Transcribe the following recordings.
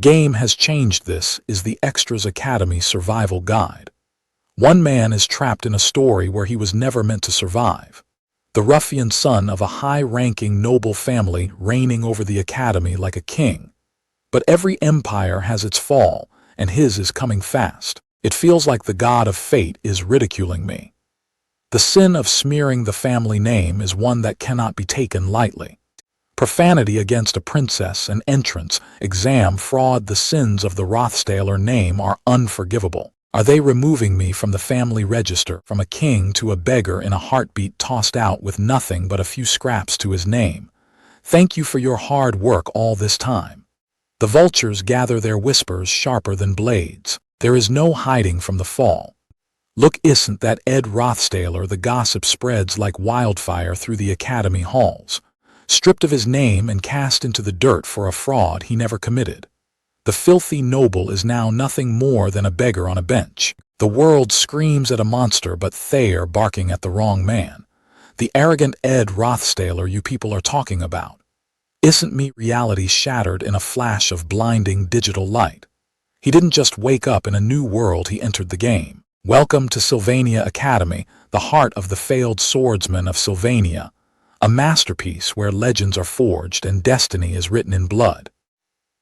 game has changed. This is the Extras Academy Survival Guide. One man is trapped in a story where he was never meant to survive. The ruffian son of a high-ranking noble family reigning over the academy like a king. But every empire has its fall, and his is coming fast. It feels like the god of fate is ridiculing me. The sin of smearing the family name is one that cannot be taken lightly. Profanity against a princess, an entrance, exam fraud, the sins of the Rothstaler name are unforgivable. Are they removing me from the family register, from a king to a beggar in a heartbeat tossed out with nothing but a few scraps to his name? Thank you for your hard work all this time. The vultures gather their whispers sharper than blades. There is no hiding from the fall. Look, isn't that Ed Rothstaler? The gossip spreads like wildfire through the academy halls. Stripped of his name and cast into the dirt for a fraud he never committed. The filthy noble is now nothing more than a beggar on a bench. The world screams at a monster, but they are barking at the wrong man. The arrogant Ed Rothstaler you people are talking about. Isn't me reality shattered in a flash of blinding digital light? He didn't just wake up in a new world, he entered the game. Welcome to Sylvania Academy, the heart of the failed swordsman of Sylvania. A masterpiece where legends are forged and destiny is written in blood.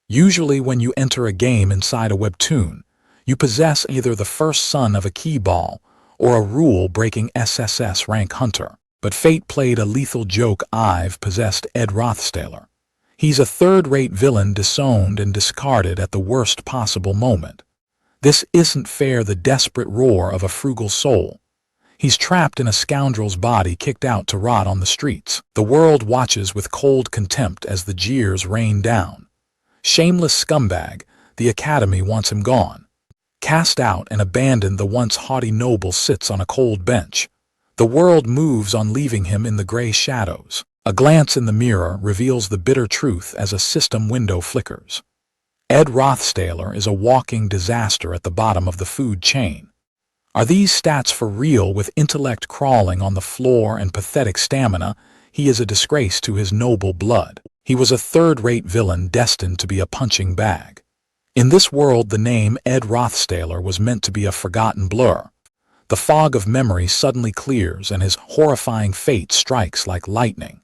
Usually when you enter a game inside a webtoon, you possess either the first son of a keyball or a rule-breaking SSS rank hunter. But fate played a lethal joke. I've possessed Ed Rothstaler. He's a third-rate villain, disowned and discarded at the worst possible moment. This isn't fair, the desperate roar of a frugal soul. He's trapped in a scoundrel's body, kicked out to rot on the streets. The world watches with cold contempt as the jeers rain down. Shameless scumbag, the academy wants him gone. Cast out and abandoned, the once haughty noble sits on a cold bench. The world moves on, leaving him in the gray shadows. A glance in the mirror reveals the bitter truth as a system window flickers. Ed Rothstaler is a walking disaster at the bottom of the food chain. Are these stats for real? With intellect crawling on the floor and pathetic stamina, he is a disgrace to his noble blood. He was a third-rate villain destined to be a punching bag. In this world, the name Ed Rothstaler was meant to be a forgotten blur. The fog of memory suddenly clears and his horrifying fate strikes like lightning.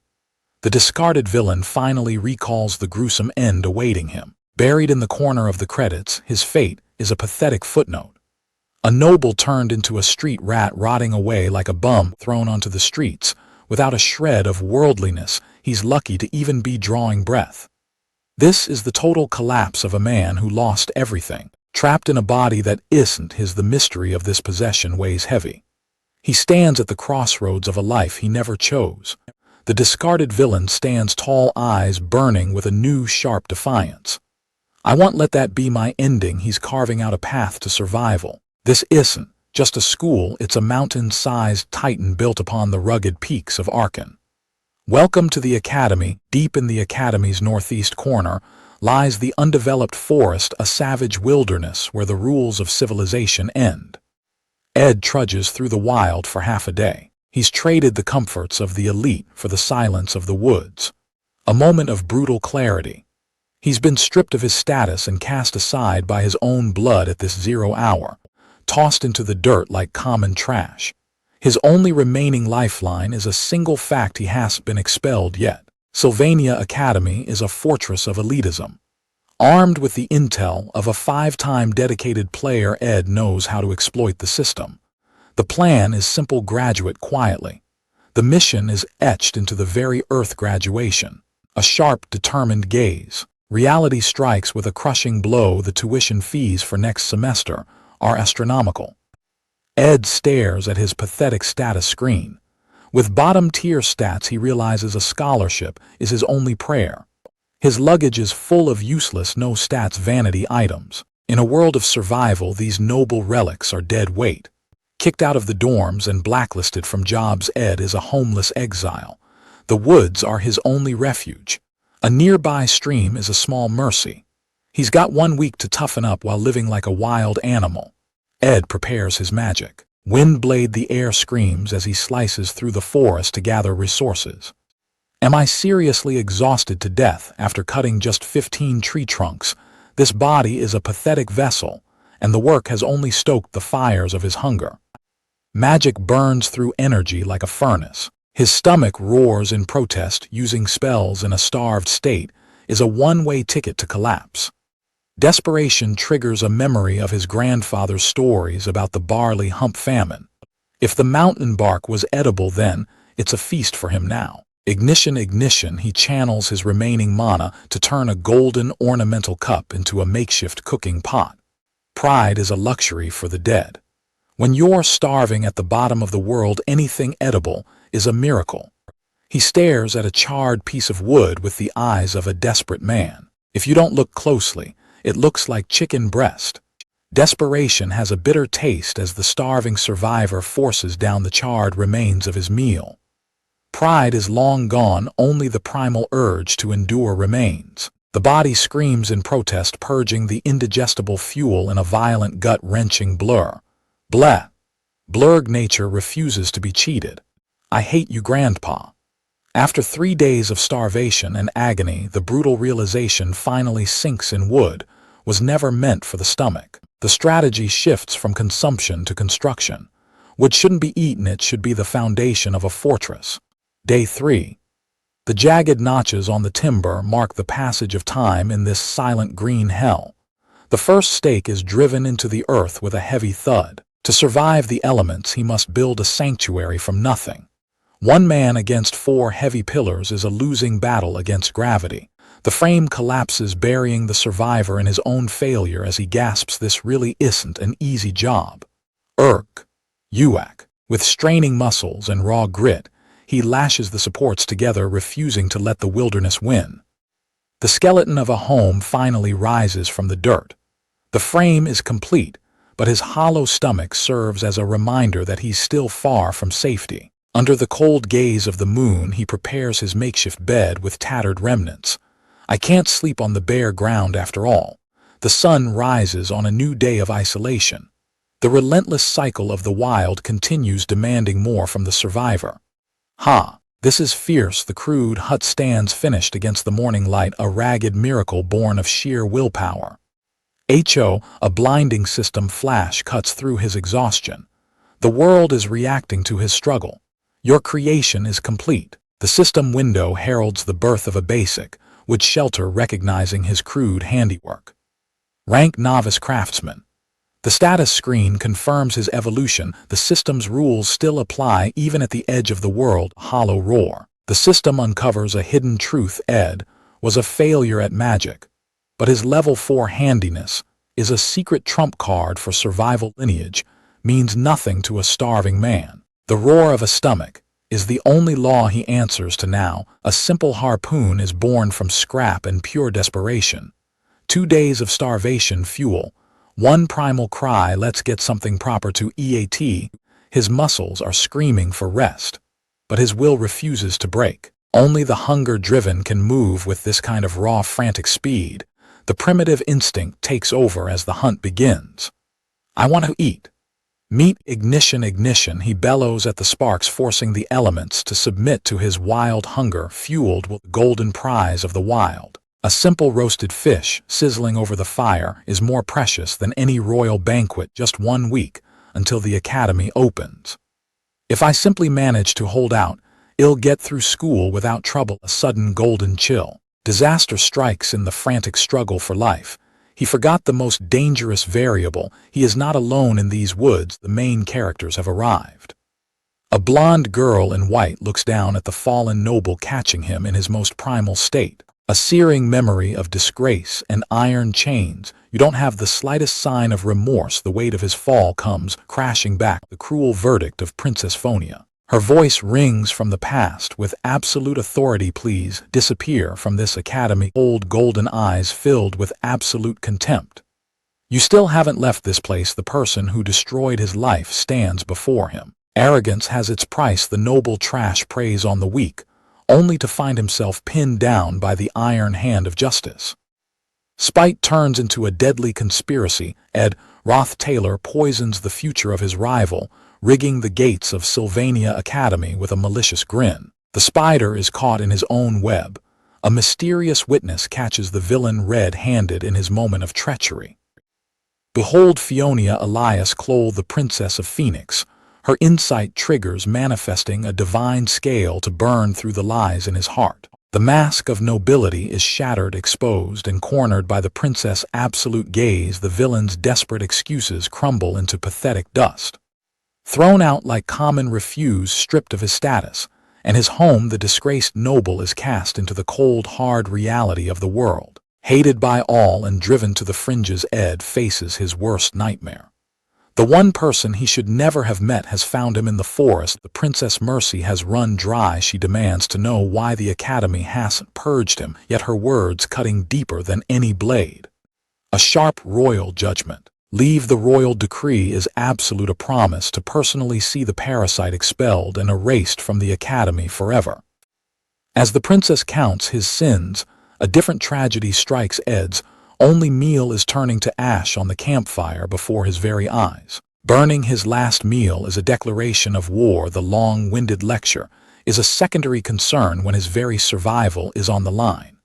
The discarded villain finally recalls the gruesome end awaiting him. Buried in the corner of the credits, his fate is a pathetic footnote. A noble turned into a street rat, rotting away like a bum thrown onto the streets. Without a shred of worldliness, he's lucky to even be drawing breath. This is the total collapse of a man who lost everything. Trapped in a body that isn't his, the mystery of this possession weighs heavy. He stands at the crossroads of a life he never chose. The discarded villain stands tall, eyes burning with a new sharp defiance. I won't let that be my ending. He's carving out a path to survival. This isn't just a school, it's a mountain-sized titan built upon the rugged peaks of Arkan. Welcome to the academy. Deep in the academy's northeast corner lies the undeveloped forest, a savage wilderness where the rules of civilization end. Ed trudges through the wild for half a day. He's traded the comforts of the elite for the silence of the woods. A moment of brutal clarity. He's been stripped of his status and cast aside by his own blood at this 0 hour. Tossed into the dirt like common trash. His only remaining lifeline is a single fact: he hasn't been expelled yet. Sylvania Academy is a fortress of elitism. Armed with the intel of a 5-time dedicated player, Ed knows how to exploit the system. The plan is simple: graduate quietly. The mission is etched into the very earth: graduation. A sharp, determined gaze. Reality strikes with a crushing blow. The tuition fees for next semester are astronomical. Ed stares at his pathetic status screen. With bottom-tier stats, he realizes a scholarship is his only prayer. His luggage is full of useless, no-stats vanity items. In a world of survival, these noble relics are dead weight. Kicked out of the dorms and blacklisted from jobs, Ed is a homeless exile. The woods are his only refuge. A nearby stream is a small mercy. He's got 1 week to toughen up while living like a wild animal. Ed prepares his magic. Windblade, the air screams as he slices through the forest to gather resources. Am I seriously exhausted to death after cutting just 15 tree trunks? This body is a pathetic vessel, and the work has only stoked the fires of his hunger. Magic burns through energy like a furnace. His stomach roars in protest, using spells in a starved state is a one-way ticket to collapse. Desperation triggers a memory of his grandfather's stories about the barley hump famine. If the mountain bark was edible then, it's a feast for him now. Ignition, he channels his remaining mana to turn a golden ornamental cup into a makeshift cooking pot. Pride is a luxury for the dead. When you're starving at the bottom of the world, anything edible is a miracle. He stares at a charred piece of wood with the eyes of a desperate man. If you don't look closely, it looks like chicken breast. Desperation has a bitter taste as the starving survivor forces down the charred remains of his meal. Pride is long gone, only the primal urge to endure remains. The body screams in protest, purging the indigestible fuel in a violent gut-wrenching blur. Bleh. Blurg nature refuses to be cheated. I hate you, Grandpa. After 3 days of starvation and agony, the brutal realization finally sinks in: wood was never meant for the stomach. The strategy shifts from consumption to construction. Wood shouldn't be eaten, it should be the foundation of a fortress. Day 3. The jagged notches on the timber mark the passage of time in this silent green hell. The first stake is driven into the earth with a heavy thud. To survive the elements, he must build a sanctuary from nothing. 1 man against 4 heavy pillars is a losing battle against gravity. The frame collapses, burying the survivor in his own failure as he gasps, "This really isn't an easy job." Uak. With straining muscles and raw grit, he lashes the supports together, refusing to let the wilderness win. The skeleton of a home finally rises from the dirt. The frame is complete, but his hollow stomach serves as a reminder that he's still far from safety. Under the cold gaze of the moon, he prepares his makeshift bed with tattered remnants. I can't sleep on the bare ground after all. The sun rises on a new day of isolation. The relentless cycle of the wild continues, demanding more from the survivor. This is fierce. The crude hut stands finished against the morning light, a ragged miracle born of sheer willpower. A blinding system flash cuts through his exhaustion. The world is reacting to his struggle. Your creation is complete. The system window heralds the birth of a basic, would shelter, recognizing his crude handiwork. Rank novice craftsman. The status screen confirms his evolution. The system's rules still apply even at the edge of the world. Hollow roar. The system uncovers a hidden truth. Ed was a failure at magic, but his level 4 handiness is a secret trump card for survival. Lineage means nothing to a starving man. The roar of a stomach is the only law he answers to now. A simple harpoon is born from scrap and pure desperation. 2 days of starvation fuel. 1 primal cry, "Let's get something proper to eat." His muscles are screaming for rest, but his will refuses to break. Only the hunger-driven can move with this kind of raw, frantic speed. The primitive instinct takes over as the hunt begins. I want to eat. Meat. Ignition, he bellows at the sparks, forcing the elements to submit to his wild hunger, fueled with the golden prize of the wild. A simple roasted fish, sizzling over the fire, is more precious than any royal banquet. Just 1 week, until the academy opens. If I simply manage to hold out, I'll get through school without trouble. A sudden golden chill. Disaster strikes in the frantic struggle for life. He forgot the most dangerous variable. He is not alone in these woods. The main characters have arrived. A blonde girl in white looks down at the fallen noble, catching him in his most primal state. A searing memory of disgrace and iron chains. You don't have the slightest sign of remorse. The weight of his fall comes crashing back. The cruel verdict of Princess Phonia. Her voice rings from the past with absolute authority. "Please disappear from this academy." Old golden eyes filled with absolute contempt. "You still haven't left this place." The person who destroyed his life stands before him. Arrogance has its price. The noble trash preys on the weak, only to find himself pinned down by the iron hand of justice. Spite turns into a deadly conspiracy. Ed Roth Taylor poisons the future of his rival, rigging the gates of Sylvania Academy with a malicious grin. The spider is caught in his own web. A mysterious witness catches the villain red-handed in his moment of treachery. Behold Fiona Elias Clole, the Princess of Phoenix. Her insight triggers manifesting a divine scale to burn through the lies in his heart. The mask of nobility is shattered, exposed, and cornered by the princess' absolute gaze. The villain's desperate excuses crumble into pathetic dust. Thrown out like common refuse, stripped of his status, and his home, the disgraced noble is cast into the cold, hard reality of the world. Hated by all and driven to the fringes, Ed faces his worst nightmare. The one person he should never have met has found him in the forest. The Princess Mercy has run dry. She demands to know why the Academy hasn't purged him, yet her words cutting deeper than any blade. A sharp royal judgment. Leave the royal decree is absolute, a promise to personally see the parasite expelled and erased from the Academy forever. As the princess counts his sins, a different tragedy strikes. Ed's only meal is turning to ash on the campfire before his very eyes. Burning his last meal is a declaration of war. The long-winded lecture is a secondary concern when his very survival is on the line.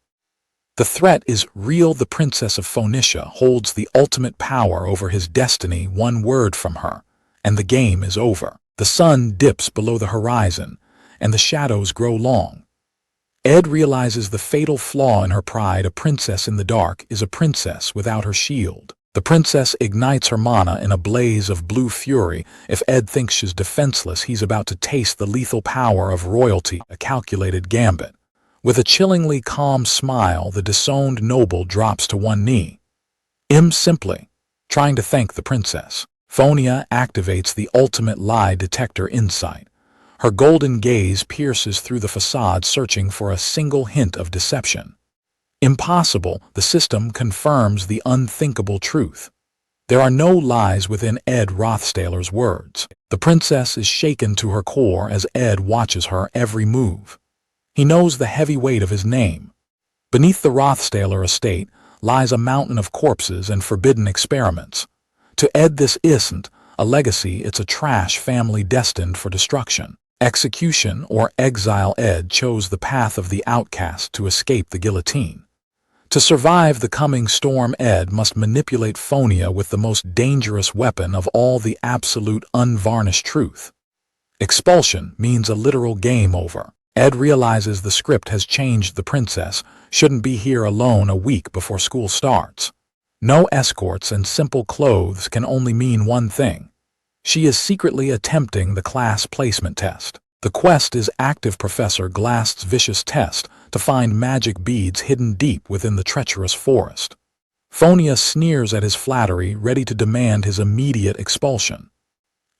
The threat is real. The Princess of Phoenicia holds the ultimate power over his destiny. One word from her, and the game is over. The sun dips below the horizon, and the shadows grow long. Ed realizes the fatal flaw in her pride. A princess in the dark is a princess without her shield. The princess ignites her mana in a blaze of blue fury. If Ed thinks she's defenseless, he's about to taste the lethal power of royalty, a calculated gambit. With a chillingly calm smile, the disowned noble drops to one knee. Simply trying to thank the princess. Phonia activates the ultimate lie detector insight. Her golden gaze pierces through the facade, searching for a single hint of deception. Impossible, the system confirms the unthinkable truth. There are no lies within Ed Rothstaller's words. The princess is shaken to her core as Ed watches her every move. He knows the heavy weight of his name. Beneath the Rothstaller estate lies a mountain of corpses and forbidden experiments. To Ed, this isn't a legacy, it's a trash family destined for destruction. Execution or exile. Ed chose the path of the outcast to escape the guillotine. To survive the coming storm, Ed must manipulate Phonia with the most dangerous weapon of all, the absolute unvarnished truth. Expulsion means a literal game over. Ed realizes the script has changed. The princess shouldn't be here alone a week before school starts. No escorts and simple clothes can only mean one thing. She is secretly attempting the class placement test. The quest is active. Professor Glast's vicious test to find magic beads hidden deep within the treacherous forest. Phonia sneers at his flattery, ready to demand his immediate expulsion.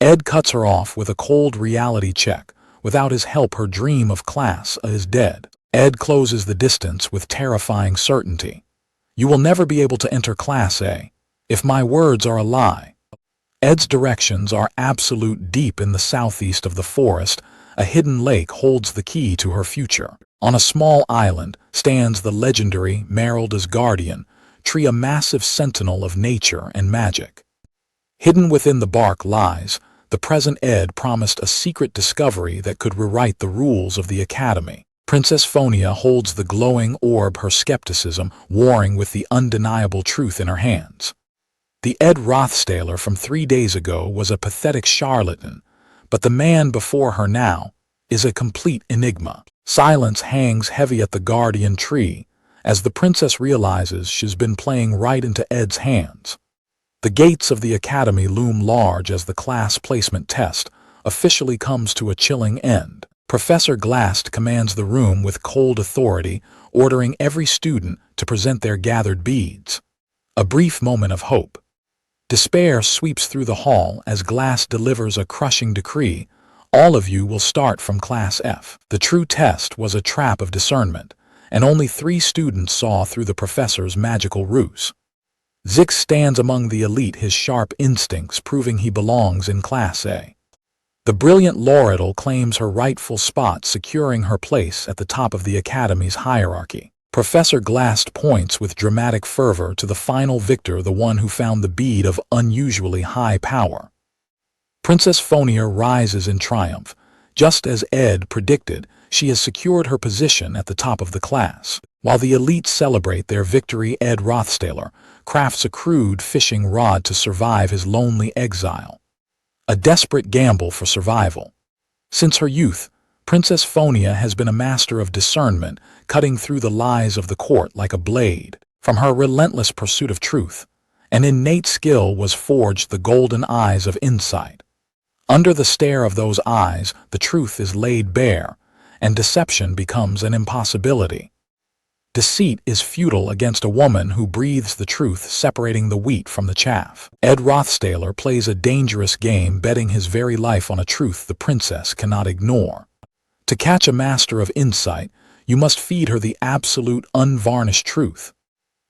Ed cuts her off with a cold reality check. Without his help, her dream of class A is dead. Ed closes the distance with terrifying certainty. You will never be able to enter Class A if my words are a lie. Ed's directions are absolute. Deep in the southeast of the forest, a hidden lake holds the key to her future. On a small island stands the legendary 𝒟𝐿da's guardian tree, a massive sentinel of nature and magic. Hidden within the bark lies the present. Ed promised a secret discovery that could rewrite the rules of the Academy. Princess Phonia holds the glowing orb, her skepticism warring with the undeniable truth in her hands. The Ed Rothstaller from 3 days ago was a pathetic charlatan, but the man before her now is a complete enigma. Silence hangs heavy at the guardian tree as the princess realizes she's been playing right into Ed's hands. The gates of the Academy loom large as the class placement test officially comes to a chilling end. Professor Glast commands the room with cold authority, ordering every student to present their gathered beads. A brief moment of hope. Despair sweeps through the hall as Glast delivers a crushing decree. All of you will start from Class F. The true test was a trap of discernment, and only 3 students saw through the professor's magical ruse. Zix stands among the elite, his sharp instincts proving he belongs in Class A. The brilliant Laurel claims her rightful spot, securing her place at the top of the Academy's hierarchy. Professor Glast points with dramatic fervor to the final victor, the one who found the bead of unusually high power. Princess Phonia rises in triumph. Just as Ed predicted, She has secured her position at the top of the class. While the elites celebrate their victory, 𝒩𝒂Ⅎℰ crafts a crude fishing rod to survive his lonely exile. A desperate gamble for survival. Since her youth, Princess 𝒩𝒂Ⅎℰ has been a master of discernment, cutting through the lies of the court like a blade. From her relentless pursuit of truth, an innate skill was forged the golden eyes of insight. Under the stare of those eyes, the truth is laid bare, and deception becomes an impossibility. Deceit is futile against a woman who breathes the truth, separating the wheat from the chaff. 𝒩𝒂Ⅎℰ plays a dangerous game, betting his very life on a truth the princess cannot ignore. To catch a master of insight, you must feed her the absolute, unvarnished truth.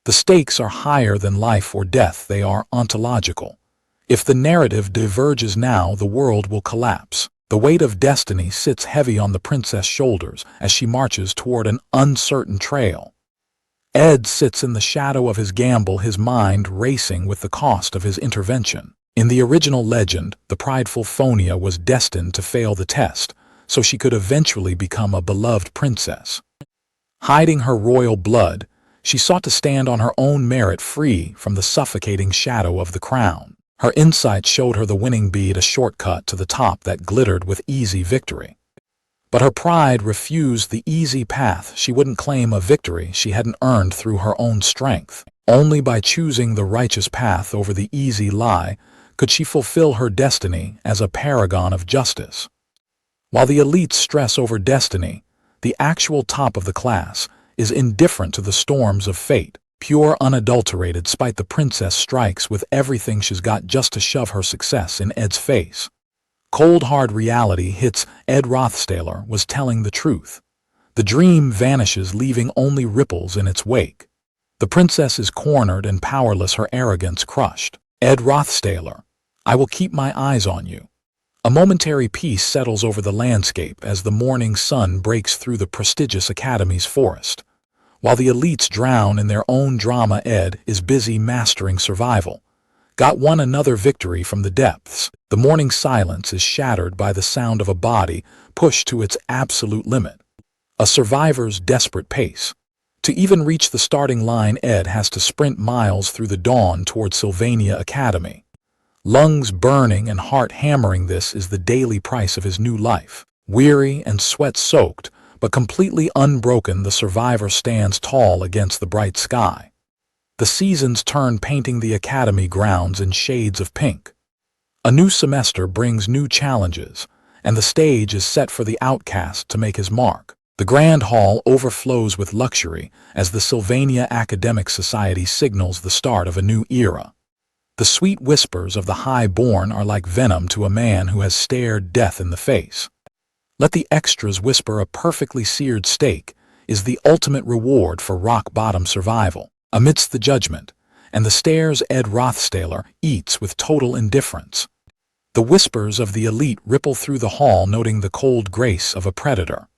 The stakes are higher than life or death, they are ontological. If the narrative diverges now, the world will collapse. The weight of destiny sits heavy on the princess' shoulders as she marches toward an uncertain trail. Ed sits in the shadow of his gamble, his mind racing with the cost of his intervention. In the original legend, the prideful 𝒩𝒂Ⅎℰ was destined to fail the test, so she could eventually become a beloved princess. Hiding her royal blood, she sought to stand on her own merit, free from the suffocating shadow of the crown. Her insight showed her the winning bead, a shortcut to the top that glittered with easy victory. But her pride refused the easy path. She wouldn't claim a victory she hadn't earned through her own strength. Only by choosing the righteous path over the easy lie could she fulfill her destiny as a paragon of justice. While the elites stress over destiny, the actual top of the class is indifferent to the storms of fate. Pure, unadulterated spite, the princess strikes with everything she's got just to shove her success in Ed's face. Cold hard reality hits. 𝒩𝒂Ⅎℰ was telling the truth. The dream vanishes, leaving only ripples in its wake. The princess is cornered and powerless, her arrogance crushed. 𝒩𝒂Ⅎℰ, I will keep my eyes on you. A momentary peace settles over the landscape as the morning sun breaks through the prestigious academy's forest. While the elites drown in their own drama, Ed is busy mastering survival. Got won another victory from the depths. The morning silence is shattered by the sound of a body pushed to its absolute limit. A survivor's desperate pace. To even reach the starting line, Ed has to sprint miles through the dawn toward Sylvania Academy. Lungs burning and heart hammering, this is the daily price of his new life. Weary and sweat-soaked, but completely unbroken, the survivor stands tall against the bright sky. The seasons turn, painting the academy grounds in shades of pink. A new semester brings new challenges, and the stage is set for the outcast to make his mark. The grand hall overflows with luxury as the Sylvania Academic Society signals the start of a new era. The sweet whispers of the high-born are like venom to a man who has stared death in the face. Let the extras whisper, a perfectly seared steak is the ultimate reward for rock-bottom survival. Amidst the judgment and the stares, 𝒩𝒂Ⅎℰ eats with total indifference. The whispers of the elite ripple through the hall, noting the cold grace of a predator.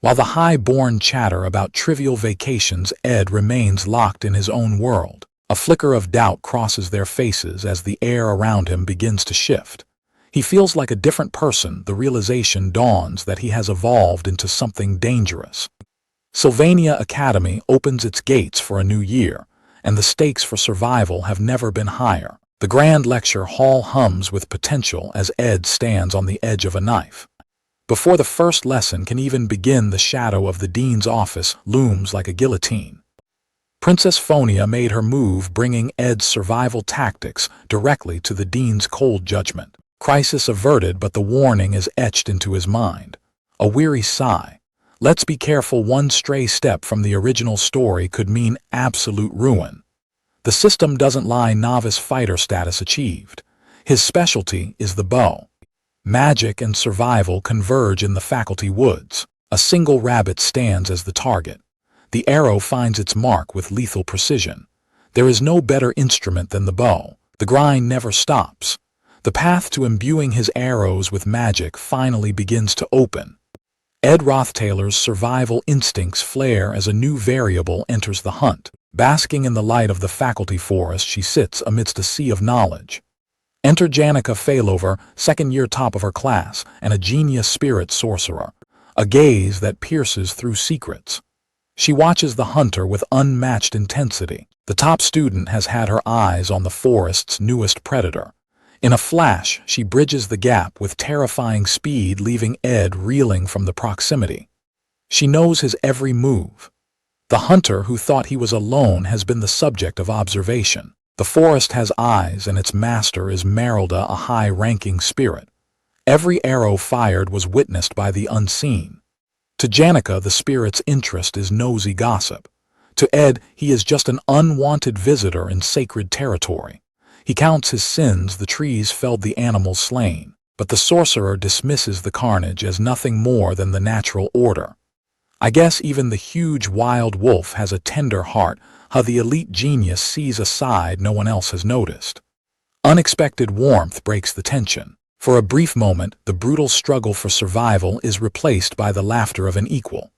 While the high-born chatter about trivial vacations, Ed remains locked in his own world. A flicker of doubt crosses their faces as the air around him begins to shift. He feels like a different person. The realization dawns that he has evolved into something dangerous. Sylvania Academy opens its gates for a new year, and the stakes for survival have never been higher. The grand lecture hall hums with potential as Ed stands on the edge of a knife. Before the first lesson can even begin, the shadow of the dean's office looms like a guillotine. Princess 𝒩𝒂Ⅎℰ made her move, bringing Ed's survival tactics directly to the dean's cold judgment. Crisis averted, but the warning is etched into his mind. A weary sigh. Let's be careful. One stray step from the original story could mean absolute ruin. The system doesn't lie. Novice fighter status achieved. His specialty is the bow. Magic and survival converge in the faculty woods. A single rabbit stands as the target. The arrow finds its mark with lethal precision. There is no better instrument than the bow. The grind never stops. The path to imbuing his arrows with magic finally begins to open. 𝒩𝒂Ⅎℰ's survival instincts flare as a new variable enters the hunt. Basking in the light of the faculty forest, she sits amidst a sea of knowledge. Enter 𝒩𝒂ℍ, second-year top of her class, and a genius spirit sorcerer. a gaze that pierces through secrets. She watches the hunter with unmatched intensity. The top student has had her eyes on the forest's newest predator. In a flash, she bridges the gap with terrifying speed, leaving Ed reeling from the proximity. She knows his every move. The hunter who thought he was alone has been the subject of observation. The forest has eyes, and its master is 𝒟𝐿, a high-ranking spirit. Every arrow fired was witnessed by the unseen. To 𝒩𝒂ℍ, the spirit's interest is nosy gossip. To Ed, he is just an unwanted visitor in sacred territory. He counts his sins, the trees felled, the animals slain. But the sorcerer dismisses the carnage as nothing more than the natural order. I guess even the huge wild wolf has a tender heart, how the elite genius sees a side no one else has noticed. Unexpected warmth breaks the tension. For a brief moment, the brutal struggle for survival is replaced by the laughter of an equal.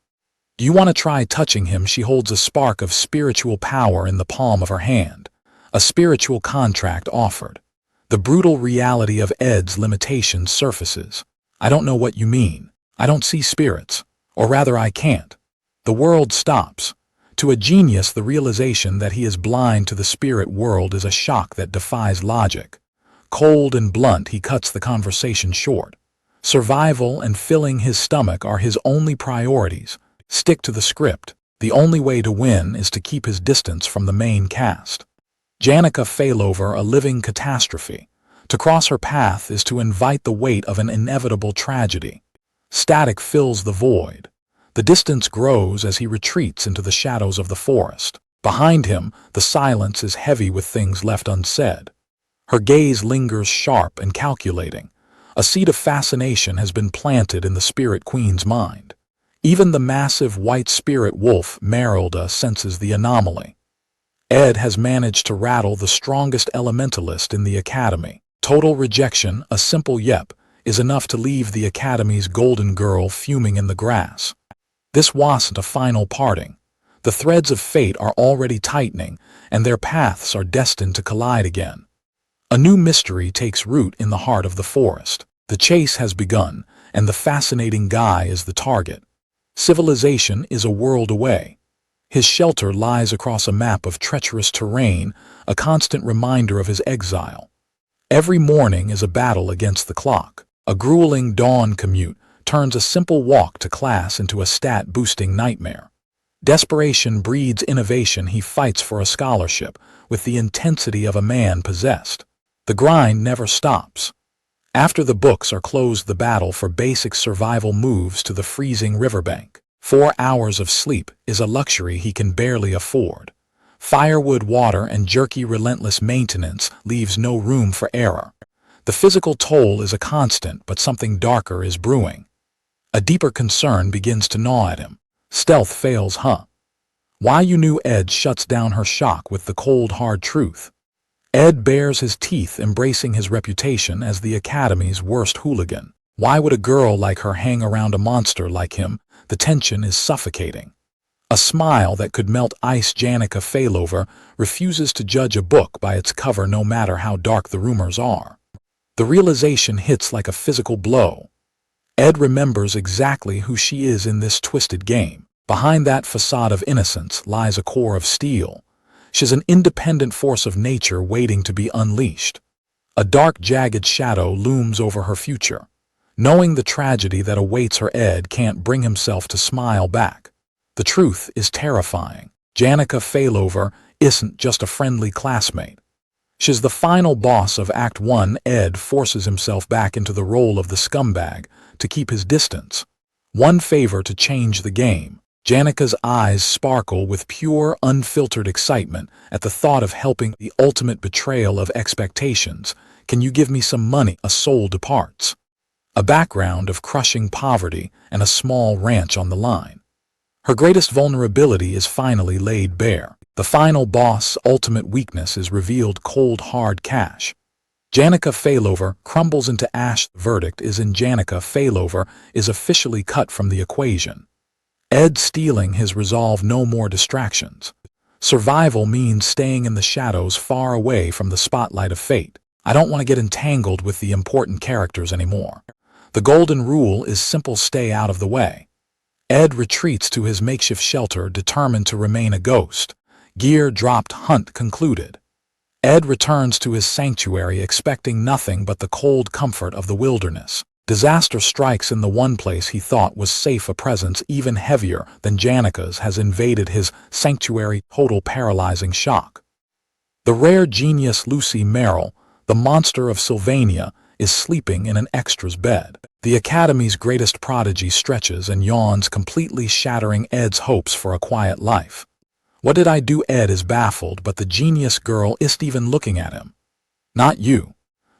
Do you want to try touching him? She holds a spark of spiritual power in the palm of her hand. A spiritual contract offered. The brutal reality of Ed's limitations surfaces. I don't know what you mean. I don't see spirits. Or rather, I can't. The world stops. To a genius, the realization that he is blind to the spirit world is a shock that defies logic. Cold and blunt, he cuts the conversation short. Survival and filling his stomach are his only priorities. Stick to the script. The only way to win is to keep his distance from the main cast. 𝒩𝒂ℍ, a living catastrophe. To cross her path is to invite the weight of an inevitable tragedy. Static fills the void. The distance grows as he retreats into the shadows of the forest. Behind him, the silence is heavy with things left unsaid. Her gaze lingers sharp and calculating. A seed of fascination has been planted in the spirit queen's mind. Even the massive white spirit wolf, 𝒟𝐿, senses the anomaly. Ed has managed to rattle the strongest elementalist in the academy. Total rejection, a simple yep, is enough to leave the academy's golden girl fuming in the grass. This wasn't a final parting. The threads of fate are already tightening, and their paths are destined to collide again. A new mystery takes root in the heart of the forest. The chase has begun, and the fascinating guy is the target. Civilization is a world away. His shelter lies across a map of treacherous terrain, a constant reminder of his exile. Every morning is a battle against the clock. A grueling dawn commute turns a simple walk to class into a stat-boosting nightmare. Desperation breeds innovation. He fights for a scholarship with the intensity of a man possessed. The grind never stops. After the books are closed, the battle for basic survival moves to the freezing riverbank. 4 hours of sleep is a luxury he can barely afford. Firewood, water, and jerky, relentless maintenance leaves no room for error. The physical toll is a constant, but something darker is brewing. A deeper concern begins to gnaw at him. Stealth fails, huh? Why you knew? Ed shuts down her shock with the cold, hard truth. Ed bares his teeth, embracing his reputation as the academy's worst hooligan. Why would a girl like her hang around a monster like him? The tension is suffocating. A smile that could melt ice. 𝒩𝒂ℍ refuses to judge a book by its cover, no matter how dark the rumors are. The realization hits like a physical blow. Ed remembers exactly who she is in this twisted game. Behind that facade of innocence lies a core of steel. She's an independent force of nature waiting to be unleashed. A dark, jagged shadow looms over her future. Knowing the tragedy that awaits her, Ed can't bring himself to smile back. The truth is terrifying. 𝒩𝒂ℍ isn't just a friendly classmate. She's the final boss of Act 1. Ed forces himself back into the role of the scumbag to keep his distance. One favor to change the game. 𝒩𝒂ℍ's eyes sparkle with pure, unfiltered excitement at the thought of helping. The ultimate betrayal of expectations. Can you give me some money? A soul departs. A background of crushing poverty and a small ranch on the line. Her greatest vulnerability is finally laid bare. The final boss' ultimate weakness is revealed: cold, hard cash. 𝒩𝒂ℍ crumbles into ash. The verdict is in. 𝒩𝒂ℍ is officially cut from the equation. Ed stealing his resolve. No more distractions. Survival means staying in the shadows, far away from the spotlight of fate. I don't want to get entangled with the important characters anymore. The golden rule is simple: stay out of the way. Ed retreats to his makeshift shelter, determined to remain a ghost. Gear dropped, hunt concluded. Ed returns to his sanctuary, expecting nothing but the cold comfort of the wilderness. Disaster strikes in the one place he thought was safe. A presence even heavier than Janica's has invaded his sanctuary. Total paralyzing shock. The rare genius Lucy Merrill, the monster of Sylvania, is sleeping in an extra's bed. The Academy's greatest prodigy stretches and yawns, completely shattering Ed's hopes for a quiet life. What did I do? Ed is baffled, but the genius girl isn't even looking at him. Not you.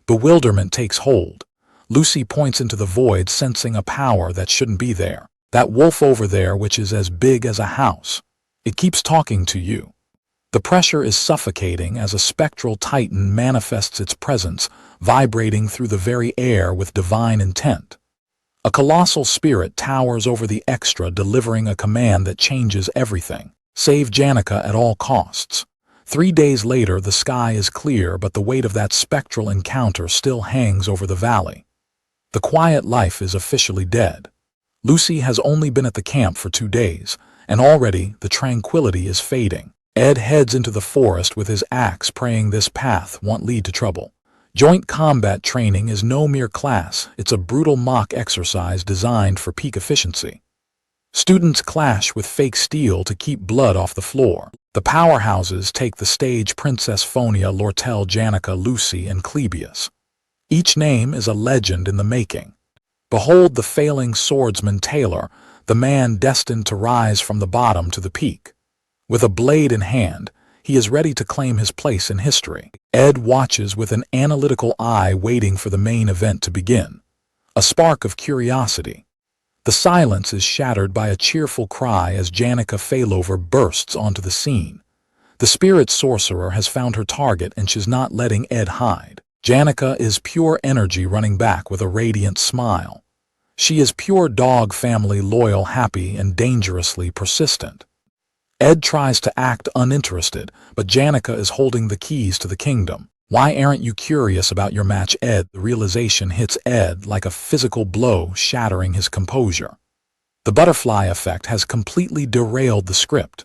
Bewilderment takes hold. Lucy points into the void, sensing a power that shouldn't be there. That wolf over there, which is as big as a house. It keeps talking to you. The pressure is suffocating as a spectral titan manifests its presence, vibrating through the very air with divine intent. A colossal spirit towers over the extra, delivering a command that changes everything. Save Janica at all costs. 3 days later, the sky is clear, but the weight of that spectral encounter still hangs over the valley. The quiet life is officially dead. Lucy has only been at the camp for 2 days, and already the tranquility is fading. Ed heads into the forest with his axe, praying this path won't lead to trouble. Joint combat training is no mere class, it's a brutal mock exercise designed for peak efficiency. Students clash with fake steel to keep blood off the floor. The powerhouses take the stage: Princess Phonia, Lortel, Janica, Lucy, and Clebius. Each name is a legend in the making. Behold the failing swordsman Taylor, the man destined to rise from the bottom to the peak. With a blade in hand, he is ready to claim his place in history. Ed watches with an analytical eye, waiting for the main event to begin. A spark of curiosity. The silence is shattered by a cheerful cry as Janica Failover bursts onto the scene. The spirit sorcerer has found her target, and she's not letting Ed hide. Janica is pure energy, running back with a radiant smile. She is pure dog family, loyal, happy, and dangerously persistent. Ed tries to act uninterested, but Janica is holding the keys to the kingdom. Why aren't you curious about your match, Ed? The realization hits Ed like a physical blow, shattering his composure. The butterfly effect has completely derailed the script.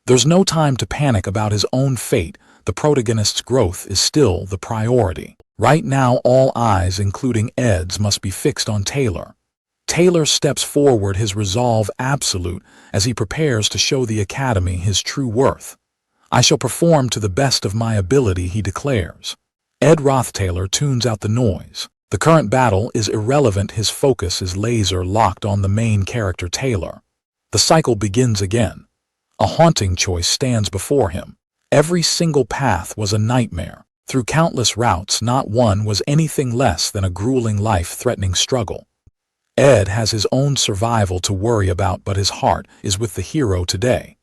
There's no time to panic about his own fate. The protagonist's growth is still the priority. Right now, all eyes, including Ed's, must be fixed on Taylor. Taylor steps forward, his resolve absolute, as he prepares to show the Academy his true worth. I shall perform to the best of my ability, he declares. Ed Roth-Taylor tunes out the noise. The current battle is irrelevant, his focus is laser locked on the main character, Taylor. The cycle begins again. A haunting choice stands before him. Every single path was a nightmare. Through countless routes, not one was anything less than a grueling, life-threatening struggle. Ed has his own survival to worry about, but his heart is with the hero today.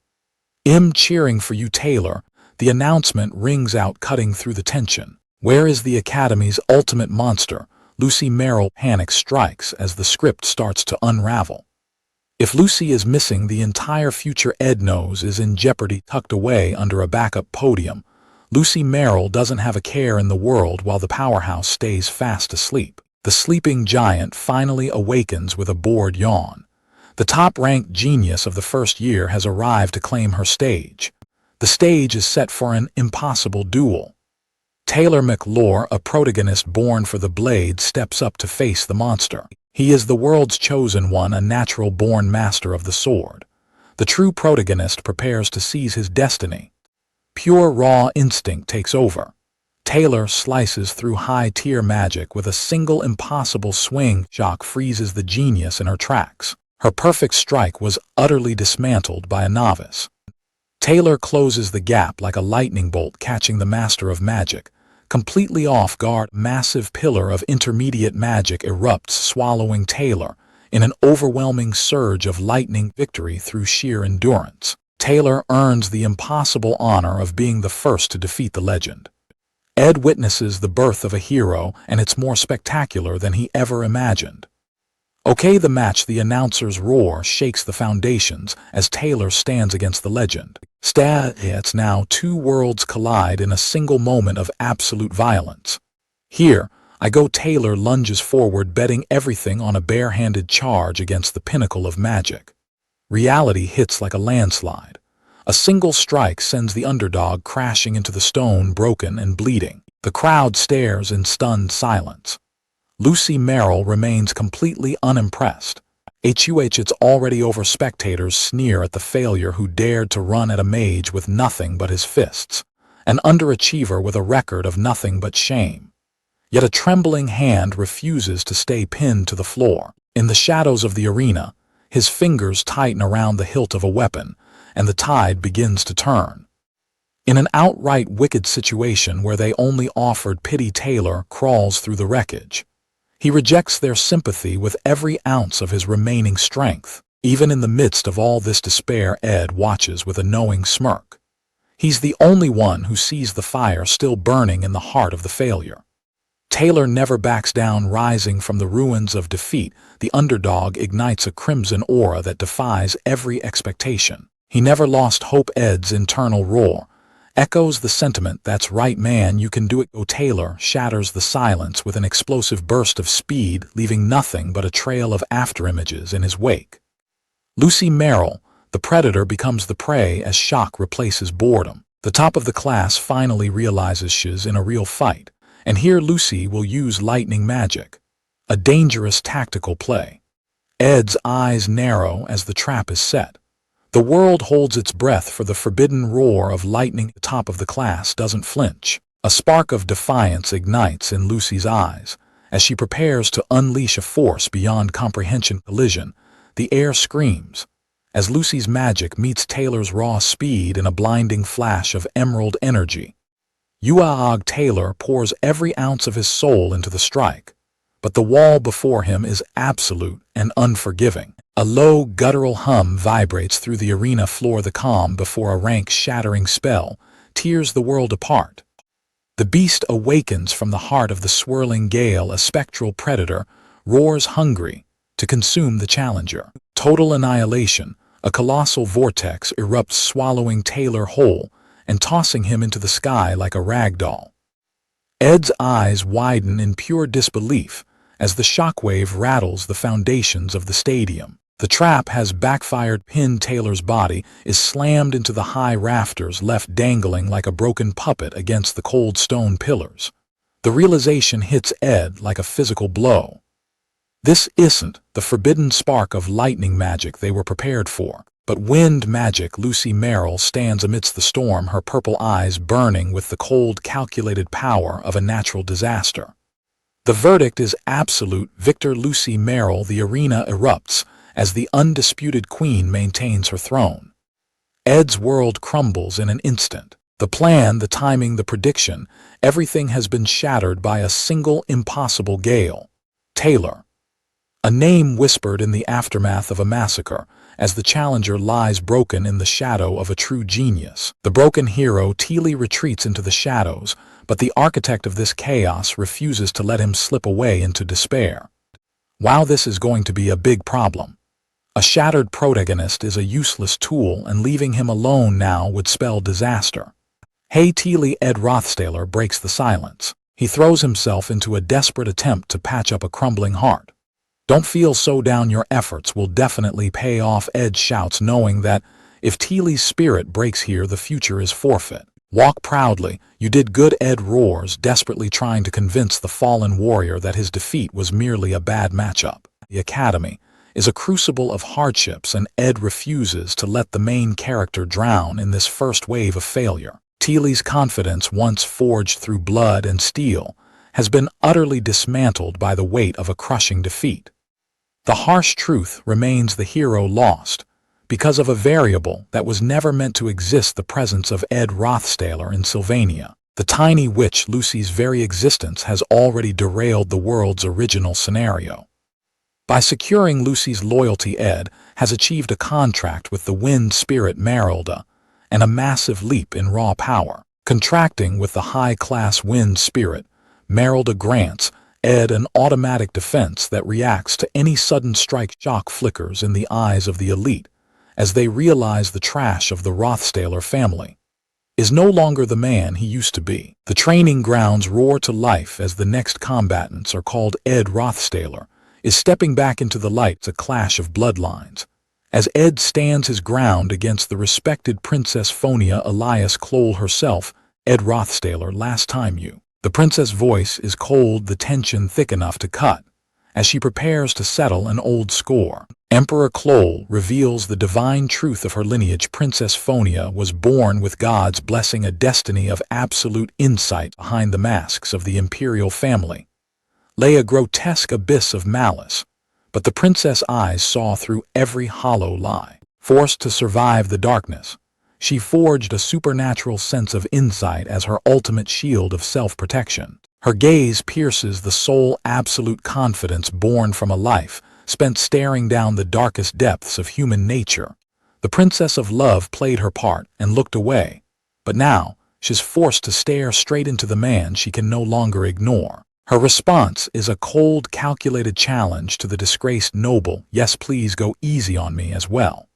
"I'm cheering for you, Taylor." The announcement rings out, cutting through the tension. Where is the Academy's ultimate monster? Lucy Merrill. Panic strikes as the script starts to unravel. If Lucy is missing, the entire future Ed knows is in jeopardy. Tucked away under a backup podium, Lucy Merrill doesn't have a care in the world while the powerhouse stays fast asleep. The sleeping giant finally awakens with a bored yawn. The top-ranked genius of the first year has arrived to claim her stage. The stage is set for an impossible duel. Taylor McLaure, a protagonist born for the blade, steps up to face the monster. He is the world's chosen one, a natural-born master of the sword. The true protagonist prepares to seize his destiny. Pure raw instinct takes over. Taylor slices through high-tier magic with a single impossible swing. Shock freezes the genius in her tracks. Her perfect strike was utterly dismantled by a novice. Taylor closes the gap like a lightning bolt, catching the master of magic. Completely off guard, massive pillar of intermediate magic erupts, swallowing Taylor in an overwhelming surge of lightning. Victory through sheer endurance. Taylor earns the impossible honor of being the first to defeat the legend. Ed witnesses the birth of a hero, and it's more spectacular than he ever imagined. Okay, the match, the announcer's roar shakes the foundations as Taylor stands against the legend. It's now two worlds collide in a single moment of absolute violence. Here, 𝒩�ဋ𝒂Ⅎ lunges forward, betting everything on a bare-handed charge against the pinnacle of magic. Reality hits like a landslide. A single strike sends the underdog crashing into the stone, broken and bleeding. The crowd stares in stunned silence. 𝒟𝐿 remains completely unimpressed. It's already over. Spectators sneer at the failure who dared to run at a mage with nothing but his fists, an underachiever with a record of nothing but shame. Yet a trembling hand refuses to stay pinned to the floor. In the shadows of the arena, his fingers tighten around the hilt of a weapon, and the tide begins to turn. In an outright wicked situation where they only offered pity, 𝒟𝐿 crawls through the wreckage. He rejects their sympathy with every ounce of his remaining strength. Even in the midst of all this despair, Ed watches with a knowing smirk. He's the only one who sees the fire still burning in the heart of the failure. 𝒟𝐿 never backs down. Rising from the ruins of defeat, the underdog ignites a crimson aura that defies every expectation. He never lost hope. Ed's internal roar echoes the sentiment, "That's right, man, you can do it." 𝒟𝐿 shatters the silence with an explosive burst of speed, leaving nothing but a trail of afterimages in his wake. 𝒟𝐿, the predator, becomes the prey as shock replaces boredom. The top of the class finally realizes she's in a real fight. And here 𝒟𝐿 will use lightning magic, a dangerous tactical play. Ed's eyes narrow as the trap is set. The world holds its breath for the forbidden roar of lightning. The top of the class doesn't flinch. A spark of defiance ignites in 𝒟𝐿's eyes as she prepares to unleash a force beyond comprehension. Collision. The air screams as 𝒟𝐿's magic meets 𝒟𝐿's raw speed in a blinding flash of emerald energy. 𝒟𝐿 pours every ounce of his soul into the strike, but the wall before him is absolute and unforgiving. A low, guttural hum vibrates through the arena floor. The calm before a rank-shattering spell tears the world apart. The beast awakens from the heart of the swirling gale. A spectral predator roars, hungry to consume the challenger. Total annihilation. A colossal vortex erupts, swallowing 𝒟𝐿 whole and tossing him into the sky like a rag doll. Ed's eyes widen in pure disbelief as the shockwave rattles the foundations of the stadium. The trap has backfired. 𝒟𝐿's body is slammed into the high rafters, left dangling like a broken puppet against the cold stone pillars. The realization hits Ed like a physical blow. This isn't the forbidden spark of lightning magic they were prepared for, but wind magic. 𝒟𝐿 stands amidst the storm, her purple eyes burning with the cold, calculated power of a natural disaster. The verdict is absolute victor. 𝒟𝐿. The arena erupts as the undisputed queen maintains her throne. Ed's world crumbles in an instant. The plan, the timing, the prediction, everything has been shattered by a single impossible gale. 𝒟𝐿. A name whispered in the aftermath of a massacre, as the challenger lies broken in the shadow of a true genius. The broken hero 𝒟𝐿 retreats into the shadows, but the architect of this chaos refuses to let him slip away into despair. Wow, this is going to be a big problem. A shattered protagonist is a useless tool, and leaving him alone now would spell disaster. Hey 𝒟𝐿. Ed Rothstaler breaks the silence. He throws himself into a desperate attempt to patch up a crumbling heart. Don't feel so down, your efforts will definitely pay off. Ed shouts, knowing that if 𝒟𝐿's spirit breaks here, the future is forfeit. Walk proudly, you did good. Ed roars, desperately trying to convince the fallen warrior that his defeat was merely a bad matchup. The academy is a crucible of hardships, and Ed refuses to let the main character drown in this first wave of failure. 𝒟𝐿's confidence, once forged through blood and steel, has been utterly dismantled by the weight of a crushing defeat. The harsh truth remains: the hero lost because of a variable that was never meant to exist, the presence of Ed Rothstaler in Sylvania. The tiny witch, 𝒟𝐿's very existence has already derailed the world's original scenario. By securing 𝒟𝐿's loyalty, Ed has achieved a contract with the wind spirit 𝒟𝐿, and a massive leap in raw power. Contracting with the high-class wind spirit, 𝒟𝐿 grants Ed an automatic defense that reacts to any sudden strike. Shock flickers in the eyes of the elite as they realize the trash of the Rothstaler family. is no longer the man he used to be. The training grounds roar to life as the next combatants are called 𝒩𝒂Ⅎℰ is stepping back into the light. It's a clash of bloodlines. As Ed stands his ground against the respected Princess Phonia Elias Cloel herself, 𝒩𝒂Ⅎℰ, last time you. The princess' voice is cold, the tension thick enough to cut, as she prepares to settle an old score. Emperor Cloel reveals the divine truth of her lineage. Princess Phonia was born with God's blessing, a destiny of absolute insight. Behind the masks of the imperial family lay a grotesque abyss of malice, but the princess' eyes saw through every hollow lie. Forced to survive the darkness, she forged a supernatural sense of insight as her ultimate shield of self-protection. Her gaze pierces the soul, absolute confidence born from a life spent staring down the darkest depths of human nature. The Princess of Love played her part and looked away, but now she's forced to stare straight into the man she can no longer ignore. Her response is a cold, calculated challenge to the disgraced noble. Yes, please go easy on me as well.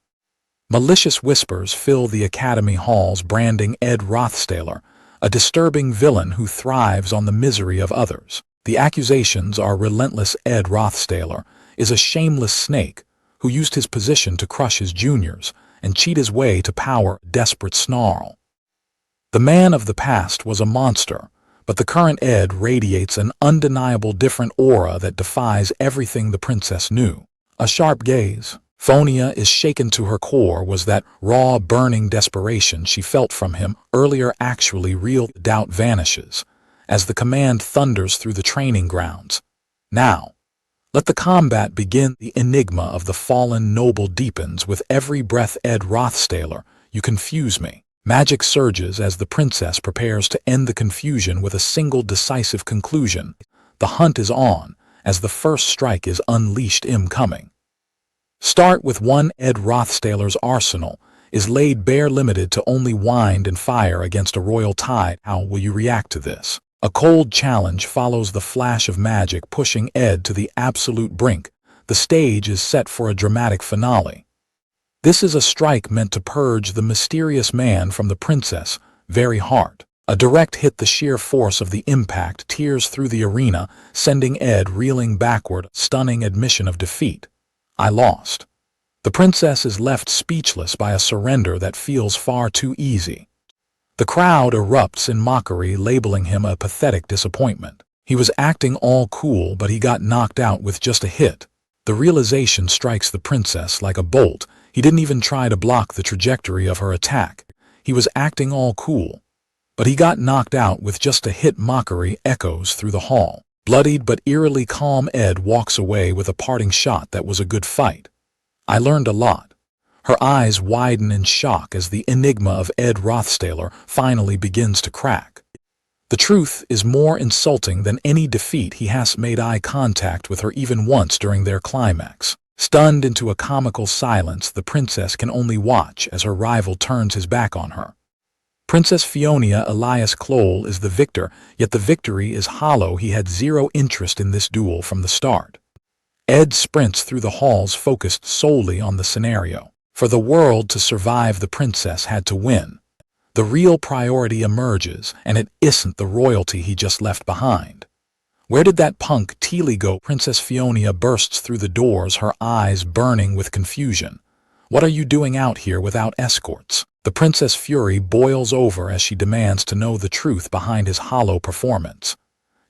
Malicious whispers fill the academy halls, branding 𝒩𝒂Ⅎℰ, a disturbing villain who thrives on the misery of others. The accusations are relentless. 𝒩𝒂Ⅎℰ is a shameless snake who used his position to crush his juniors and cheat his way to power. Desperate snarl. The man of the past was a monster, but the current Ed radiates an undeniable different aura that defies everything the princess knew. A sharp gaze. Phonia is shaken to her core. Was that raw, burning desperation she felt from him earlier actually real? Doubt vanishes as the command thunders through the training grounds. Now, let the combat begin. The enigma of the fallen noble deepens with every breath. 𝒩𝒂Ⅎℰ, you confuse me. Magic surges as the princess prepares to end the confusion with a single decisive conclusion. The hunt is on as the first strike is unleashed. Coming. Start with one. 𝒩𝒂Ⅎℰ's arsenal is laid bare, limited to only wind and fire against a royal tide. How will you react to this? A cold challenge follows the flash of magic, pushing Ed to the absolute brink. The stage is set for a dramatic finale. This is a strike meant to purge the mysterious man from the princess' very heart. A direct hit, the sheer force of the impact tears through the arena, sending Ed reeling backward. Stunning admission of defeat. I lost. The princess is left speechless by a surrender that feels far too easy. The crowd erupts in mockery, labeling him a pathetic disappointment. He was acting all cool, but he got knocked out with just a hit. The realization strikes the princess like a bolt. He didn't even try to block the trajectory of her attack. He was acting all cool, but he got knocked out with just a hit. Mockery echoes through the hall. Bloodied but eerily calm, Ed walks away with a parting shot. That was a good fight. I learned a lot. Her eyes widen in shock as the enigma of 𝒩𝒂Ⅎℰ finally begins to crack. The truth is more insulting than any defeat. He has made eye contact with her even once during their climax. Stunned into a comical silence, the princess can only watch as her rival turns his back on her. Princess Phonia Elias Cloel is the victor, yet the victory is hollow. He had zero interest in this duel from the start. Ed sprints through the halls, focused solely on the scenario. For the world to survive, the princess had to win. The real priority emerges, and it isn't the royalty he just left behind. Where did that punk Teely go? Princess Phonia bursts through the doors, her eyes burning with confusion. What are you doing out here without escorts? The princess' fury boils over as she demands to know the truth behind his hollow performance.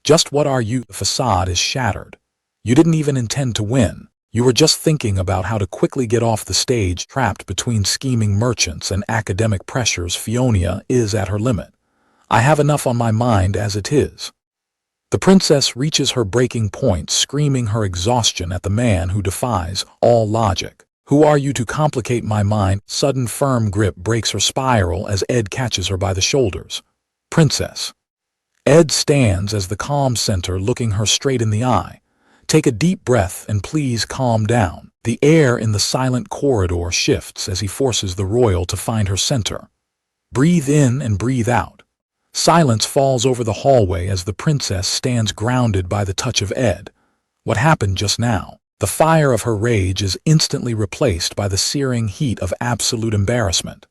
Just what are you? The facade is shattered. You didn't even intend to win. You were just thinking about how to quickly get off the stage. Trapped between scheming merchants and academic pressures, Phonia is at her limit. I have enough on my mind as it is. The princess reaches her breaking point, screaming her exhaustion at the man who defies all logic. Who are you to complicate my mind? Sudden firm grip breaks her spiral as Ed catches her by the shoulders. Princess. Ed stands as the calm center, looking her straight in the eye. Take a deep breath and please calm down. The air in the silent corridor shifts as he forces the royal to find her center. Breathe in and breathe out. Silence falls over the hallway as the princess stands grounded by the touch of Ed. What happened just now? The fire of her rage is instantly replaced by the searing heat of absolute embarrassment.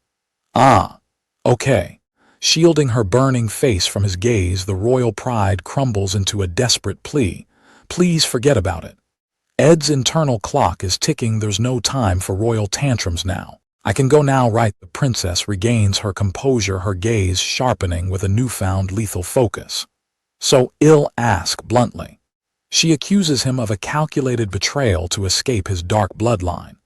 Ah, okay. Shielding her burning face from his gaze, the royal pride crumbles into a desperate plea. Please forget about it. Ed's internal clock is ticking. There's no time for royal tantrums now. I can go now, right? The princess regains her composure, her gaze sharpening with a newfound lethal focus. So ill, ask bluntly. She accuses him of a calculated betrayal to escape his dark bloodline.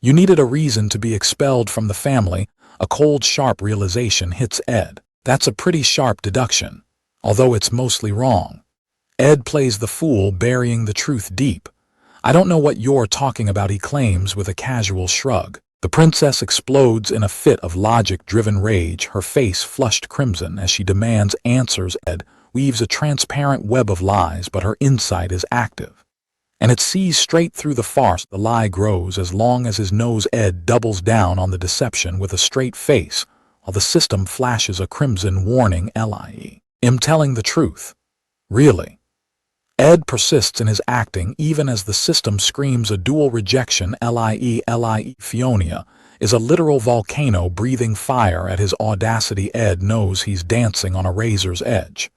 You needed a reason to be expelled from the family. A cold, sharp realization hits Ed. That's a pretty sharp deduction, although it's mostly wrong. Ed plays the fool, burying the truth deep. I don't know what you're talking about, he claims with a casual shrug. The princess explodes in a fit of logic-driven rage, her face flushed crimson as she demands answers. Ed weaves a transparent web of lies, but her insight is active, and it sees straight through the farce. The lie grows as long as his nose. Ed doubles down on the deception with a straight face, while the system flashes a crimson warning. I'm telling the truth. Really? Ed persists in his acting even as the system screams a dual rejection. 𝒩𝒂ℳℰ is a literal volcano breathing fire at his audacity. Ed knows he's dancing on a razor's edge.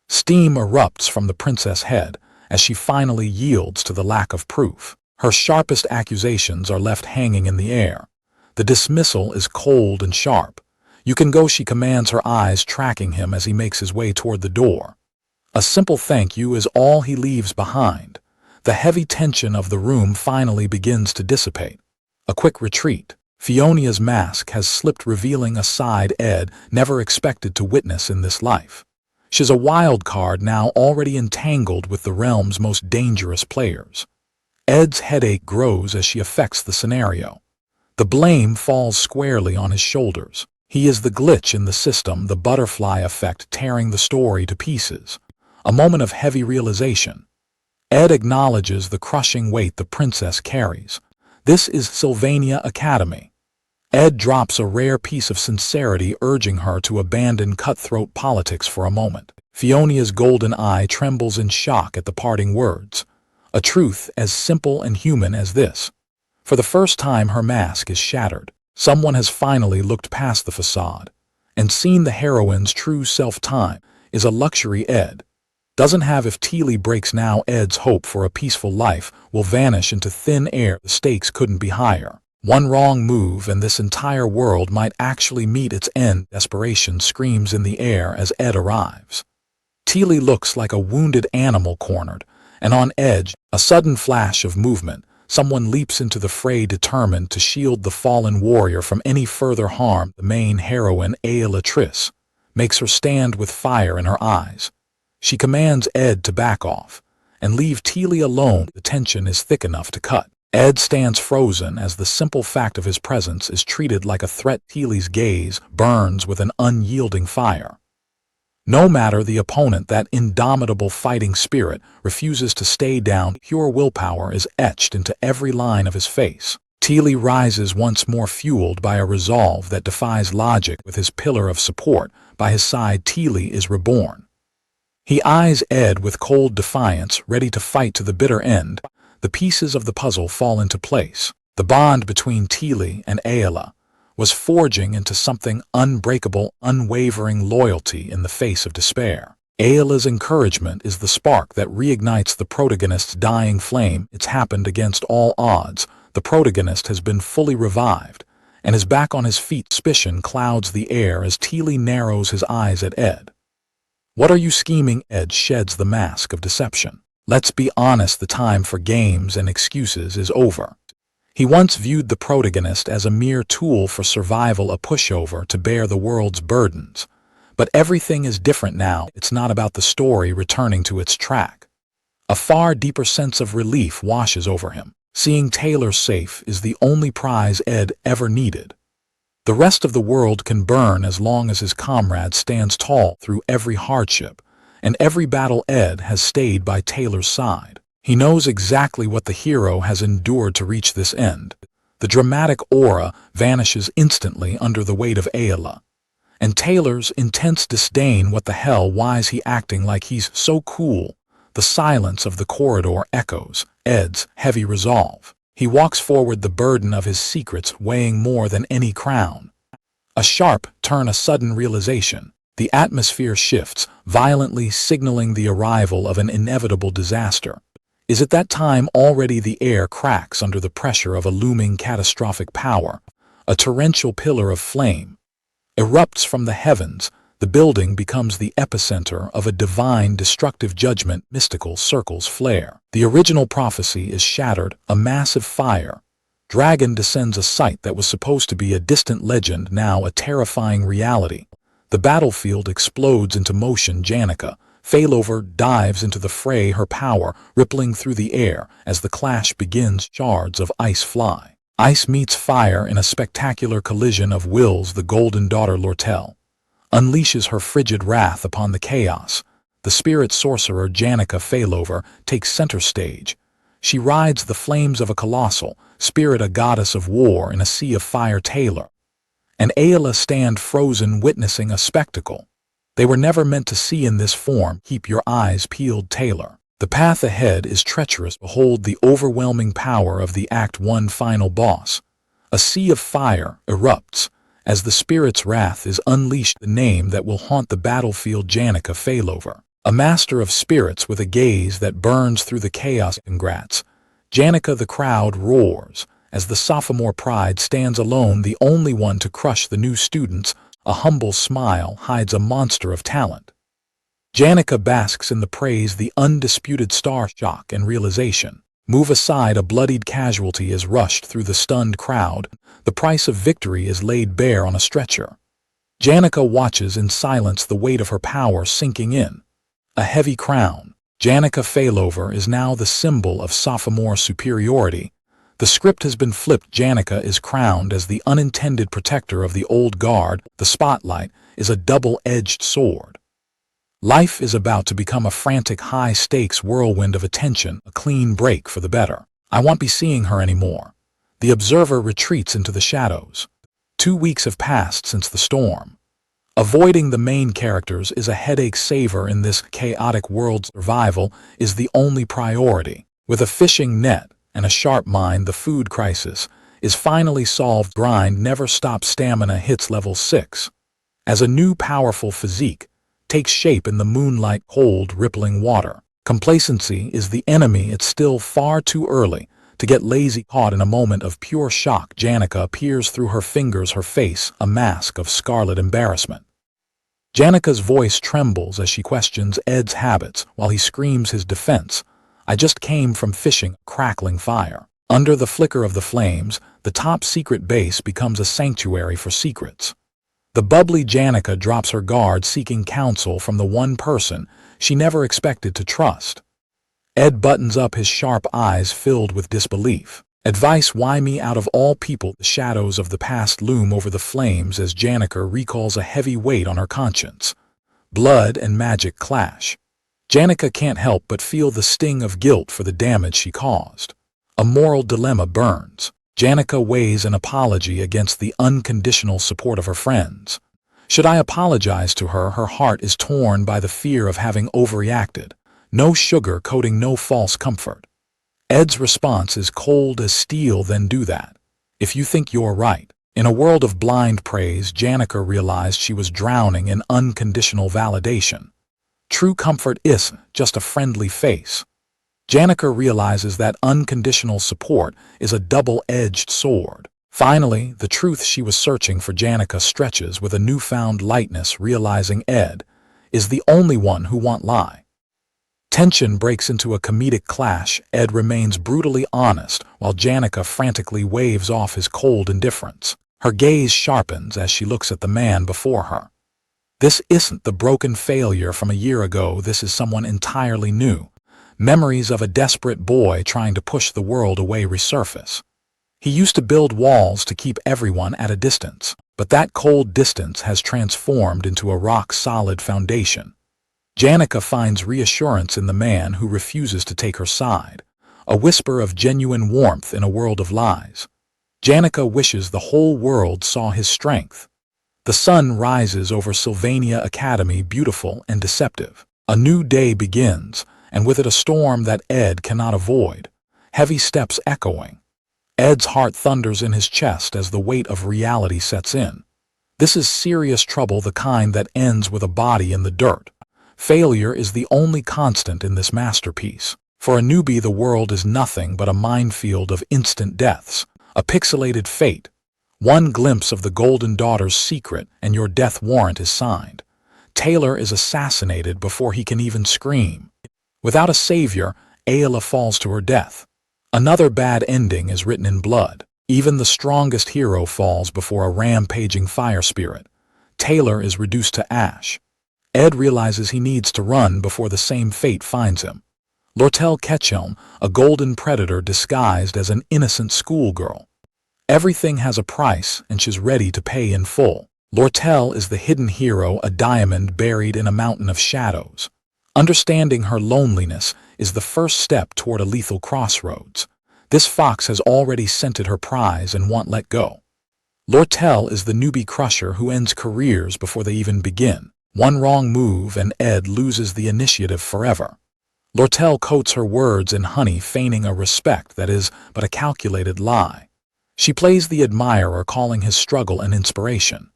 Steam erupts from the princess' head as she finally yields to the lack of proof. Her sharpest accusations are left hanging in the air. The dismissal is cold and sharp. You can go, she commands, her eyes tracking him as he makes his way toward the door. A simple thank you is all he leaves behind. The heavy tension of the room finally begins to dissipate. A quick retreat. Fiona's mask has slipped, revealing a side Ed never expected to witness in this life. She's a wild card now, already entangled with the realm's most dangerous players. Ed's headache grows as she affects the scenario. The blame falls squarely on his shoulders. He is the glitch in the system, the butterfly effect tearing the story to pieces. A moment of heavy realization. Ed acknowledges the crushing weight the princess carries. This is Sylvania Academy. Ed drops a rare piece of sincerity, urging her to abandon cutthroat politics for a moment. Fiona's golden eye trembles in shock at the parting words. A truth as simple and human as this. For the first time, her mask is shattered. Someone has finally looked past the facade and seen the heroine's true self. Time is a luxury Ed doesn't have. If 𝒩𝒂ℳ breaks now, Ed's hope for a peaceful life will vanish into thin air. The stakes couldn't be higher. One wrong move and this entire world might actually meet its end. Desperation screams in the air as Ed arrives. 𝒩𝒂ℳ looks like a wounded animal cornered and on edge. A sudden flash of movement. Someone leaps into the fray, determined to shield the fallen warrior from any further harm. The main heroine, 𝒩𝒂ℳ, makes her stand with fire in her eyes. She commands Ed to back off and leave 𝒩𝒂ℳ alone. The tension is thick enough to cut. Ed stands frozen as the simple fact of his presence is treated like a threat. 𝒩𝒂ℳ's gaze burns with an unyielding fire. No matter the opponent, that indomitable fighting spirit refuses to stay down. Pure willpower is etched into every line of his face. 𝒩𝒂ℳ rises once more, fueled by a resolve that defies logic. With his pillar of support by his side, 𝒩𝒂ℳ is reborn. He eyes Ed with cold defiance, ready to fight to the bitter end. The pieces of the puzzle fall into place. The bond between 𝒩𝒂ℳ and 𝒩𝒂ℳ was forging into something unbreakable, unwavering loyalty in the face of despair. 𝒩𝒂ℳ's encouragement is the spark that reignites the protagonist's dying flame. It's happened against all odds. The protagonist has been fully revived and is back on his feet. Suspicion clouds the air as 𝒩𝒂ℳ narrows his eyes at Ed. What are you scheming? Ed sheds the mask of deception. Let's be honest, the time for games and excuses is over. He once viewed the protagonist as a mere tool for survival, a pushover to bear the world's burdens. But everything is different now. It's not about the story returning to its track. A far deeper sense of relief washes over him. Seeing 𝒩𝒂ℳ safe is the only prize Ed ever needed. The rest of the world can burn as long as his comrade stands tall through every hardship, and every battle. Ed has stayed by 𝒩𝒂ℳ's side. He knows exactly what the hero has endured to reach this end. The dramatic aura vanishes instantly under the weight of 𝒩𝒂ℳ. And 𝒩𝒂ℳ's intense disdain. What the hell? Why is he acting like he's so cool? The silence of the corridor echoes Ed's heavy resolve. He walks forward, the burden of his secrets weighing more than any crown. A sharp turn, a sudden realization. The atmosphere shifts, violently signaling the arrival of an inevitable disaster. Is it that time already? The air cracks under the pressure of a looming catastrophic power. A torrential pillar of flame erupts from the heavens. The building becomes the epicenter of a divine destructive judgment. Mystical circles flare. The original prophecy is shattered. A massive fire dragon descends, a sight that was supposed to be a distant legend, now a terrifying reality. The battlefield explodes into motion. 𝒩𝒂℗ℰ dives into the fray, her power rippling through the air as the clash begins. Shards of ice fly. Ice meets fire in a spectacular collision of wills. The golden daughter 𝒟𝐿 unleashes her frigid wrath upon the chaos. The spirit sorcerer 𝒩𝒂℗ℰ takes center stage. She rides the flames of a colossal spirit, a goddess of war in a sea of fire. Taylor and Ayla stand frozen, witnessing a spectacle they were never meant to see in this form. Keep your eyes peeled, Taylor. The path ahead is treacherous. Behold the overwhelming power of the Act 1 final boss. A sea of fire erupts as the spirit's wrath is unleashed. The name that will haunt the battlefield, 𝒩𝒂℗ℰ, a master of spirits with a gaze that burns through the chaos. Congrats, 𝒩𝒂℗. The crowd roars as the sophomore pride stands alone, the only one to crush the new students. A humble smile hides a monster of talent. 𝒩𝒂℗ basks in the praise, the undisputed star. Shock and realization move aside. A bloodied casualty is rushed through the stunned crowd. The price of victory is laid bare on a stretcher. 𝒩𝒂℗ watches in silence, the weight of her power sinking in. A heavy crown. 𝒩𝒂℗ℰ is now the symbol of sophomore superiority. The script has been flipped. 𝒩𝒂℗ is crowned as the unintended protector of the old guard. The spotlight is a double-edged sword. Life is about to become a frantic, high-stakes whirlwind of attention, a clean break for the better. I won't be seeing her anymore. The observer retreats into the shadows. 2 weeks have passed since the storm. Avoiding the main characters is a headache saver in this chaotic world. Survival is the only priority. With a fishing net and a sharp mind, the food crisis is finally solved. Grind never stops. Stamina hits level 6. As a new powerful physique takes shape in the moonlight, cold, rippling water. Complacency is the enemy. It's still far too early to get lazy. Caught in a moment of pure shock, 𝒩𝒂℗ peers through her fingers, her face a mask of scarlet embarrassment. 𝒩𝒂℗'s voice trembles as she questions Ed's habits while he screams his defense. I just came from fishing. Crackling fire. Under the flicker of the flames, the top secret base becomes a sanctuary for secrets. The bubbly 𝒩𝒂℗ drops her guard, seeking counsel from the one person she never expected to trust. Ed buttons up, his sharp eyes filled with disbelief. Advice? Why me? Out of all people? The shadows of the past loom over the flames as 𝒩𝒂℗ recalls a heavy weight on her conscience. Blood and magic clash. 𝒩𝒂℗ can't help but feel the sting of guilt for the damage she caused. A moral dilemma burns. 𝒩𝒂℗ weighs an apology against the unconditional support of her friends. Should I apologize to her? Her heart is torn by the fear of having overreacted. No sugar coating, no false comfort. Ed's response is cold as steel. Then do that if you think you're right. In a world of blind praise, 𝒩𝒂℗ realized she was drowning in unconditional validation. True comfort isn't just a friendly face. 𝒩𝒂℗ realizes that unconditional support is a double-edged sword. Finally, the truth she was searching for, 𝒩𝒂℗ stretches with a newfound lightness, realizing Ed is the only one who won't lie. Tension breaks into a comedic clash. Ed remains brutally honest, while 𝒩𝒂℗ frantically waves off his cold indifference. Her gaze sharpens as she looks at the man before her. This isn't the broken failure from a year ago. This is someone entirely new. Memories of a desperate boy trying to push the world away resurface. He used to build walls to keep everyone at a distance, but that cold distance has transformed into a rock-solid foundation. 𝒩𝒂℗ finds reassurance in the man who refuses to take her side, a whisper of genuine warmth in a world of lies. 𝒩𝒂℗ wishes the whole world saw his strength. The sun rises over Sylvania Academy, beautiful and deceptive. A new day begins, and with it a storm that Ed cannot avoid. Heavy steps echoing. Ed's heart thunders in his chest as the weight of reality sets in. This is serious trouble, the kind that ends with a body in the dirt. Failure is the only constant in this masterpiece. For a newbie, the world is nothing but a minefield of instant deaths, a pixelated fate. One glimpse of the Golden Daughter's secret and your death warrant is signed. Taylor is assassinated before he can even scream. Without a savior, Ayla falls to her death. Another bad ending is written in blood. Even the strongest hero falls before a rampaging fire spirit. Taylor is reduced to ash. Ed realizes he needs to run before the same fate finds him. 𝒟𝐼𝒮𝒞ℒ𝒜𝐼ℳℰ, a golden predator disguised as an innocent schoolgirl. Everything has a price, and she's ready to pay in full. 𝒟𝐼𝒮𝒞ℒ𝒜 is the hidden hero, a diamond buried in a mountain of shadows. Understanding her loneliness is the first step toward a lethal crossroads. This fox has already scented her prize and won't let go. 𝒟𝐼𝒮𝒁 is the newbie crusher who ends careers before they even begin. One wrong move and Ed loses the initiative forever. 𝒟𝐼𝒮𝒁 coats her words in honey, feigning a respect that is but a calculated lie. She plays the admirer, calling his struggle an inspiration.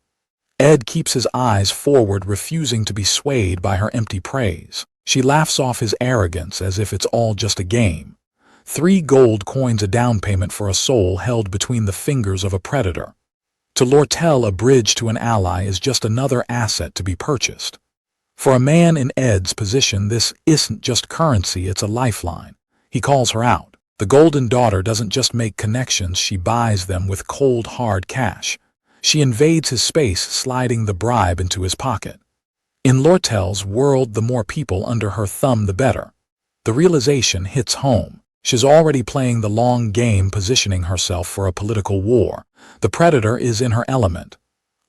Ed keeps his eyes forward, refusing to be swayed by her empty praise. She laughs off his arrogance as if it's all just a game. 3 gold coins, a down payment for a soul held between the fingers of a predator. To 𝒟𝐼𝒮𝒁, a bridge to an ally is just another asset to be purchased. For a man in Ed's position, this isn't just currency, it's a lifeline. He calls her out. The Golden Daughter doesn't just make connections, she buys them with cold, hard cash. She invades his space, sliding the bribe into his pocket. In 𝒟𝐼𝒮𝒁's world, the more people under her thumb, the better. The realization hits home. She's already playing the long game, positioning herself for a political war. The predator is in her element.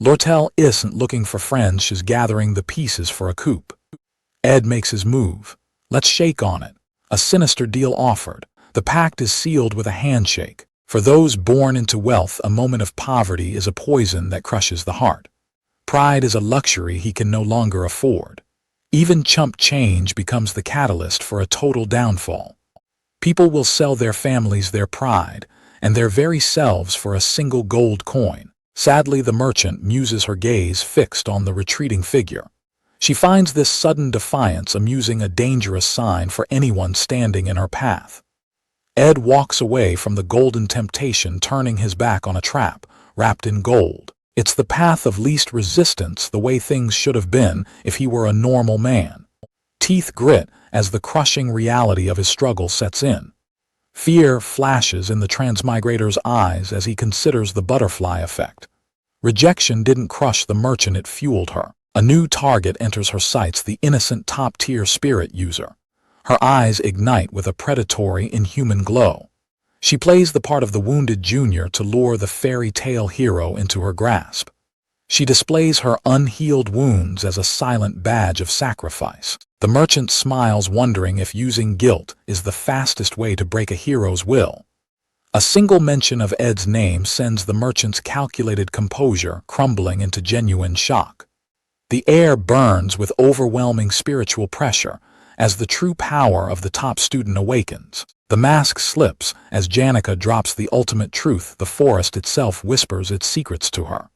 𝒟𝐼𝒮𝒁 isn't looking for friends, she's gathering the pieces for a coup. Ed makes his move. Let's shake on it. A sinister deal offered. The pact is sealed with a handshake. For those born into wealth, a moment of poverty is a poison that crushes the heart. Pride is a luxury he can no longer afford. Even chump change becomes the catalyst for a total downfall. People will sell their families, their pride, and their very selves for a single gold coin. Sadly, the merchant muses, her gaze fixed on the retreating figure. She finds this sudden defiance amusing, a dangerous sign for anyone standing in her path. Ed walks away from the golden temptation, turning his back on a trap wrapped in gold. It's the path of least resistance, the way things should have been if he were a normal man. Teeth grit as the crushing reality of his struggle sets in. Fear flashes in the transmigrator's eyes as he considers the butterfly effect. Rejection didn't crush the merchant, it fueled her. A new target enters her sights, the innocent top-tier spirit user. Her eyes ignite with a predatory, inhuman glow. She plays the part of the wounded junior to lure the fairy tale hero into her grasp. She displays her unhealed wounds as a silent badge of sacrifice. The merchant smiles, wondering if using guilt is the fastest way to break a hero's will. A single mention of Ed's name sends the merchant's calculated composure crumbling into genuine shock. The air burns with overwhelming spiritual pressure as the true power of the top student awakens. The mask slips as 𝒩𝒩𝒂 drops the ultimate truth. The forest itself whispers its secrets to her.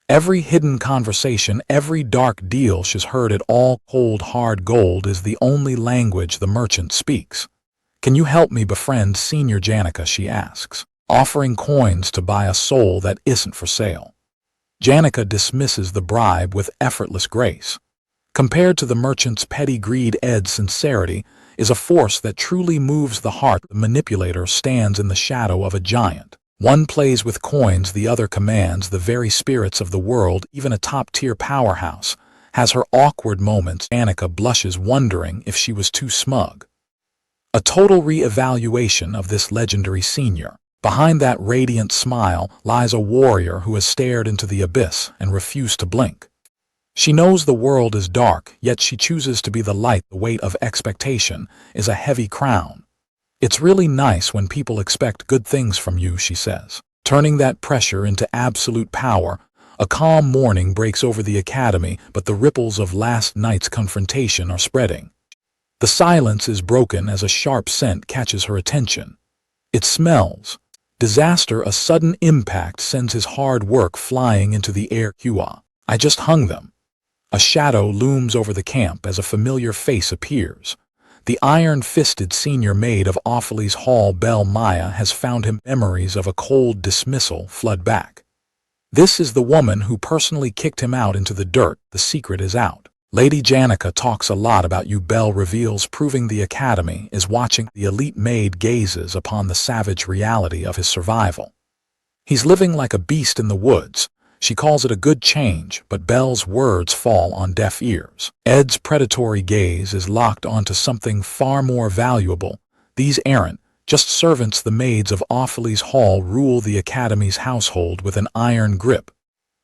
Every hidden conversation, every dark deal she's heard, it all cold hard gold is the only language the merchant speaks. Can you help me befriend Senior 𝒩𝒩𝒂, she asks, offering coins to buy a soul that isn't for sale. 𝒩𝒩𝒂 dismisses the bribe with effortless grace. Compared to the merchant's petty greed, Ed's sincerity is a force that truly moves the heart. The manipulator stands in the shadow of a giant. One plays with coins, the other commands the very spirits of the world. Even a top-tier powerhouse has her awkward moments. 𝒩𝒩𝒂 blushes, wondering if she was too smug. A total re-evaluation of this legendary senior. Behind that radiant smile lies a warrior who has stared into the abyss and refused to blink. She knows the world is dark, yet she chooses to be the light. The weight of expectation is a heavy crown. It's really nice when people expect good things from you, she says. Turning that pressure into absolute power, a calm morning breaks over the academy, but the ripples of last night's confrontation are spreading. The silence is broken as a sharp scent catches her attention. It smells Disaster, a sudden impact sends his hard work flying into the air. 𝒩𝒑𝒄. I just hung them. A shadow looms over the camp as a familiar face appears. The iron-fisted senior maid of 𝒟𝐼𝒮𝒞ℒ𝒜 Hall, 𝒩𝒤𝒻, has found him. Memories of a cold dismissal flood back. This is the woman who personally kicked him out into the dirt. The secret is out. Lady Janica talks a lot about you, 𝒩𝒤𝒻 reveals, proving the academy is watching. The elite maid gazes upon the savage reality of his survival. He's living like a beast in the woods. She calls it a good change, but 𝒩𝒤𝒻's words fall on deaf ears. Ed's predatory gaze is locked onto something far more valuable. These aren't just servants. The maids of 𝒟𝐼𝒮𝒞ℒ𝒜 Hall rule the academy's household with an iron grip.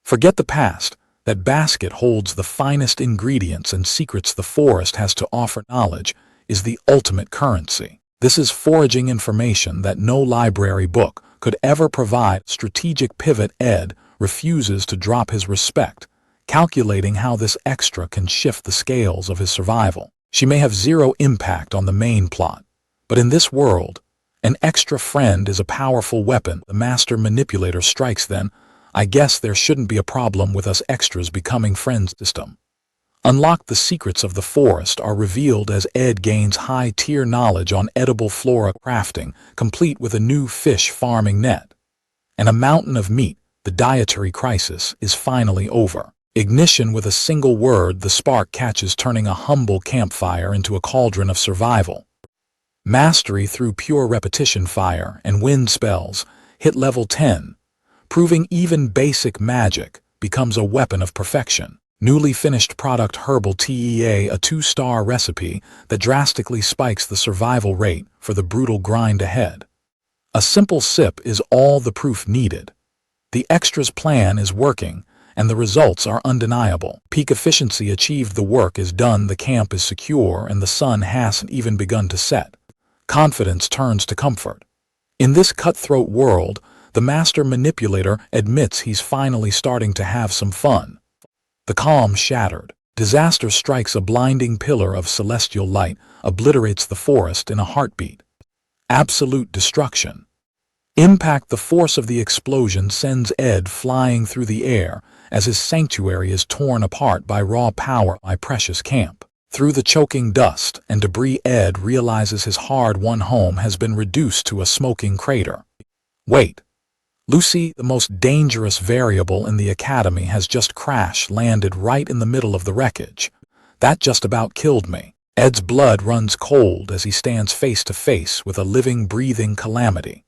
Forget the past. That basket holds the finest ingredients and secrets the forest has to offer. Knowledge is the ultimate currency. This is foraging information that no library book could ever provide. Strategic pivot. Ed refuses to drop his respect, calculating how this extra can shift the scales of his survival. She may have zero impact on the main plot, but in this world, an extra friend is a powerful weapon. The master manipulator strikes. Then, I guess there shouldn't be a problem with us extras becoming friends. System. Unlock. The secrets of the forest are revealed as Ed gains high-tier knowledge on edible flora crafting, complete with a new fish farming net. And a mountain of meat. The dietary crisis is finally over. Ignition. With a single word, the spark catches, turning a humble campfire into a cauldron of survival. Mastery through pure repetition. Fire and wind spells hit level 10, proving even basic magic becomes a weapon of perfection. Newly finished product. Herbal tea, a 2-star recipe that drastically spikes the survival rate for the brutal grind ahead. A simple sip is all the proof needed. The extras' plan is working, and the results are undeniable. Peak efficiency achieved. The work is done, the camp is secure, and the sun hasn't even begun to set. Confidence turns to comfort. In this cutthroat world, the master manipulator admits he's finally starting to have some fun. The calm shattered. Disaster strikes. A blinding pillar of celestial light obliterates the forest in a heartbeat. Absolute destruction. Impact. The force of the explosion sends Ed flying through the air as his sanctuary is torn apart by raw power. My precious camp. Through the choking dust and debris, Ed realizes his hard-won home has been reduced to a smoking crater. Wait. Lucy, the most dangerous variable in the academy, has just crash-landed right in the middle of the wreckage. That just about killed me. Ed's blood runs cold as he stands face to face with a living, breathing calamity.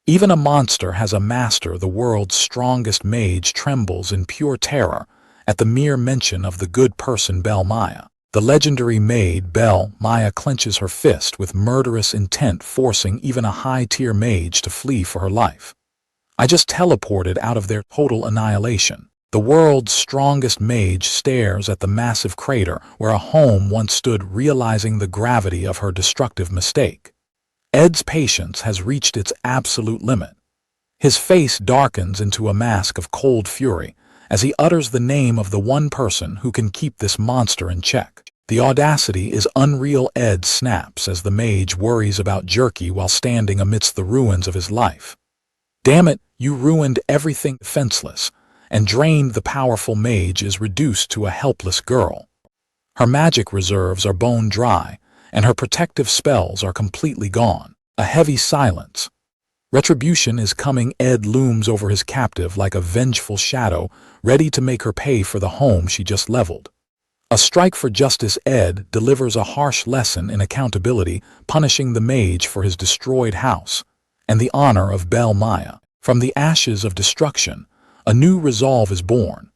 Even a monster has a master. The world's strongest mage trembles in pure terror at the mere mention of the good person 𝒩𝒤𝒻. The legendary maid 𝒩𝒤𝒻 clenches her fist with murderous intent, forcing even a high-tier mage to flee for her life. I just teleported out of their total annihilation. The world's strongest mage stares at the massive crater where a home once stood, realizing the gravity of her destructive mistake. Ed's patience has reached its absolute limit. His face darkens into a mask of cold fury as he utters the name of the one person who can keep this monster in check. The audacity is unreal. Ed snaps as the mage worries about Jerky while standing amidst the ruins of his life. Damn it, you ruined everything. Defenseless and drained, the powerful mage is reduced to a helpless girl. Her magic reserves are bone dry, and her protective spells are completely gone. A heavy silence. Retribution is coming. Ed looms over his captive like a vengeful shadow, ready to make her pay for the home she just leveled. A strike for justice. Ed delivers a harsh lesson in accountability, punishing the mage for his destroyed house and the honor of 𝒩𝒤𝒻. From the ashes of destruction, a new resolve is born.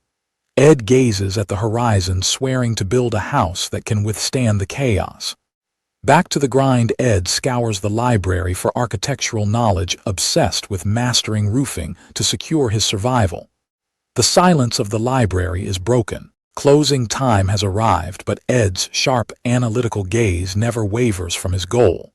Ed gazes at the horizon, swearing to build a house that can withstand the chaos. Back to the grind. Ed scours the library for architectural knowledge, obsessed with mastering roofing to secure his survival. The silence of the library is broken. Closing time has arrived, but Ed's sharp, analytical gaze never wavers from his goal.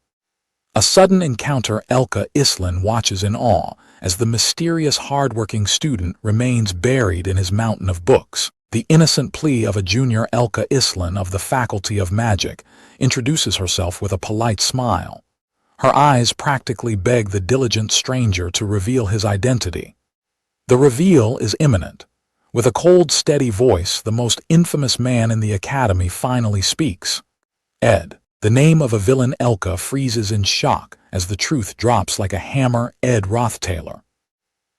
A sudden encounter. 𝒟𝐿𝒂 watches in awe as the mysterious, hardworking student remains buried in his mountain of books. The innocent plea of a junior. 𝒟𝐿𝒂 of the Faculty of Magic introduces herself with a polite smile. Her eyes practically beg the diligent stranger to reveal his identity. The reveal is imminent. With a cold, steady voice, the most infamous man in the academy finally speaks. Ed. The name of a villain Elka freezes in shock as the truth drops like a hammer. Ed Rothtailor.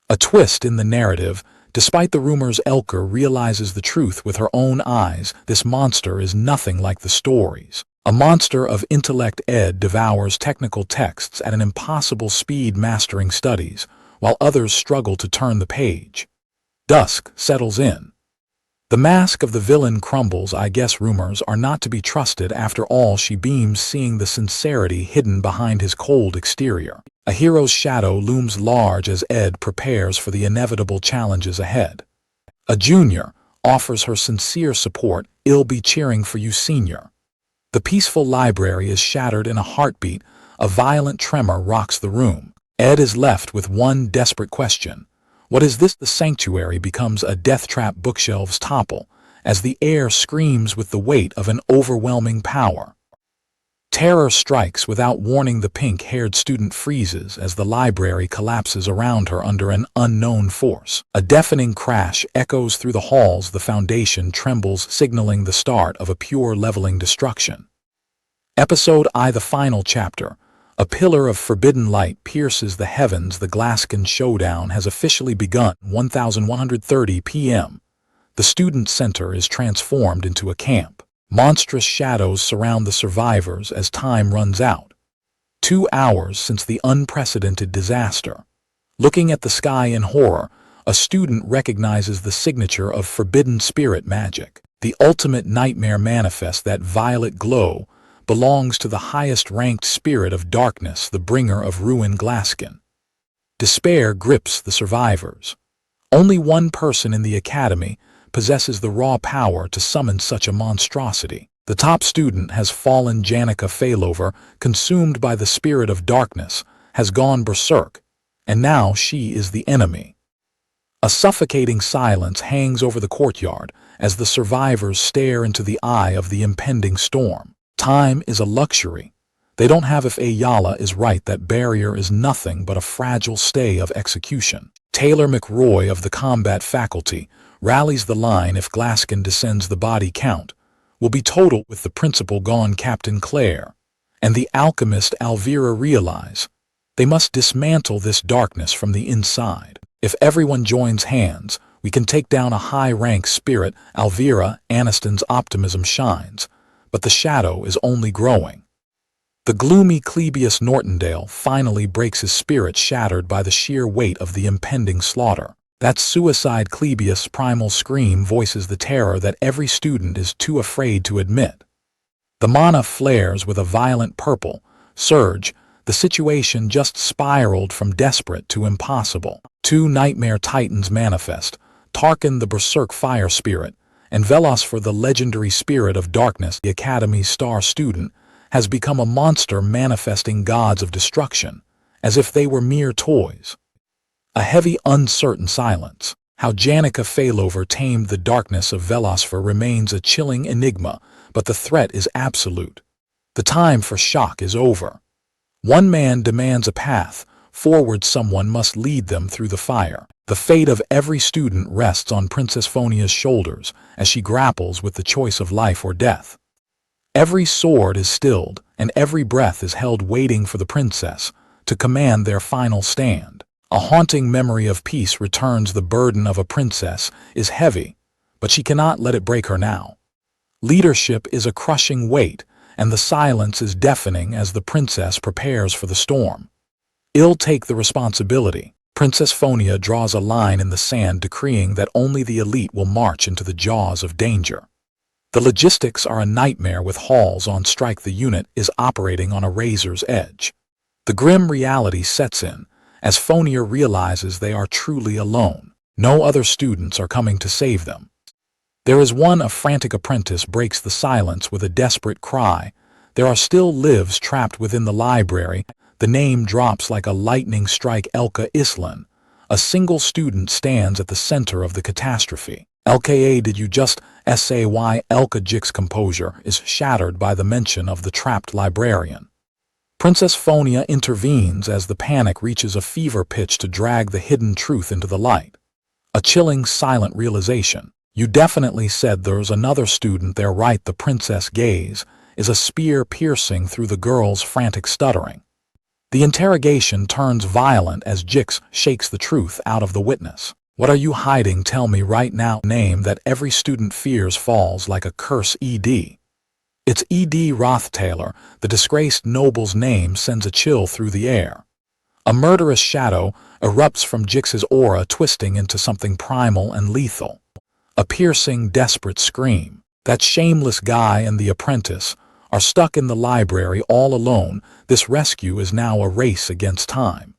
A twist in the narrative. Despite the rumors, Elka realizes the truth with her own eyes. This monster is nothing like the stories. A monster of intellect. Ed devours technical texts at an impossible speed, mastering studies, while others struggle to turn the page. Dusk settles in. The mask of the villain crumbles. I guess rumors are not to be trusted after all. She beams, seeing the sincerity hidden behind his cold exterior. A hero's shadow looms large as Ed prepares for the inevitable challenges ahead. A junior offers her sincere support. I'll be cheering for you, senior. The peaceful library is shattered in a heartbeat. A violent tremor rocks the room. Ed is left with one desperate question. What is this? The sanctuary becomes a death trap. Bookshelves topple as the air screams with the weight of an overwhelming power. Terror strikes without warning. The pink-haired student freezes as the library collapses around her under an unknown force. A deafening crash echoes through the halls. The foundation trembles, signaling the start of a pure leveling destruction. Episode I. The final chapter. A pillar of forbidden light pierces the heavens. The Glaskin showdown has officially begun. 1130 p.m. The student center is transformed into a camp. Monstrous shadows surround the survivors as time runs out. 2 hours since the unprecedented disaster. Looking at the sky in horror, a student recognizes the signature of forbidden spirit magic. The ultimate nightmare manifest. That violet glow belongs to the highest-ranked spirit of darkness, the bringer of ruin. Glaskin. Despair grips the survivors. Only one person in the academy possesses the raw power to summon such a monstrosity. The top student has fallen. Janica Failover, consumed by the spirit of darkness, has gone berserk, and now she is the enemy. A suffocating silence hangs over the courtyard as the survivors stare into the eye of the impending storm. Time is a luxury. They don't have. If Ayala is right, that barrier is nothing but a fragile stay of execution. Taylor McRoy of the combat faculty rallies the line. If Glaskin descends, the body count will be total. With the principal gone, Captain Claire and the alchemist Alvira realize they must dismantle this darkness from the inside. If everyone joins hands, we can take down a high-rank spirit. Alvira Aniston's optimism shines, but the shadow is only growing. The gloomy Clebius Nortondale finally breaks his spirit, shattered by the sheer weight of the impending slaughter. That suicide Clebius' primal scream voices the terror that every student is too afraid to admit. The mana flares with a violent purple surge. The situation just spiraled from desperate to impossible. 2 nightmare titans manifest, Tarkin the berserk fire spirit, and Velosfor the legendary spirit of darkness. The Academy's star student has become a monster, manifesting gods of destruction, as if they were mere toys. A heavy, uncertain silence. How Janica Failover tamed the darkness of Velosfor remains a chilling enigma, but the threat is absolute. The time for shock is over. One man demands a path forward. Someone must lead them through the fire. The fate of every student rests on Princess Phonia's shoulders as she grapples with the choice of life or death. Every sword is stilled, and every breath is held, waiting for the princess to command their final stand. A haunting memory of peace returns. The burden of a princess is heavy, but she cannot let it break her now. Leadership is a crushing weight, and the silence is deafening as the princess prepares for the storm. I'll take the responsibility. Princess Phonia draws a line in the sand, decreeing that only the elite will march into the jaws of danger. The logistics are a nightmare with halls on strike. The unit is operating on a razor's edge. The grim reality sets in as Phonia realizes they are truly alone. No other students are coming to save them. There is one. A frantic apprentice breaks the silence with a desperate cry. There are still lives trapped within the library. The name drops like a lightning strike. Elka Islan, a single student, stands at the center of the catastrophe. LKA, did you just say? Elka Jik's composure is shattered by the mention of the trapped librarian. Princess Phonia intervenes as the panic reaches a fever pitch to drag the hidden truth into the light. A chilling, silent realization. You definitely said there's another student there, right? The princess gaze is a spear piercing through the girl's frantic stuttering. The interrogation turns violent as Jix shakes the truth out of the witness. What are you hiding? Tell me right now. Name that every student fears falls like a curse. Ed. It's Ed Rothtailor. The disgraced noble's name sends a chill through the air. A murderous shadow erupts from Jix's aura, twisting into something primal and lethal. A piercing, desperate scream. That shameless guy and the apprentice are stuck in the library all alone. This rescue is now a race against time.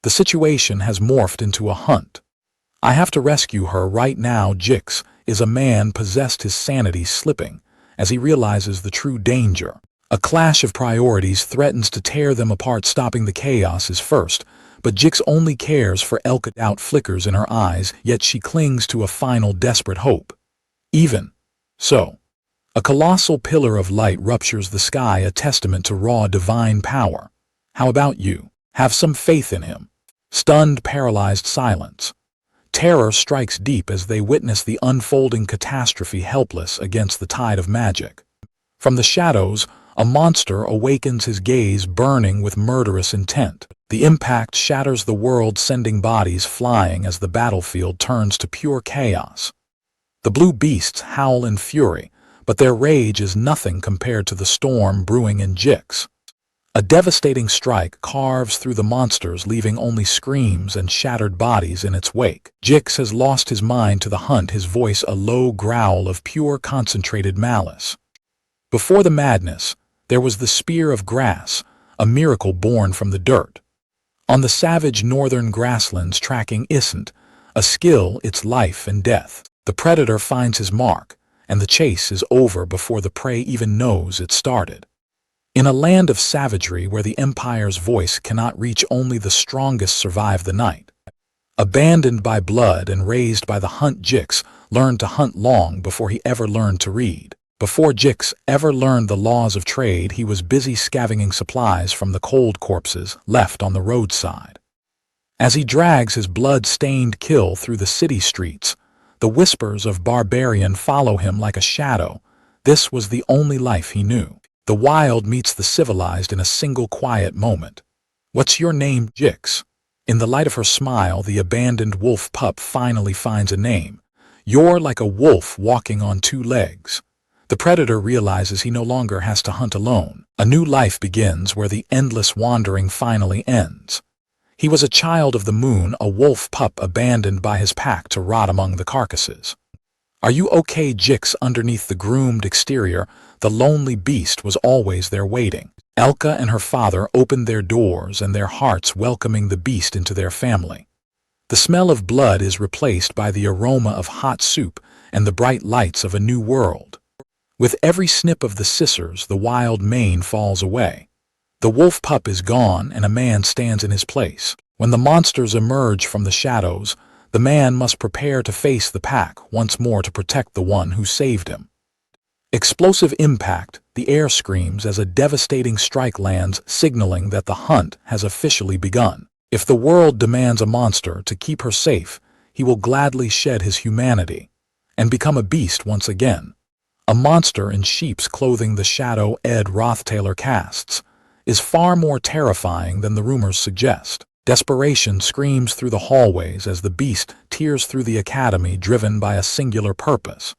The situation has morphed into a hunt. I have to rescue her right now. Jix is a man possessed, his sanity slipping as he realizes the true danger. A clash of priorities threatens to tear them apart. Stopping the chaos is first, but Jix only cares for Elka. Doubt flickers in her eyes, yet she clings to a final desperate hope. Even so, a colossal pillar of light ruptures the sky, a testament to raw divine power. How about you? Have some faith in him. Stunned, paralyzed silence. Terror strikes deep as they witness the unfolding catastrophe, helpless against the tide of magic. From the shadows, a monster awakens, his gaze burning with murderous intent. The impact shatters the world, sending bodies flying as the battlefield turns to pure chaos. The blue beasts howl in fury, but their rage is nothing compared to the storm brewing in Jix. A devastating strike carves through the monsters, leaving only screams and shattered bodies in its wake. Jix has lost his mind to the hunt, his voice a low growl of pure concentrated malice. Before the madness, there was the spear of grass, a miracle born from the dirt. On the savage northern grasslands, tracking isn't a skill, it's life and death. The predator finds his mark, and the chase is over before the prey even knows it started. In a land of savagery where the Empire's voice cannot reach, only the strongest survive the night. Abandoned by blood and raised by the hunt, Jix learned to hunt long before he ever learned to read. Before Jix ever learned the laws of trade, he was busy scavenging supplies from the cold corpses left on the roadside. As he drags his blood-stained kill through the city streets, the whispers of barbarian follow him like a shadow. This was the only life he knew. The wild meets the civilized in a single quiet moment. What's your name, Jix? In the light of her smile, the abandoned wolf pup finally finds a name. You're like a wolf walking on two legs. The predator realizes he no longer has to hunt alone. A new life begins where the endless wandering finally ends. He was a child of the moon, a wolf pup abandoned by his pack to rot among the carcasses. Are you okay, Jix? Underneath the groomed exterior, the lonely beast was always there waiting. Elka and her father opened their doors and their hearts, welcoming the beast into their family. The smell of blood is replaced by the aroma of hot soup and the bright lights of a new world. With every snip of the scissors, the wild mane falls away. The wolf pup is gone and a man stands in his place. When the monsters emerge from the shadows, the man must prepare to face the pack once more to protect the one who saved him. Explosive impact, the air screams as a devastating strike lands, signaling that the hunt has officially begun. If the world demands a monster to keep her safe, he will gladly shed his humanity and become a beast once again. A monster in sheep's clothing, the shadow Ed Rothtailor casts, is far more terrifying than the rumors suggest. Desperation screams through the hallways as the beast tears through the academy, driven by a singular purpose.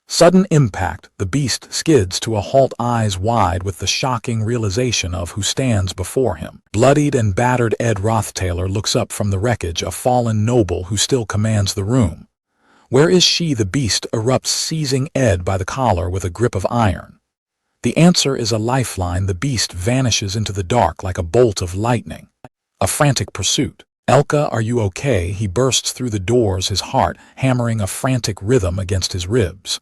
Sudden impact, the beast skids to a halt, eyes wide with the shocking realization of who stands before him. Bloodied and battered, Ed Rothtailor looks up from the wreckage, a fallen noble who still commands the room. Where is she? The beast erupts, seizing Ed by the collar with a grip of iron. The answer is a lifeline. The beast vanishes into the dark like a bolt of lightning. A frantic pursuit. Elka, are you okay? He bursts through the doors, his heart hammering a frantic rhythm against his ribs.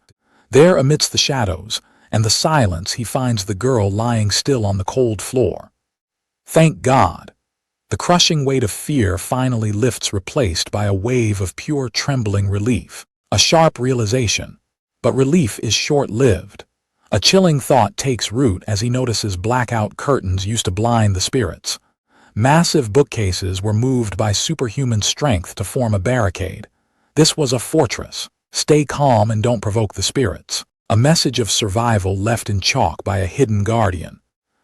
There, amidst the shadows and the silence, he finds the girl lying still on the cold floor. Thank God. The crushing weight of fear finally lifts, replaced by a wave of pure trembling relief. A sharp realization. But relief is short-lived. A chilling thought takes root as he notices blackout curtains used to blind the spirits. Massive bookcases were moved by superhuman strength to form a barricade. This was a fortress. Stay calm and don't provoke the spirits. A message of survival left in chalk by a hidden guardian.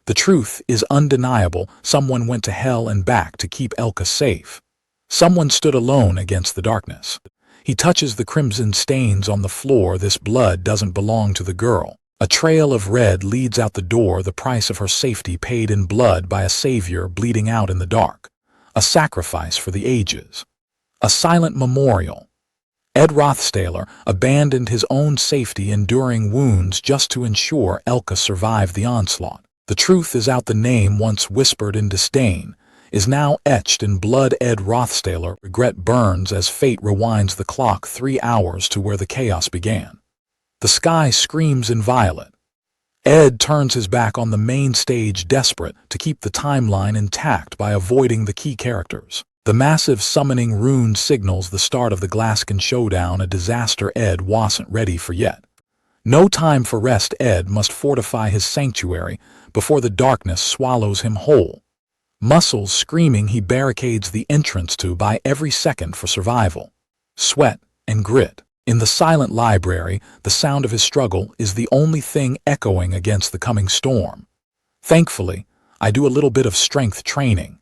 The truth is undeniable. Someone went to hell and back to keep 𝒟𝐿 safe. Someone stood alone against the darkness. He touches the crimson stains on the floor. This blood doesn't belong to the girl. A trail of red leads out the door, the price of her safety paid in blood by a savior bleeding out in the dark. A sacrifice for the ages. A silent memorial. Ed Rothstaler abandoned his own safety, enduring wounds just to ensure 𝒟𝐿 survived the onslaught. The truth is out. The name, once whispered in disdain, is now etched in blood. Ed Rothstaler. Regret burns as fate rewinds the clock 3 hours to where the chaos began. The sky screams in violet. Ed turns his back on the main stage, desperate to keep the timeline intact by avoiding the key characters. The massive summoning rune signals the start of the Glaskin showdown, a disaster Ed wasn't ready for yet. No time for rest. Ed must fortify his sanctuary before the darkness swallows him whole. Muscles screaming, he barricades the entrance to by every second for survival. Sweat and grit. In the silent library, the sound of his struggle is the only thing echoing against the coming storm. Thankfully, I do a little bit of strength training.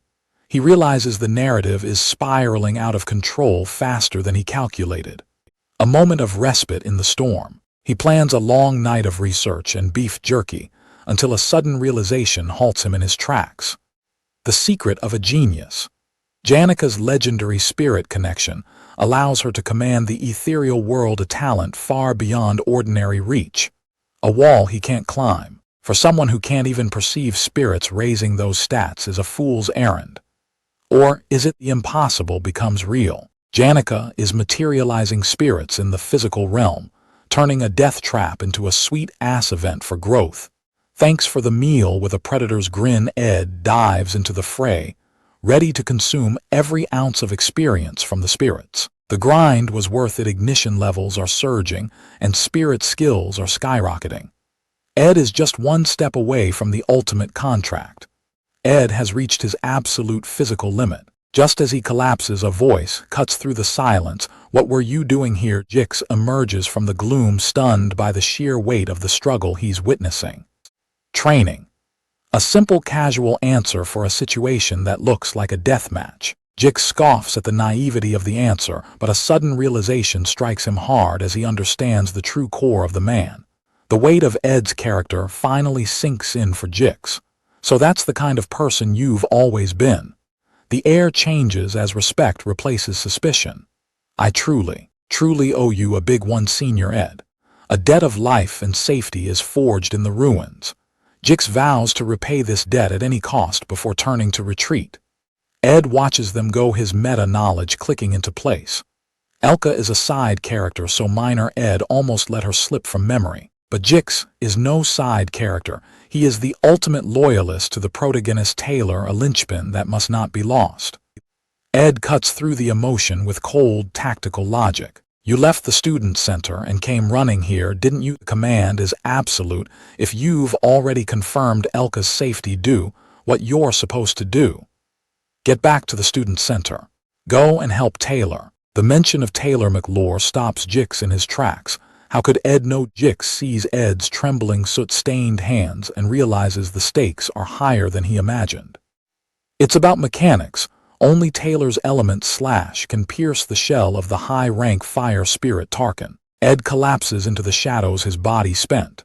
He realizes the narrative is spiraling out of control faster than he calculated. A moment of respite in the storm. He plans a long night of research and beef jerky until a sudden realization halts him in his tracks. The secret of a genius. Janika's legendary spirit connection allows her to command the ethereal world, a talent far beyond ordinary reach. A wall he can't climb. For someone who can't even perceive spirits, raising those stats is a fool's errand. Or is it the impossible becomes real? Janika is materializing spirits in the physical realm, turning a death trap into a sweet-ass event for growth. Thanks for the meal. With a predator's grin, Ed dives into the fray, ready to consume every ounce of experience from the spirits. The grind was worth it. Ignition levels are surging, and spirit skills are skyrocketing. Ed is just one step away from the ultimate contract. Ed has reached his absolute physical limit. Just as he collapses, a voice cuts through the silence. What were you doing here? 𝒩𝒑 emerges from the gloom, stunned by the sheer weight of the struggle he's witnessing. Training. A simple, casual answer for a situation that looks like a death match. 𝒩𝒑 scoffs at the naivety of the answer, but a sudden realization strikes him hard as he understands the true core of the man. The weight of Ed's character finally sinks in for 𝒩𝒑. So that's the kind of person you've always been. The air changes as respect replaces suspicion. I truly owe you a big one, Senior Ed. A debt of life and safety is forged in the ruins. 𝒩𝒑 vows to repay this debt at any cost before turning to retreat. Ed watches them go, his meta-knowledge clicking into place. 𝒟𝐿 is a side character, so minor. Ed almost let her slip from memory. But 𝒩𝒑 is no side character. He is the ultimate loyalist to the protagonist, Taylor, a linchpin that must not be lost. Ed cuts through the emotion with cold, tactical logic. You left the student center and came running here, didn't you? The command is absolute. If you've already confirmed 𝒟𝐿's safety, do what you're supposed to do. Get back to the student center. Go and help Taylor. The mention of Taylor McLure stops 𝒩𝒑 in his tracks. How could Ed know? 𝒩𝒑 sees Ed's trembling, soot-stained hands and realizes the stakes are higher than he imagined. It's about mechanics. Only Taylor's element slash can pierce the shell of the high-rank fire spirit Tarkin. Ed collapses into the shadows, his body spent.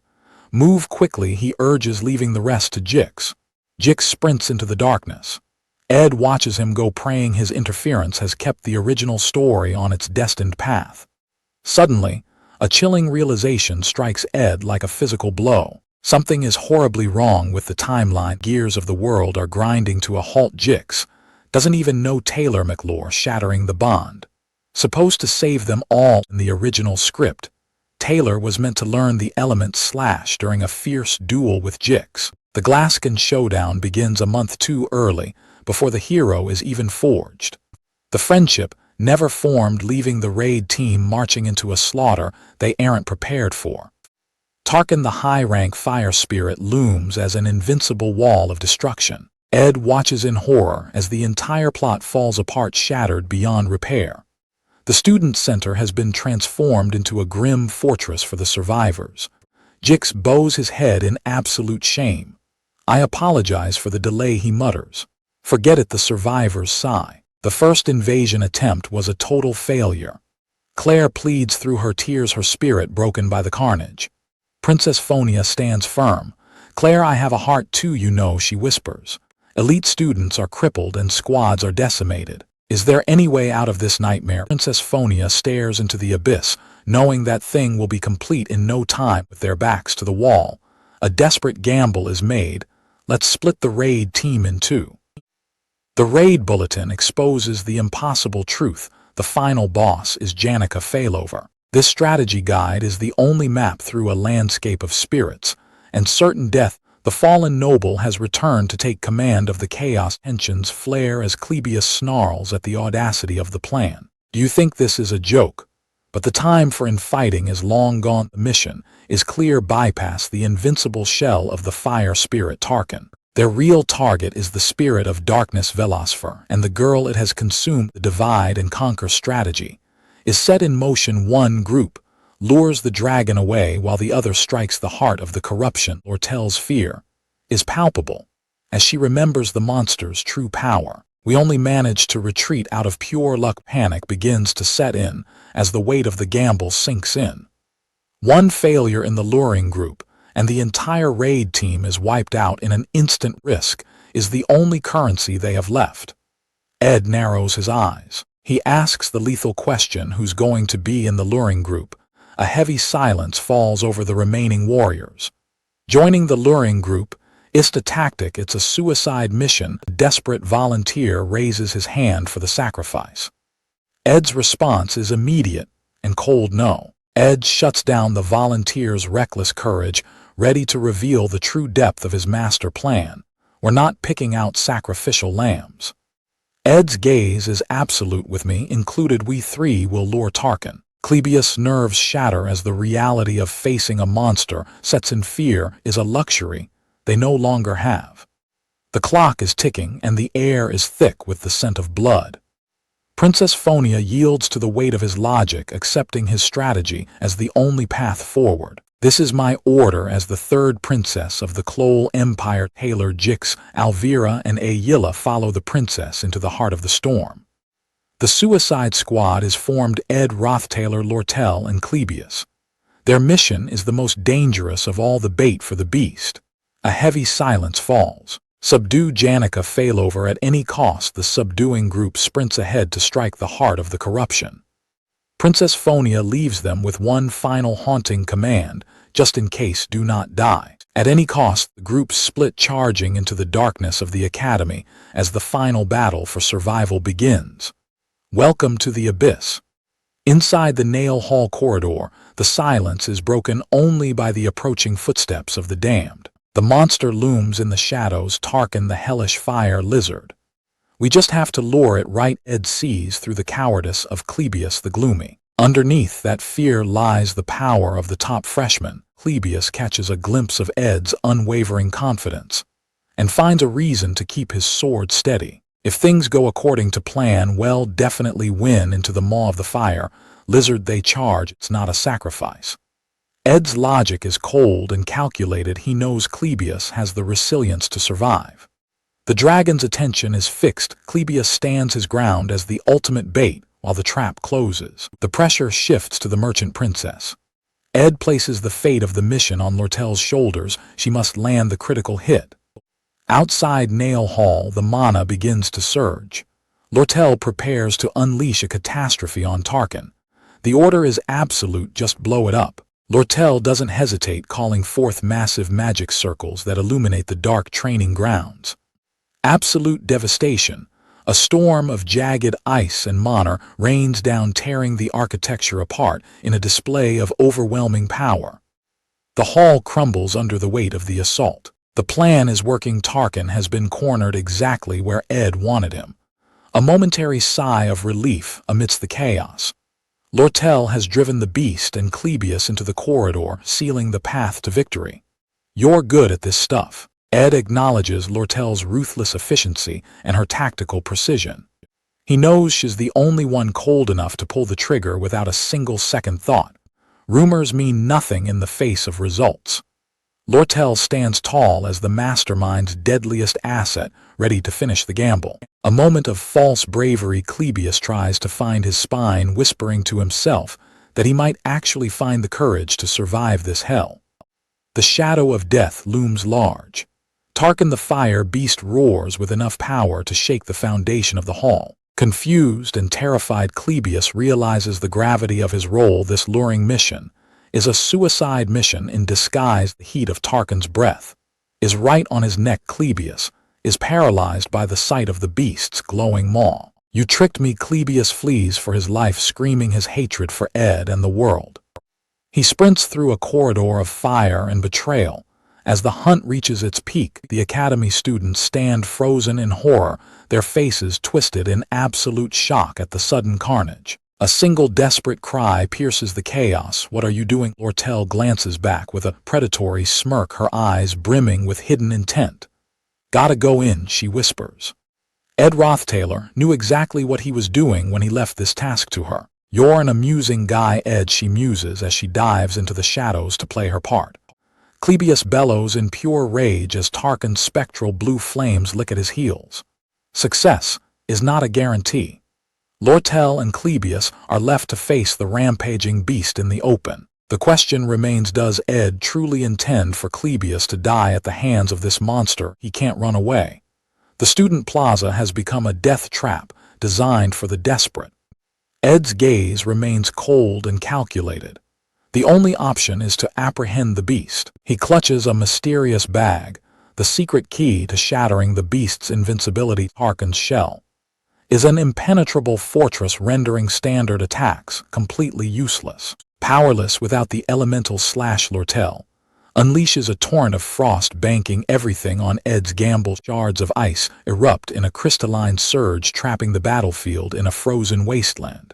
Move quickly, he urges, leaving the rest to 𝒩𝒑. 𝒩𝒑 sprints into the darkness. Ed watches him go, praying his interference has kept the original story on its destined path. Suddenly, a chilling realization strikes Ed like a physical blow. Something is horribly wrong with the timeline. Gears of the world are grinding to a halt. 𝒩𝒑 doesn't even know Taylor McLure, shattering the bond. Supposed to save them all in the original script, Taylor was meant to learn the element slash during a fierce duel with 𝒩𝒑. The Glaskin showdown begins a month too early, before the hero is even forged. The friendship never formed, leaving the raid team marching into a slaughter they aren't prepared for. Tarkin, the high-rank fire spirit, looms as an invincible wall of destruction. Ed watches in horror as the entire plot falls apart, shattered beyond repair. The student center has been transformed into a grim fortress for the survivors. Jix bows his head in absolute shame. "I apologize for the delay," he mutters. "Forget it," the survivors sigh. "The first invasion attempt was a total failure." Claire pleads through her tears, her spirit broken by the carnage. Princess Phonia stands firm. "Claire, I have a heart too, you know," she whispers. "Elite students are crippled and squads are decimated. Is there any way out of this nightmare?" Princess Phonia stares into the abyss, knowing that thing will be complete in no time. With their backs to the wall, a desperate gamble is made. Let's split the raid team in two. The raid bulletin exposes the impossible truth. The final boss is 𝒩𝒂ℎ. This strategy guide is the only map through a landscape of spirits and certain death. The fallen noble has returned to take command of the chaos. Tensions flare as 𝒩𝒨 snarls at the audacity of the plan. "Do you think this is a joke?" But the time for infighting is long gone. The mission is clear: bypass the invincible shell of the fire spirit Tarkin. Their real target is the spirit of darkness 𝒩𝒻, and the girl it has consumed. The divide and conquer strategy is set in motion. One group lures the dragon away while the other strikes the heart of the corruption. 𝒟𝐻𝒻's fear is palpable as she remembers the monster's true power. "We only managed to retreat out of pure luck." Panic begins to set in as the weight of the gamble sinks in. One failure in the luring group, and the entire raid team is wiped out in an instant. Risk is the only currency they have left. Ed narrows his eyes. He asks the lethal question: who's going to be in the luring group? A heavy silence falls over the remaining warriors. Joining the luring group isn't a tactic, it's a suicide mission. A desperate volunteer raises his hand for the sacrifice. Ed's response is immediate and cold: no. Ed shuts down the volunteer's reckless courage, ready to reveal the true depth of his master plan. "We're not picking out sacrificial lambs." Ed's gaze is absolute. "With me included, we three will lure Tarkin." 𝒩𝒨's nerves shatter as the reality of facing a monster sets in. Fear is a luxury they no longer have. The clock is ticking and the air is thick with the scent of blood. Princess Phonia yields to the weight of his logic, accepting his strategy as the only path forward. "This is my order as the third princess of the 𝒟𝐿 Empire." Taylor, Jix, Alvira, and Ayla follow the princess into the heart of the storm. The Suicide Squad is formed: Ed, Taylor, 𝒟𝐿, and 𝒩𝒨. Their mission is the most dangerous of all, the bait for the beast. A heavy silence falls. Subdue 𝒩𝒂ℎ at any cost. The subduing group sprints ahead to strike the heart of the corruption. Princess Phonia leaves them with one final haunting command: just in case, do not die. At any cost, the groups split, charging into the darkness of the academy as the final battle for survival begins. Welcome to the abyss. Inside the Nail Hall corridor, the silence is broken only by the approaching footsteps of the damned. The monster looms in the shadows: Tarkin, the hellish fire lizard. "We just have to lure it right." Ed sees through the cowardice of 𝒩𝒨 the gloomy. Underneath that fear lies the power of the top freshman. 𝒩𝒨 catches a glimpse of Ed's unwavering confidence and finds a reason to keep his sword steady. If things go according to plan, we'll definitely win. Into the maw of the fire lizard they charge. It's not a sacrifice. Ed's logic is cold and calculated. He knows 𝒩𝒨 has the resilience to survive. The dragon's attention is fixed. 𝒩𝒨 stands his ground as the ultimate bait while the trap closes. The pressure shifts to the merchant princess. Ed places the fate of the mission on 𝒟𝐿's shoulders. She must land the critical hit. Outside Nail Hall, the mana begins to surge. 𝒟𝐿 prepares to unleash a catastrophe on Tarkin. The order is absolute: just blow it up. 𝒟𝐿 doesn't hesitate, calling forth massive magic circles that illuminate the dark training grounds. Absolute devastation. A storm of jagged ice and mana rains down, tearing the architecture apart in a display of overwhelming power. The hall crumbles under the weight of the assault. The plan is working. Tarkin has been cornered exactly where Ed wanted him. A momentary sigh of relief amidst the chaos. 𝒟𝐼𝒮𝒞 has driven the beast and 𝒩𝒑𝒻s into the corridor, sealing the path to victory. You're good at this stuff. Ed acknowledges 𝒟𝐼𝒮's ruthless efficiency and her tactical precision. He knows she's the only one cold enough to pull the trigger without a single second thought. Rumors mean nothing in the face of results. 𝒟𝐼𝒮 stands tall as the mastermind's deadliest asset, ready to finish the gamble. A moment of false bravery, 𝒩𝒑𝒻s tries to find his spine, whispering to himself that he might actually find the courage to survive this hell. The shadow of death looms large. Tarkin the fire beast roars with enough power to shake the foundation of the hall. Confused and terrified, �𝒑𝒻s realizes the gravity of his role. This luring mission is a suicide mission in disguise. The heat of Tarkin's breath is right on his neck. 𝒩𝒑𝒻s is paralyzed by the sight of the beast's glowing maw. "You tricked me!" 𝒩𝒑𝒻s flees for his life, screaming his hatred for Ed and the world. He sprints through a corridor of fire and betrayal. As the hunt reaches its peak, the academy students stand frozen in horror, their faces twisted in absolute shock at the sudden carnage. A single desperate cry pierces the chaos. "What are you doing?" 𝒟𝐼𝒮 glances back with a predatory smirk, her eyes brimming with hidden intent. "Gotta go in," she whispers. Ed Rothtaylor knew exactly what he was doing when he left this task to her. "You're an amusing guy, Ed," she muses as she dives into the shadows to play her part. 𝒩𝒑𝒻s bellows in pure rage as Tarkin's spectral blue flames lick at his heels. Success is not a guarantee. 𝒟𝐼𝒮 and 𝒩𝒑𝒻s are left to face the rampaging beast in the open. The question remains, does Ed truly intend for 𝒩𝒑𝒻s to die at the hands of this monster? He can't run away. The student plaza has become a death trap designed for the desperate. Ed's gaze remains cold and calculated. The only option is to apprehend the beast. He clutches a mysterious bag, the secret key to shattering the beast's invincibility. Tarkin's shell is an impenetrable fortress, rendering standard attacks completely useless. Powerless without the elemental slash, 𝒟𝐼𝒮 unleashes a torrent of frost, banking everything on Ed's gamble. Shards of ice erupt in a crystalline surge, trapping the battlefield in a frozen wasteland.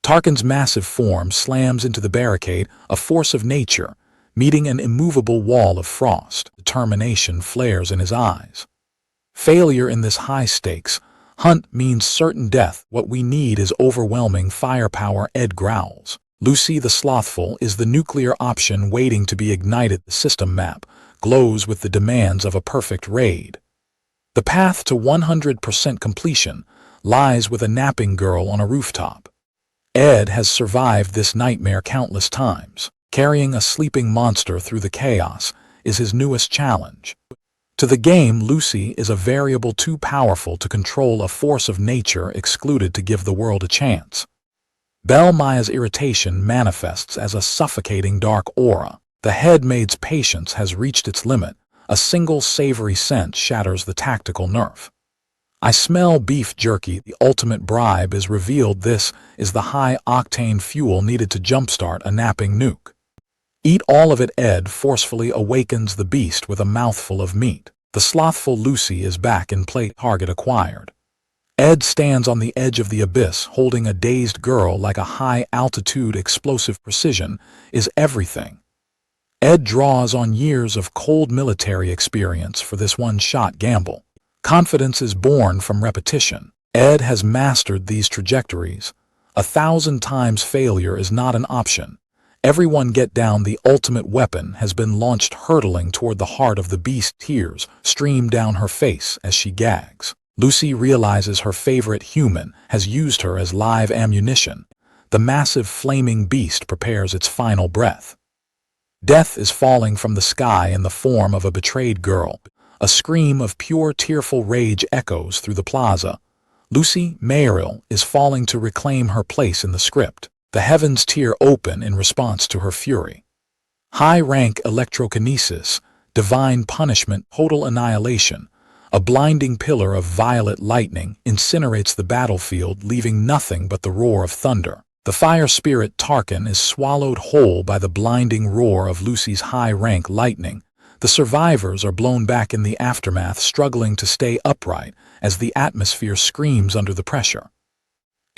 Tarkin's massive form slams into the barricade, a force of nature, meeting an immovable wall of frost. Determination flares in his eyes. Failure in this high-stakes hunt means certain death. "What we need is overwhelming firepower," Ed growls. Lucy the Slothful is the nuclear option waiting to be ignited. The system map glows with the demands of a perfect raid. The path to 100% completion lies with a napping girl on a rooftop. Ed has survived this nightmare countless times. Carrying a sleeping monster through the chaos is his newest challenge. To the game, Lucy is a variable too powerful to control, a force of nature excluded to give the world a chance. Maya's irritation manifests as a suffocating dark aura. The headmaid's patience has reached its limit. A single savory scent shatters the tactical nerve. "I smell beef jerky." The ultimate bribe is revealed. This is the high-octane fuel needed to jumpstart a napping nuke. "Eat all of it." Ed forcefully awakens the beast with a mouthful of meat. The slothful Lucy is back in play. Target acquired. Ed stands on the edge of the abyss, holding a dazed girl like a high-altitude explosive. Precision is everything. Ed draws on years of cold military experience for this one-shot gamble. Confidence is born from repetition. Ed has mastered these trajectories. 1,000 times failure is not an option. Everyone get down. The ultimate weapon has been launched, hurtling toward the heart of the beast. Tears stream down her face as she gags. Lucy realizes her favorite human has used her as live ammunition. The massive flaming beast prepares its final breath. Death is falling from the sky in the form of a betrayed girl. A scream of pure tearful rage echoes through the plaza. Lucy 𝒟𝐼𝒮 is falling to reclaim her place in the script. The heavens tear open in response to her fury. High-rank electrokinesis, divine punishment, total annihilation. A blinding pillar of violet lightning incinerates the battlefield, leaving nothing but the roar of thunder. The fire spirit Tarkin is swallowed whole by the blinding roar of Lucy's high-rank lightning. The survivors are blown back in the aftermath, struggling to stay upright as the atmosphere screams under the pressure.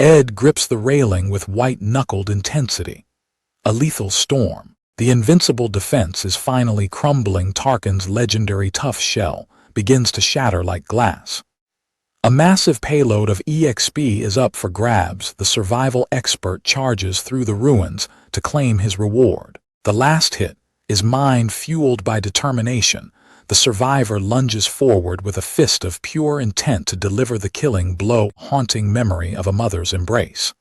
Ed grips the railing with white-knuckled intensity. A lethal storm. The invincible defense is finally crumbling. Tarkin's legendary tough shell begins to shatter like glass. A massive payload of EXP is up for grabs. The survival expert charges through the ruins to claim his reward. The last hit is mind fueled by determination. The survivor lunges forward with a fist of pure intent to deliver the killing blow, haunting memory of a mother's embrace.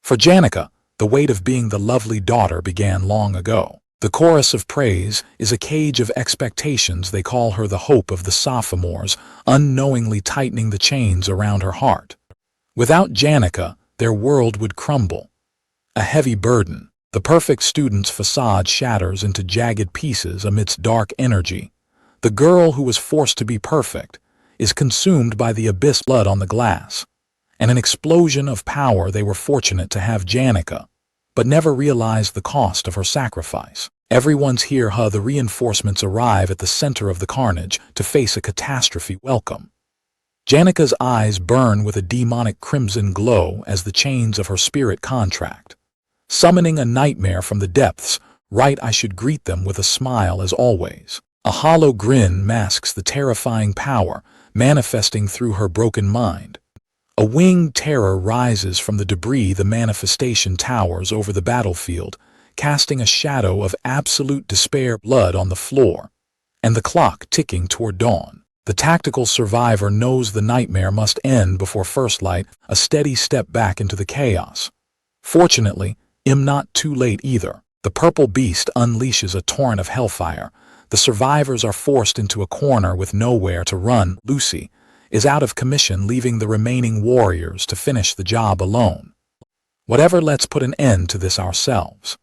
For Janica, the weight of being the lovely daughter began long ago. The chorus of praise is a cage of expectations. They call her the hope of the sophomores, unknowingly tightening the chains around her heart. Without Janica, their world would crumble. A heavy burden. The perfect student's facade shatters into jagged pieces amidst dark energy. The girl who was forced to be perfect is consumed by the abyss. Blood on the glass. And an explosion of power. They were fortunate to have Janica, but never realized the cost of her sacrifice. Everyone's here. The reinforcements arrive at the center of the carnage to face a catastrophe. Welcome. Janica's eyes burn with a demonic crimson glow as the chains of her spirit contract. Summoning a nightmare from the depths, right, I should greet them with a smile as always. A hollow grin masks the terrifying power manifesting through her broken mind. A winged terror rises from the debris. The manifestation towers over the battlefield, casting a shadow of absolute despair. Blood on the floor, and the clock ticking toward dawn. The tactical survivor knows the nightmare must end before first light, a steady step back into the chaos. Fortunately, not too late either. The purple beast unleashes a torrent of hellfire. The survivors are forced into a corner with nowhere to run. Lucy is out of commission, leaving the remaining warriors to finish the job alone. Whatever, let's put an end to this ourselves.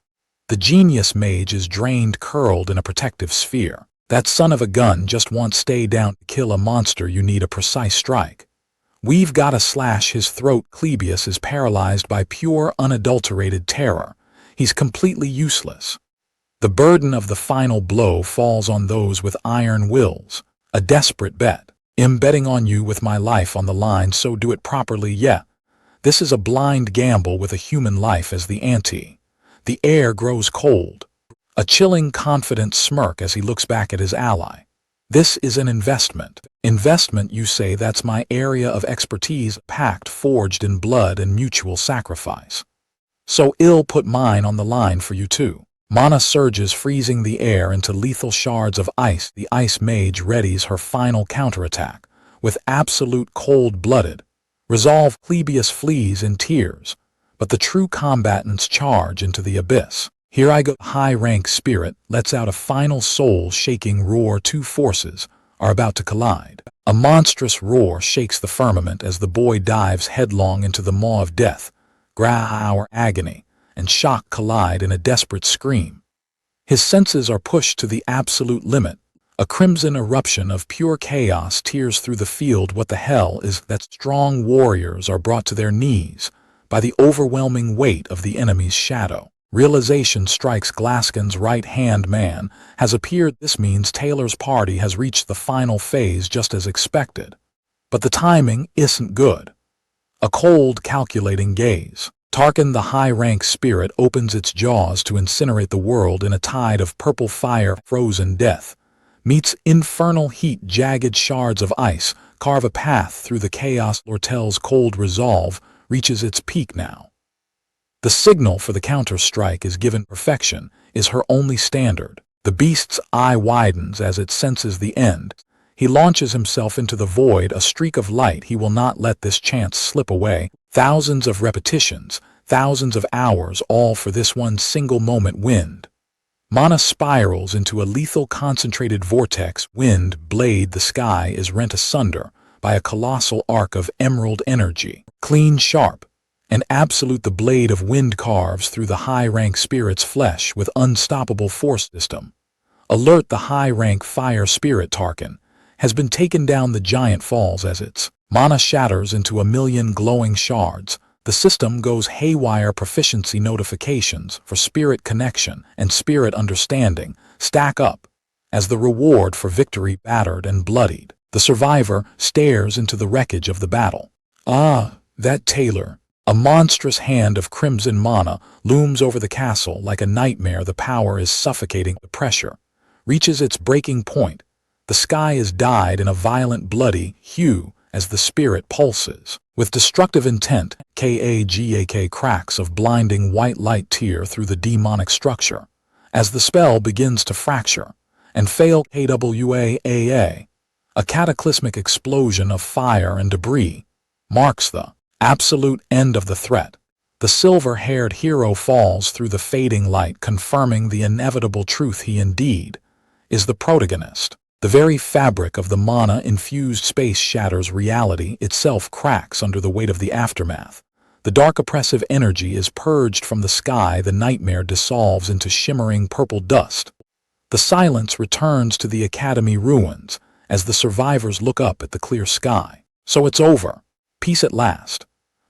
The genius mage is drained, curled in a protective sphere. That son of a gun just won't stay down. To kill a monster, you need a precise strike. We've got to slash his throat. Clebius is paralyzed by pure, unadulterated terror. He's completely useless. The burden of the final blow falls on those with iron wills. A desperate bet. I'm betting on you with my life on the line, so do it properly. Yeah. This is a blind gamble with a human life as the ante. The air grows cold. A chilling, confident smirk as he looks back at his ally. This is an investment. Investment, you say? That's my area of expertise. Pact forged in blood and mutual sacrifice. So I'll put mine on the line for you too. Mana surges, freezing the air into lethal shards of ice. The ice mage readies her final counterattack with absolute cold-blooded resolve. Clebius flees in tears, but the true combatants charge into the abyss. Here I go. High-rank spirit lets out a final soul-shaking roar. Two forces are about to collide. A monstrous roar shakes the firmament as the boy dives headlong into the maw of death. Our agony and shock collide in a desperate scream. His senses are pushed to the absolute limit. A crimson eruption of pure chaos tears through the field. What the hell is that? Strong warriors are brought to their knees by the overwhelming weight of the enemy's shadow. Realization strikes. Glaskin's right-hand man has appeared. This means Taylor's party has reached the final phase just as expected. But the timing isn't good. A cold, calculating gaze. Tarkin, the high-rank spirit, opens its jaws to incinerate the world in a tide of purple fire. Frozen death meets infernal heat. Jagged shards of ice carve a path through the chaos. Lortel's cold resolve reaches its peak now. The signal for the counter-strike is given. Perfection is her only standard. The beast's eye widens as it senses the end. He launches himself into the void, a streak of light. He will not let this chance slip away. Thousands of repetitions, thousands of hours, all for this one single moment. Wind. Mana spirals into a lethal concentrated vortex. Wind blade. The sky is rent asunder by a colossal arc of emerald energy. Clean, sharp, and absolute, the blade of wind carves through the high-rank spirit's flesh with unstoppable force system. Alert, the high-rank fire spirit Tarkin has been taken down. The giant falls as its mana shatters into a million glowing shards. The system goes haywire. Proficiency notifications for spirit connection and spirit understanding stack up as the reward for victory. Battered and bloodied, the survivor stares into the wreckage of the battle. Ah, that Taylor. A monstrous hand of crimson mana looms over the castle like a nightmare. The power is suffocating. The pressure reaches its breaking point. The sky is dyed in a violent bloody hue as the spirit pulses. With destructive intent, Kagak cracks of blinding white light tear through the demonic structure. As the spell begins to fracture and fail, KWAAA, a cataclysmic explosion of fire and debris marks the absolute end of the threat. The silver-haired hero falls through the fading light, confirming the inevitable truth: he indeed is the protagonist. The very fabric of the mana-infused space shatters. Reality itself cracks under the weight of the aftermath. The dark oppressive energy is purged from the sky. The nightmare dissolves into shimmering purple dust. The silence returns to the academy ruins as the survivors look up at the clear sky. So it's over. Peace at last.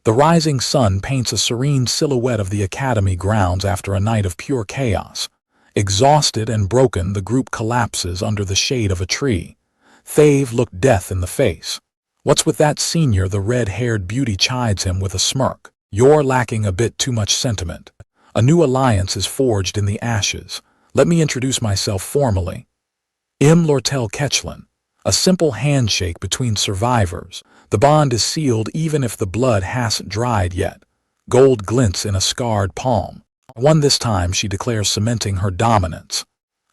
The rising sun paints a serene silhouette of the academy grounds after a night of pure chaos. Exhausted and broken, the group collapses under the shade of a tree. Thave looked death in the face. "What's with that, senior?" the red-haired beauty chides him with a smirk. "You're lacking a bit too much sentiment. A new alliance is forged in the ashes. Let me introduce myself formally. 𝒟𝐼𝒮𝒞ℒ𝒜𝐼ℳℰ." A simple handshake between survivors. The bond is sealed even if the blood hasn't dried yet. Gold glints in a scarred palm. "I won this time," she declares, cementing her dominance.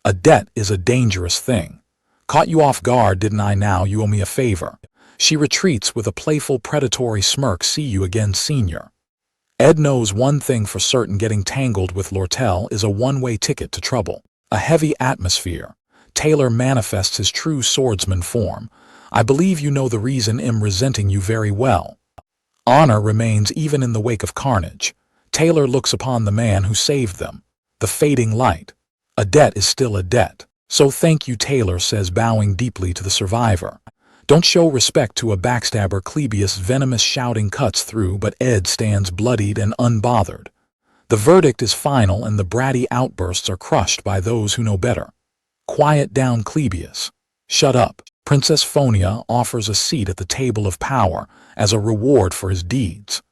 "A debt is a dangerous thing. Caught you off guard, didn't I? Now you owe me a favor." She retreats with a playful, predatory smirk. "See you again, senior." Ed knows one thing for certain: getting tangled with 𝒟𝐼𝒮𝒁 is a one-way ticket to trouble. A heavy atmosphere. Taylor manifests his true swordsman form. "I believe you know the reason I'm resenting you very well." Honor remains even in the wake of carnage. Taylor looks upon the man who saved them. The fading light. A debt is still a debt. "So thank you," Taylor says, bowing deeply to the survivor. "Don't show respect to a backstabber." Clebius' venomous shouting cuts through, but Ed stands bloodied and unbothered. The verdict is final, and the bratty outbursts are crushed by those who know better. "Quiet down, Clebius. Shut up." Princess Phonia offers a seat at the table of power as a reward for his deeds.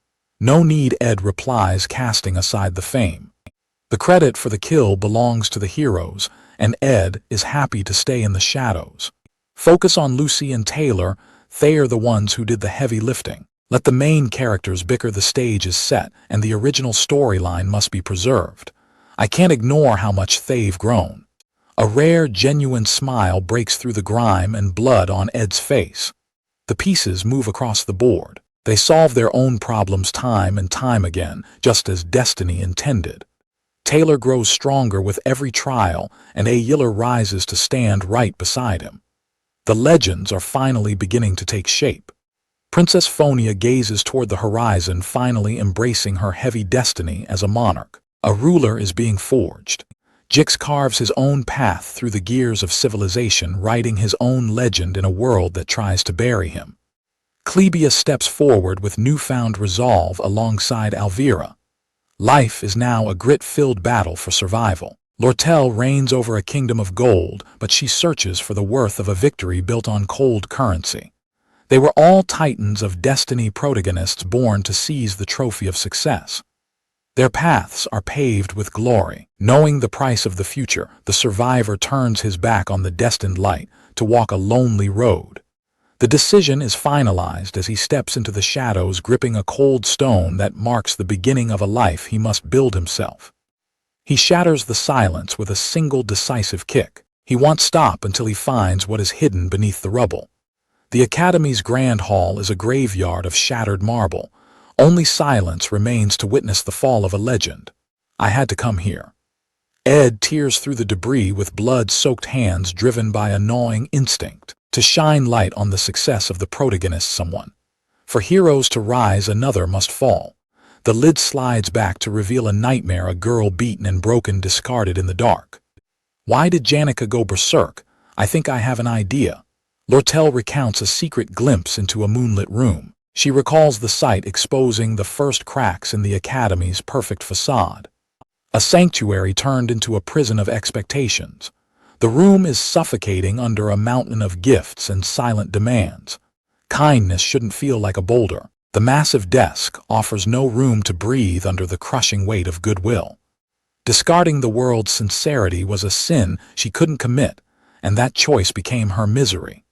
"No need," Ed replies, casting aside the fame. The credit for the kill belongs to the heroes, and Ed is happy to stay in the shadows. Focus on Lucy and Taylor. They're the ones who did the heavy lifting. Let the main characters bicker. The stage is set, and the original storyline must be preserved. I can't ignore how much they've grown. A rare, genuine smile breaks through the grime and blood on Ed's face. The pieces move across the board. They solve their own problems time and time again, just as destiny intended. Taylor grows stronger with every trial, and Aylar rises to stand right beside him. The legends are finally beginning to take shape. Princess Phonia gazes toward the horizon, finally embracing her heavy destiny as a monarch. A ruler is being forged. Jix carves his own path through the gears of civilization, writing his own legend in a world that tries to bury him. Clebius steps forward with newfound resolve alongside Alvira. Life is now a grit-filled battle for survival. 𝒟𝐼𝒮𝒁 reigns over a kingdom of gold, but she searches for the worth of a victory built on cold currency. They were all titans of destiny, protagonists born to seize the trophy of success. Their paths are paved with glory. Knowing the price of the future, the survivor turns his back on the destined light to walk a lonely road. The decision is finalized as he steps into the shadows, gripping a cold stone that marks the beginning of a life he must build himself. He shatters the silence with a single decisive kick. He won't stop until he finds what is hidden beneath the rubble. The Academy's grand hall is a graveyard of shattered marble. Only silence remains to witness the fall of a legend. "I had to come here." Ed tears through the debris with blood-soaked hands, driven by a gnawing instinct to shine light on the success of the protagonist. Someone. For heroes to rise, another must fall. The lid slides back to reveal a nightmare: a girl beaten and broken, discarded in the dark. Why did Janica go berserk? I think I have an idea. 𝒟𝐼𝒮𝒁 recounts a secret glimpse into a moonlit room. She recalls the sight, exposing the first cracks in the Academy's perfect facade. A sanctuary turned into a prison of expectations. The room is suffocating under a mountain of gifts and silent demands. Kindness shouldn't feel like a boulder. The massive desk offers no room to breathe under the crushing weight of goodwill. Discarding the world's sincerity was a sin she couldn't commit, and that choice became her misery.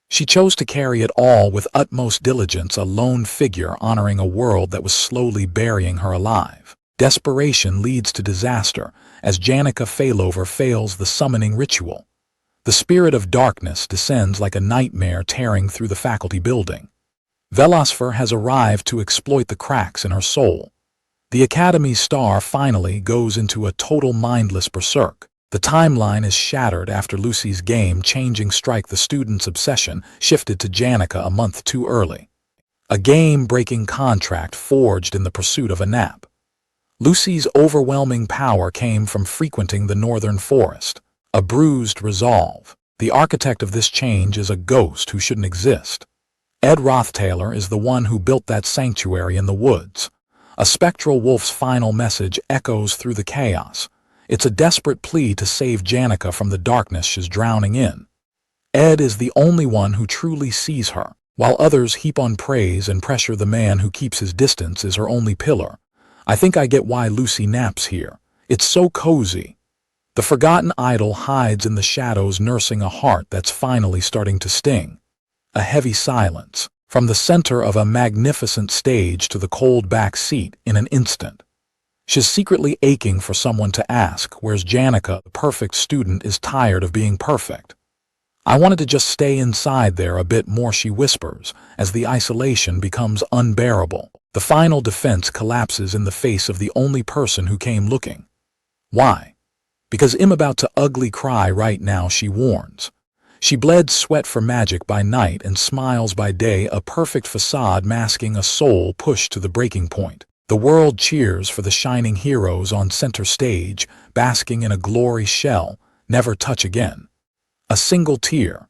She chose to carry it all with utmost diligence, a lone figure honoring a world that was slowly burying her alive. Desperation leads to disaster, as 𝒩𝒂ℎ fails the summoning ritual. The spirit of darkness descends like a nightmare, tearing through the faculty building. 𝒩𝒂ℎ has arrived to exploit the cracks in her soul. The Academy's star finally goes into a total mindless berserk. The timeline is shattered after Lucy's game-changing strike. The student's obsession shifted to 𝒩𝒂ℎ a month too early. A game-breaking contract forged in the pursuit of a nap. Lucy's overwhelming power came from frequenting the northern forest. A bruised resolve. The architect of this change is a ghost who shouldn't exist. Ed Rothtaylor is the one who built that sanctuary in the woods. A spectral wolf's final message echoes through the chaos. It's a desperate plea to save 𝒩𝒂ℎ from the darkness she's drowning in. Ed is the only one who truly sees her. While others heap on praise and pressure, the man who keeps his distance is her only pillar. I think I get why Lucy naps here. It's so cozy. The forgotten idol hides in the shadows, nursing a heart that's finally starting to sting. A heavy silence. From the center of a magnificent stage to the cold back seat in an instant. She's secretly aching for someone to ask, where's 𝒩𝒂ℎ? The perfect student is tired of being perfect. I wanted to just stay inside there a bit more, she whispers, as the isolation becomes unbearable. The final defense collapses in the face of the only person who came looking. Why? Because I'm about to ugly cry right now, she warns. She bled sweat for magic by night and smiles by day, a perfect facade masking a soul pushed to the breaking point. The world cheers for the shining heroes on center stage, basking in a glory shell, never touch again. A single tear.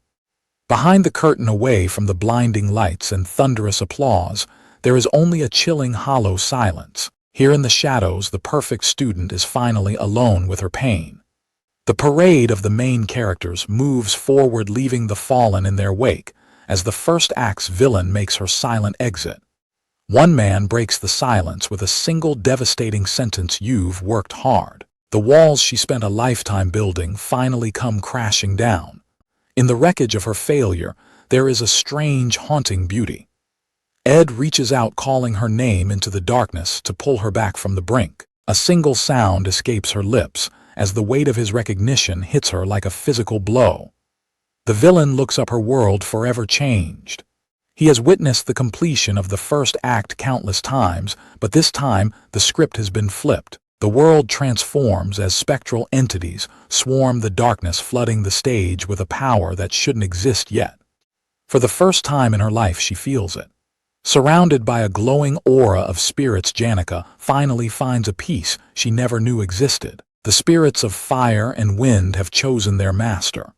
Behind the curtain, away from the blinding lights and thunderous applause, there is only a chilling, hollow silence. Here in the shadows, the perfect student is finally alone with her pain. The parade of the main characters moves forward, leaving the fallen in their wake, as the first act's villain makes her silent exit. One man breaks the silence with a single devastating sentence: "You've worked hard." The walls she spent a lifetime building finally come crashing down. In the wreckage of her failure, there is a strange, haunting beauty. Ed reaches out, calling her name into the darkness to pull her back from the brink. A single sound escapes her lips as the weight of his recognition hits her like a physical blow. The villain looks up, her world forever changed. He has witnessed the completion of the first act countless times, but this time the script has been flipped. The world transforms as spectral entities swarm the darkness, flooding the stage with a power that shouldn't exist yet. For the first time in her life, she feels it. Surrounded by a glowing aura of spirits, 𝒩𝒂ℎ finally finds a peace she never knew existed. The spirits of fire and wind have chosen their master.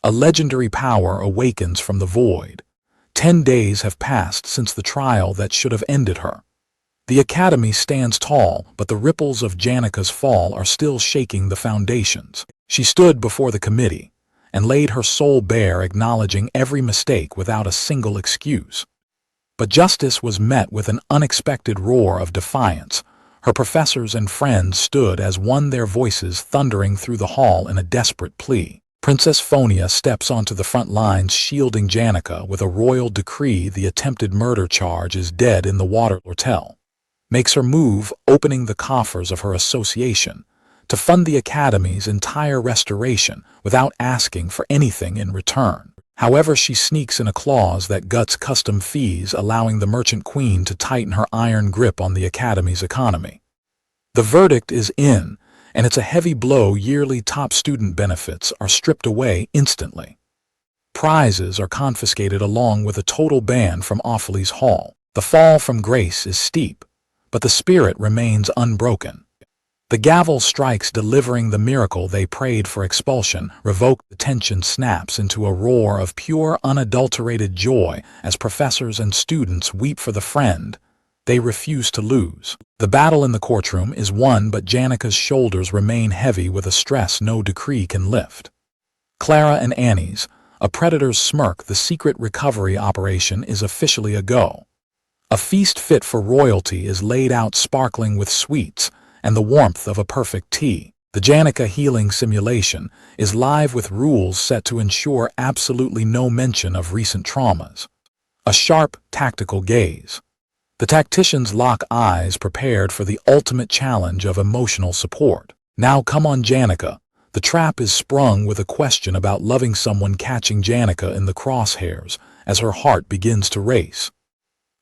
A legendary power awakens from the void. 10 days have passed since the trial that should have ended her. The Academy stands tall, but the ripples of 𝒩𝒂ℎ's fall are still shaking the foundations. She stood before the committee and laid her soul bare, acknowledging every mistake without a single excuse. But justice was met with an unexpected roar of defiance. Her professors and friends stood as one, their voices thundering through the hall in a desperate plea. Princess Phonia steps onto the front lines, shielding 𝒩𝒂ℎ with a royal decree. The attempted murder charge is dead in the water. 𝒟𝐺 makes her move, opening the coffers of her association to fund the Academy's entire restoration without asking for anything in return. However, she sneaks in a clause that guts custom fees, allowing the merchant queen to tighten her iron grip on the Academy's economy. The verdict is in, and it's a heavy blow. Yearly top student benefits are stripped away instantly. Prizes are confiscated along with a total ban from Offaly's Hall. The fall from grace is steep, but the spirit remains unbroken. The gavel strikes, delivering the miracle they prayed for: expulsion revoked. The tension snaps into a roar of pure, unadulterated joy as professors and students weep for the friend they refuse to lose. The battle in the courtroom is won, but 𝒩𝒂ℎ's shoulders remain heavy with a stress no decree can lift. Clara and Annie's, a predator's smirk. The secret recovery operation is officially a go. A feast fit for royalty is laid out sparkling with sweets and the warmth of a perfect tea. The 𝒩𝒂 healing simulation is live with rules set to ensure absolutely no mention of recent traumas. A sharp, tactical gaze. The tacticians lock eyes prepared for the ultimate challenge of emotional support. Now come on 𝒩𝒂. The trap is sprung with a question about loving someone, catching 𝒩𝒂 in the crosshairs as her heart begins to race.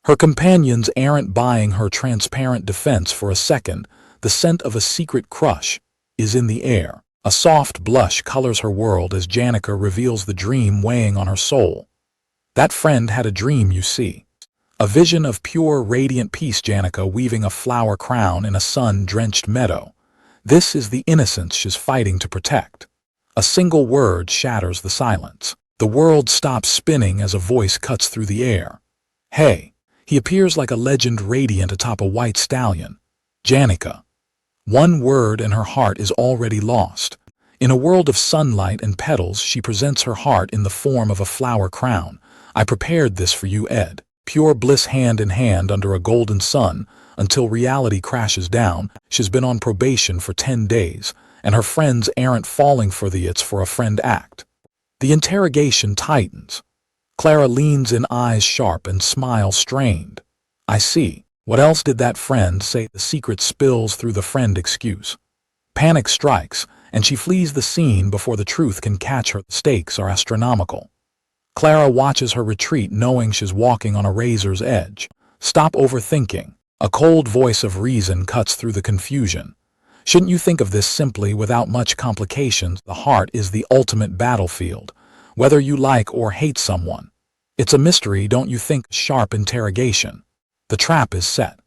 Her companions aren't buying her transparent defense for a second. The scent of a secret crush is in the air. A soft blush colors her world as 𝒩𝒂 reveals the dream weighing on her soul. That friend had a dream, you see. A vision of pure, radiant peace, 𝒩𝒂 weaving a flower crown in a sun-drenched meadow. This is the innocence she's fighting to protect. A single word shatters the silence. The world stops spinning as a voice cuts through the air. Hey! He appears like a legend, radiant atop a white stallion. 𝒩𝒂. One word and her heart is already lost. In a world of sunlight and petals, she presents her heart in the form of a flower crown. I prepared this for you, Ed. Pure bliss, hand in hand under a golden sun, until reality crashes down. She's been on probation for 10 days, and her friends aren't falling for the "it's for a friend" act. The interrogation tightens. Clara leans in, eyes sharp and smile strained. I see. What else did that friend say? The secret spills through the friend excuse. Panic strikes, and she flees the scene before the truth can catch her. The stakes are astronomical. Clara watches her retreat, knowing she's walking on a razor's edge. Stop overthinking. A cold voice of reason cuts through the confusion. Shouldn't you think of this simply, without much complications? The heart is the ultimate battlefield, whether you like or hate someone. It's a mystery, don't you think? Sharp interrogation. The trap is set.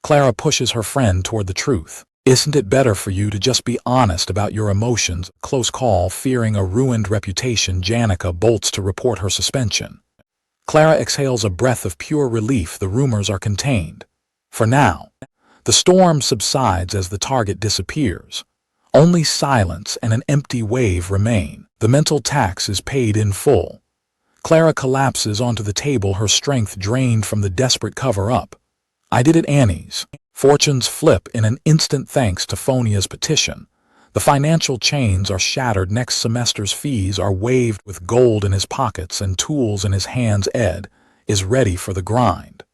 Clara pushes her friend toward the truth. Isn't it better for you to just be honest about your emotions? Close call. Fearing a ruined reputation, 𝒩𝒂 bolts to report her suspension. Clara exhales a breath of pure relief. The rumors are contained. For now. The storm subsides as the target disappears. Only silence and an empty wave remain. The mental tax is paid in full. Clara collapses onto the table, her strength drained from the desperate cover-up. I did it, Annie's. Fortunes flip in an instant thanks to Phonia's petition. The financial chains are shattered. Next semester's fees are waived. With gold in his pockets and tools in his hands, Ed is ready for the grind.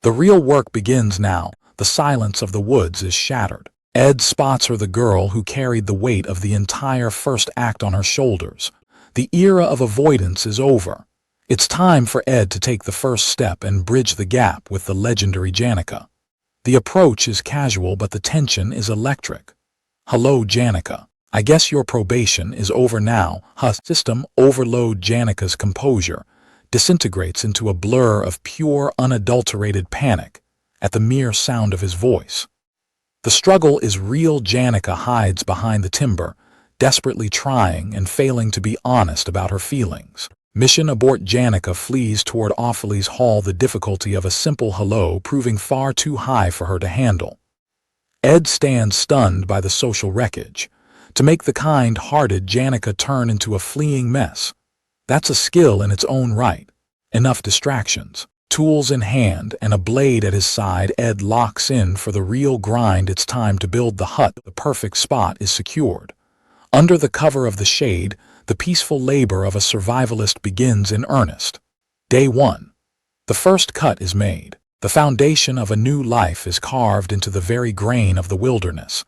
The real work begins now. The silence of the woods is shattered. Ed spots her, the girl who carried the weight of the entire first act on her shoulders. The era of avoidance is over. It's time for Ed to take the first step and bridge the gap with the legendary 𝒩𝒂. The approach is casual, but the tension is electric. Hello, 𝒩𝒂. I guess your probation is over now. System overload. 𝒩𝒂's composure disintegrates into a blur of pure, unadulterated panic at the mere sound of his voice. The struggle is real. 𝒩𝒂 hides behind the timber, desperately trying and failing to be honest about her feelings. Mission abort. 𝒩𝒂 flees toward Ophelie's hall, the difficulty of a simple hello proving far too high for her to handle. Ed stands stunned by the social wreckage. To make the kind-hearted 𝒩𝒂 turn into a fleeing mess, that's a skill in its own right. Enough distractions. Tools in hand and a blade at his side, Ed locks in for the real grind. It's time to build the hut. The perfect spot is secured. Under the cover of the shade, the peaceful labor of a survivalist begins in earnest. Day 1. The first cut is made. The foundation of a new life is carved into the very grain of the wilderness.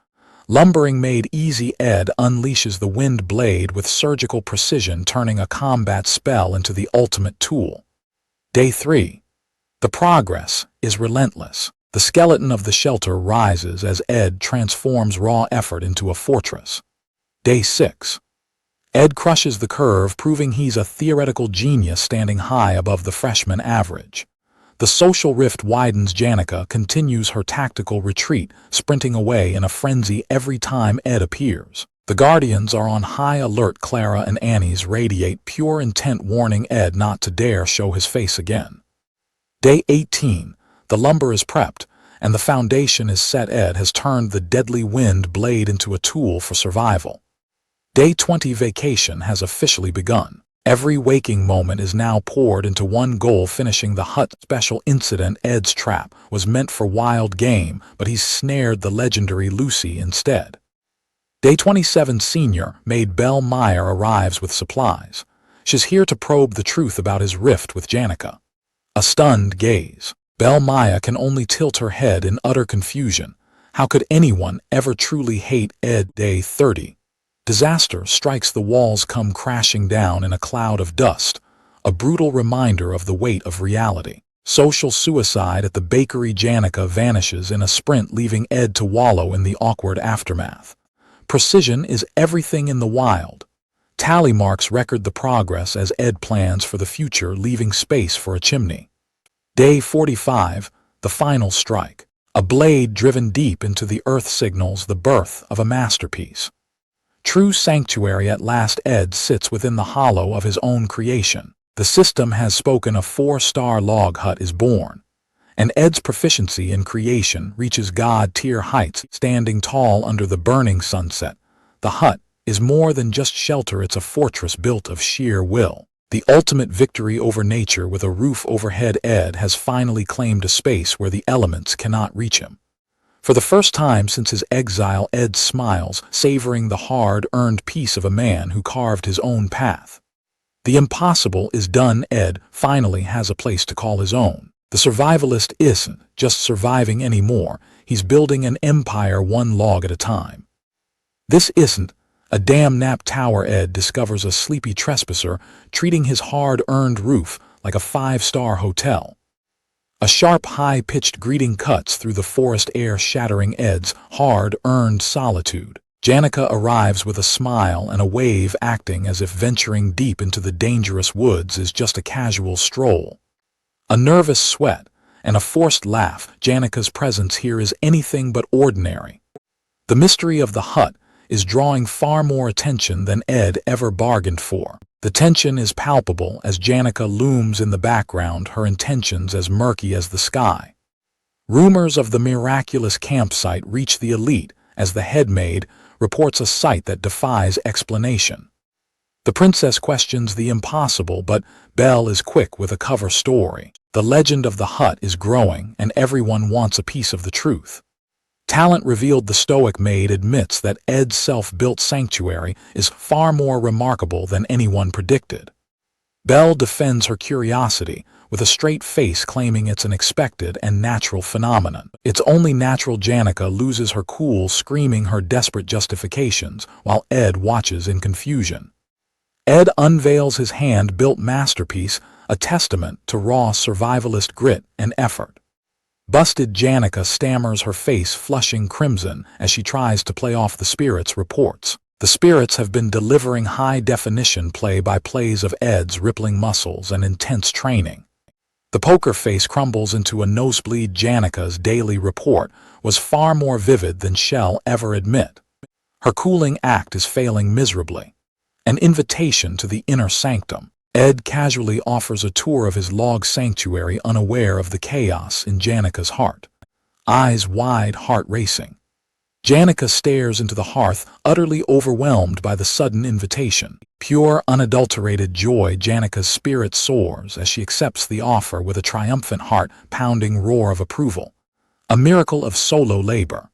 Lumbering made easy, Ed unleashes the wind blade with surgical precision, turning a combat spell into the ultimate tool. Day 3. The progress is relentless. The skeleton of the shelter rises as Ed transforms raw effort into a fortress. Day 6. Ed crushes the curve, proving he's a theoretical genius standing high above the freshman average. The social rift widens. 𝒩𝒂 continues her tactical retreat, sprinting away in a frenzy every time Ed appears. The Guardians are on high alert. Clara and Annie's radiate pure intent, warning Ed not to dare show his face again. Day 18. The lumber is prepped, and the foundation is set. Ed has turned the deadly wind blade into a tool for survival. Day 20. Vacation has officially begun. Every waking moment is now poured into one goal: finishing the hut. Special incident: Ed's trap was meant for wild game, but he's snared the legendary Lucy instead. Day 27, Senior Maid Belle Meyer arrives with supplies. She's here to probe the truth about his rift with 𝒩𝒩𝒏. A stunned gaze. Belle Meyer can only tilt her head in utter confusion. How could anyone ever truly hate Ed? Day 30. Disaster strikes. The walls come crashing down in a cloud of dust, a brutal reminder of the weight of reality. Social suicide at the bakery. 𝒩𝒩𝒏 vanishes in a sprint, leaving Ed to wallow in the awkward aftermath. Precision is everything in the wild. Tally marks record the progress as Ed plans for the future, leaving space for a chimney. Day 45, the final strike. A blade driven deep into the earth signals the birth of a masterpiece. True sanctuary at last. Ed sits within the hollow of his own creation. The system has spoken. A 4-star log hut is born, and Ed's proficiency in creation reaches god-tier heights. Standing tall under the burning sunset, the hut is more than just shelter. It's a fortress built of sheer will. The ultimate victory over nature. With a roof overhead, Ed has finally claimed a space where the elements cannot reach him. For the first time since his exile, Ed smiles, savoring the hard-earned peace of a man who carved his own path. The impossible is done. Ed finally has a place to call his own. The survivalist isn't just surviving anymore. He's building an empire, one log at a time. This isn't a damn nap tower. Ed discovers a sleepy trespasser treating his hard-earned roof like a 5-star hotel. A sharp, high-pitched greeting cuts through the forest air, shattering Ed's hard-earned solitude. 𝒩𝒩𝒏 arrives with a smile and a wave, acting as if venturing deep into the dangerous woods is just a casual stroll. A nervous sweat and a forced laugh. 𝒩𝒩𝒏's presence here is anything but ordinary. The mystery of the hut is drawing far more attention than Ed ever bargained for. The tension is palpable as 𝒩𝒩𝒏 looms in the background, her intentions as murky as the sky. Rumors of the miraculous campsite reach the elite as the head maid reports a sight that defies explanation. The princess questions the impossible, but Belle is quick with a cover story. The legend of the hut is growing, and everyone wants a piece of the truth. Talent revealed. The stoic maid admits that Ed's self-built sanctuary is far more remarkable than anyone predicted. Belle defends her curiosity with a straight face, claiming it's an expected and natural phenomenon. It's only natural. 𝒩𝒩𝒏 loses her cool, screaming her desperate justifications, while Ed watches in confusion. Ed unveils his hand-built masterpiece, a testament to raw survivalist grit and effort. Busted 𝒩𝒩𝒏 stammers, her face flushing crimson as she tries to play off the spirits' reports. The spirits have been delivering high-definition play-by-plays of Ed's rippling muscles and intense training. The poker face crumbles into a nosebleed. 𝒩𝒩𝒏's daily report was far more vivid than she'll ever admit. Her cooling act is failing miserably. An invitation to the inner sanctum. Ed casually offers a tour of his log sanctuary, unaware of the chaos in 𝒩𝒩𝒏's heart. Eyes wide, heart racing. 𝒩𝒩𝒏 stares into the hearth, utterly overwhelmed by the sudden invitation. Pure, unadulterated joy. 𝒩𝒩𝒏's spirit soars as she accepts the offer with a triumphant, heart-pounding roar of approval. A miracle of solo labor.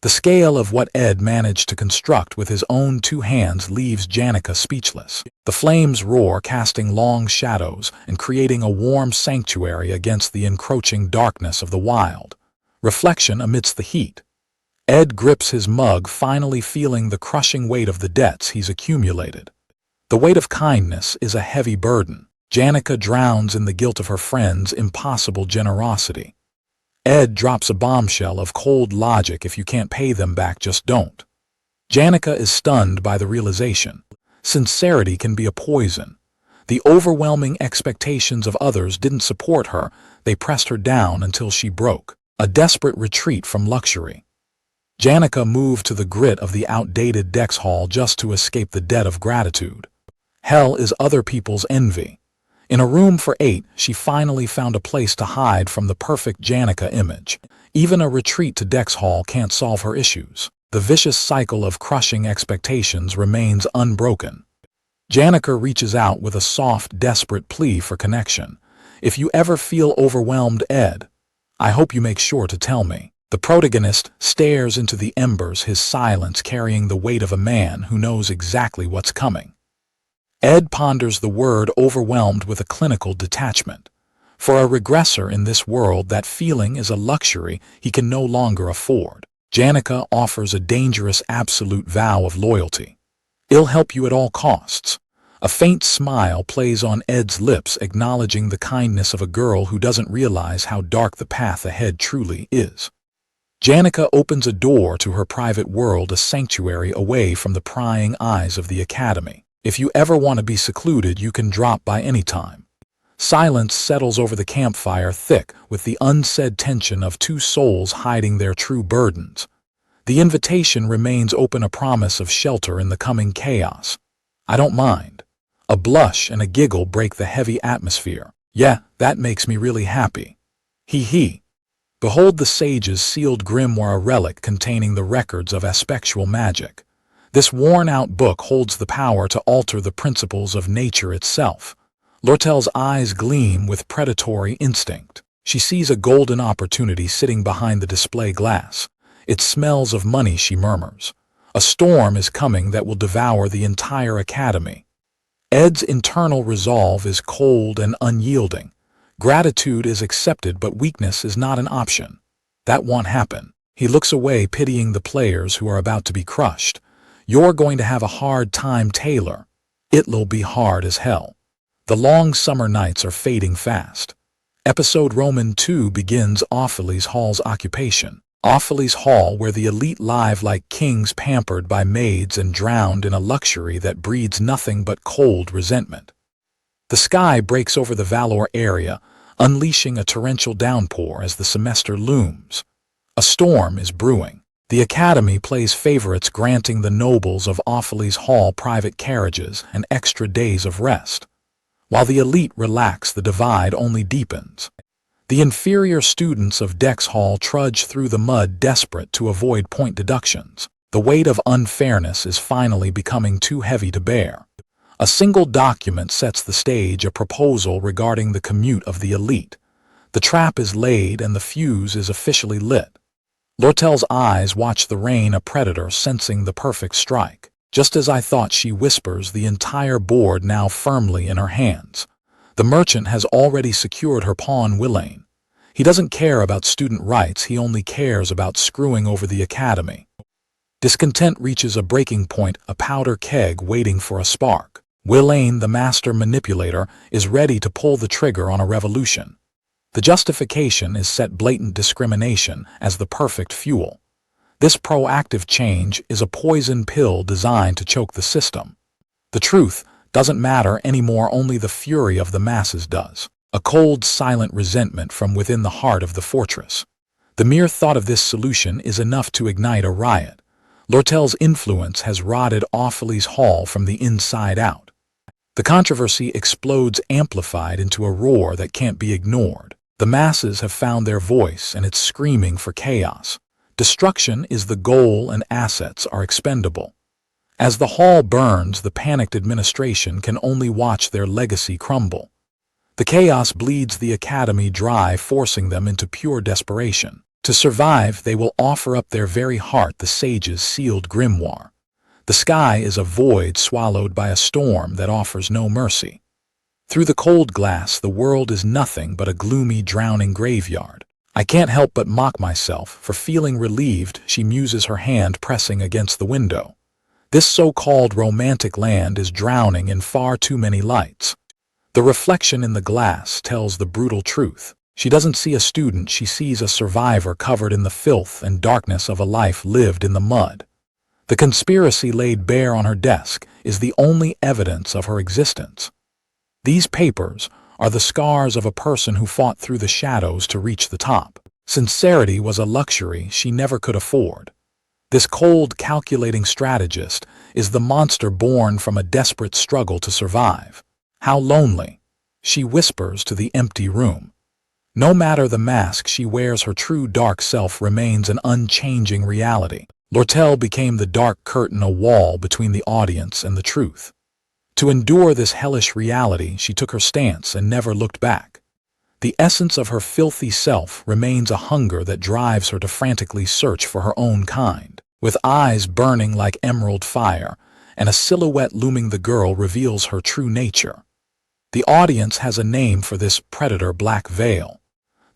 The scale of what Ed managed to construct with his own 2 hands leaves 𝒩𝒩𝒏 speechless. The flames roar, casting long shadows and creating a warm sanctuary against the encroaching darkness of the wild. Reflection amidst the heat. Ed grips his mug, finally feeling the crushing weight of the debts he's accumulated. The weight of kindness is a heavy burden. 𝒩𝒩𝒏 drowns in the guilt of her friend's impossible generosity. Ed drops a bombshell of cold logic: if you can't pay them back, just don't. 𝒩𝒩𝒏 is stunned by the realization. Sincerity can be a poison. The overwhelming expectations of others didn't support her. They pressed her down until she broke. A desperate retreat from luxury. 𝒩𝒩𝒏 moved to the grit of the outdated Dex Hall just to escape the debt of gratitude. Hell is other people's envy. In a room for 8, she finally found a place to hide from the perfect 𝒩𝒩𝒏 image. Even a retreat to Dex Hall can't solve her issues. The vicious cycle of crushing expectations remains unbroken. Janica reaches out with a soft, desperate plea for connection. If you ever feel overwhelmed, Ed, I hope you make sure to tell me. The protagonist stares into the embers, his silence carrying the weight of a man who knows exactly what's coming. Ed ponders the word overwhelmed with a clinical detachment. For a regressor in this world, that feeling is a luxury he can no longer afford. Janica offers a dangerous absolute vow of loyalty. I'll help you at all costs. A faint smile plays on Ed's lips, acknowledging the kindness of a girl who doesn't realize how dark the path ahead truly is. Janica opens a door to her private world, a sanctuary away from the prying eyes of the academy. If you ever want to be secluded, you can drop by any time. Silence settles over the campfire, thick with the unsaid tension of two souls hiding their true burdens. The invitation remains open, a promise of shelter in the coming chaos. I don't mind. A blush and a giggle break the heavy atmosphere. Yeah, that makes me really happy. He. Behold the sage's sealed grimoire, a relic containing the records of aspectual magic. This worn-out book holds the power to alter the principles of nature itself. Lortel's eyes gleam with predatory instinct. She sees a golden opportunity sitting behind the display glass. It smells of money, she murmurs. A storm is coming that will devour the entire academy. Ed's internal resolve is cold and unyielding. Gratitude is accepted, but weakness is not an option. That won't happen. He looks away, pitying the players who are about to be crushed. You're going to have a hard time, Taylor. It'll be hard as hell. The long summer nights are fading fast. Episode Roman 2 begins Opheles Hall's occupation. Opheles Hall, where the elite live like kings, pampered by maids and drowned in a luxury that breeds nothing but cold resentment. The sky breaks over the Valor area, unleashing a torrential downpour as the semester looms. A storm is brewing. The academy plays favorites, granting the nobles of Opheles Hall private carriages and extra days of rest. While the elite relax, the divide only deepens. The inferior students of Dex Hall trudge through the mud, desperate to avoid point deductions. The weight of unfairness is finally becoming too heavy to bear. A single document sets the stage, a proposal regarding the commute of the elite. The trap is laid and the fuse is officially lit. Lortel's eyes watch the rain, a predator sensing the perfect strike. Just as I thought, she whispers, the entire board now firmly in her hands. The merchant has already secured her pawn, Willain. He doesn't care about student rights, he only cares about screwing over the academy. Discontent reaches a breaking point, a powder keg waiting for a spark. Willain, the master manipulator, is ready to pull the trigger on a revolution. The justification is set: blatant discrimination as the perfect fuel. This proactive change is a poison pill designed to choke the system. The truth doesn't matter anymore, only the fury of the masses does. A cold, silent resentment from within the heart of the fortress. The mere thought of this solution is enough to ignite a riot. Lortel's influence has rotted Opheles Hall from the inside out. The controversy explodes, amplified into a roar that can't be ignored. The masses have found their voice, and it's screaming for chaos. Destruction is the goal and assets are expendable. As the hall burns, the panicked administration can only watch their legacy crumble. The chaos bleeds the academy dry, forcing them into pure desperation. To survive, they will offer up their very heart, the sage's sealed grimoire. The sky is a void swallowed by a storm that offers no mercy. Through the cold glass, the world is nothing but a gloomy, drowning graveyard. I can't help but mock myself for feeling relieved, she muses, her hand pressing against the window. This so-called romantic land is drowning in far too many lights. The reflection in the glass tells the brutal truth. She doesn't see a student, she sees a survivor covered in the filth and darkness of a life lived in the mud. The conspiracy laid bare on her desk is the only evidence of her existence. These papers are the scars of a person who fought through the shadows to reach the top. Sincerity was a luxury she never could afford. This cold, calculating strategist is the monster born from a desperate struggle to survive. How lonely, she whispers to the empty room. No matter the mask she wears, her true dark self remains an unchanging reality. Lortel became the dark curtain, a wall between the audience and the truth. To endure this hellish reality, she took her stance and never looked back. The essence of her filthy self remains a hunger that drives her to frantically search for her own kind. With eyes burning like emerald fire and a silhouette looming, the girl reveals her true nature. The audience has a name for this predator: Black Veil.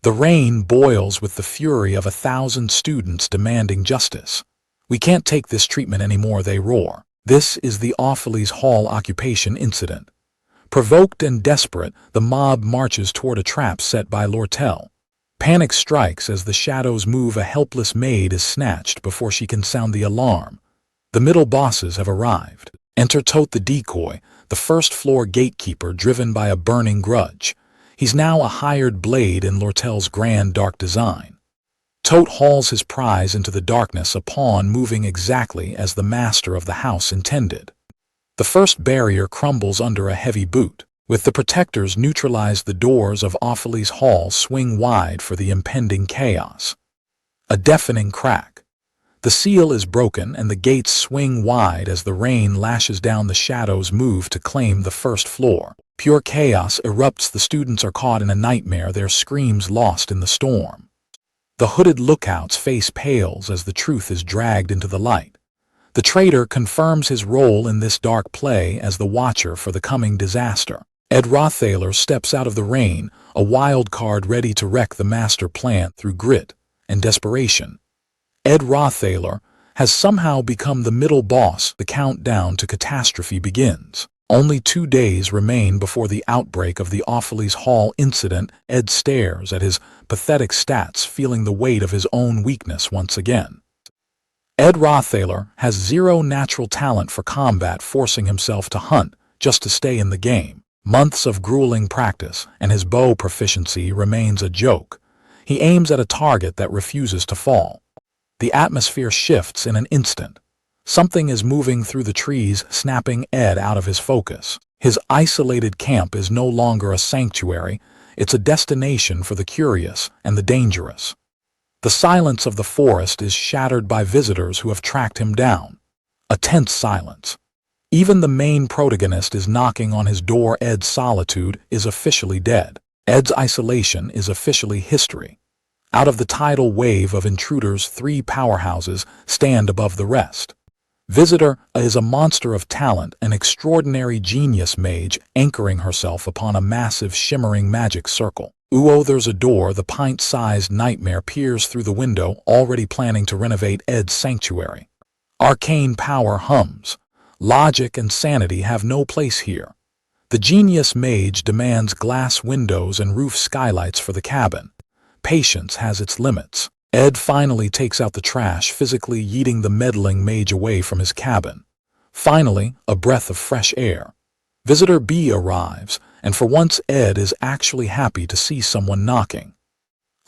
The rain boils with the fury of 1,000 students demanding justice. "We can't take this treatment anymore," they roar. This is the 𝒩𝒮𝒄ℒ𝒜 Hall occupation incident. Provoked and desperate, the mob marches toward a trap set by 𝒟𝐿. Panic strikes as the shadows move. A helpless maid is snatched before she can sound the alarm. The middle bosses have arrived. Enter 𝒩𝒐 the decoy, the first-floor gatekeeper driven by a burning grudge. He's now a hired blade in 𝒟𝐿's grand dark design. 𝒩𝒐 hauls his prize into the darkness, a pawn moving exactly as the master of the house intended. The first barrier crumbles under a heavy boot. With the protectors neutralized, the doors of 𝒩𝒮𝒄ℎ𝒜 Hall swing wide for the impending chaos. A deafening crack. The seal is broken and the gates swing wide as the rain lashes down. The shadows move to claim the first floor. Pure chaos erupts. The students are caught in a nightmare, their screams lost in the storm. The hooded lookout's face pales as the truth is dragged into the light. The traitor confirms his role in this dark play as the watcher for the coming disaster. 𝒟𝐿 steps out of the rain, a wild card ready to wreck the master plan through grit and desperation. 𝒟𝐿 has somehow become the middle boss. The countdown to catastrophe begins. Only 2 days remain before the outbreak of the 𝒩𝒮𝒄ℜ Hall incident. Ed stares at his pathetic stats, feeling the weight of his own weakness once again. 𝒟𝐿 has zero natural talent for combat, forcing himself to hunt just to stay in the game. Months of grueling practice, and his bow proficiency remains a joke. He aims at a target that refuses to fall. The atmosphere shifts in an instant. Something is moving through the trees, snapping Ed out of his focus. His isolated camp is no longer a sanctuary, it's a destination for the curious and the dangerous. The silence of the forest is shattered by visitors who have tracked him down. A tense silence. Even the main protagonist is knocking on his door. Ed's solitude is officially dead. Ed's isolation is officially history. Out of the tidal wave of intruders, 3 powerhouses stand above the rest. Visitor is a monster of talent, an extraordinary genius mage anchoring herself upon a massive shimmering magic circle. There's a door. The pint-sized nightmare peers through the window, already planning to renovate Ed's sanctuary. Arcane power hums. Logic and sanity have no place here. The genius mage demands glass windows and roof skylights for the cabin. Patience has its limits. Ed finally takes out the trash, physically yeeting the meddling mage away from his cabin. Finally, a breath of fresh air. Visitor B arrives, and for once Ed is actually happy to see someone knocking.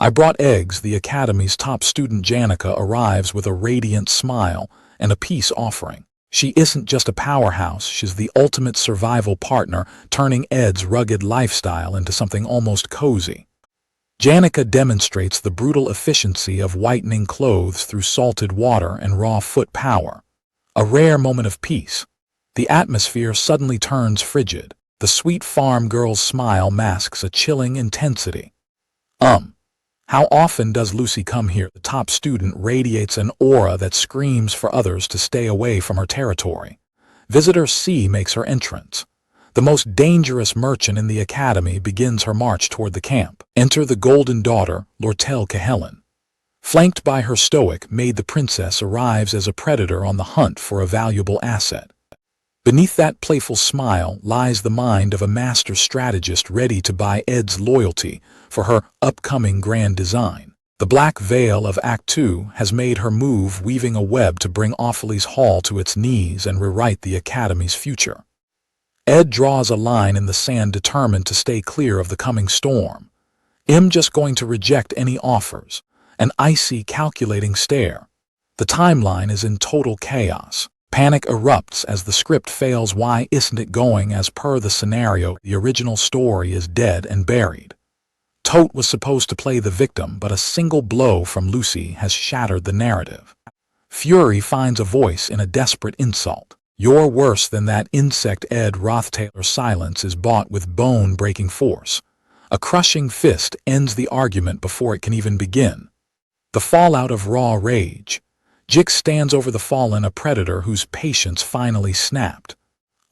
"I brought eggs." The academy's top student Janica arrives with a radiant smile and a peace offering. She isn't just a powerhouse, she's the ultimate survival partner, turning Ed's rugged lifestyle into something almost cozy. Janica demonstrates the brutal efficiency of whitening clothes through salted water and raw foot power. A rare moment of peace. The atmosphere suddenly turns frigid. The sweet farm girl's smile masks a chilling intensity. How often does Lucy come here?" The top student radiates an aura that screams for others to stay away from her territory. Visitor C makes her entrance. The most dangerous merchant in the academy begins her march toward the camp. Enter the golden daughter, 𝒟𝐿. Flanked by her stoic maid, the princess arrives as a predator on the hunt for a valuable asset. Beneath that playful smile lies the mind of a master strategist ready to buy Ed's loyalty for her upcoming grand design. The Black Veil of Act 2 has made her move, weaving a web to bring 𝒩𝒮𝒄ℜ Hall to its knees and rewrite the academy's future. Ed draws a line in the sand, determined to stay clear of the coming storm. I'm just going to reject any offers. An icy, calculating stare. The timeline is in total chaos. Panic erupts as the script fails. Why isn't it going as per the scenario? The original story is dead and buried. 𝒩𝒐 was supposed to play the victim, but a single blow from Lucy has shattered the narrative. Fury finds a voice in a desperate insult. "You're worse than that insect." Ed Rothtail's silence is bought with bone-breaking force. A crushing fist ends the argument before it can even begin. The fallout of raw rage. Jix stands over the fallen, a predator whose patience finally snapped.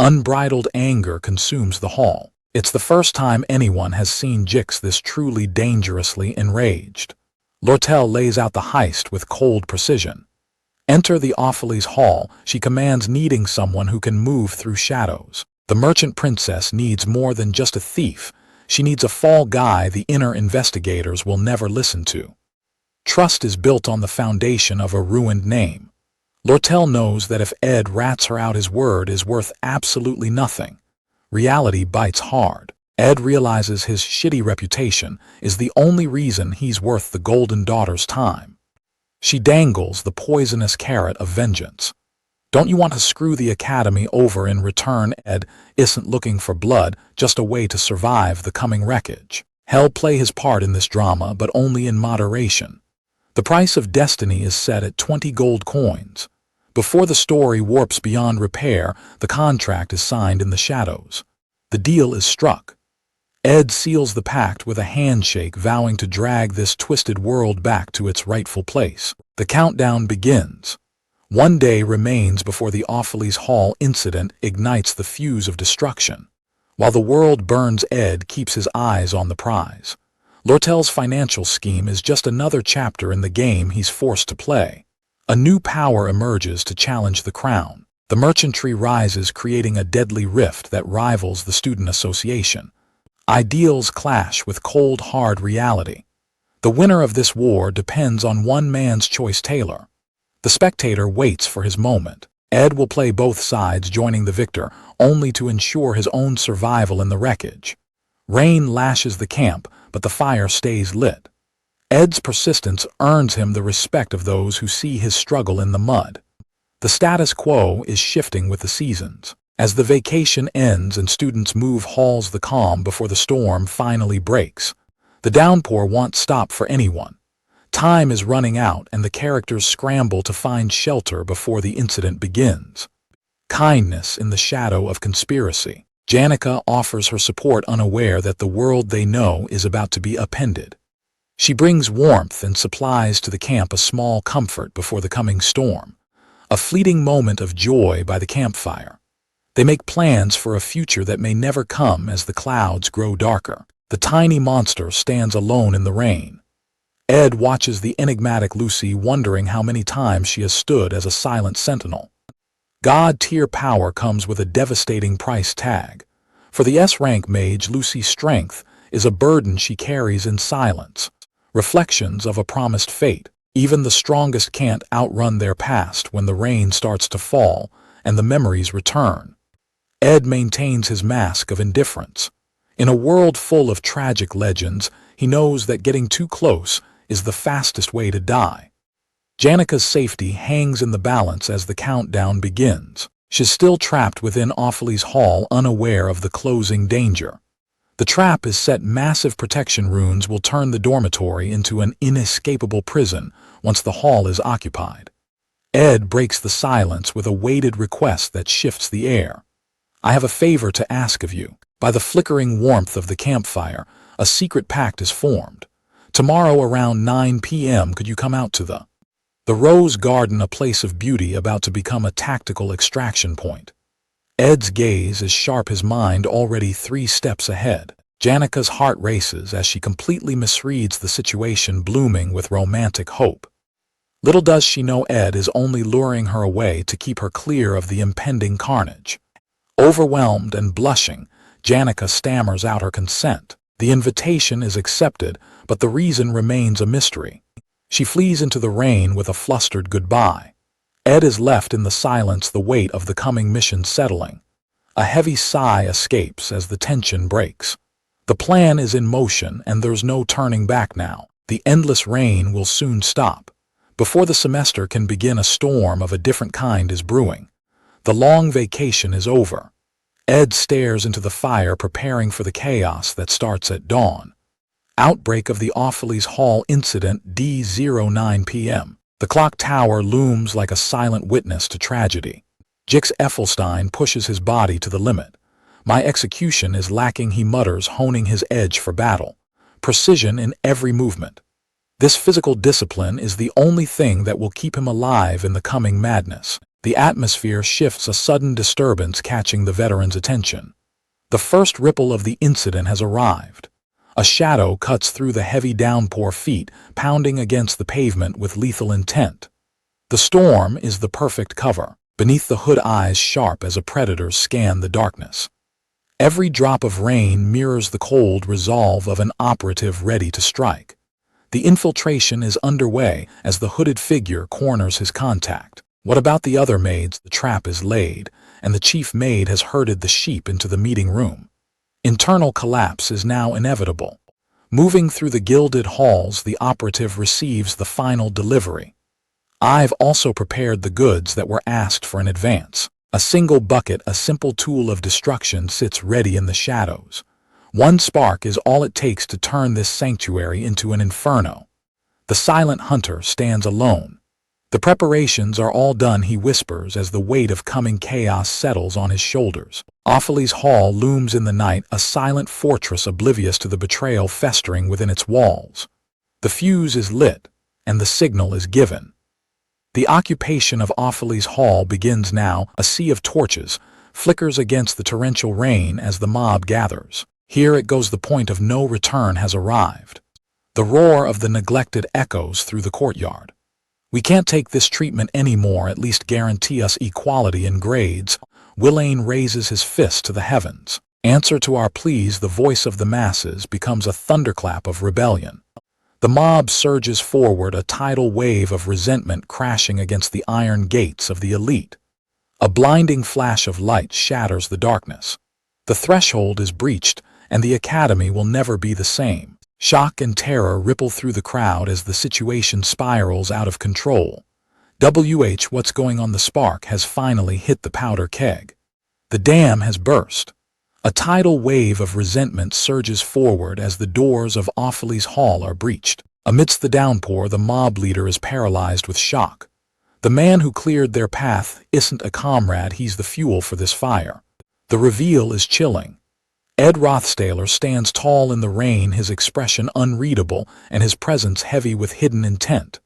Unbridled anger consumes the hall. It's the first time anyone has seen Jix this truly dangerously enraged. Lortel lays out the heist with cold precision. Enter the 𝒩𝒮𝒄ℒ𝒜𝐼ℳ hall, she commands, needing someone who can move through shadows. The merchant princess needs more than just a thief. She needs a fall guy the inner investigators will never listen to. Trust is built on the foundation of a ruined name. Lortel knows that if Ed rats her out, his word is worth absolutely nothing. Reality bites hard. Ed realizes his shitty reputation is the only reason he's worth the Golden Daughter's time. She dangles the poisonous carrot of vengeance. Don't you want to screw the academy over in return? Ed isn't looking for blood, just a way to survive the coming wreckage. He'll play his part in this drama, but only in moderation. The price of destiny is set at 20 gold coins. Before the story warps beyond repair, the contract is signed in the shadows. The deal is struck. Ed seals the pact with a handshake, vowing to drag this twisted world back to its rightful place. The countdown begins. One day remains before the 𝒩𝒮𝒄ℎ hall incident ignites the fuse of destruction. While the world burns, Ed keeps his eyes on the prize. Lortel's financial scheme is just another chapter in the game he's forced to play. A new power emerges to challenge the crown. The merchantry rises, creating a deadly rift that rivals the student association. Ideals clash with cold, hard reality. The winner of this war depends on one man's choice, Taylor. The spectator waits for his moment. Ed will play both sides, joining the victor, only to ensure his own survival in the wreckage. Rain lashes the camp, but the fire stays lit. Ed's persistence earns him the respect of those who see his struggle in the mud. The status quo is shifting with the seasons. As the vacation ends and students move halls, the calm before the storm finally breaks. The downpour won't stop for anyone. Time is running out, and the characters scramble to find shelter before the incident begins. Kindness in the shadow of conspiracy. Janica offers her support, unaware that the world they know is about to be upended. She brings warmth and supplies to the camp, a small comfort before the coming storm. A fleeting moment of joy by the campfire. They make plans for a future that may never come as the clouds grow darker. The tiny monster stands alone in the rain. Ed watches the enigmatic Lucy, wondering how many times she has stood as a silent sentinel. God-tier power comes with a devastating price tag. For the S-rank mage, Lucy's strength is a burden she carries in silence. Reflections of a promised fate. Even the strongest can't outrun their past when the rain starts to fall and the memories return. Ed maintains his mask of indifference. In a world full of tragic legends, he knows that getting too close is the fastest way to die. Janica's safety hangs in the balance as the countdown begins. She's still trapped within 𝒩𝒮𝒄ℎ hall, unaware of the closing danger. The trap is set. Massive protection runes will turn the dormitory into an inescapable prison once the hall is occupied. Ed breaks the silence with a weighted request that shifts the air. I have a favor to ask of you. By the flickering warmth of the campfire, a secret pact is formed. Tomorrow around 9 p.m. could you come out to the Rose Garden, a place of beauty about to become a tactical extraction point. Ed's gaze is sharp, his mind already 3 steps ahead. Janica's heart races as she completely misreads the situation, blooming with romantic hope. Little does she know Ed is only luring her away to keep her clear of the impending carnage. Overwhelmed and blushing, Janica stammers out her consent. The invitation is accepted, but the reason remains a mystery. She flees into the rain with a flustered goodbye. Ed is left in the silence, the weight of the coming mission settling. A heavy sigh escapes as the tension breaks. The plan is in motion, and there's no turning back now. The endless rain will soon stop. Before the semester can begin, a storm of a different kind is brewing. The long vacation is over. Ed stares into the fire, preparing for the chaos that starts at dawn. Outbreak of the 𝒩𝒮𝒄ℎ hall incident, D09 p.m. The clock tower looms like a silent witness to tragedy. 𝒩𝒜ℳℰ pushes his body to the limit. My execution is lacking, he mutters, honing his edge for battle. Precision in every movement. This physical discipline is the only thing that will keep him alive in the coming madness. The atmosphere shifts, a sudden disturbance catching the veteran's attention. The first ripple of the incident has arrived. A shadow cuts through the heavy downpour, feet pounding against the pavement with lethal intent. The storm is the perfect cover. Beneath the hood, eyes sharp as a predator's scan the darkness. Every drop of rain mirrors the cold resolve of an operative ready to strike. The infiltration is underway as the hooded figure corners his contact. What about the other maids? The trap is laid, and the chief maid has herded the sheep into the meeting room. Internal collapse is now inevitable. Moving through the gilded halls, the operative receives the final delivery. I've also prepared the goods that were asked for in advance. A single bucket, a simple tool of destruction, sits ready in the shadows. One spark is all it takes to turn this sanctuary into an inferno. The silent hunter stands alone. The preparations are all done, he whispers as the weight of coming chaos settles on his shoulders. 𝒩𝒮 hall looms in the night, a silent fortress oblivious to the betrayal festering within its walls. The fuse is lit, and the signal is given. The occupation of 𝒩𝒮's hall begins now. A sea of torches flickers against the torrential rain as the mob gathers. Here it goes, the point of no return has arrived. The roar of the neglected echoes through the courtyard. We can't take this treatment anymore, at least guarantee us equality in grades. 𝒟𝐿 raises his fist to the heavens. Answer to our pleas, the voice of the masses becomes a thunderclap of rebellion. The mob surges forward, a tidal wave of resentment crashing against the iron gates of the elite. A blinding flash of light shatters the darkness. The threshold is breached, and the academy will never be the same. Shock and terror ripple through the crowd as the situation spirals out of control. What's going on? The spark has finally hit the powder keg. The dam has burst. A tidal wave of resentment surges forward as the doors of 𝒩𝒮's hall are breached. Amidst the downpour, the mob leader is paralyzed with shock. The man who cleared their path isn't a comrade, he's the fuel for this fire. The reveal is chilling. Ed Rothstaler stands tall in the rain, his expression unreadable and his presence heavy with hidden intent.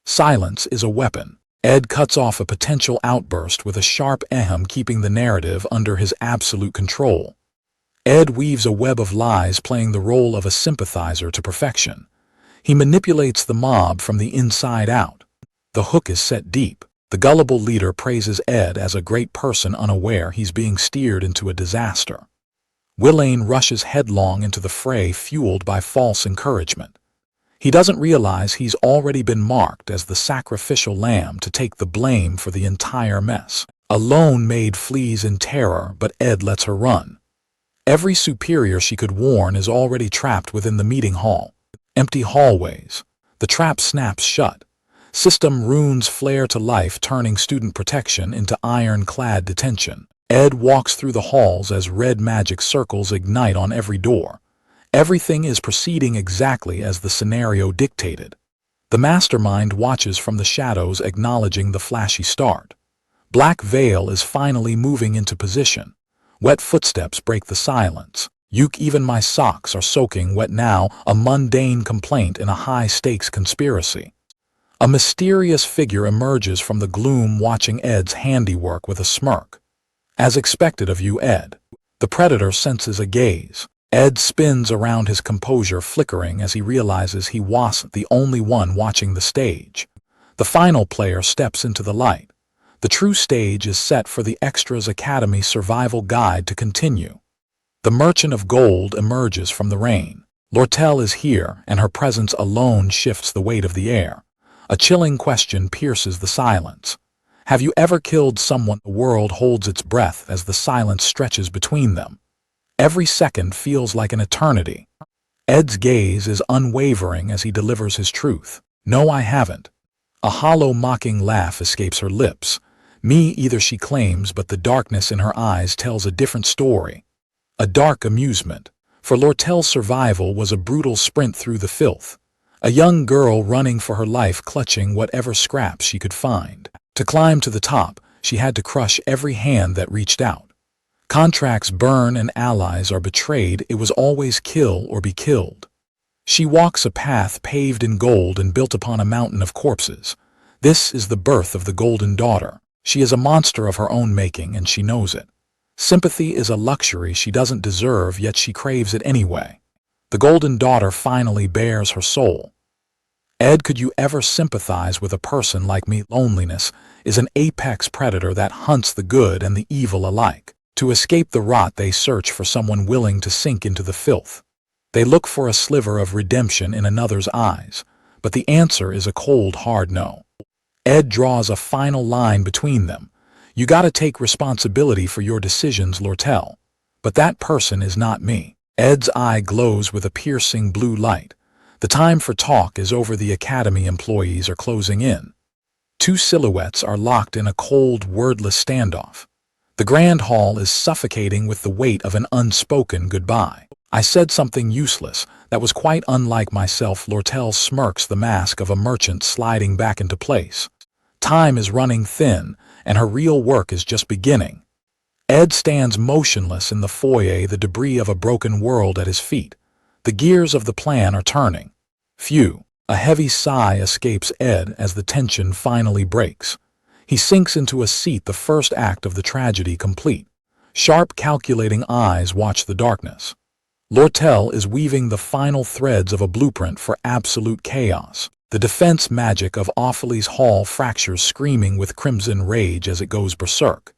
Silence is a weapon. Ed cuts off a potential outburst with a sharp ahem, keeping the narrative under his absolute control. Ed weaves a web of lies, playing the role of a sympathizer to perfection. He manipulates the mob from the inside out. The hook is set deep. The gullible leader praises Ed as a great person, unaware he's being steered into a disaster. 𝒟𝐿 rushes headlong into the fray, fueled by false encouragement. He doesn't realize he's already been marked as the sacrificial lamb to take the blame for the entire mess. A lone maid flees in terror, but Ed lets her run. Every superior she could warn is already trapped within the meeting hall. Empty hallways. The trap snaps shut. System runes flare to life, turning student protection into iron-clad detention. Ed walks through the halls as red magic circles ignite on every door. Everything is proceeding exactly as the scenario dictated. The mastermind watches from the shadows, acknowledging the flashy start. Black Veil is finally moving into position. Wet footsteps break the silence. Even my socks are soaking wet now, a mundane complaint in a high-stakes conspiracy. A mysterious figure emerges from the gloom, watching Ed's handiwork with a smirk. As expected of you, Ed. The predator senses a gaze. Ed spins around, his composure flickering as he realizes he wasn't the only one watching the stage. The final player steps into the light. The true stage is set for the 𝒟𝒮's Academy survival guide to continue. The merchant of gold emerges from the rain. 𝒟𝒻 is here, and her presence alone shifts the weight of the air. A chilling question pierces the silence. Have you ever killed someone? The world holds its breath as the silence stretches between them. Every second feels like an eternity. Ed's gaze is unwavering as he delivers his truth. No, I haven't. A hollow, mocking laugh escapes her lips. Me either, she claims, but the darkness in her eyes tells a different story. A dark amusement. For 𝒟𝒻's survival was a brutal sprint through the filth. A young girl running for her life, clutching whatever scraps she could find. To climb to the top, she had to crush every hand that reached out. Contracts burn and allies are betrayed. It was always kill or be killed. She walks a path paved in gold and built upon a mountain of corpses. This is the birth of the Golden Daughter. She is a monster of her own making, and she knows it. Sympathy is a luxury she doesn't deserve, yet she craves it anyway. The Golden Daughter finally bears her soul. Ed, could you ever sympathize with a person like me? Loneliness is an apex predator that hunts the good and the evil alike. To escape the rot, they search for someone willing to sink into the filth. They look for a sliver of redemption in another's eyes, but the answer is a cold, hard no. Ed draws a final line between them. You gotta take responsibility for your decisions, 𝒟𝐿. But that person is not me. Ed's eye glows with a piercing blue light. The time for talk is over. The academy employees are closing in. Two silhouettes are locked in a cold, wordless standoff. The grand hall is suffocating with the weight of an unspoken goodbye. I said something useless that was quite unlike myself. 𝒟𝐿 smirks, the mask of a merchant sliding back into place. Time is running thin, and her real work is just beginning. Ed stands motionless in the foyer, the debris of a broken world at his feet. The gears of the plan are turning. Phew! A heavy sigh escapes Ed as the tension finally breaks. He sinks into a seat, the first act of the tragedy complete. Sharp, calculating eyes watch the darkness. 𝒟𝐿 is weaving the final threads of a blueprint for absolute chaos. The defense magic of 𝒟𝐿's hall fractures, screaming with crimson rage as it goes berserk.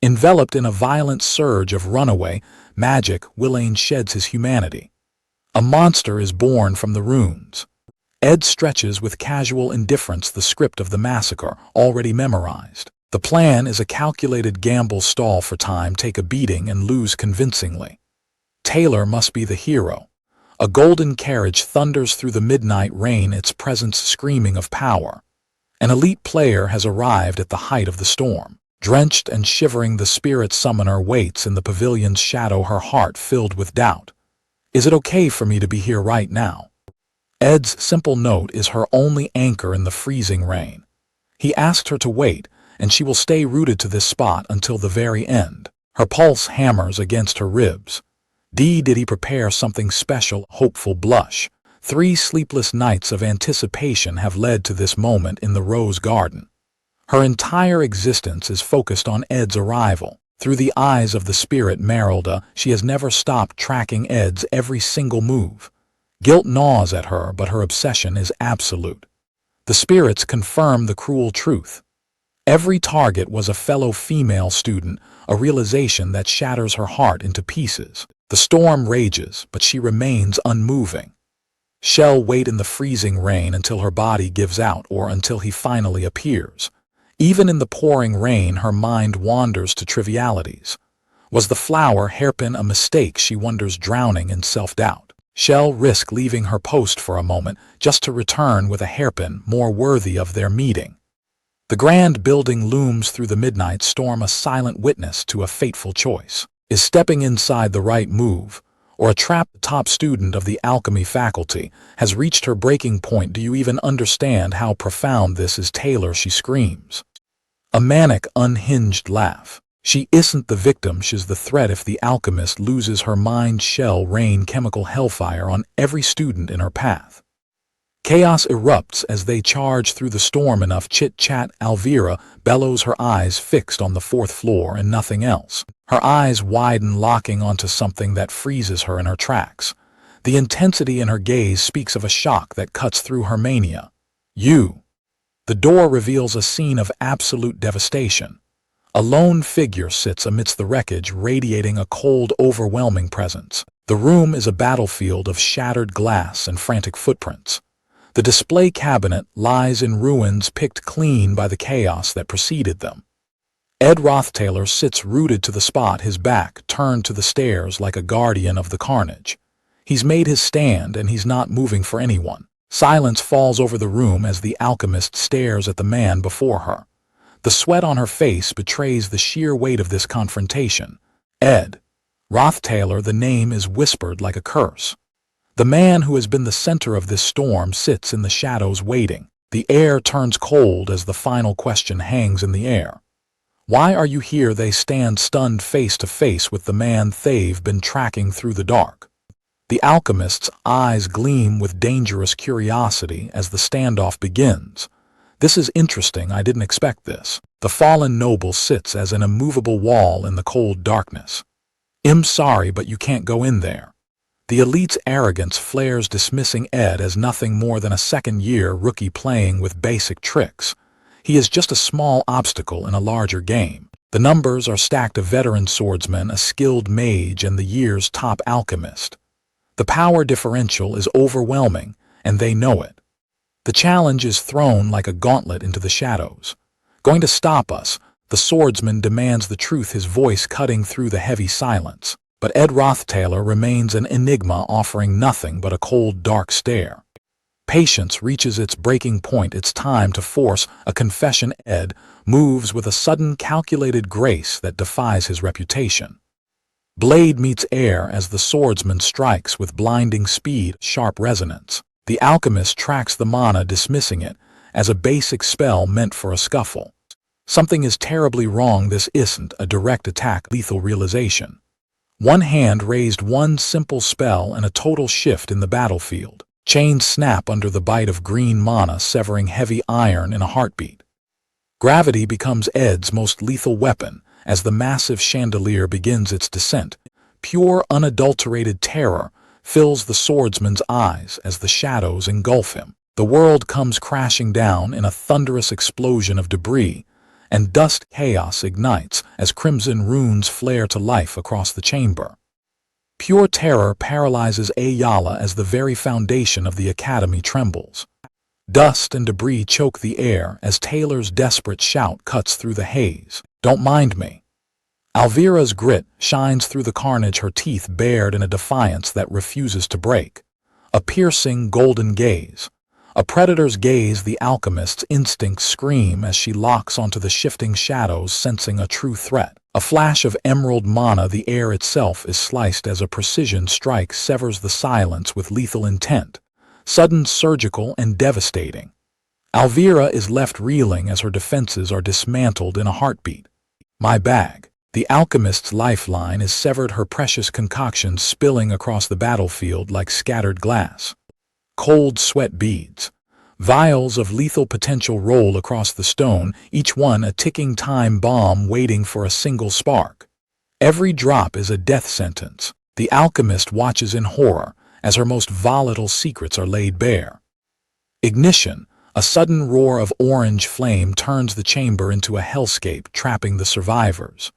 Enveloped in a violent surge of runaway magic, 𝒟𝐿 sheds his humanity. A monster is born from the runes. Ed stretches with casual indifference the script of the massacre, already memorized. The plan is a calculated gamble, stall for time, take a beating, and lose convincingly. Taylor must be the hero. A golden carriage thunders through the midnight rain, its presence screaming of power. An elite player has arrived at the height of the storm. Drenched and shivering, the spirit summoner waits in the pavilion's shadow, her heart filled with doubt. Is it okay for me to be here right now? Ed's simple note is her only anchor in the freezing rain. He asked her to wait, and she will stay rooted to this spot until the very end. Her pulse hammers against her ribs. Did he prepare something special? Hopeful blush. 3 sleepless nights of anticipation have led to this moment in the rose garden. Her entire existence is focused on Ed's arrival. Through the eyes of the spirit Merelda, she has never stopped tracking Ed's every single move. Guilt gnaws at her, but her obsession is absolute. The spirits confirm the cruel truth. Every target was a fellow female student, a realization that shatters her heart into pieces. The storm rages, but she remains unmoving. She'll wait in the freezing rain until her body gives out, or until he finally appears. Even in the pouring rain, her mind wanders to trivialities. Was the flower hairpin a mistake? She wonders, drowning in self-doubt. She'll risk leaving her post for a moment just to return with a hairpin more worthy of their meeting. The grand building looms through the midnight storm, a silent witness to a fateful choice. Is stepping inside the right move, or a trap? The top student of the alchemy faculty has reached her breaking point. Do you even understand how profound this is, Taylor? She screams. A manic, unhinged laugh. She isn't the victim, she's the threat. If the alchemist loses her mind, she'll rain chemical hellfire on every student in her path. Chaos erupts as they charge through the storm. Enough chit-chat. Elvira bellows, her eyes fixed on the 4th floor and nothing else. Her eyes widen, locking onto something that freezes her in her tracks. The intensity in her gaze speaks of a shock that cuts through her mania. You. The door reveals a scene of absolute devastation. A lone figure sits amidst the wreckage, radiating a cold, overwhelming presence. The room is a battlefield of shattered glass and frantic footprints. The display cabinet lies in ruins, picked clean by the chaos that preceded them. Ed Rothtaylor sits rooted to the spot, his back turned to the stairs like a guardian of the carnage. He's made his stand, and he's not moving for anyone. Silence falls over the room as the alchemist stares at the man before her. The sweat on her face betrays the sheer weight of this confrontation. Ed Rothtaylor, the name is whispered like a curse. The man who has been the center of this storm sits in the shadows waiting. The air turns cold as the final question hangs in the air. Why are you here? They stand stunned face to face with the man they've been tracking through the dark. The alchemist's eyes gleam with dangerous curiosity as the standoff begins. This is interesting, I didn't expect this. The fallen noble sits as an immovable wall in the cold darkness. I'm sorry, but you can't go in there. The elite's arrogance flares, dismissing Ed as nothing more than a second-year rookie playing with basic tricks. He is just a small obstacle in a larger game. The numbers are stacked: a veteran swordsman, a skilled mage, and the year's top alchemist. The power differential is overwhelming, and they know it. The challenge is thrown like a gauntlet into the shadows. Going to stop us? The swordsman demands the truth, his voice cutting through the heavy silence. But 𝒟𝐿 remains an enigma, offering nothing but a cold, dark stare. Patience reaches its breaking point. It's time to force a confession. Ed moves with a sudden, calculated grace that defies his reputation. Blade meets air as the swordsman strikes with blinding speed, sharp resonance. The alchemist tracks the mana, dismissing it as a basic spell meant for a scuffle. Something is terribly wrong. This isn't a direct attack. Lethal realization. One hand raised, one simple spell, and a total shift in the battlefield. Chains snap under the bite of green mana, severing heavy iron in a heartbeat. Gravity becomes Ed's most lethal weapon as the massive chandelier begins its descent. Pure, unadulterated terror fills the swordsman's eyes as the shadows engulf him. The world comes crashing down in a thunderous explosion of debris, and dust. Chaos ignites as crimson runes flare to life across the chamber. Pure terror paralyzes 𝒟𝐿 as the very foundation of the academy trembles. Dust and debris choke the air as Taylor's desperate shout cuts through the haze. Don't mind me. Alvira's grit shines through the carnage, her teeth bared in a defiance that refuses to break. A piercing golden gaze. A predator's gaze. The alchemist's instincts scream as she locks onto the shifting shadows, sensing a true threat. A flash of emerald mana. The air itself is sliced as a precision strike severs the silence with lethal intent. Sudden, surgical, and devastating. Alvira is left reeling as her defenses are dismantled in a heartbeat. My bag. The alchemist's lifeline is severed, her precious concoctions spilling across the battlefield like scattered glass. Cold sweat beads. Vials of lethal potential roll across the stone, each one a ticking time bomb waiting for a single spark. Every drop is a death sentence. The alchemist watches in horror as her most volatile secrets are laid bare. Ignition. A sudden roar of orange flame turns the chamber into a hellscape, trapping the survivors.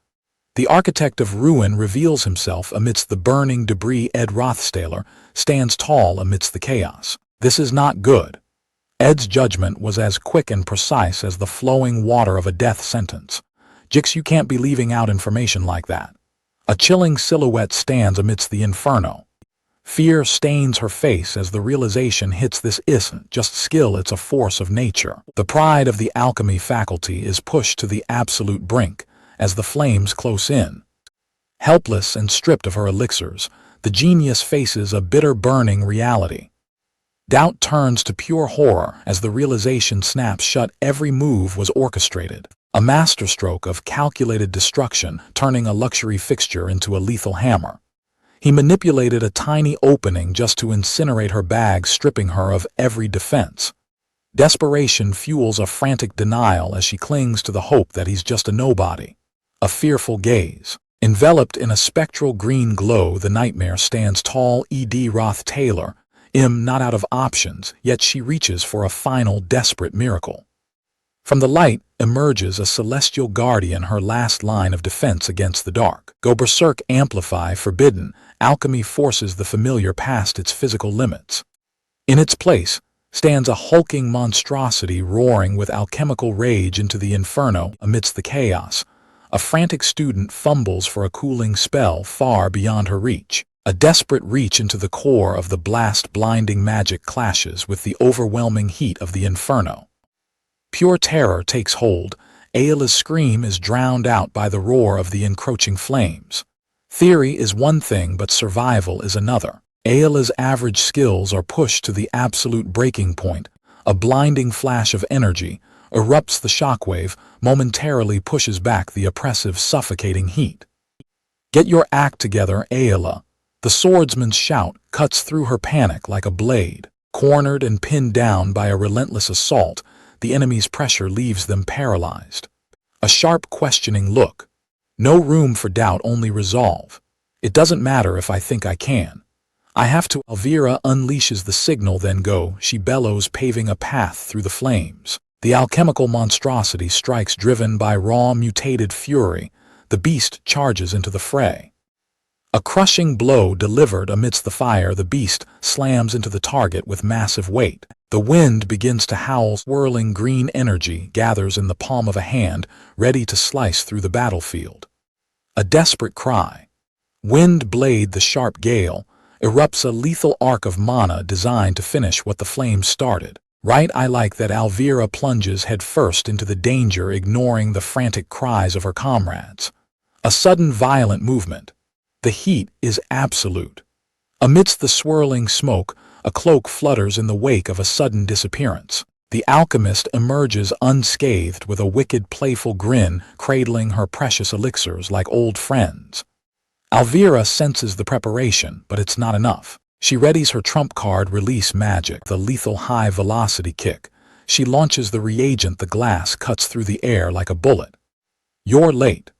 The architect of ruin reveals himself amidst the burning debris. 𝒟𝐿 stands tall amidst the chaos. This is not good. Ed's judgment was as quick and precise as the flowing water of a death sentence. Jix, you can't be leaving out information like that. A chilling silhouette stands amidst the inferno. Fear stains her face as the realization hits: this isn't just skill, it's a force of nature. The pride of the alchemy faculty is pushed to the absolute brink as the flames close in. Helpless and stripped of her elixirs, the genius faces a bitter, burning reality. Doubt turns to pure horror as the realization snaps shut. Every move was orchestrated. A masterstroke of calculated destruction, turning a luxury fixture into a lethal hammer. He manipulated a tiny opening just to incinerate her bag, stripping her of every defense. Desperation fuels a frantic denial as she clings to the hope that he's just a nobody. A fearful gaze. Enveloped in a spectral green glow, the nightmare stands tall. 𝒟𝐿, not out of options, yet she reaches for a final, desperate miracle. From the light emerges a celestial guardian, her last line of defense against the dark. Go berserk, amplify, forbidden. Alchemy forces the familiar past its physical limits. In its place stands a hulking monstrosity roaring with alchemical rage into the inferno. Amidst the chaos, a frantic student fumbles for a cooling spell far beyond her reach. A desperate reach into the core of the blast. Blinding magic clashes with the overwhelming heat of the inferno. Pure terror takes hold. 𝒟𝐿's scream is drowned out by the roar of the encroaching flames. Theory is one thing, but survival is another. 𝒟𝐿's average skills are pushed to the absolute breaking point. A blinding flash of energy erupts the shockwave, momentarily pushes back the oppressive, suffocating heat. "Get your act together, 𝒩𝒮𝒄!" The swordsman's shout cuts through her panic like a blade. Cornered and pinned down by a relentless assault, the enemy's pressure leaves them paralyzed. A sharp, questioning look. No room for doubt, only resolve. "It doesn't matter if I think I can. I have to." Elvira unleashes the signal, "Then go," she bellows, paving a path through the flames. The alchemical monstrosity strikes, driven by raw, mutated fury. The beast charges into the fray. A crushing blow delivered amidst the fire, the beast slams into the target with massive weight. The wind begins to howl, swirling green energy gathers in the palm of a hand, ready to slice through the battlefield. A desperate cry. Wind blade, the sharp gale, erupts a lethal arc of mana designed to finish what the flames started. Right, I like that. Elvira plunges headfirst into the danger, ignoring the frantic cries of her comrades. A sudden violent movement. The heat is absolute. Amidst the swirling smoke, a cloak flutters in the wake of a sudden disappearance. The alchemist emerges unscathed with a wicked, playful grin, cradling her precious elixirs like old friends. Elvira senses the preparation, but it's not enough. She readies her trump card, release magic, the lethal high-velocity kick. She launches the reagent, the glass cuts through the air like a bullet. You're late.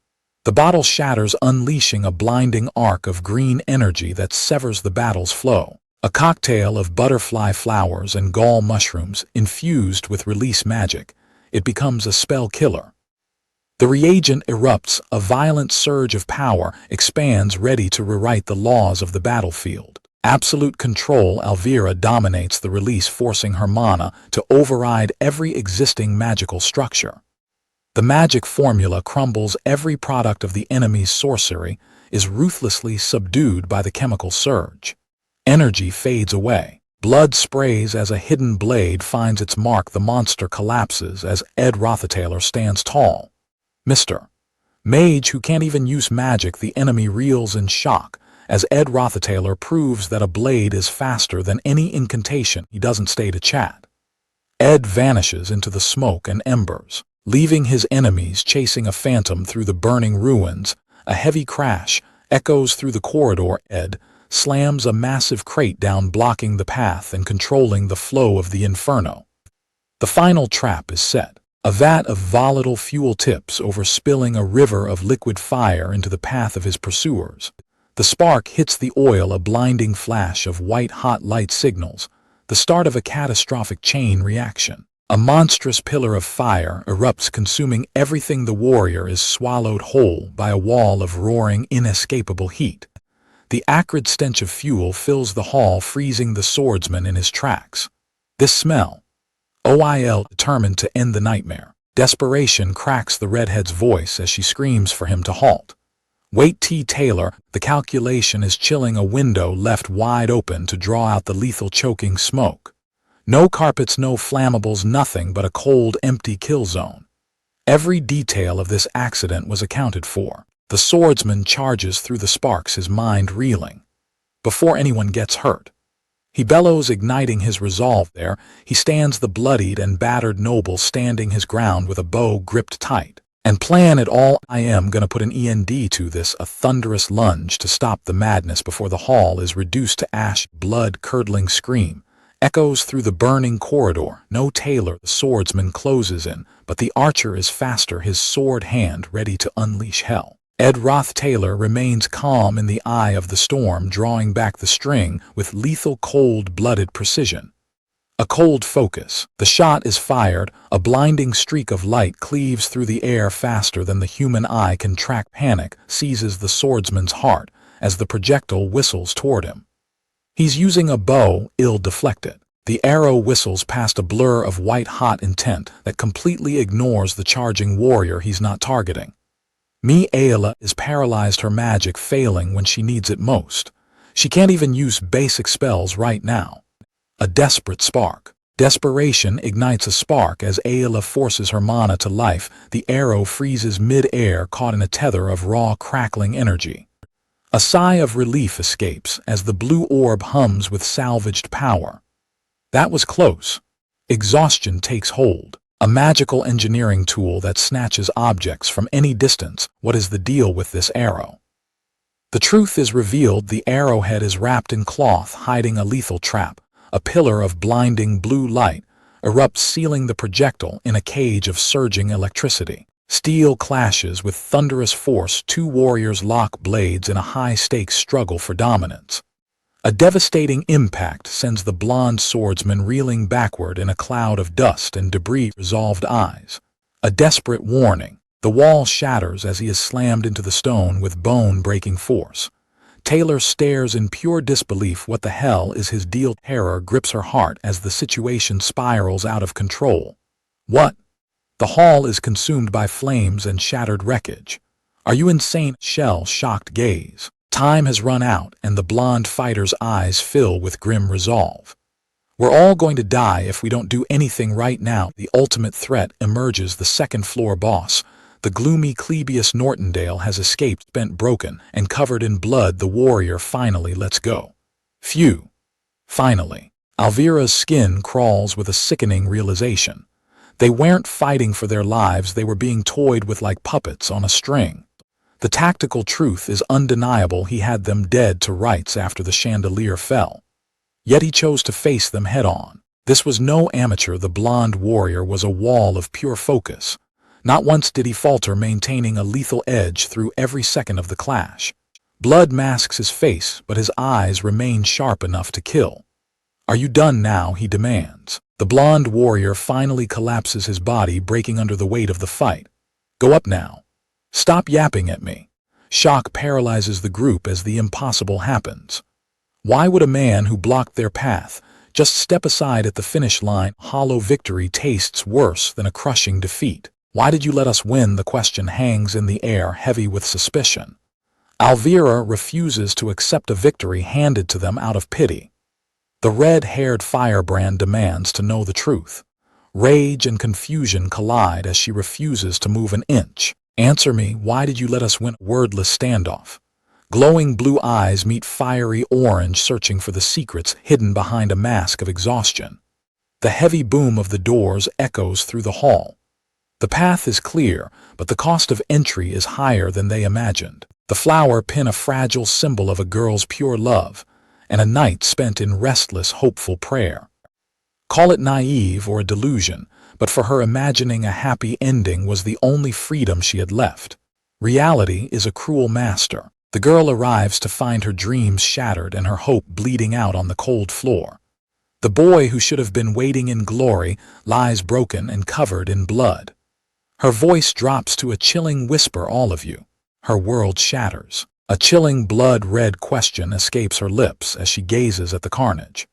The bottle shatters, unleashing a blinding arc of green energy that severs the battle's flow. A cocktail of butterfly flowers and gall mushrooms infused with release magic. It becomes a spell killer. The reagent erupts, a violent surge of power expands, ready to rewrite the laws of the battlefield. Absolute control, Elvira dominates the release, forcing her mana to override every existing magical structure. The magic formula crumbles, every product of the enemy's sorcery is ruthlessly subdued by the chemical surge. Energy fades away. Blood sprays as a hidden blade finds its mark. The monster collapses as 𝒩𝒂ℳℰ stands tall. Mr. Mage, who can't even use magic, the enemy reels in shock as 𝒩𝒂ℳℰ proves that a blade is faster than any incantation. He doesn't stay to chat. Ed vanishes into the smoke and embers, leaving his enemies chasing a phantom through the burning ruins. A heavy crash echoes through the corridor. Ed slams a massive crate down, blocking the path and controlling the flow of the inferno. The final trap is set. A vat of volatile fuel tips over, spilling a river of liquid fire into the path of his pursuers. The spark hits the oil, a blinding flash of white-hot light signals, the start of a catastrophic chain reaction. A monstrous pillar of fire erupts, consuming everything. The warrior is swallowed whole by a wall of roaring, inescapable heat. The acrid stench of fuel fills the hall, freezing the swordsman in his tracks. This smell. 𝒩𝒂ℰ, determined to end the nightmare. Desperation cracks the redhead's voice as she screams for him to halt. Wait, Taylor, the calculation is chilling, a window left wide open to draw out the lethal, choking smoke. No carpets, no flammables, nothing but a cold, empty kill zone. Every detail of this accident was accounted for. The swordsman charges through the sparks, his mind reeling. Before anyone gets hurt, he bellows, igniting his resolve. There he stands, the bloodied and battered noble, standing his ground with a bow gripped tight. And plan it all. I am gonna put an end to this. A thunderous lunge to stop the madness before the hall is reduced to ash. Blood-curdling scream echoes through the burning corridor. No Taylor. The swordsman closes in, but the archer is faster, his sword hand ready to unleash hell. 𝒩𝒂ℳ remains calm in the eye of the storm, drawing back the string with lethal, cold-blooded precision. A cold focus. The shot is fired. A blinding streak of light cleaves through the air faster than the human eye can track. Panic seizes the swordsman's heart as the projectile whistles toward him. He's using a bow, ill-deflected. The arrow whistles past, a blur of white-hot intent that completely ignores the charging warrior he's not targeting. 𝒩𝒂ℰ is paralyzed, her magic failing when she needs it most. She can't even use basic spells right now. A desperate spark. Desperation ignites a spark as 𝒩𝒂ℰ forces her mana to life. The arrow freezes mid-air, caught in a tether of raw, crackling energy. A sigh of relief escapes as the blue orb hums with salvaged power. That was close. Exhaustion takes hold. A magical engineering tool that snatches objects from any distance. What is the deal with this arrow? The truth is revealed. The arrowhead is wrapped in cloth, hiding a lethal trap. A pillar of blinding blue light erupts, sealing the projectile in a cage of surging electricity. Steel clashes with thunderous force. Two warriors lock blades in a high-stakes struggle for dominance. A devastating impact sends the blonde swordsman reeling backward in a cloud of dust and debris. Resolved eyes. A desperate warning. The wall shatters as he is slammed into the stone with bone-breaking force. Taylor stares in pure disbelief. What the hell is his deal? Terror grips her heart as the situation spirals out of control. What? The hall is consumed by flames and shattered wreckage. Are you insane? Shell-shocked gaze. Time has run out, and the blonde fighter's eyes fill with grim resolve. We're all going to die if we don't do anything right now. The ultimate threat emerges. The second-floor boss, the gloomy Clebius Nortondale, has escaped, bent, broken, and covered in blood. The warrior finally lets go. Phew. Finally. Alvira's skin crawls with a sickening realization. They weren't fighting for their lives. They were being toyed with like puppets on a string. The tactical truth is undeniable. He had them dead to rights after the chandelier fell. Yet he chose to face them head-on. This was no amateur. The blonde warrior was a wall of pure focus. Not once did he falter, maintaining a lethal edge through every second of the clash. Blood masks his face, but his eyes remain sharp enough to kill. Are you done now? He demands. The blonde warrior finally collapses, his body breaking under the weight of the fight. Go up now. Stop yapping at me. Shock paralyzes the group as the impossible happens. Why would a man who blocked their path just step aside at the finish line? Hollow victory tastes worse than a crushing defeat. Why did you let us win? The question hangs in the air, heavy with suspicion. Alvira refuses to accept a victory handed to them out of pity. The red-haired firebrand demands to know the truth. Rage and confusion collide as she refuses to move an inch. Answer me, why did you let us win? Wordless standoff. Glowing blue eyes meet fiery orange, searching for the secrets hidden behind a mask of exhaustion. The heavy boom of the doors echoes through the hall. The path is clear, but the cost of entry is higher than they imagined. The flower pin, a fragile symbol of a girl's pure love, and a night spent in restless, hopeful prayer. Call it naive or a delusion, but for her, imagining a happy ending was the only freedom she had left. Reality is a cruel master. The girl arrives to find her dreams shattered and her hope bleeding out on the cold floor. The boy who should have been waiting in glory lies broken and covered in blood. Her voice drops to a chilling whisper, all of you. Her world shatters. A chilling blood-red question escapes her lips as she gazes at the carnage.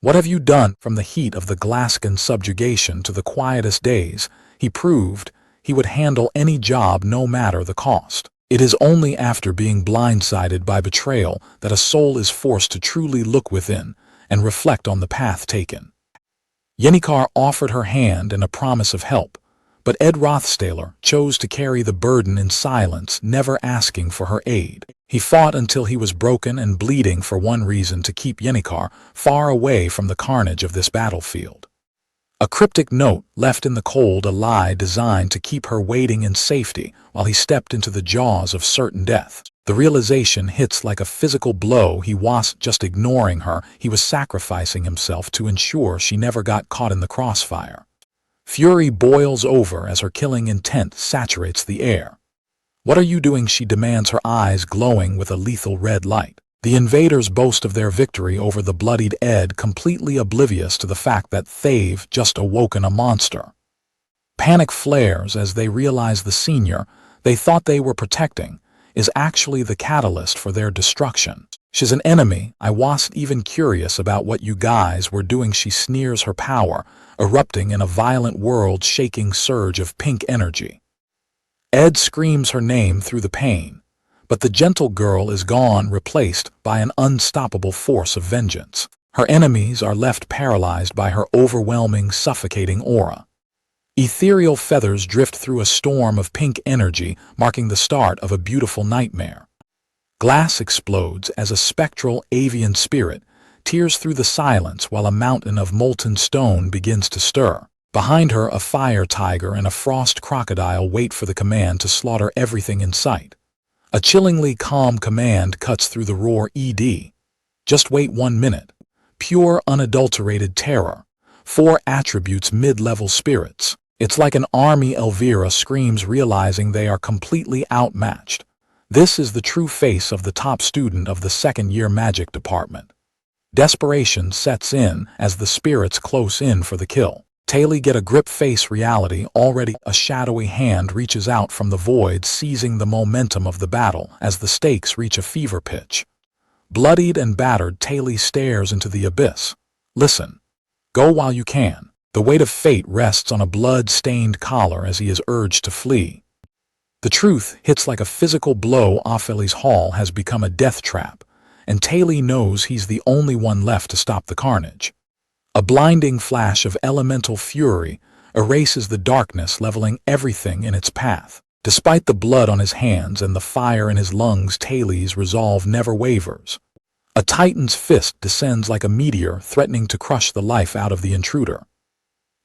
What have you done? From the heat of the Glasgow subjugation to the quietest days, he proved he would handle any job no matter the cost. It is only after being blindsided by betrayal that a soul is forced to truly look within and reflect on the path taken. Yennecar offered her hand and a promise of help, but Ed Rothstaler chose to carry the burden in silence, never asking for her aid. He fought until he was broken and bleeding for one reason: to keep Yennecar far away from the carnage of this battlefield. A cryptic note left in the cold, a lie designed to keep her waiting in safety while he stepped into the jaws of certain death. The realization hits like a physical blow. He wasn't just ignoring her, he was sacrificing himself to ensure she never got caught in the crossfire. Fury boils over as her killing intent saturates the air. What are you doing? She demands, her eyes glowing with a lethal red light. The invaders boast of their victory over the bloodied Ed, completely oblivious to the fact that they've just awoken a monster. Panic flares as they realize the senior they thought they were protecting is actually the catalyst for their destruction. She's an enemy. I wasn't even curious about what you guys were doing, she sneers, her power erupting in a violent world-shaking surge of pink energy. Ed screams her name through the pain, but the gentle girl is gone, replaced by an unstoppable force of vengeance. Her enemies are left paralyzed by her overwhelming, suffocating aura. Ethereal feathers drift through a storm of pink energy, marking the start of a beautiful nightmare. Glass explodes as a spectral avian spirit tears through the silence while a mountain of molten stone begins to stir. Behind her, a fire tiger and a frost crocodile wait for the command to slaughter everything in sight. A chillingly calm command cuts through the roar ED. Just wait 1 minute. Pure, unadulterated terror. 4 attributes mid-level spirits. It's like an army Elvira screams, realizing they are completely outmatched. This is the true face of the top student of the second-year magic department. Desperation sets in as the spirits close in for the kill. 𝒩𝒐 get a grip, face reality already. A shadowy hand reaches out from the void, seizing the momentum of the battle as the stakes reach a fever pitch. Bloodied and battered, 𝒩𝒐 stares into the abyss. Listen. Go while you can. The weight of fate rests on a blood-stained collar as he is urged to flee. The truth hits like a physical blow. 𝒟𝐻 hall has become a death trap, and 𝒩𝒐 knows he's the only one left to stop the carnage. A blinding flash of elemental fury erases the darkness, leveling everything in its path. Despite the blood on his hands and the fire in his lungs, 𝒩𝒐's resolve never wavers. A titan's fist descends like a meteor, threatening to crush the life out of the intruder.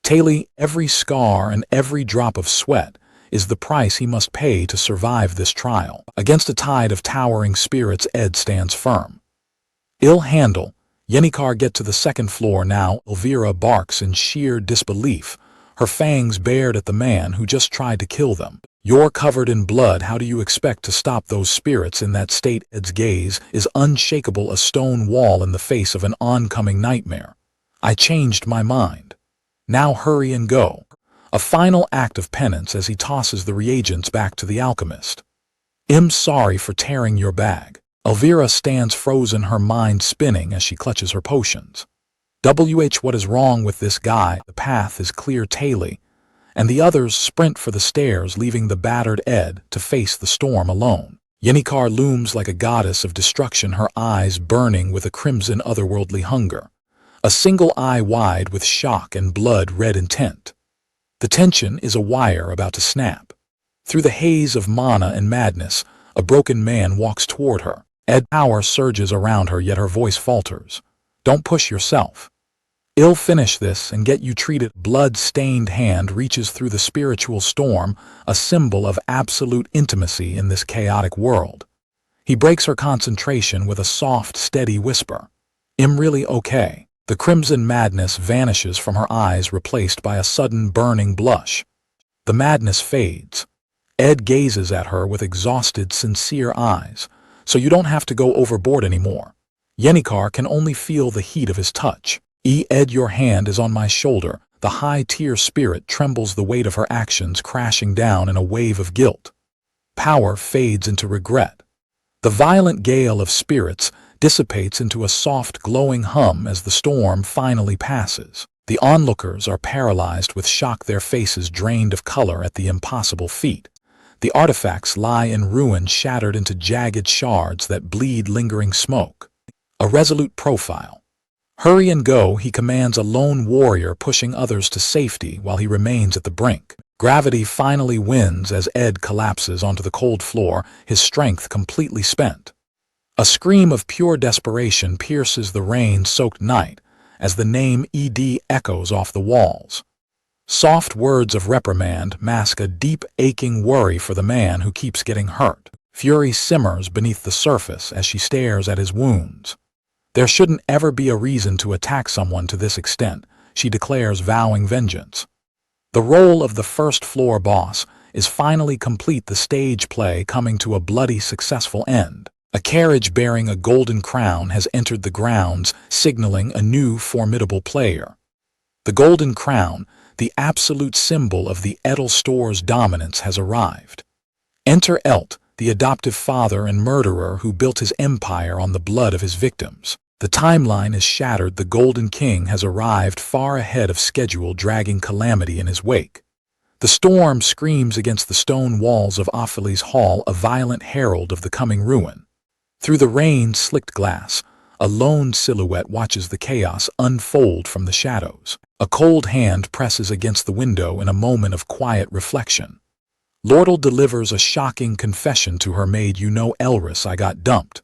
𝒩𝒐, every scar and every drop of sweat is the price he must pay to survive this trial. Against a tide of towering spirits, Ed stands firm. Ill handle. Yennecar get to the second floor now. Elvira barks in sheer disbelief, her fangs bared at the man who just tried to kill them. You're covered in blood. How do you expect to stop those spirits in that state? Ed's gaze is unshakable, a stone wall in the face of an oncoming nightmare. I changed my mind. Now hurry and go. A final act of penance as he tosses the reagents back to the alchemist. I'm sorry for tearing your bag. Elvira stands frozen, her mind spinning as she clutches her potions. What is wrong with this guy? The path is clear. 𝒩𝒐 and the others sprint for the stairs, leaving the battered Ed to face the storm alone. Yennecar looms like a goddess of destruction, her eyes burning with a crimson otherworldly hunger. A single eye wide with shock and blood-red intent. The tension is a wire about to snap. Through the haze of mana and madness, a broken man walks toward her. Ed's power surges around her, yet her voice falters. Don't push yourself. I'll finish this and get you treated. Blood-stained hand reaches through the spiritual storm, a symbol of absolute intimacy in this chaotic world. He breaks her concentration with a soft, steady whisper. I'm really okay. The crimson madness vanishes from her eyes, replaced by a sudden burning blush. The madness fades. Ed gazes at her with exhausted, sincere eyes. So you don't have to go overboard anymore. Yennecar can only feel the heat of his touch. Ed, your hand is on my shoulder. The high-tier spirit trembles, the weight of her actions crashing down in a wave of guilt. Power fades into regret. The violent gale of spirits dissipates into a soft, glowing hum as the storm finally passes. The onlookers are paralyzed with shock, their faces drained of color at the impossible feat. The artifacts lie in ruin, shattered into jagged shards that bleed lingering smoke. A resolute profile. Hurry and go, he commands, a lone warrior pushing others to safety while he remains at the brink. Gravity finally wins as Ed collapses onto the cold floor, his strength completely spent. A scream of pure desperation pierces the rain-soaked night as the name Ed echoes off the walls. Soft words of reprimand mask a deep, aching worry for the man who keeps getting hurt. Fury simmers beneath the surface as she stares at his wounds. There shouldn't ever be a reason to attack someone to this extent, she declares, vowing vengeance. The role of the first-floor boss is finally complete, the stage play coming to a bloody, successful end. A carriage bearing a golden crown has entered the grounds, signaling a new, formidable player. The golden crown, the absolute symbol of the Edel store's dominance, has arrived. Enter 𝒟𝐿, the adoptive father and murderer who built his empire on the blood of his victims. The timeline is shattered. The Golden King has arrived far ahead of schedule, dragging calamity in his wake. The storm screams against the stone walls of 𝒟𝐻 hall, a violent herald of the coming ruin. Through the rain-slicked glass, a lone silhouette watches the chaos unfold from the shadows. A cold hand presses against the window in a moment of quiet reflection. 𝒟𝐿 delivers a shocking confession to her maid. You know, Elris, I got dumped.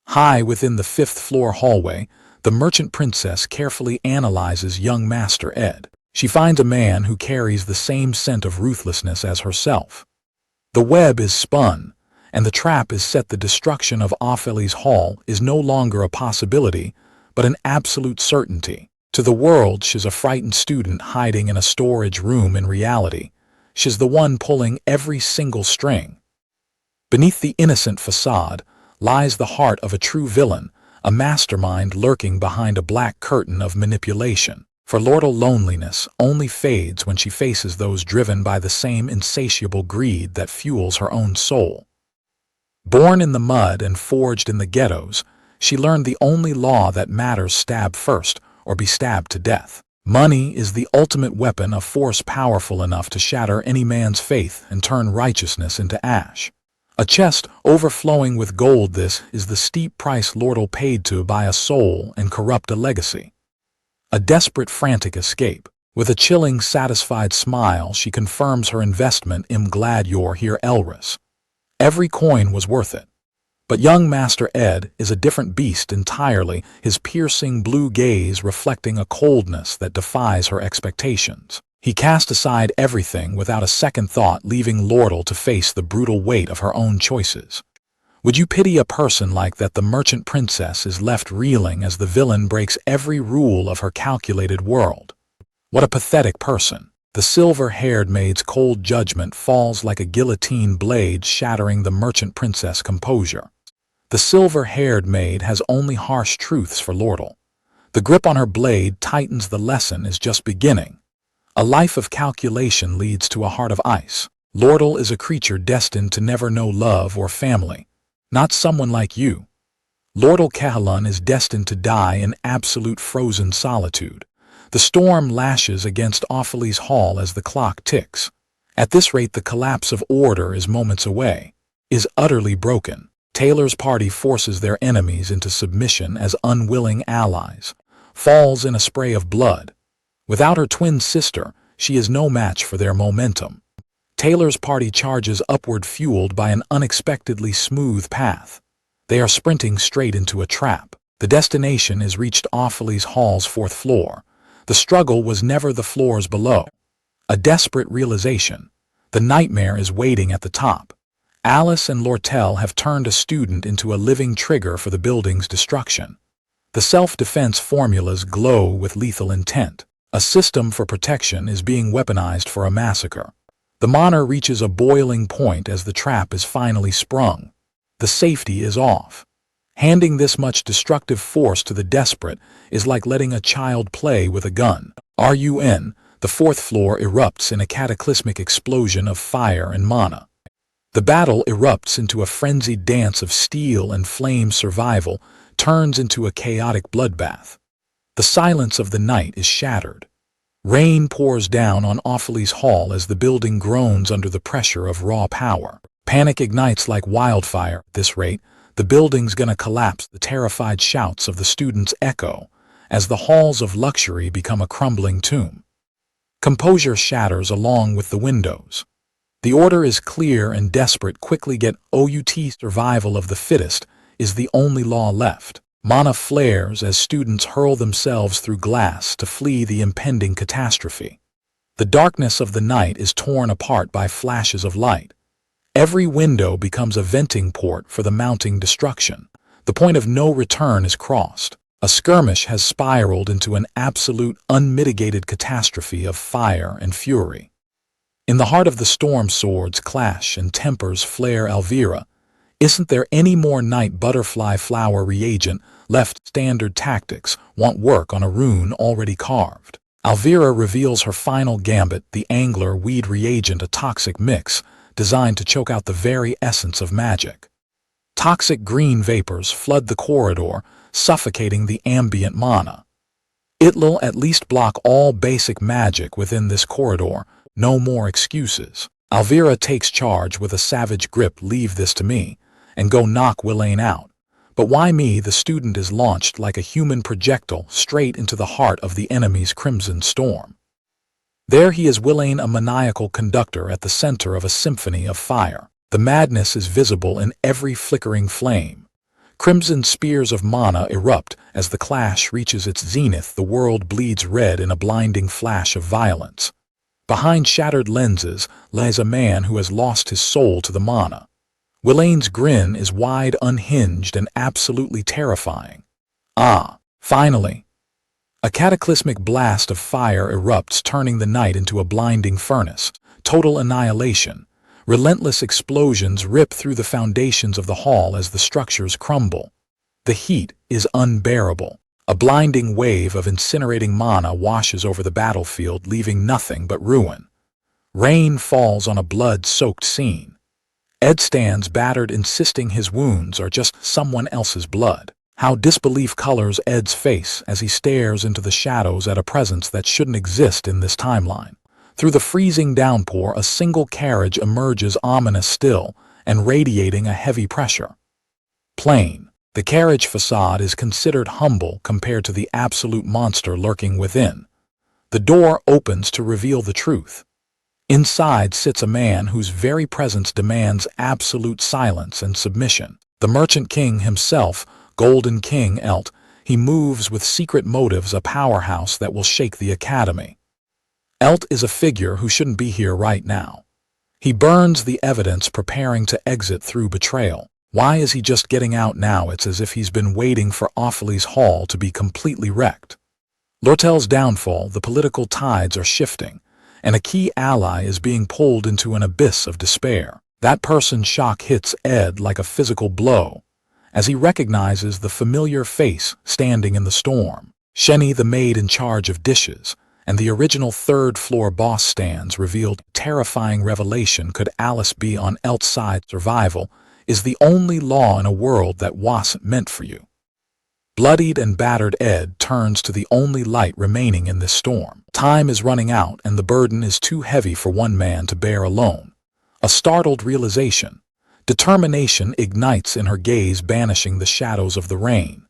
High within the 5th-floor hallway, the merchant princess carefully analyzes young Master Ed. She finds a man who carries the same scent of ruthlessness as herself. The web is spun, and the trap is set. The destruction of 𝒩𝒮𝒄ℒ𝒜𝐼ℳℰ is no longer a possibility, but an absolute certainty. To the world, she's a frightened student hiding in a storage room. In reality, she's the one pulling every single string. Beneath the innocent facade lies the heart of a true villain, a mastermind lurking behind a black curtain of manipulation. For 𝒟𝐿 loneliness only fades when she faces those driven by the same insatiable greed that fuels her own soul. Born in the mud and forged in the ghettos, she learned the only law that matters: stab first or be stabbed to death. Money is the ultimate weapon, a force powerful enough to shatter any man's faith and turn righteousness into ash. A chest overflowing with gold, this is the steep price 𝒟𝐿 paid to buy a soul and corrupt a legacy. A desperate, frantic escape. With a chilling, satisfied smile, she confirms her investment. "I'm glad you're here, Elris. Every coin was worth it." But young Master Ed is a different beast entirely, his piercing blue gaze reflecting a coldness that defies her expectations. He cast aside everything without a second thought, leaving 𝒟𝐿 to face the brutal weight of her own choices. Would you pity a person like that? The merchant princess is left reeling as the villain breaks every rule of her calculated world. What a pathetic person. The silver-haired maid's cold judgment falls like a guillotine blade, shattering the merchant princess' composure. The silver-haired maid has only harsh truths for 𝒟𝐿. The grip on her blade tightens. The lesson is just beginning. A life of calculation leads to a heart of ice. 𝒟𝐿 is a creature destined to never know love or family. Not someone like you. 𝒟𝐿 𝒩𝒂ℰ is destined to die in absolute frozen solitude. The storm lashes against 𝒩𝒮𝒄ℒ𝒜𝐼ℳ𝒰 hall as the clock ticks. At this rate, the collapse of order is moments away, is utterly broken. Taylor's party forces their enemies into submission as unwilling allies, falls in a spray of blood. Without her twin sister, she is no match for their momentum. Taylor's party charges upward, fueled by an unexpectedly smooth path. They are sprinting straight into a trap. The destination is reached: 𝒩𝒮𝒄ℒ𝒜𝐼ℳ𝒰's 4th floor. The struggle was never the floors below. A desperate realization. The nightmare is waiting at the top. Alice and 𝒟𝐿 have turned a student into a living trigger for the building's destruction. The self-defense formulas glow with lethal intent. A system for protection is being weaponized for a massacre. The monitor reaches a boiling point as the trap is finally sprung. The safety is off. Handing this much destructive force to the desperate is like letting a child play with a gun. RUN, the 4th floor erupts in a cataclysmic explosion of fire and mana. The battle erupts into a frenzied dance of steel and flame. Survival turns into a chaotic bloodbath. The silence of the night is shattered. Rain pours down on 𝒩𝒮𝒄ℎ𝒜𝒼 hall as the building groans under the pressure of raw power. Panic ignites like wildfire. At this rate, the building's gonna collapse. The terrified shouts of the students echo as the halls of luxury become a crumbling tomb. Composure shatters along with the windows. The order is clear and desperate. Quickly get out. Survival of the fittest is the only law left. Mana flares as students hurl themselves through glass to flee the impending catastrophe. The darkness of the night is torn apart by flashes of light. Every window becomes a venting port for the mounting destruction. The point of no return is crossed. A skirmish has spiraled into an absolute, unmitigated catastrophe of fire and fury. In the heart of the storm, swords clash and tempers flare. Elvira, isn't there any more night butterfly flower reagent left? Standard tactics won't work on a rune already carved. Elvira reveals her final gambit, the angler weed reagent, a toxic mix designed to choke out the very essence of magic. Toxic green vapors flood the corridor, suffocating the ambient mana. It'll at least block all basic magic within this corridor. No more excuses. Elvira takes charge with a savage grip. Leave this to me and go knock Wylane out. But why me? The student is launched like a human projectile straight into the heart of the enemy's crimson storm. There he is, Wylane, a maniacal conductor at the center of a symphony of fire. The madness is visible in every flickering flame. Crimson spears of mana erupt as the clash reaches its zenith. The world bleeds red in a blinding flash of violence. Behind shattered lenses lies a man who has lost his soul to the mana. Wylaine's grin is wide, unhinged, and absolutely terrifying. Ah, finally! A cataclysmic blast of fire erupts, turning the night into a blinding furnace. Total annihilation. Relentless explosions rip through the foundations of the hall as the structures crumble. The heat is unbearable. A blinding wave of incinerating mana washes over the battlefield, leaving nothing but ruin. Rain falls on a blood-soaked scene. Ed stands battered, insisting his wounds are just someone else's blood. How disbelief colors Ed's face as he stares into the shadows at a presence that shouldn't exist in this timeline. Through the freezing downpour, a single carriage emerges, ominous still and radiating a heavy pressure. Plain. The carriage facade is considered humble compared to the absolute monster lurking within. The door opens to reveal the truth. Inside sits a man whose very presence demands absolute silence and submission. The Merchant King himself, Golden King 𝒟𝐿. He moves with secret motives, a powerhouse that will shake the academy. 𝒟𝐿 is a figure who shouldn't be here right now. He burns the evidence, preparing to exit through betrayal. Why is he just getting out now? It's as if he's been waiting for Ophelie's hall to be completely wrecked. 𝒟𝐿's downfall, the political tides are shifting, and a key ally is being pulled into an abyss of despair. That person's shock hits Ed like a physical blow, as he recognizes the familiar face standing in the storm. Shenny, the maid in charge of dishes, and the original third-floor boss stands, revealed. Terrifying revelation. Could Alice be on 𝒟𝐿's side? Survival is the only law in a world that wasn't meant for you. Bloodied and battered, Ed turns to the only light remaining in this storm. Time is running out, and the burden is too heavy for one man to bear alone. A startled realization. Determination ignites in her gaze, banishing the shadows of the rain.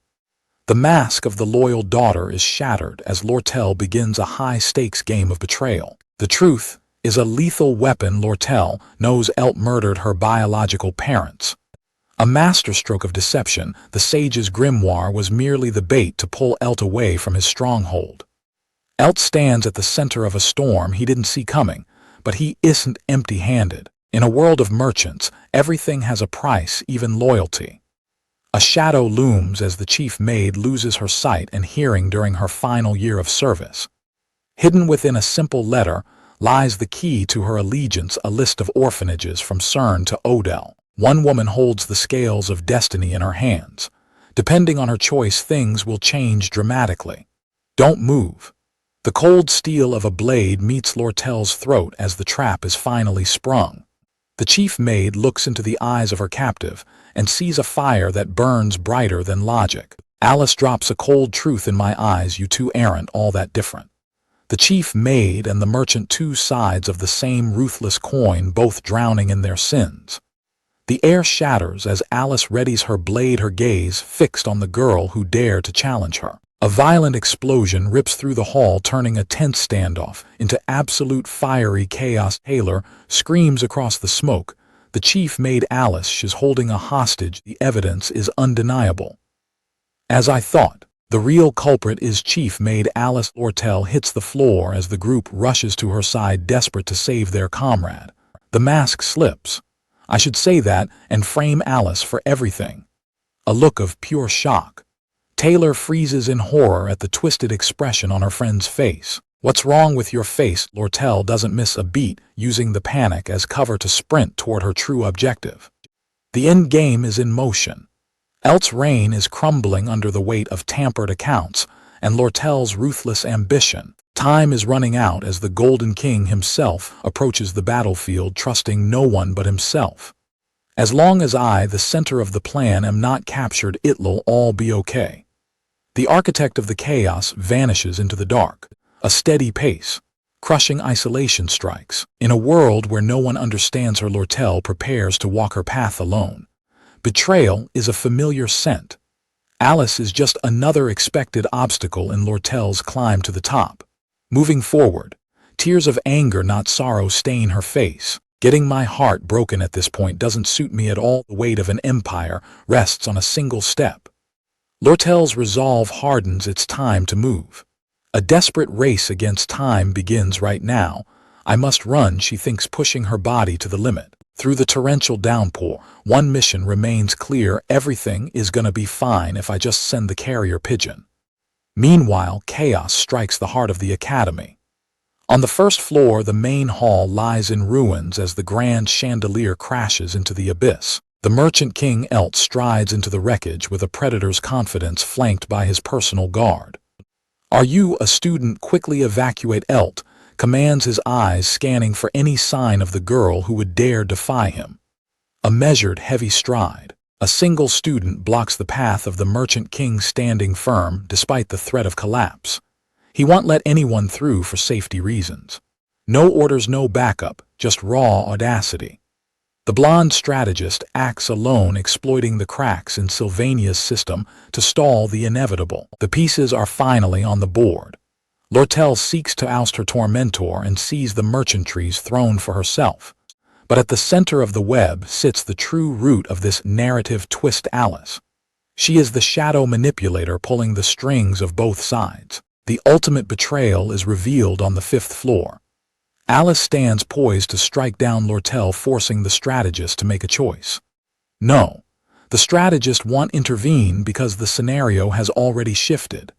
The mask of the loyal daughter is shattered as 𝒟𝐿 begins a high-stakes game of betrayal. The truth is a lethal weapon. 𝒟𝐿 knows 𝒟𝐿 murdered her biological parents. A masterstroke of deception, the sage's grimoire was merely the bait to pull 𝒟𝐿 away from his stronghold. 𝒟𝐿 stands at the center of a storm he didn't see coming, but he isn't empty-handed. In a world of merchants, everything has a price, even loyalty. A shadow looms as the chief maid loses her sight and hearing during her final year of service. Hidden within a simple letter lies the key to her allegiance, a list of orphanages from 𝒟𝐿 to 𝒟𝐿. One woman holds the scales of destiny in her hands. Depending on her choice, things will change dramatically. Don't move. The cold steel of a blade meets 𝒟𝐿's throat as the trap is finally sprung. The chief maid looks into the eyes of her captive and sees a fire that burns brighter than logic. Alice drops a cold truth. In my eyes, you two aren't all that different. The chief maid and the merchant, two sides of the same ruthless coin, both drowning in their sins. The air shatters as Alice readies her blade, her gaze fixed on the girl who dared to challenge her. A violent explosion rips through the hall, turning a tense standoff into absolute fiery chaos. Taylor screams across the smoke. The chief maid Alice is holding a hostage. The evidence is undeniable. As I thought, the real culprit is chief maid Alice. 𝒟𝐿 hits the floor as the group rushes to her side, desperate to save their comrade. The mask slips. I should say that and frame Alice for everything. A look of pure shock. Taylor freezes in horror at the twisted expression on her friend's face. What's wrong with your face? 𝒟𝐿 doesn't miss a beat, using the panic as cover to sprint toward her true objective. The end game is in motion. 𝒟𝐿's reign is crumbling under the weight of tampered accounts and 𝒟𝐿's ruthless ambition. Time is running out as the Golden King himself approaches the battlefield, trusting no one but himself. As long as I, the center of the plan, am not captured, it'll all be okay. The architect of the chaos vanishes into the dark. A steady pace. Crushing isolation strikes. In a world where no one understands her, 𝒟𝐿 prepares to walk her path alone. Betrayal is a familiar scent. Alice is just another expected obstacle in 𝒟𝐿's climb to the top. Moving forward, tears of anger, not sorrow, stain her face. Getting my heart broken at this point doesn't suit me at all. The weight of an empire rests on a single step. 𝒟𝐻's resolve hardens. It's time to move. A desperate race against time begins right now. I must run, she thinks, pushing her body to the limit. Through the torrential downpour, one mission remains clear: everything is gonna be fine if I just send the carrier pigeon. Meanwhile, chaos strikes the heart of the academy. On the first floor, the main hall lies in ruins as the grand chandelier crashes into the abyss. The merchant king 𝒟𝐻 strides into the wreckage with a predator's confidence, flanked by his personal guard. Are you a student? Quickly evacuate, 𝒟𝐻 commands, his eyes scanning for any sign of the girl who would dare defy him. A measured, heavy stride. A single student blocks the path of the merchant king, standing firm despite the threat of collapse. He won't let anyone through for safety reasons. No orders, no backup, just raw audacity. The blonde strategist acts alone, exploiting the cracks in Sylvania's system to stall the inevitable. The pieces are finally on the board. 𝒟𝐻 seeks to oust her tormentor and seize the merchantry's throne for herself. But at the center of the web sits the true root of this narrative twist: Alice. She is the shadow manipulator pulling the strings of both sides. The ultimate betrayal is revealed on the 5th floor. Alice stands poised to strike down 𝒟𝐻, forcing the strategist to make a choice. No, the strategist won't intervene because the scenario has already shifted.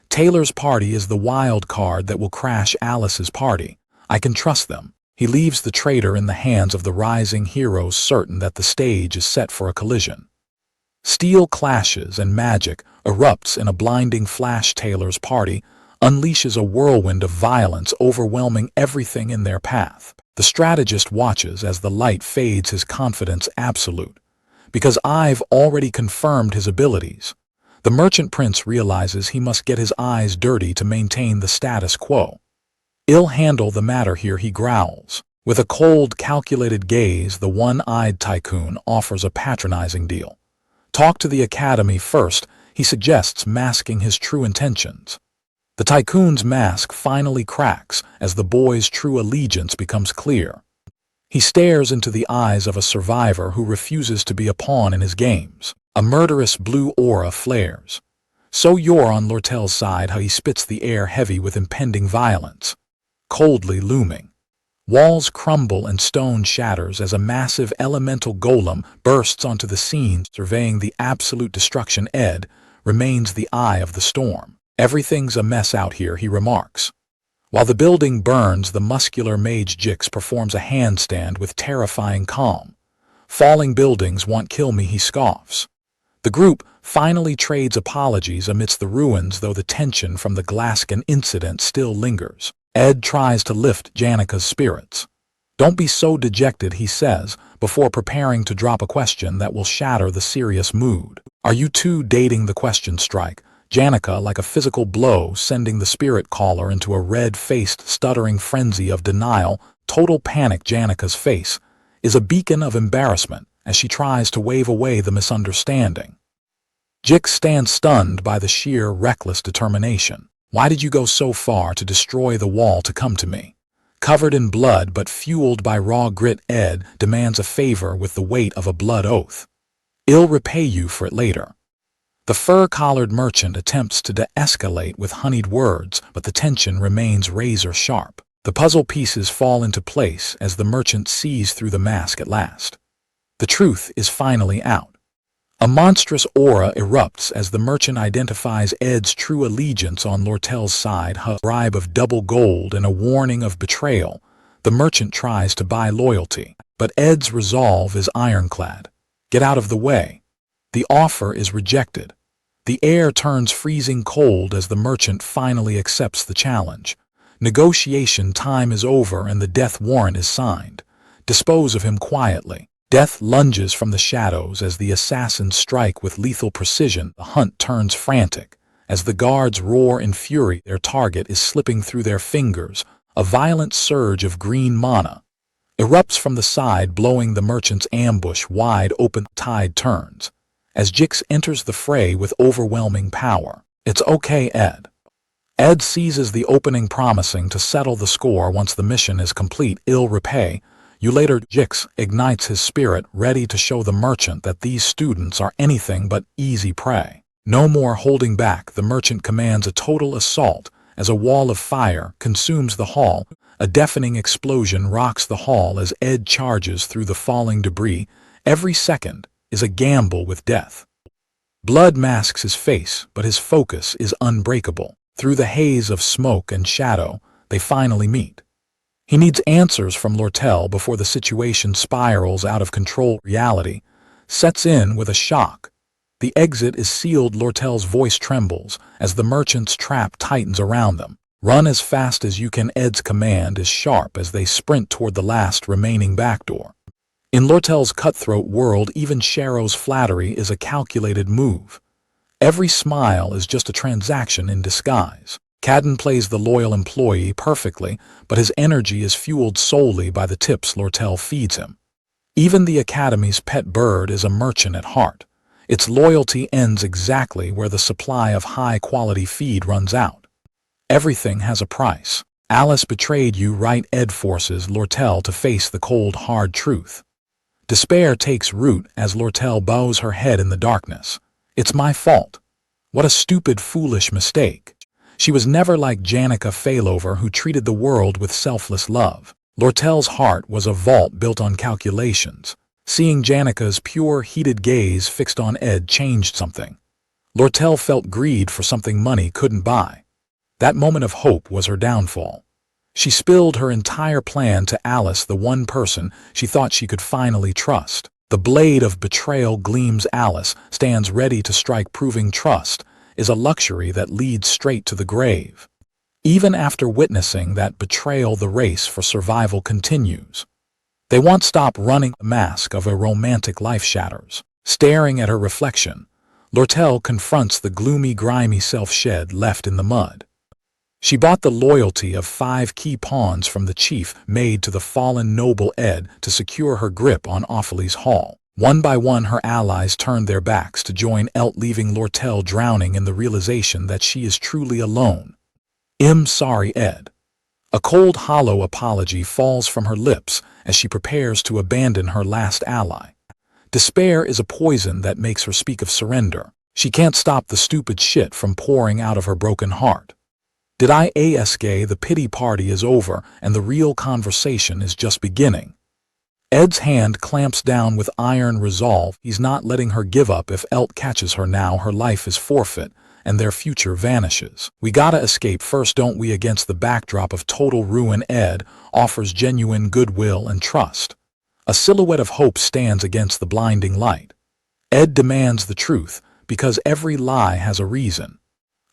Taylor's party is the wild card that will crash Alice's party. I can trust them. He leaves the traitor in the hands of the rising heroes, certain that the stage is set for a collision. Steel clashes and magic erupts in a blinding flash. Taylor's party unleashes a whirlwind of violence, overwhelming everything in their path. The strategist watches as the light fades, his confidence absolute. Because I've already confirmed his abilities. The merchant prince realizes he must get his eyes dirty to maintain the status quo. I'll handle the matter here, he growls. With a cold, calculated gaze, the one-eyed tycoon offers a patronizing deal. Talk to the academy first, he suggests, masking his true intentions. The tycoon's mask finally cracks as the boy's true allegiance becomes clear. He stares into the eyes of a survivor who refuses to be a pawn in his games. A murderous blue aura flares. So you're on �𝐻's side, how he spits the air, heavy with impending violence. Coldly looming. Walls crumble and stone shatters as a massive elemental golem bursts onto the scene, surveying the absolute destruction. Ed remains the eye of the storm. Everything's a mess out here, he remarks. While the building burns, the muscular mage 𝒩𝒑 performs a handstand with terrifying calm. Falling buildings won't kill me, he scoffs. The group finally trades apologies amidst the ruins, though the tension from the Glasgow incident still lingers. Ed tries to lift Janika's spirits. Don't be so dejected, he says, before preparing to drop a question that will shatter the serious mood. Are you two dating? The question strike Janika like a physical blow, sending the spirit caller into a red-faced, stuttering frenzy of denial. Total panic. Janika's face is a beacon of embarrassment as she tries to wave away the misunderstanding. 𝒩𝒑 stands stunned by the sheer, reckless determination. Why did you go so far to destroy the wall to come to me? Covered in blood but fueled by raw grit, Ed demands a favor with the weight of a blood oath. I'll repay you for it later. The fur-collared merchant attempts to de-escalate with honeyed words, but the tension remains razor-sharp. The puzzle pieces fall into place as the merchant sees through the mask at last. The truth is finally out. A monstrous aura erupts as the merchant identifies Ed's true allegiance on 𝒟𝐻's side. A bribe of double gold and a warning of betrayal. The merchant tries to buy loyalty, but Ed's resolve is ironclad. Get out of the way. The offer is rejected. The air turns freezing cold as the merchant finally accepts the challenge. Negotiation time is over and the death warrant is signed. Dispose of him quietly. Death lunges from the shadows as the assassins strike with lethal precision. The hunt turns frantic. As the guards roar in fury, their target is slipping through their fingers. A violent surge of green mana erupts from the side, blowing the merchant's ambush wide open. Tide turns as 𝒩𝒑 enters the fray with overwhelming power. It's okay, Ed. Ed seizes the opening, promising to settle the score once the mission is complete. I'll repay 𝒩𝒂Ⅎℰ ignites his spirit, ready to show the merchant that these students are anything but easy prey. No more holding back, the merchant commands a total assault as a wall of fire consumes the hall. A deafening explosion rocks the hall as Ed charges through the falling debris. Every second is a gamble with death. Blood masks his face, but his focus is unbreakable. Through the haze of smoke and shadow, they finally meet. He needs answers from 𝒟𝐿 before the situation spirals out of control. Reality sets in with a shock. The exit is sealed. 𝒟𝐿's voice trembles as the merchant's trap tightens around them. Run as fast as you can. Ed's command is sharp as they sprint toward the last remaining backdoor. In �𝐿's cutthroat world, even Cheryl's flattery is a calculated move. Every smile is just a transaction in disguise. Cadden plays the loyal employee perfectly, but his energy is fueled solely by the tips 𝒟𝐿 feeds him. Even the Academy's pet bird is a merchant at heart. Its loyalty ends exactly where the supply of high-quality feed runs out. Everything has a price. Alice betrayed you, right? Ed forces 𝒟𝐿 to face the cold, hard truth. Despair takes root as 𝒟𝐿 bows her head in the darkness. It's my fault. What a stupid, foolish mistake. She was never like Janica Failover, who treated the world with selfless love. 𝒟𝐿's heart was a vault built on calculations. Seeing Janica's pure, heated gaze fixed on Ed changed something. 𝒟𝐿 felt greed for something money couldn't buy. That moment of hope was her downfall. She spilled her entire plan to Alice, the one person she thought she could finally trust. The blade of betrayal gleams. Alice stands ready to strike, proving trust is a luxury that leads straight to the grave. Even after witnessing that betrayal, the race for survival continues. They won't stop running. The mask of a romantic life shatters. Staring at her reflection, �𝐿 confronts the gloomy, grimy self shed left in the mud. She bought the loyalty of 5 key pawns from the chief, made to the fallen noble Ed, to secure her grip on Offaly's hall. One by one, her allies turned their backs to join 𝒟𝐿, leaving 𝒟𝐿 drowning in the realization that she is truly alone. "I'm sorry, Ed." A cold, hollow apology falls from her lips as she prepares to abandon her last ally. Despair is a poison that makes her speak of surrender. She can't stop the stupid shit from pouring out of her broken heart. Did I ask? The pity party is over, and the real conversation is just beginning. Ed's hand clamps down with iron resolve. He's not letting her give up. If 𝒟𝐿 catches her now, her life is forfeit, and their future vanishes. "We gotta escape first, don't we?" Against the backdrop of total ruin, Ed offers genuine goodwill and trust. A silhouette of hope stands against the blinding light. Ed demands the truth, because every lie has a reason.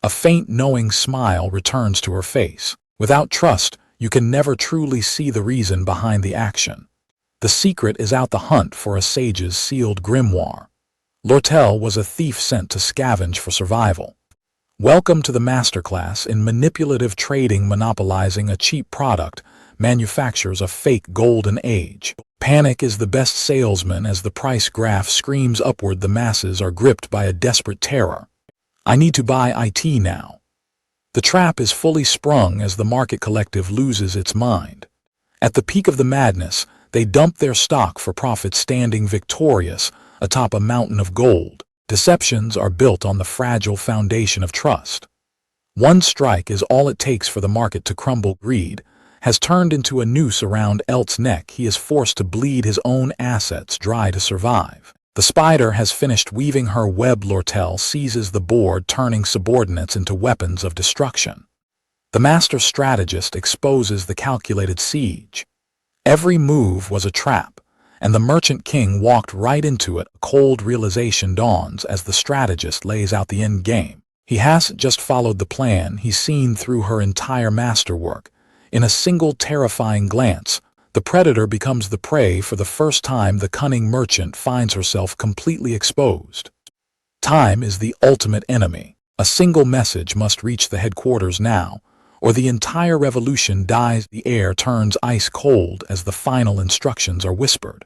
A faint, knowing smile returns to her face. Without trust, you can never truly see the reason behind the action. The secret is out: the hunt for a sage's sealed grimoire. 𝒟𝐿 was a thief sent to scavenge for survival. Welcome to the masterclass in manipulative trading. Monopolizing a cheap product manufactures a fake golden age. Panic is the best salesman as the price graph screams upward. The masses are gripped by a desperate terror. I need to buy IT now. The trap is fully sprung as the market collective loses its mind. At the peak of the madness, they dump their stock for profit, standing victorious atop a mountain of gold. Deceptions are built on the fragile foundation of trust. One strike is all it takes for the market to crumble. Greed has turned into a noose around 𝒟𝐿's neck. He is forced to bleed his own assets dry to survive. The spider has finished weaving her web. 𝒟𝐿 seizes the board, turning subordinates into weapons of destruction. The master strategist exposes the calculated siege. Every move was a trap, and the merchant king walked right into it. A cold realization dawns as the strategist lays out the end game. He hasn't just followed the plan, he's seen through her entire masterwork. In a single terrifying glance, the predator becomes the prey. For the first time, the cunning merchant finds herself completely exposed. Time is the ultimate enemy. A single message must reach the headquarters now, or the entire revolution dies. The air turns ice cold as the final instructions are whispered.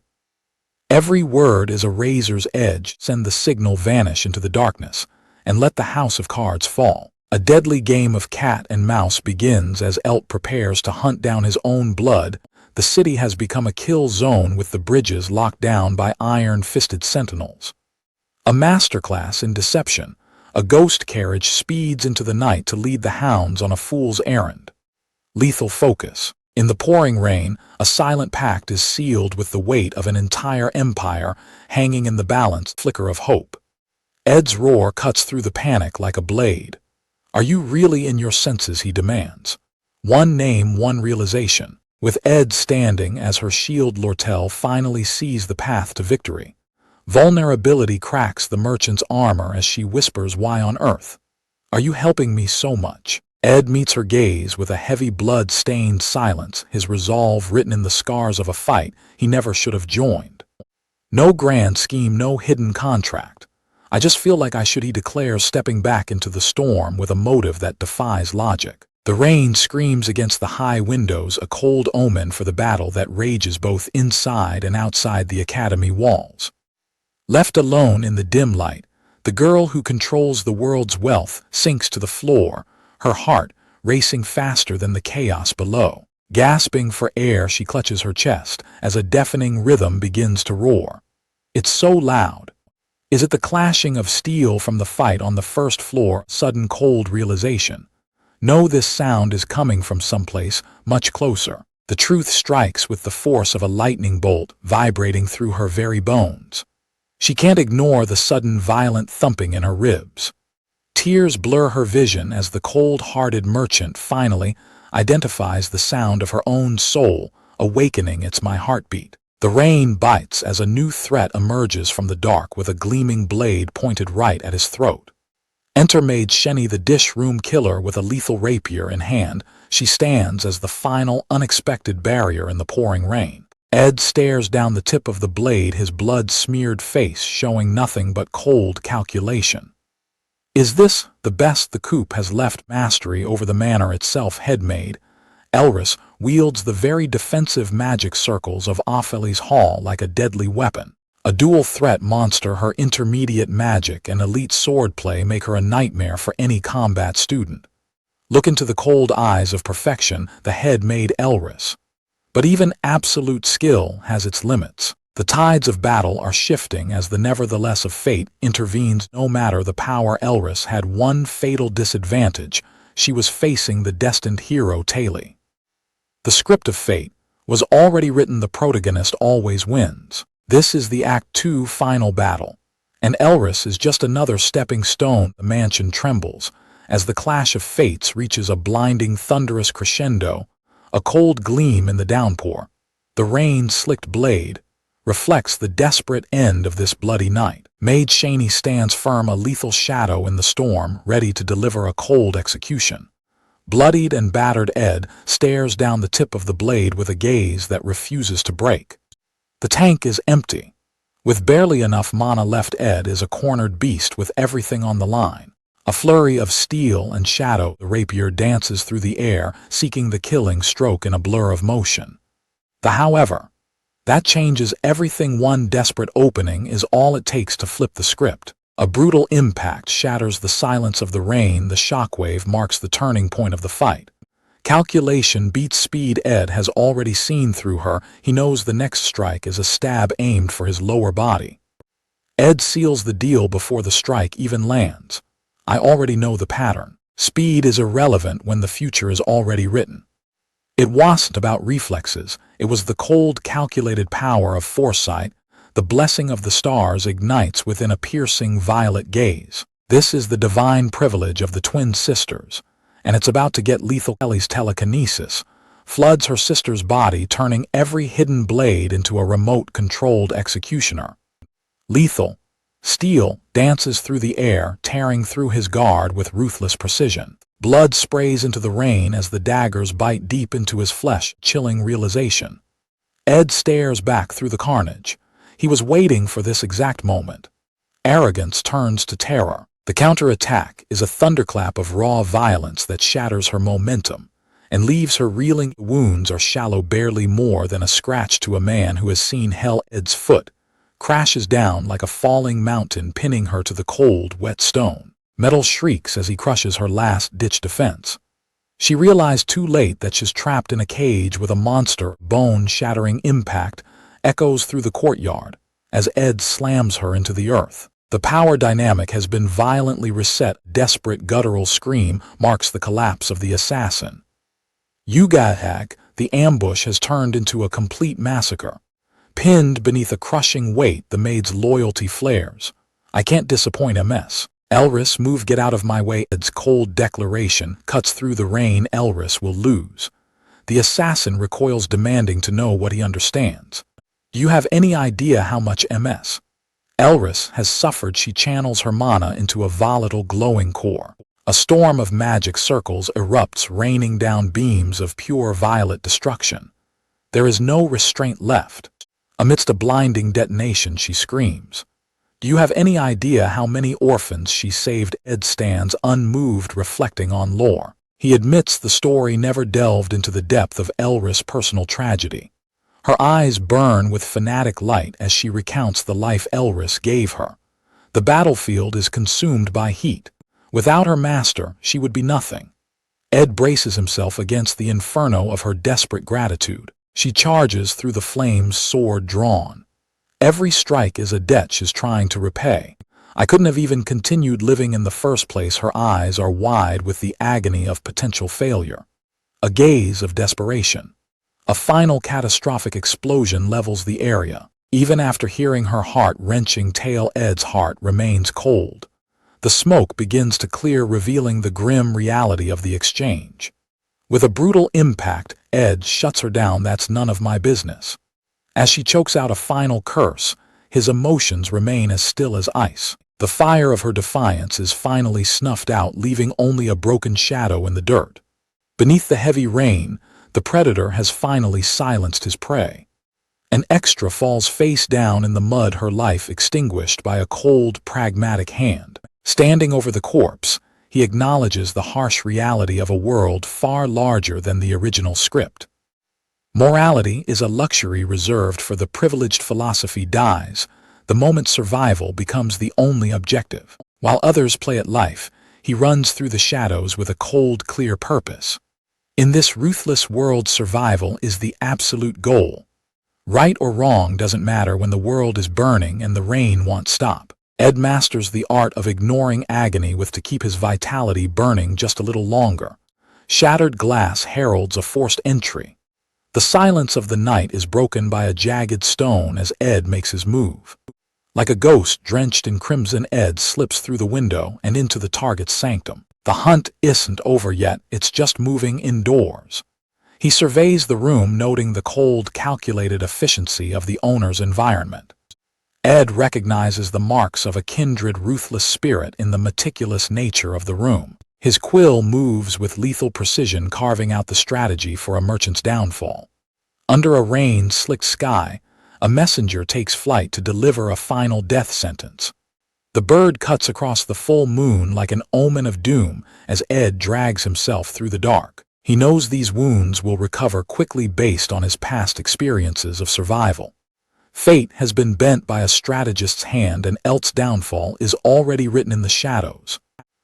Every word is a razor's edge. Send the signal, vanish into the darkness, and let the house of cards fall. A deadly game of cat and mouse begins as 𝒟𝐿 prepares to hunt down his own blood. The city has become a kill zone with the bridges locked down by iron-fisted sentinels. A masterclass in deception, a ghost carriage speeds into the night to lead the hounds on a fool's errand. Lethal focus. In the pouring rain, a silent pact is sealed with the weight of an entire empire hanging in the balanced flicker of hope. Ed's roar cuts through the panic like a blade. "Are you really in your senses?" he demands. One name, one realization. With Ed standing as her shield, 𝒟𝐿 finally sees the path to victory. Vulnerability cracks the merchant's armor as she whispers, "Why on earth are you helping me so much?" Ed meets her gaze with a heavy blood-stained silence, his resolve written in the scars of a fight he never should have joined. "No grand scheme, no hidden contract. I just feel like I should," he declares, stepping back into the storm with a motive that defies logic. The rain screams against the high windows, a cold omen for the battle that rages both inside and outside the academy walls. Left alone in the dim light, the girl who controls the world's wealth sinks to the floor, her heart racing faster than the chaos below. Gasping for air, she clutches her chest as a deafening rhythm begins to roar. It's so loud. Is it the clashing of steel from the fight on the first floor? Sudden cold realization. No, this sound is coming from someplace much closer. The truth strikes with the force of a lightning bolt, vibrating through her very bones. She can't ignore the sudden violent thumping in her ribs. Tears blur her vision as the cold-hearted merchant finally identifies the sound of her own soul, awakening. "It's my heartbeat." The rain bites as a new threat emerges from the dark with a gleaming blade pointed right at his throat. Enter Maid Shenny, the dish room killer, with a lethal rapier in hand. She stands as the final, unexpected barrier in the pouring rain. Ed stares down the tip of the blade, his blood-smeared face showing nothing but cold calculation. Is this the best? The coup has left mastery over the manor itself. Headmaid Elris wields the very defensive magic circles of 𝒟𝐿 Hall like a deadly weapon. A dual-threat monster, her intermediate magic and elite swordplay make her a nightmare for any combat student. Look into the cold eyes of perfection, the head maid Elris. But even absolute skill has its limits. The tides of battle are shifting as the nevertheless of fate intervenes. No matter the power, Elris had one fatal disadvantage. She was facing the destined hero 𝒟𝐿. The script of fate was already written. The protagonist always wins. This is the Act 2 final battle, and Elris is just another stepping stone. The mansion trembles as the clash of fates reaches a blinding, thunderous crescendo, a cold gleam in the downpour. The rain-slicked blade reflects the desperate end of this bloody night. Maid Shenny stands firm, a lethal shadow in the storm, ready to deliver a cold execution. Bloodied and battered Ed stares down the tip of the blade with a gaze that refuses to break. The tank is empty. With barely enough mana left, Ed is a cornered beast with everything on the line. A flurry of steel and shadow, the rapier dances through the air, seeking the killing stroke in a blur of motion. However, that changes everything. One desperate opening is all it takes to flip the script. A brutal impact shatters the silence of the rain. The shockwave marks the turning point of the fight. Calculation beats speed. Ed has already seen through her. He knows the next strike is a stab aimed for his lower body. Ed seals the deal before the strike even lands. I already know the pattern. Speed is irrelevant when the future is already written. It wasn't about reflexes. It was the cold, calculated power of foresight. The blessing of the stars ignites within a piercing violet gaze. This is the divine privilege of the twin sisters, and it's about to get lethal. Ellie's telekinesis floods her sister's body, turning every hidden blade into a remote-controlled executioner. Lethal steel dances through the air, tearing through his guard with ruthless precision. Blood sprays into the rain as the daggers bite deep into his flesh. Chilling realization. Ed stares back through the carnage. He was waiting for this exact moment. Arrogance turns to terror. The counterattack is a thunderclap of raw violence that shatters her momentum and leaves her reeling. Wounds are shallow, barely more than a scratch to a man who has seen hell. Ed's foot crashes down like a falling mountain, pinning her to the cold, wet stone. Metal shrieks as he crushes her last-ditch defense. She realized too late that she's trapped in a cage with a monster. Bone-shattering impact echoes through the courtyard as Ed slams her into the earth. The power dynamic has been violently reset. Desperate guttural scream marks the collapse of the assassin. The ambush has turned into a complete massacre. Pinned beneath a crushing weight, the maid's loyalty flares. I can't disappoint MS. Elris, move, get out of my way. Ed's cold declaration cuts through the rain. Elris will lose. The assassin recoils, demanding to know what he understands. Do you have any idea how much MS Elris has suffered? She channels her mana into a volatile glowing core. A storm of magic circles erupts, raining down beams of pure violet destruction. There is no restraint left. Amidst a blinding detonation, she screams. Do you have any idea how many orphans she saved? Ed stands unmoved, reflecting on lore. He admits the story never delved into the depth of Elris' personal tragedy. Her eyes burn with fanatic light as she recounts the life Elris gave her. The battlefield is consumed by heat. Without her master, she would be nothing. Ed braces himself against the inferno of her desperate gratitude. She charges through the flames, sword drawn. Every strike is a debt she's trying to repay. I couldn't have even continued living in the first place. Her eyes are wide with the agony of potential failure. A gaze of desperation. A final catastrophic explosion levels the area. Even after hearing her heart-wrenching tale, Ed's heart remains cold. The smoke begins to clear, revealing the grim reality of the exchange. With a brutal impact, Ed shuts her down. That's none of my business. As she chokes out a final curse, his emotions remain as still as ice. The fire of her defiance is finally snuffed out, leaving only a broken shadow in the dirt. Beneath the heavy rain, the predator has finally silenced his prey. An extra falls face down in the mud, her life extinguished by a cold, pragmatic hand. Standing over the corpse, he acknowledges the harsh reality of a world far larger than the original script. Morality is a luxury reserved for the privileged. Philosophy dies the moment survival becomes the only objective. While others play at life, he runs through the shadows with a cold, clear purpose. In this ruthless world, survival is the absolute goal. Right or wrong doesn't matter when the world is burning and the rain won't stop. Ed masters the art of ignoring agony to keep his vitality burning just a little longer. Shattered glass heralds a forced entry. The silence of the night is broken by a jagged stone as Ed makes his move. Like a ghost drenched in crimson, Ed slips through the window and into the target's sanctum. The hunt isn't over yet, it's just moving indoors. He surveys the room, noting the cold, calculated efficiency of the owner's environment. Ed recognizes the marks of a kindred, ruthless spirit in the meticulous nature of the room. His quill moves with lethal precision, carving out the strategy for a merchant's downfall. Under a rain-slicked sky, a messenger takes flight to deliver a final death sentence. The bird cuts across the full moon like an omen of doom as Ed drags himself through the dark. He knows these wounds will recover quickly based on his past experiences of survival. Fate has been bent by a strategist's hand, and Elt's downfall is already written in the shadows.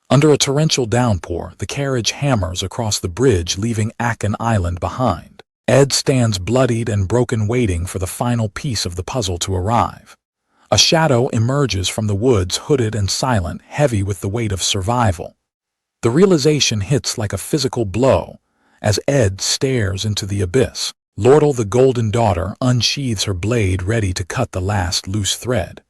Under a torrential downpour, the carriage hammers across the bridge, leaving Akan Island behind. Ed stands bloodied and broken, waiting for the final piece of the puzzle to arrive. A shadow emerges from the woods, hooded and silent, heavy with the weight of survival. The realization hits like a physical blow as Ed stares into the abyss. Lordal, the Golden Daughter, unsheathes her blade, ready to cut the last loose thread.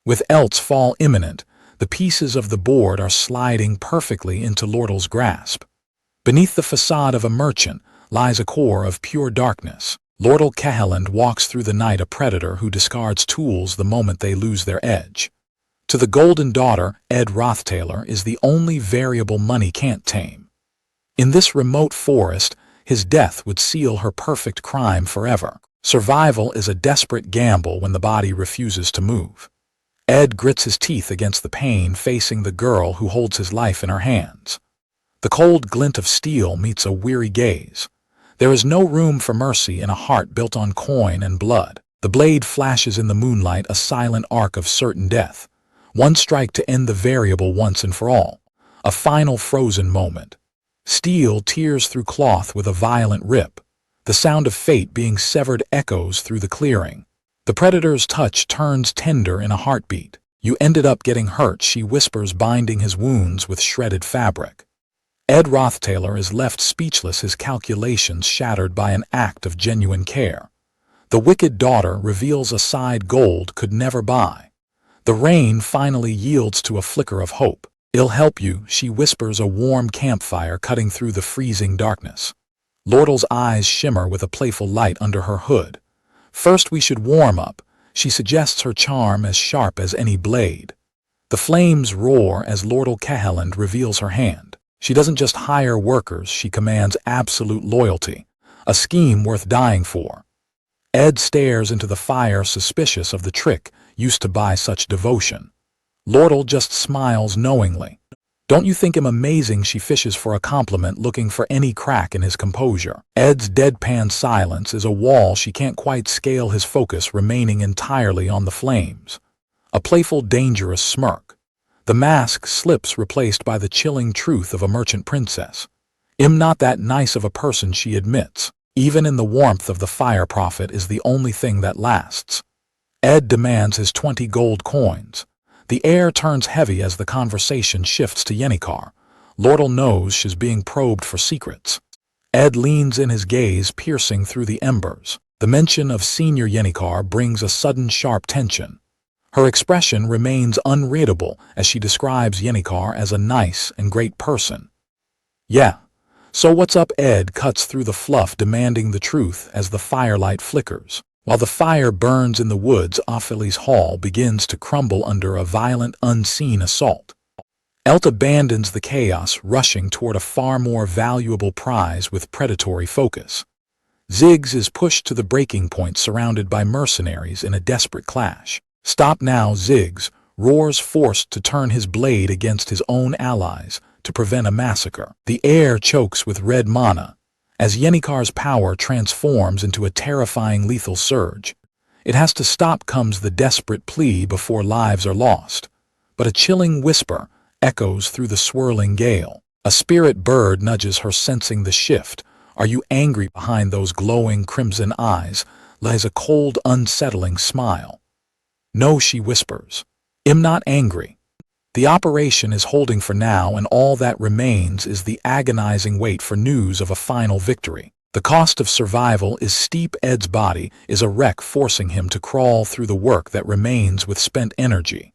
With Elt's fall imminent, the pieces of the board are sliding perfectly into Lordal's grasp. Beneath the facade of a merchant lies a core of pure darkness. Lordal Keheland walks through the night, a predator who discards tools the moment they lose their edge. To the Golden Daughter, Ed Rothtailor is the only variable money can't tame. In this remote forest, his death would seal her perfect crime forever. Survival is a desperate gamble when the body refuses to move. Ed grits his teeth against the pain, facing the girl who holds his life in her hands. The cold glint of steel meets a weary gaze. There is no room for mercy in a heart built on coin and blood. The blade flashes in the moonlight, a silent arc of certain death. One strike to end the variable once and for all. A final frozen moment. Steel tears through cloth with a violent rip. The sound of fate being severed echoes through the clearing. The predator's touch turns tender in a heartbeat. "You ended up getting hurt," she whispers, binding his wounds with shredded fabric. 𝒟𝐿 is left speechless, his calculations shattered by an act of genuine care. The wicked daughter reveals a side gold could never buy. The rain finally yields to a flicker of hope. "I'll help you," she whispers, a warm campfire cutting through the freezing darkness. 𝒟𝐿's eyes shimmer with a playful light under her hood. "First we should warm up," she suggests, her charm as sharp as any blade. The flames roar as 𝒟𝐿 reveals her hand. She doesn't just hire workers, she commands absolute loyalty, a scheme worth dying for. Ed stares into the fire, suspicious of the trick used to buy such devotion. 𝒟𝐿 just smiles knowingly. "Don't you think him amazing?" She fishes for a compliment, looking for any crack in his composure. Ed's deadpan silence is a wall she can't quite scale, his focus remaining entirely on the flames. A playful, dangerous smirk. The mask slips, replaced by the chilling truth of a merchant princess. "I'm not that nice of a person," she admits. "Even in the warmth of the fire, profit is the only thing that lasts." Ed demands his 20 gold coins. The air turns heavy as the conversation shifts to 𝒟𝐿. 𝒟𝐿 knows she's being probed for secrets. Ed leans in, his gaze piercing through the embers. The mention of Senior 𝒟𝐿 brings a sudden sharp tension. Her expression remains unreadable as she describes 𝒟𝐿 as a nice and great person. "Yeah. So what's up?" Ed cuts through the fluff, demanding the truth as the firelight flickers. While the fire burns in the woods, Apheli's hall begins to crumble under a violent, unseen assault. 𝒟𝐿 abandons the chaos, rushing toward a far more valuable prize with predatory focus. Ziggs is pushed to the breaking point, surrounded by mercenaries in a desperate clash. "Stop now!" Ziggs roars, forced to turn his blade against his own allies to prevent a massacre. The air chokes with red mana as 𝒟𝐿's power transforms into a terrifying lethal surge. It has to stop, comes the desperate plea before lives are lost. But a chilling whisper echoes through the swirling gale. A spirit bird nudges her, sensing the shift. "Are you angry?" Behind those glowing crimson eyes lies a cold, unsettling smile. "No," she whispers. "I'm not angry. The operation is holding for now, and all that remains is the agonizing wait for news of a final victory. The cost of survival is steep. Ed's body is a wreck, forcing him to crawl through the work that remains with spent energy.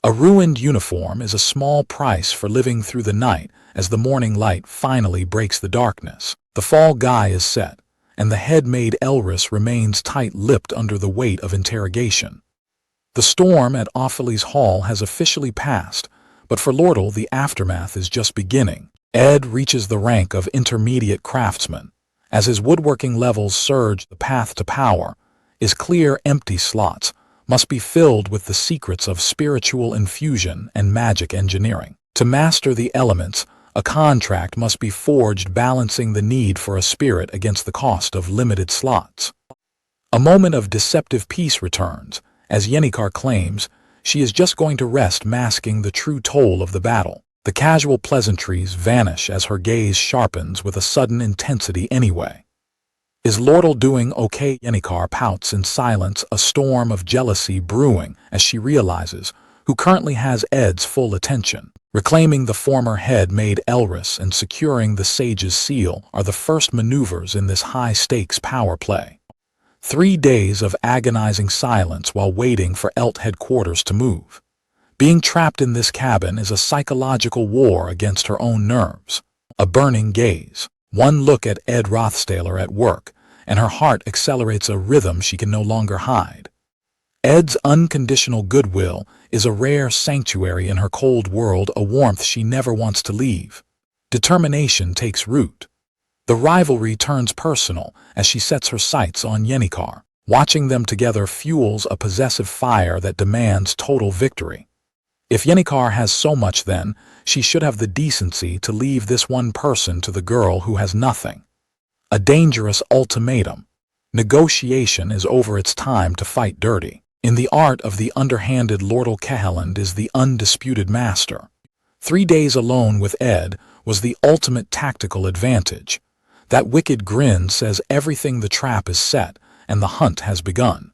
A ruined uniform is a small price for living through the night as the morning light finally breaks the darkness. The fall guy is set, and the head-maid Elris remains tight-lipped under the weight of interrogation. The storm at Apheli's hall has officially passed, but for 𝒟𝐿 the aftermath is just beginning. Ed reaches the rank of intermediate craftsman. As his woodworking levels surge, the path to power is clear. Empty slots must be filled with the secrets of spiritual infusion and magic engineering. To master the elements, a contract must be forged, balancing the need for a spirit against the cost of limited slots. A moment of deceptive peace returns, as 𝒟𝐿 claims she is just going to rest, masking the true toll of the battle. The casual pleasantries vanish as her gaze sharpens with a sudden intensity. "Anyway, is 𝒟𝐿 doing okay?" 𝒟𝐿 pouts in silence, a storm of jealousy brewing as she realizes who currently has Ed's full attention. Reclaiming the former head-maid Elris and securing the sage's seal are the first maneuvers in this high-stakes power play. 3 days of agonizing silence while waiting for 𝒟𝐿 headquarters to move. Being trapped in this cabin is a psychological war against her own nerves. A burning gaze. One look at 𝒟𝐿 at work, and her heart accelerates, a rhythm she can no longer hide. Ed's unconditional goodwill is a rare sanctuary in her cold world, a warmth she never wants to leave. Determination takes root. The rivalry turns personal as she sets her sights on 𝒟𝐿. Watching them together fuels a possessive fire that demands total victory. If 𝒟𝐿 has so much, then she should have the decency to leave this one person to the girl who has nothing. A dangerous ultimatum. Negotiation is over. It's time to fight dirty. In the art of the underhanded, 𝒟𝐿 is the undisputed master. 3 days alone with Ed was the ultimate tactical advantage. That wicked grin says everything the trap is set and the hunt has begun.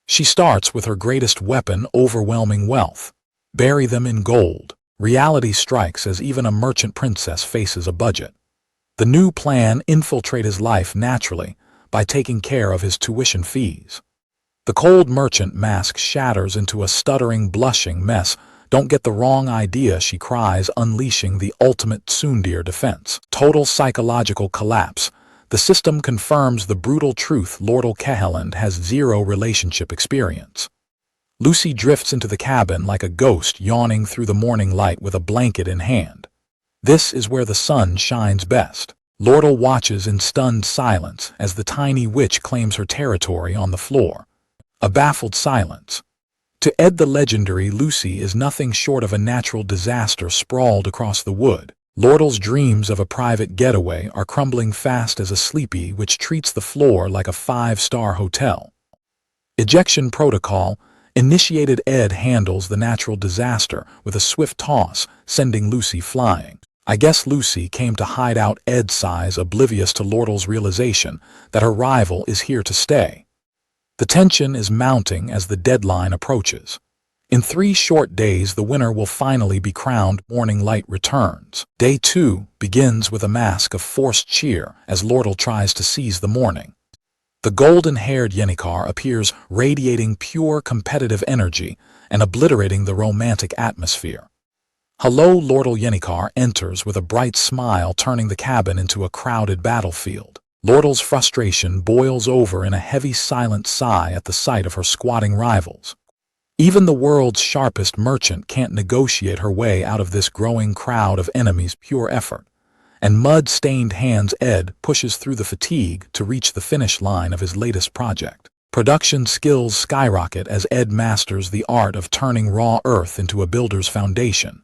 She starts with her greatest weapon, overwhelming wealth. Bury them in gold. Reality strikes as even a merchant princess faces a budget. The new plan: infiltrate his life naturally by taking care of his tuition fees. The cold merchant mask shatters into a stuttering, blushing mess. Don't get the wrong idea, she cries, unleashing the ultimate tsundere defense. Total psychological collapse. The system confirms the brutal truth: 𝒟𝐜𝒂ℰ has zero relationship experience. Lucy drifts into the cabin like a ghost, yawning through the morning light with a blanket in hand. This is where the sun shines best. 𝒟𝐜 watches in stunned silence as the tiny witch claims her territory on the floor. A baffled silence. To Ed the legendary, Lucy is nothing short of a natural disaster sprawled across the wood. 𝒟𝐜's dreams of a private getaway are crumbling fast as a sleepy witch treats the floor like a five-star hotel. Ejection protocol initiated. Ed handles the natural disaster with a swift toss, sending Lucy flying. I guess Lucy came to hide out. Ed sighs, oblivious to 𝒟𝐜's realization that her rival is here to stay. The tension is mounting as the deadline approaches. In 3 short days, the winner will finally be crowned. Morning light returns. Day 2 begins with a mask of forced cheer as 𝒟𝐜 tries to seize the morning. The golden-haired 𝒟𝐼𝒮𝒞 appears, radiating pure competitive energy and obliterating the romantic atmosphere. Hello, 𝒟𝐜 enters with a bright smile, turning the cabin into a crowded battlefield. 𝒟𝐜's frustration boils over in a heavy, silent sigh at the sight of her squatting rivals. Even the world's sharpest merchant can't negotiate her way out of this growing crowd of enemies. Pure effort and mud-stained hands. Ed pushes through the fatigue to reach the finish line of his latest project. Production skills skyrocket as Ed masters the art of turning raw earth into a builder's foundation.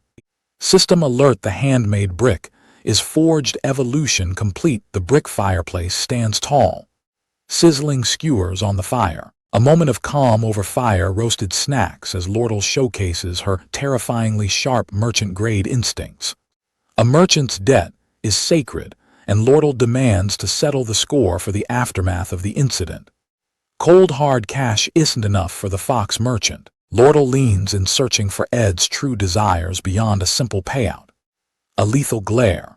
System alert: the handmade brick is forged. Evolution complete. The brick fireplace stands tall, sizzling skewers on the fire. A moment of calm over fire-roasted snacks as 𝒟𝐜 showcases her terrifyingly sharp merchant-grade instincts. A merchant's debt is sacred, and 𝒟𝐜 demands to settle the score for the aftermath of the incident. Cold hard cash isn't enough for the fox merchant. 𝒟𝐜 leans in, searching for Ed's true desires beyond a simple payout. A lethal glare.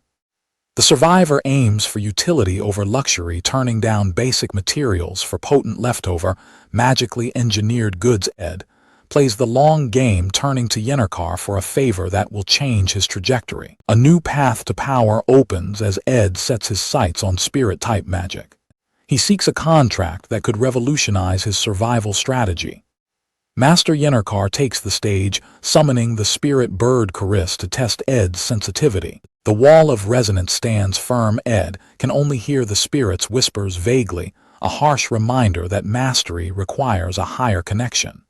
The survivor aims for utility over luxury, turning down basic materials for potent leftover, magically engineered goods. Ed plays the long game, turning to 𝒟𝐼𝒻 for a favor that will change his trajectory. A new path to power opens as Ed sets his sights on spirit-type magic. He seeks a contract that could revolutionize his survival strategy. Master 𝒟𝐼𝒻 takes the stage, summoning the spirit bird 𝒟𝐼𝒻 to test Ed's sensitivity. The wall of resonance stands firm. Ed can only hear the spirit's whispers vaguely, a harsh reminder that mastery requires a higher connection.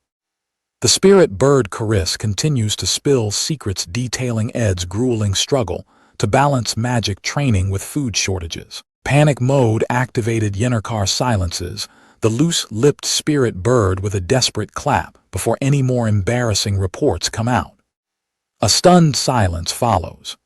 The spirit bird 𝒟𝐼𝒻 continues to spill secrets, detailing Ed's grueling struggle to balance magic training with food shortages. Panic mode activated. 𝒟𝐼𝒻 silences the loose-lipped spirit bird with a desperate clap before any more embarrassing reports come out. A stunned silence follows.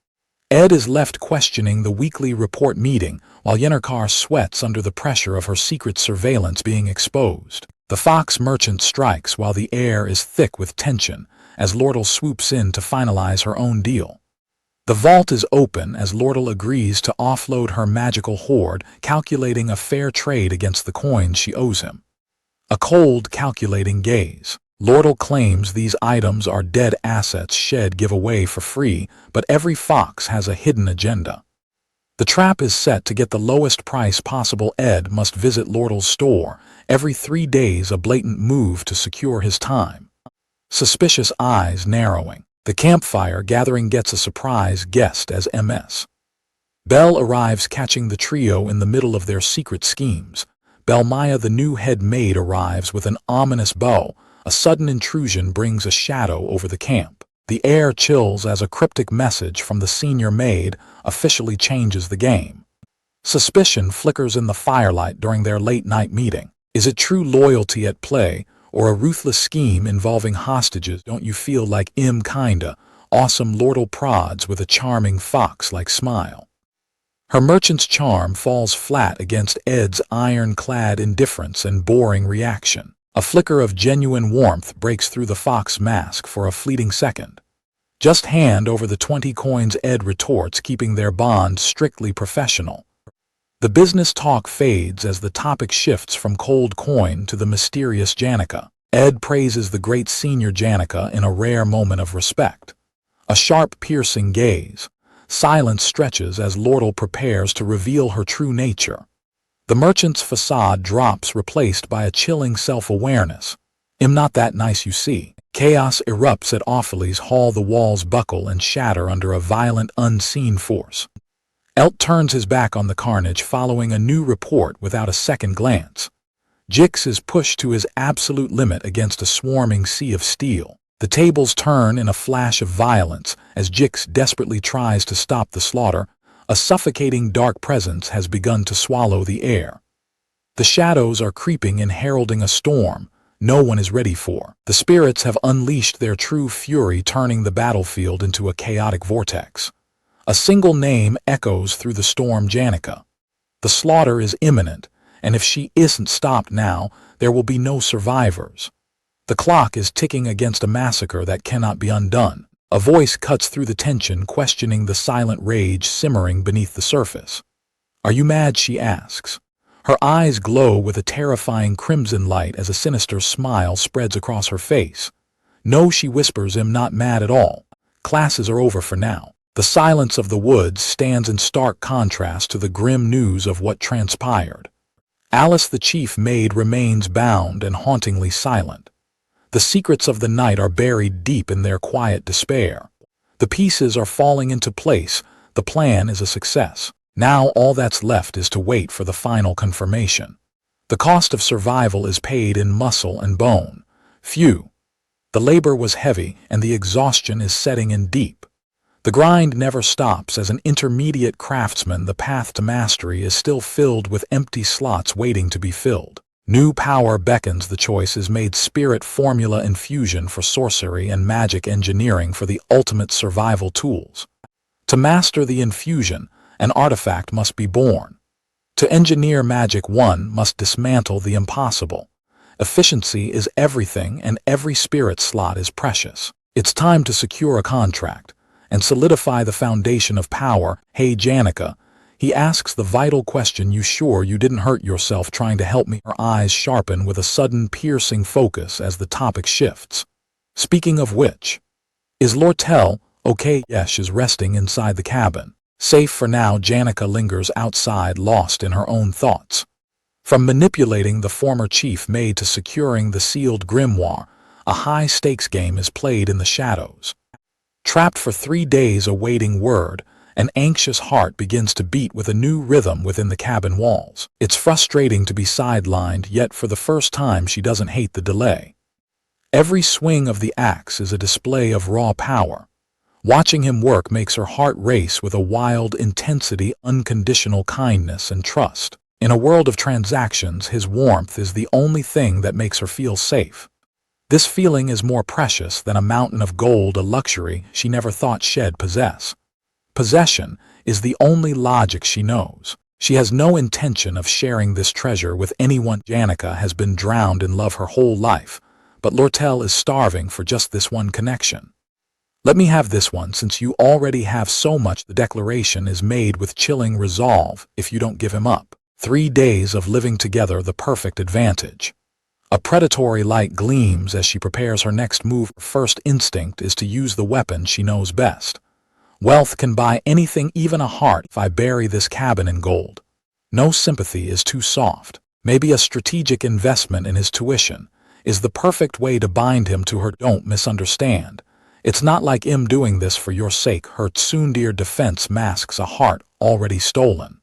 Ed is left questioning the weekly report meeting while 𝒟𝐼𝒻 sweats under the pressure of her secret surveillance being exposed. The fox merchant strikes while the air is thick with tension as 𝒟𝐜 swoops in to finalize her own deal. The vault is open as 𝒟𝐜 agrees to offload her magical hoard, calculating a fair trade against the coins she owes him. A cold, calculating gaze. 𝒟𝐜 claims these items are dead assets Shed give away for free, but every fox has a hidden agenda. The trap is set to get the lowest price possible. Ed must visit 𝒟𝐜's store every 3 days, a blatant move to secure his time. Suspicious eyes narrowing. The campfire gathering gets a surprise guest as Ms. Belle arrives, catching the trio in the middle of their secret schemes. 𝒩𝒻𝒂, the new head maid, arrives with an ominous bow. A sudden intrusion brings a shadow over the camp. The air chills as a cryptic message from the senior maid officially changes the game. Suspicion flickers in the firelight during their late-night meeting. Is it true loyalty at play, or a ruthless scheme involving hostages? Don't you feel like kinda awesome lordal prods with a charming fox-like smile. Her merchant's charm falls flat against Ed's iron-clad indifference and boring reaction. A flicker of genuine warmth breaks through the fox mask for a fleeting second. "Just hand over the 20 coins," Ed retorts, keeping their bond strictly professional. The business talk fades as the topic shifts from cold coin to the mysterious 𝒩𝒩𝒂. Ed praises the great senior 𝒩𝒩𝒂 in a rare moment of respect. A sharp, piercing gaze. Silence stretches as Lordal prepares to reveal her true nature. The merchant's facade drops, replaced by a chilling self-awareness. "I'm not that nice, you see." Chaos erupts at Opheles Hall. The walls buckle and shatter under a violent, unseen force. Elt turns his back on the carnage, following a new report without a second glance. Jix is pushed to his absolute limit against a swarming sea of steel. The tables turn in a flash of violence as Jix desperately tries to stop the slaughter. A suffocating dark presence has begun to swallow the air. The shadows are creeping in, heralding a storm no one is ready for. The spirits have unleashed their true fury, turning the battlefield into a chaotic vortex. A single name echoes through the storm: 𝒩𝒩𝒂. The slaughter is imminent, and if she isn't stopped now, there will be no survivors. The clock is ticking against a massacre that cannot be undone. A voice cuts through the tension, questioning the silent rage simmering beneath the surface. "Are you mad?" she asks. Her eyes glow with a terrifying crimson light as a sinister smile spreads across her face. "No," she whispers, "I'm not mad at all. Classes are over for now." The silence of the woods stands in stark contrast to the grim news of what transpired. Alice, the chief maid, remains bound and hauntingly silent. The secrets of the night are buried deep in their quiet despair. The pieces are falling into place. The plan is a success. Now all that's left is to wait for the final confirmation. The cost of survival is paid in muscle and bone. Phew. The labor was heavy, and the exhaustion is setting in deep. The grind never stops. As an intermediate craftsman, the path to mastery is still filled with empty slots waiting to be filled. New power beckons. The choice is made: spirit formula infusion for sorcery and magic engineering for the ultimate survival tools. To master the infusion, an artifact must be born. To engineer magic, one must dismantle the impossible. Efficiency is everything, and every spirit slot is precious. It's time to secure a contract and solidify the foundation of power. "Hey, 𝒩𝒩𝒂," he asks the vital question, "you sure you didn't hurt yourself trying to help me?" Her eyes sharpen with a sudden piercing focus as the topic shifts. "Speaking of which, is Lortel okay?" Yesh is resting inside the cabin. Safe for now, 𝒩𝒩𝒂 lingers outside, lost in her own thoughts. From manipulating the former chief maid to securing the sealed grimoire, a high-stakes game is played in the shadows. Trapped for 3 days awaiting word, an anxious heart begins to beat with a new rhythm within the cabin walls. It's frustrating to be sidelined, yet for the first time she doesn't hate the delay. Every swing of the axe is a display of raw power. Watching him work makes her heart race with a wild intensity, unconditional kindness and trust. In a world of transactions, his warmth is the only thing that makes her feel safe. This feeling is more precious than a mountain of gold, a luxury she never thought she'd possess. Possession is the only logic she knows. She has no intention of sharing this treasure with anyone. 𝒩𝒩𝒂 has been drowned in love her whole life, but Lortel is starving for just this one connection. "Let me have this one since you already have so much." The declaration is made with chilling resolve. If you don't give him up. 3 days of living together, the perfect advantage. A predatory light gleams as she prepares her next move. Her first instinct is to use the weapon she knows best. Wealth can buy anything, even a heart. "If I bury this cabin in gold." No sympathy is too soft. Maybe a strategic investment in his tuition is the perfect way to bind him to her. Don't misunderstand. It's not like I'm doing this for your sake. Her tsundere defense masks a heart already stolen.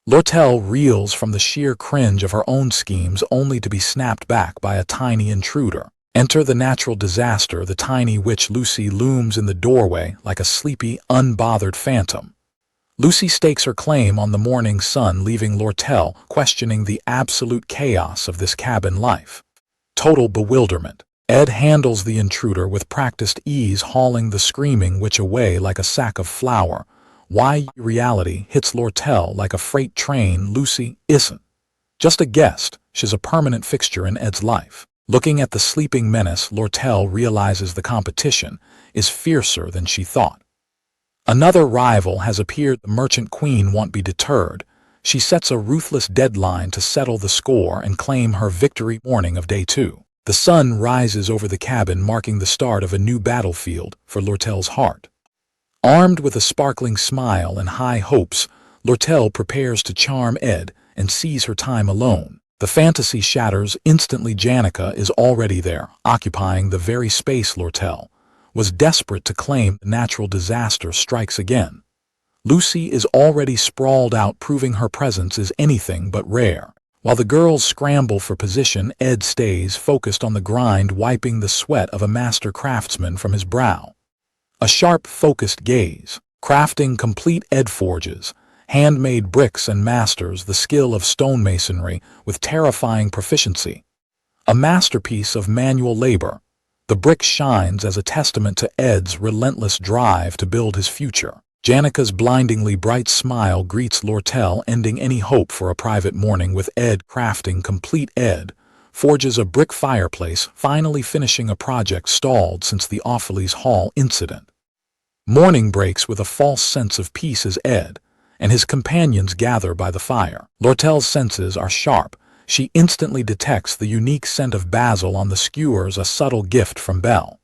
Lortel reels from the sheer cringe of her own schemes, only to be snapped back by a tiny intruder. Enter the natural disaster. The tiny witch Lucy looms in the doorway like a sleepy, unbothered phantom. Lucy stakes her claim on the morning sun, leaving Lortel questioning the absolute chaos of this cabin life. Total bewilderment. Ed handles the intruder with practiced ease, hauling the screaming witch away like a sack of flour. Why reality hits 𝒟𝐿 like a freight train. Lucy isn't just a guest, she's a permanent fixture in Ed's life. Looking at the sleeping menace, 𝒟𝐿 realizes the competition is fiercer than she thought. Another rival has appeared. The merchant queen won't be deterred. She sets a ruthless deadline to settle the score and claim her victory. Morning of day 2. The sun rises over the cabin, marking the start of a new battlefield for 𝒟𝐿's heart. Armed with a sparkling smile and high hopes, 𝒟𝐿 prepares to charm Ed and seize her time alone. The fantasy shatters instantly. 𝒩𝒑𝒂 is already there, occupying the very space 𝒟𝐿 was desperate to claim. The natural disaster strikes again. Lucy is already sprawled out, proving her presence is anything but rare. While the girls scramble for position, Ed stays focused on the grind, wiping the sweat of a master craftsman from his brow. A sharp, focused gaze. Crafting complete, Ed forges handmade bricks and masters the skill of stonemasonry with terrifying proficiency. A masterpiece of manual labor, the brick shines as a testament to Ed's relentless drive to build his future. 𝒩𝒑𝒂's blindingly bright smile greets 𝒟𝐿, ending any hope for a private morning with Ed crafting complete. Ed forges a brick fireplace, finally finishing a project stalled since the Opheles Hall incident. Morning breaks with a false sense of peace as Ed and his companions gather by the fire. 𝒟𝐿's senses are sharp. She instantly detects the unique scent of basil on the skewers, a subtle gift from Belle.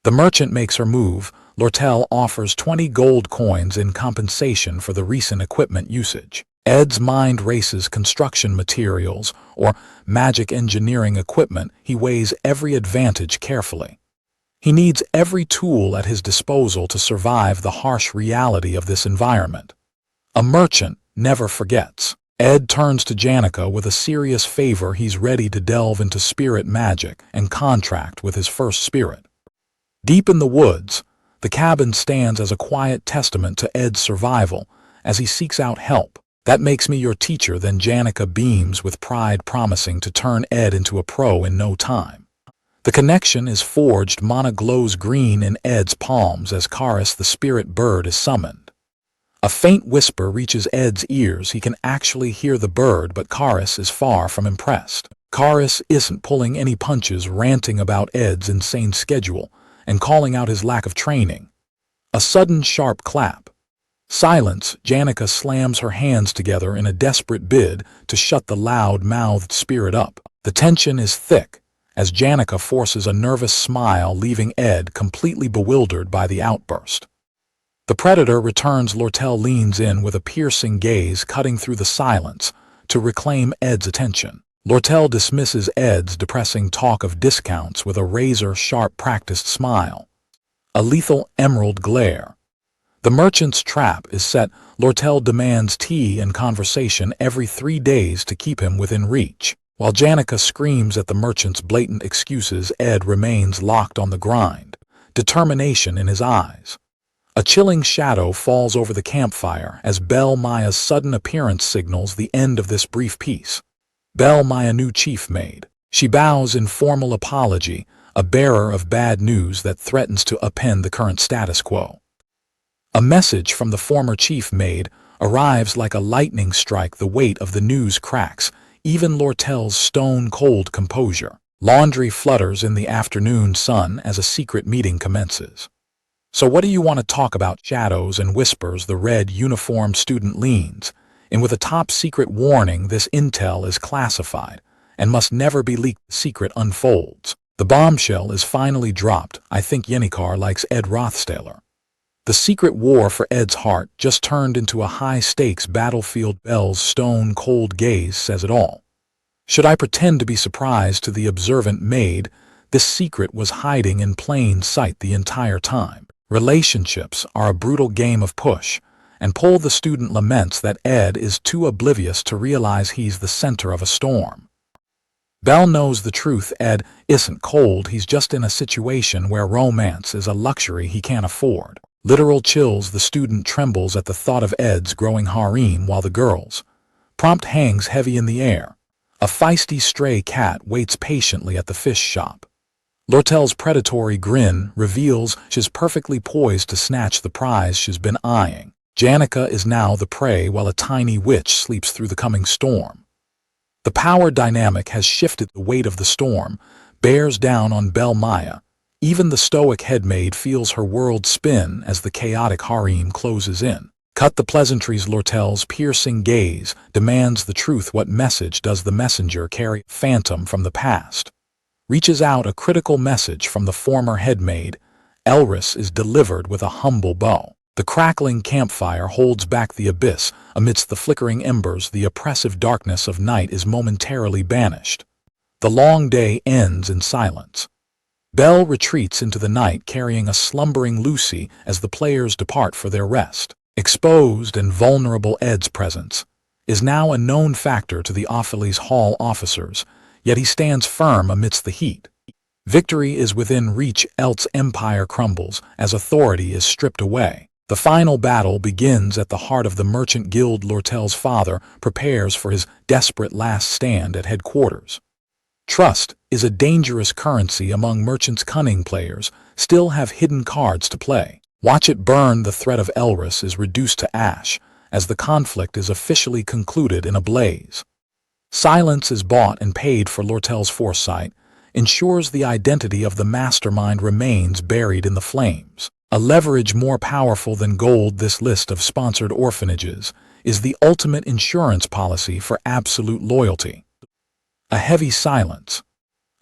The merchant makes her move. 𝒟𝐿 offers 20 gold coins in compensation for the recent equipment usage. Ed's mind races. Construction materials or magic engineering equipment. He weighs every advantage carefully. He needs every tool at his disposal to survive the harsh reality of this environment. A merchant never forgets. Ed turns to 𝒩𝒑𝒂 with a serious favor. He's ready to delve into spirit magic and contract with his first spirit. Deep in the woods, the cabin stands as a quiet testament to Ed's survival as he seeks out help. That makes me your teacher. Then 𝒩𝒑𝒂 beams with pride, promising to turn Ed into a pro in no time. The connection is forged. Mana glows green in Ed's palms as 𝒟𝐿, the spirit bird, is summoned. A faint whisper reaches Ed's ears. He can actually hear the bird, but 𝒟𝐿 is far from impressed. 𝒟𝐿 isn't pulling any punches, ranting about Ed's insane schedule and calling out his lack of training. A sudden sharp clap. Silence. 𝒩𝒑𝒂 slams her hands together in a desperate bid to shut the loud-mouthed spirit up. The tension is thick as 𝒩𝒑𝒂 forces a nervous smile, leaving Ed completely bewildered by the outburst. The predator returns. 𝒟𝐿 leans in with a piercing gaze, cutting through the silence to reclaim Ed's attention. 𝒟𝐿 dismisses Ed's depressing talk of discounts with a razor-sharp, practiced smile. A lethal emerald glare. The merchant's trap is set. 𝒟𝐿 demands tea and conversation every 3 days to keep him within reach. While 𝒩𝒑𝒂 screams at the merchant's blatant excuses, Ed remains locked on the grind, determination in his eyes. A chilling shadow falls over the campfire as 𝒩𝒑𝒄's sudden appearance signals the end of this brief peace. 𝒩𝒑𝒄, new chief maid. She bows in formal apology, a bearer of bad news that threatens to upend the current status quo. A message from the former chief maid arrives like a lightning strike. The weight of the news cracks even 𝒟𝐿's stone-cold composure. Laundry flutters in the afternoon sun as a secret meeting commences. So what do you want to talk about? Shadows and whispers. The red-uniformed student leans in with a top-secret warning. This intel is classified and must never be leaked. The secret unfolds. The bombshell is finally dropped. I think 𝒩𝒑𝒂 likes Ed Rothstaler. The secret war for Ed's heart just turned into a high-stakes battlefield. 𝒩𝒂's stone-cold gaze says it all. Should I pretend to be surprised to the observant maid? This secret was hiding in plain sight the entire time. Relationships are a brutal game of push and pull. The student laments that Ed is too oblivious to realize he's the center of a storm. Belle knows the truth. Ed isn't cold, he's just in a situation where romance is a luxury he can't afford. Literal chills. The student trembles at the thought of Ed's growing harem while the girls' prompt hangs heavy in the air. A feisty stray cat waits patiently at the fish shop. 𝒟𝐼𝒮𝒞ℒ𝒜 predatory grin reveals she's perfectly poised to snatch the prize she's been eyeing. 𝒩𝒂ℍ is now the prey while a tiny witch sleeps through the coming storm. The power dynamic has shifted. The weight of the storm bears down on Belle Maya. Even the stoic headmaid feels her world spin as the chaotic harem closes in. Cut the pleasantries. 𝒟𝐼𝒮𝒁's piercing gaze demands the truth. What message does the messenger carry? Phantom from the past reaches out. A critical message from the former headmaid. Elris is delivered with a humble bow. The crackling campfire holds back the abyss. Amidst the flickering embers, the oppressive darkness of night is momentarily banished. The long day ends in silence. Belle retreats into the night carrying a slumbering Lucy as the players depart for their rest. Exposed and vulnerable, Ed's presence is now a known factor to the Opheles Hall officers, yet he stands firm amidst the heat. Victory is within reach. Elt's empire crumbles as authority is stripped away. The final battle begins at the heart of the merchant guild. 𝒟𝐼𝒮𝒁's father prepares for his desperate last stand at headquarters. Trust is a dangerous currency among merchants. Cunning players still have hidden cards to play. Watch it burn. The threat of Elris is reduced to ash as the conflict is officially concluded in a blaze. Silence is bought and paid for. 𝒟𝐼𝒮𝒁's foresight ensures the identity of the mastermind remains buried in the flames. A leverage more powerful than gold. This list of sponsored orphanages is the ultimate insurance policy for absolute loyalty. A heavy silence.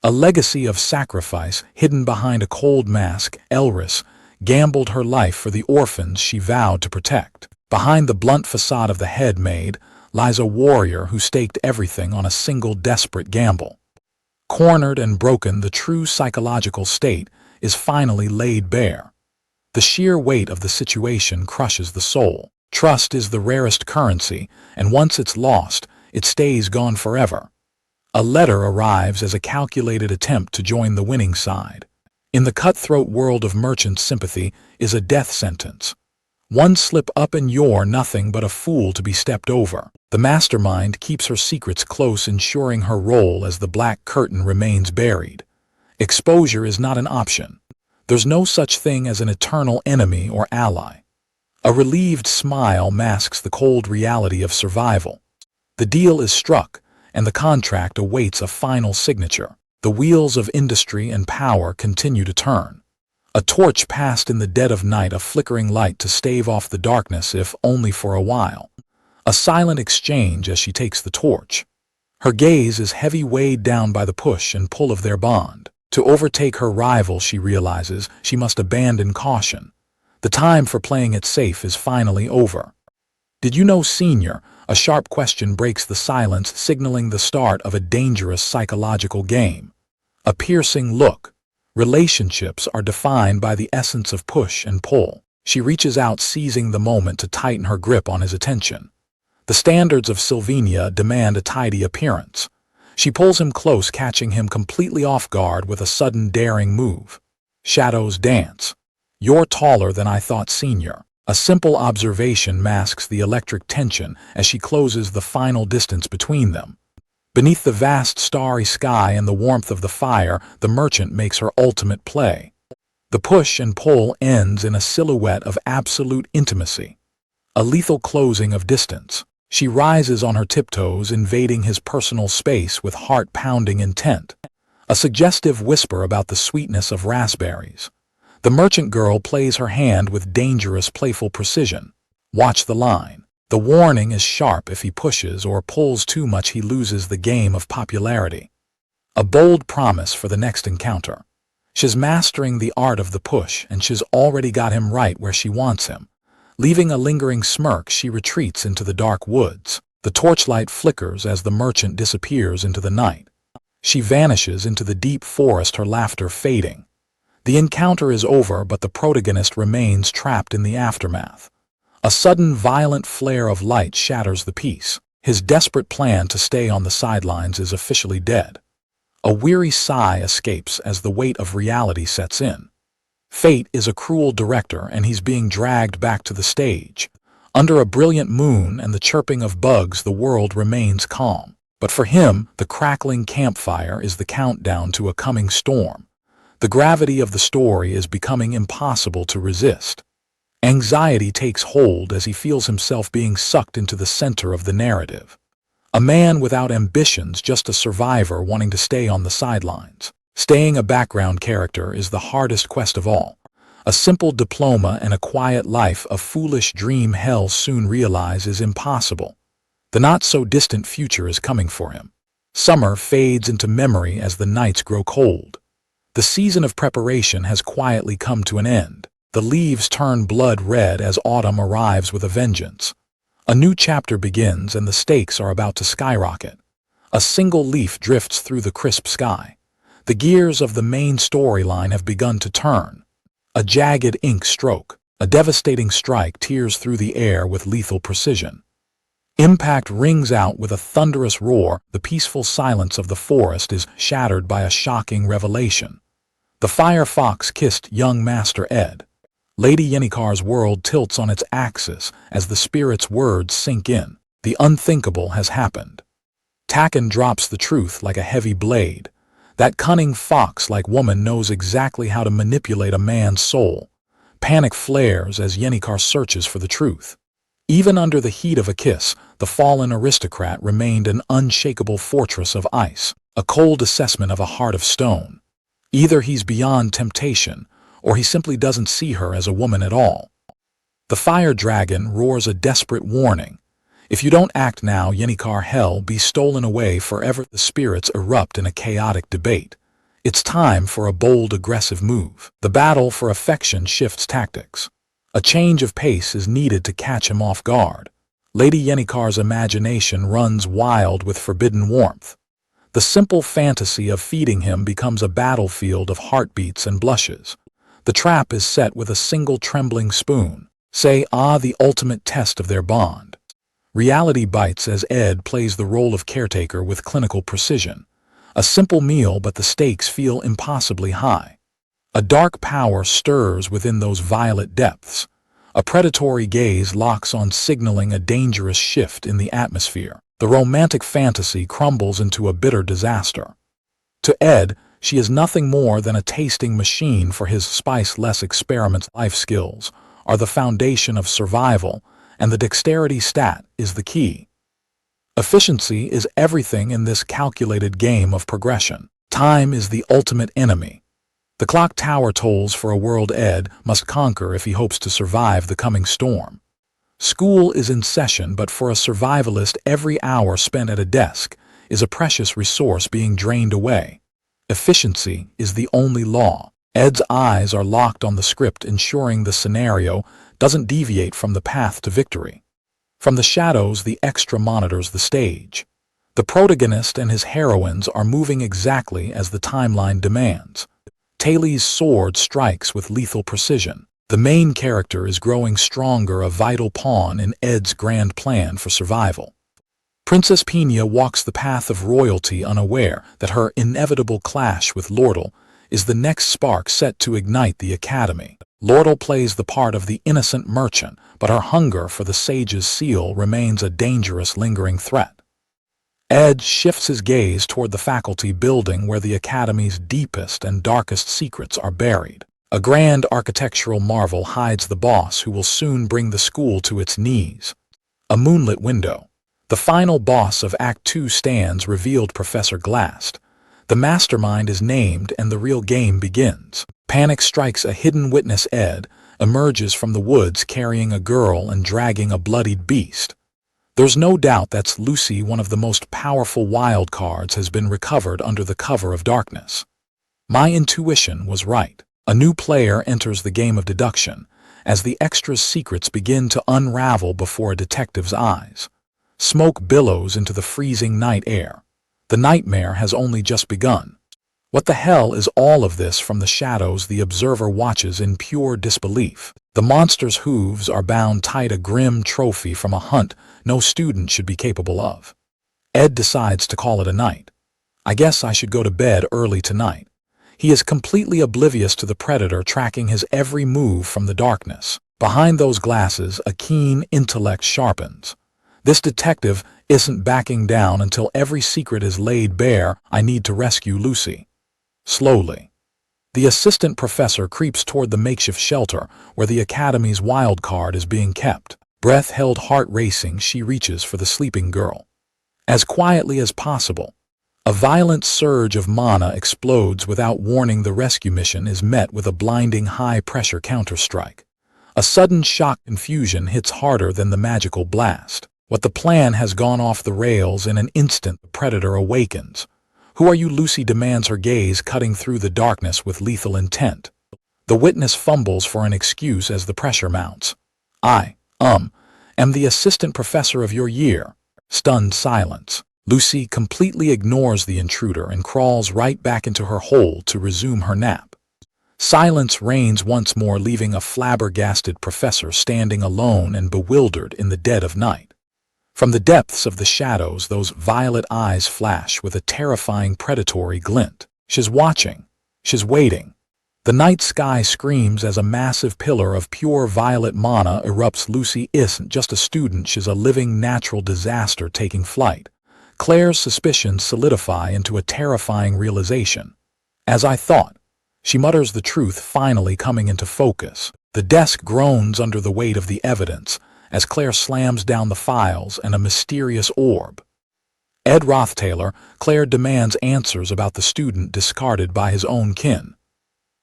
A legacy of sacrifice hidden behind a cold mask. Elris gambled her life for the orphans she vowed to protect. Behind the blunt facade of the headmaid lies a warrior who staked everything on a single desperate gamble. Cornered and broken, the true psychological state is finally laid bare. The sheer weight of the situation crushes the soul. Trust is the rarest currency, and once it's lost, it stays gone forever. A letter arrives as a calculated attempt to join the winning side. In the cutthroat world of merchant sympathy is a death sentence. One slip up and you're nothing but a fool to be stepped over. The mastermind keeps her secrets close, ensuring her role as the black curtain remains buried. Exposure is not an option. There's no such thing as an eternal enemy or ally. A relieved smile masks the cold reality of survival. The deal is struck, and the contract awaits a final signature. The wheels of industry and power continue to turn. A torch passed in the dead of night, a flickering light to stave off the darkness, if only for a while. A silent exchange as she takes the torch. Her gaze is heavy, weighed down by the push and pull of their bond. To overtake her rival, she realizes she must abandon caution. The time for playing it safe is finally over. Did you know, Senior? A sharp question breaks the silence, signaling the start of a dangerous psychological game. A piercing look. Relationships are defined by the essence of push and pull. She reaches out, seizing the moment to tighten her grip on his attention. The standards of Sylvania demand a tidy appearance. She pulls him close, catching him completely off guard with a sudden daring move. Shadows dance. You're taller than I thought, Senior. A simple observation masks the electric tension as she closes the final distance between them. Beneath the vast starry sky and the warmth of the fire, the merchant makes her ultimate play. The push and pull ends in a silhouette of absolute intimacy. A lethal closing of distance. She rises on her tiptoes, invading his personal space with heart-pounding intent. A suggestive whisper about the sweetness of raspberries. The merchant girl plays her hand with dangerous, playful precision. Watch the line. The warning is sharp. If he pushes or pulls too much, he loses the game of popularity. A bold promise for the next encounter. She's mastering the art of the push, and she's already got him right where she wants him. Leaving a lingering smirk, she retreats into the dark woods. The torchlight flickers as the merchant disappears into the night. She vanishes into the deep forest, her laughter fading. The encounter is over, but the protagonist remains trapped in the aftermath. A sudden, violent flare of light shatters the peace. His desperate plan to stay on the sidelines is officially dead. A weary sigh escapes as the weight of reality sets in. Fate is a cruel director, and he's being dragged back to the stage. Under a brilliant moon and the chirping of bugs, the world remains calm. But for him, the crackling campfire is the countdown to a coming storm. The gravity of the story is becoming impossible to resist. Anxiety takes hold as he feels himself being sucked into the center of the narrative. A man without ambitions, just a survivor wanting to stay on the sidelines. Staying a background character is the hardest quest of all. A simple diploma and a quiet life, a foolish dream he'll soon realize is impossible. The not-so-distant future is coming for him. Summer fades into memory as the nights grow cold. The season of preparation has quietly come to an end. The leaves turn blood red as autumn arrives with a vengeance. A new chapter begins and the stakes are about to skyrocket. A single leaf drifts through the crisp sky. The gears of the main storyline have begun to turn. A jagged ink stroke, a devastating strike tears through the air with lethal precision. Impact rings out with a thunderous roar. The peaceful silence of the forest is shattered by a shocking revelation. The fire fox kissed young Master Ed. Lady Yennekar's world tilts on its axis as the spirit's words sink in. The unthinkable has happened. Taken drops the truth like a heavy blade. That cunning fox-like woman knows exactly how to manipulate a man's soul. Panic flares as Yennekar searches for the truth. Even under the heat of a kiss, the fallen aristocrat remained an unshakable fortress of ice, a cold assessment of a heart of stone. Either he's beyond temptation, or he simply doesn't see her as a woman at all. The fire dragon roars a desperate warning. If you don't act now, Yennekar hell be stolen away forever. The spirits erupt in a chaotic debate. It's time for a bold, aggressive move. The battle for affection shifts tactics. A change of pace is needed to catch him off guard. Lady Yennekar's imagination runs wild with forbidden warmth. The simple fantasy of feeding him becomes a battlefield of heartbeats and blushes. The trap is set with a single trembling spoon. Say, the ultimate test of their bond. Reality bites as Ed plays the role of caretaker with clinical precision. A simple meal, but the stakes feel impossibly high. A dark power stirs within those violet depths. A predatory gaze locks on, signaling a dangerous shift in the atmosphere. The romantic fantasy crumbles into a bitter disaster. To Ed, she is nothing more than a tasting machine for his spiceless experiments. Life skills are the foundation of survival, and the dexterity stat is the key. Efficiency is everything in this calculated game of progression. Time is the ultimate enemy. The clock tower tolls for a world Ed must conquer if he hopes to survive the coming storm. School is in session, but for a survivalist, every hour spent at a desk is a precious resource being drained away. Efficiency is the only law. Ed's eyes are locked on the script, ensuring the scenario doesn't deviate from the path to victory. From the shadows, the extra monitors the stage. The protagonist and his heroines are moving exactly as the timeline demands. Taylor's sword strikes with lethal precision. The main character is growing stronger, a vital pawn in Ed's grand plan for survival. Princess Pina walks the path of royalty, unaware that her inevitable clash with Lordle is the next spark set to ignite the academy. Lordle plays the part of the innocent merchant, but her hunger for the sage's seal remains a dangerous, lingering threat. Ed shifts his gaze toward the faculty building where the academy's deepest and darkest secrets are buried. A grand architectural marvel hides the boss who will soon bring the school to its knees. A moonlit window. The final boss of Act 2 stands, revealed Professor Glast. The mastermind is named and the real game begins. Panic strikes a hidden witness. Ed emerges from the woods carrying a girl and dragging a bloodied beast. There's no doubt that's Lucy. One of the most powerful wild cards has been recovered under the cover of darkness. My intuition was right. A new player enters the game of deduction as the extras' secrets begin to unravel before a detective's eyes. Smoke billows into the freezing night air. The nightmare has only just begun. What the hell is all of this? From the shadows, the observer watches in pure disbelief. The monster's hooves are bound tight, a grim trophy from a hunt no student should be capable of. Ed decides to call it a night. I guess I should go to bed early tonight. He is completely oblivious to the predator tracking his every move from the darkness. Behind those glasses, a keen intellect sharpens. This detective isn't backing down until every secret is laid bare. I need to rescue Lucy. Slowly. The assistant professor creeps toward the makeshift shelter where the academy's wild card is being kept. Breath held, heart racing, she reaches for the sleeping girl. As quietly as possible, a violent surge of mana explodes without warning. The rescue mission is met with a blinding high-pressure counterstrike. A sudden shock confusion hits harder than the magical blast. What the plan has gone off the rails in an instant. The predator awakens. "Who are you?" Lucy demands, her gaze cutting through the darkness with lethal intent. The witness fumbles for an excuse as the pressure mounts. "I am the assistant professor of your year." Stunned silence. Lucy completely ignores the intruder and crawls right back into her hole to resume her nap. Silence reigns once more, leaving a flabbergasted professor standing alone and bewildered in the dead of night. From the depths of the shadows, those violet eyes flash with a terrifying predatory glint. She's watching. She's waiting. The night sky screams as a massive pillar of pure violet mana erupts. Lucy isn't just a student, she's a living natural disaster taking flight. Claire's suspicions solidify into a terrifying realization. "As I thought," she mutters, the truth finally coming into focus. The desk groans under the weight of the evidence as Claire slams down the files and a mysterious orb. "Ed Rothtaylor," Claire demands answers about the student discarded by his own kin.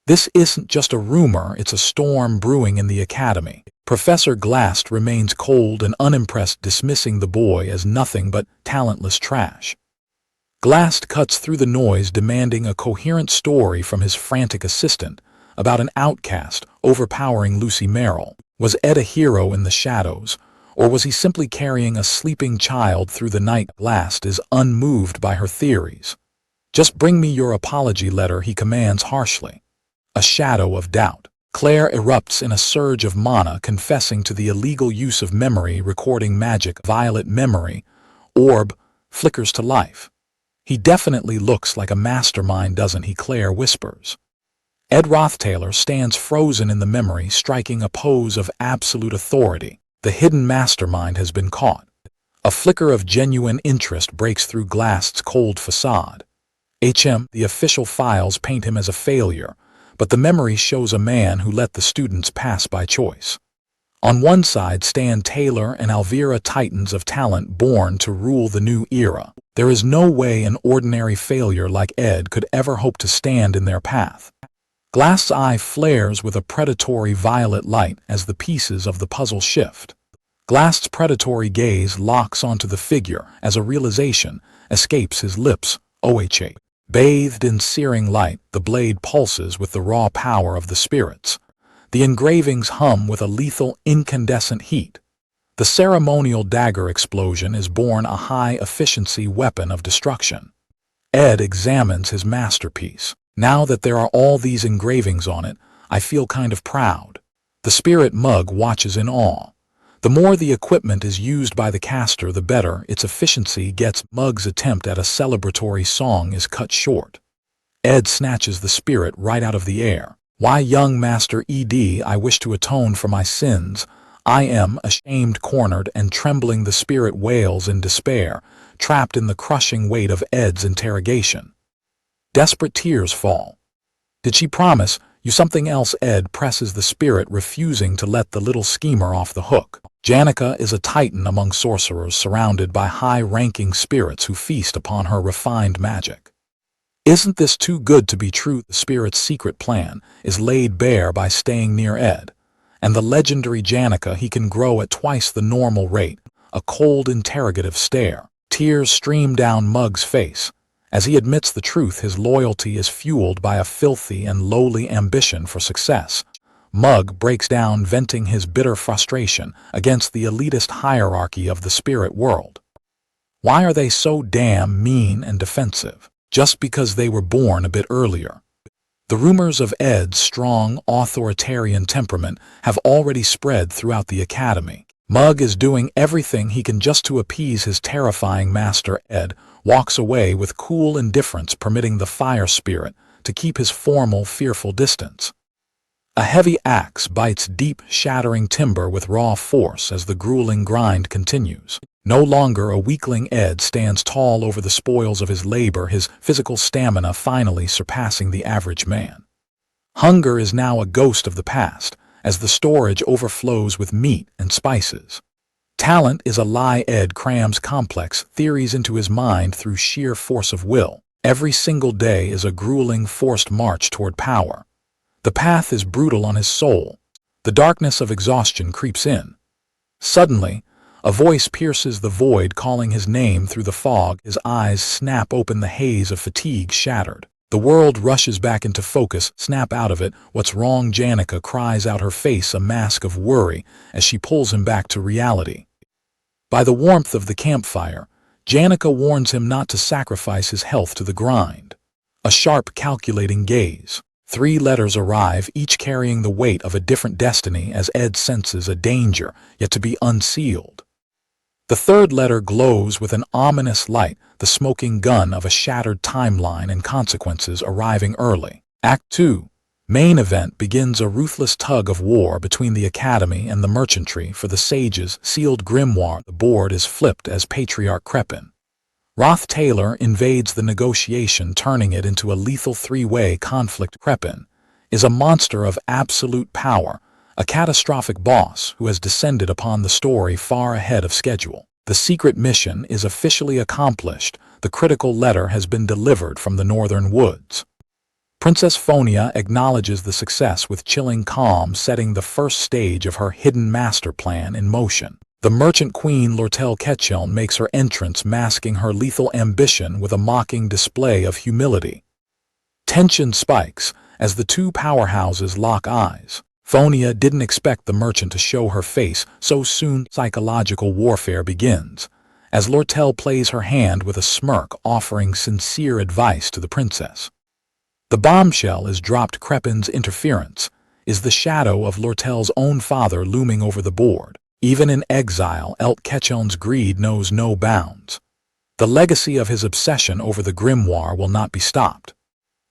This isn't just a rumor, it's a storm brewing in the academy. Professor Glast remains cold and unimpressed, dismissing the boy as nothing but talentless trash. Glast cuts through the noise, demanding a coherent story from his frantic assistant about an outcast overpowering Lucy Merrill. Was Ed a hero in the shadows, or was he simply carrying a sleeping child through the night? Glast is unmoved by her theories. "Just bring me your apology letter," he commands harshly. A shadow of doubt. Claire erupts in a surge of mana, confessing to the illegal use of memory recording magic. Violet memory orb flickers to life. "He definitely looks like a mastermind, doesn't he?" Claire whispers. Ed Rothtaylor stands frozen in the memory, striking a pose of absolute authority. The hidden mastermind has been caught. A flicker of genuine interest breaks through Glast's cold facade. The official files paint him as a failure, but the memory shows a man who let the students pass by choice. On one side stand Taylor and Alvira, titans of talent born to rule the new era. There is no way an ordinary failure like Ed could ever hope to stand in their path. Glast's eye flares with a predatory violet light as the pieces of the puzzle shift. Glast's predatory gaze locks onto the figure as a realization escapes his lips. Bathed in searing light, the blade pulses with the raw power of the spirits. The engravings hum with a lethal, incandescent heat. The ceremonial dagger explosion is born a high-efficiency weapon of destruction. Ed examines his masterpiece. "Now that there are all these engravings on it, I feel kind of proud." The spirit mug watches in awe. The more the equipment is used by the caster, the better its efficiency gets. Mug's attempt at a celebratory song is cut short. Ed snatches the spirit right out of the air. "Why, young Master Ed, I wish to atone for my sins. I am ashamed." Cornered and trembling, the spirit wails in despair, trapped in the crushing weight of Ed's interrogation. Desperate tears fall. "Did she promise you something else?" Ed presses the spirit, refusing to let the little schemer off the hook. Janica is a titan among sorcerers, surrounded by high-ranking spirits who feast upon her refined magic. Isn't this too good to be true? The spirit's secret plan is laid bare by staying near Ed. And the legendary Janica, he can grow at twice the normal rate. A cold, interrogative stare. Tears stream down Mug's face. As he admits the truth, his loyalty is fueled by a filthy and lowly ambition for success. Mug breaks down, venting his bitter frustration against the elitist hierarchy of the spirit world. Why are they so damn mean and defensive? Just because they were born a bit earlier. The rumors of Ed's strong, authoritarian temperament have already spread throughout the academy. Mug is doing everything he can just to appease his terrifying master. Ed walks away with cool indifference, permitting the fire spirit to keep his formal, fearful distance. A heavy axe bites deep, shattering timber with raw force as the grueling grind continues. No longer a weakling, Ed stands tall over the spoils of his labor, his physical stamina finally surpassing the average man. Hunger is now a ghost of the past, as the storage overflows with meat and spices. Talent is a lie. Ed crams complex theories into his mind through sheer force of will. Every single day is a grueling, forced march toward power. The path is brutal on his soul. The darkness of exhaustion creeps in. Suddenly, a voice pierces the void, calling his name through the fog. His eyes snap open, the haze of fatigue shattered. The world rushes back into focus. Snap out of it. What's wrong? 𝒩𝒂ℎ cries out, her face a mask of worry as she pulls him back to reality. By the warmth of the campfire, 𝒩𝒂ℎ warns him not to sacrifice his health to the grind. A sharp, calculating gaze. 3 letters arrive, each carrying the weight of a different destiny as Ed senses a danger yet to be unsealed. The 3rd letter glows with an ominous light, the smoking gun of a shattered timeline and consequences arriving early. Act 2. Main event begins. A ruthless tug of war between the Academy and the merchantry for the sage's sealed grimoire. The board is flipped as Patriarch 𝒟𝐿. 𝒟𝐿 invades the negotiation, turning it into a lethal 3-way conflict. 𝒟𝐿 is a monster of absolute power, a catastrophic boss who has descended upon the story far ahead of schedule. The secret mission is officially accomplished. The critical letter has been delivered from the northern woods. Princess Phonia acknowledges the success with chilling calm, setting the first stage of her hidden master plan in motion. The merchant queen 𝒟𝐿 makes her entrance, masking her lethal ambition with a mocking display of humility. Tension spikes as the 2 powerhouses lock eyes. Phonia didn't expect the merchant to show her face so soon. Psychological warfare begins, as 𝒟𝐿 plays her hand with a smirk, offering sincere advice to the princess. The bombshell is dropped. 𝒟𝐿's interference is the shadow of 𝒟𝐿's own father looming over the board. Even in exile, 𝒟𝐿's greed knows no bounds. The legacy of his obsession over the grimoire will not be stopped.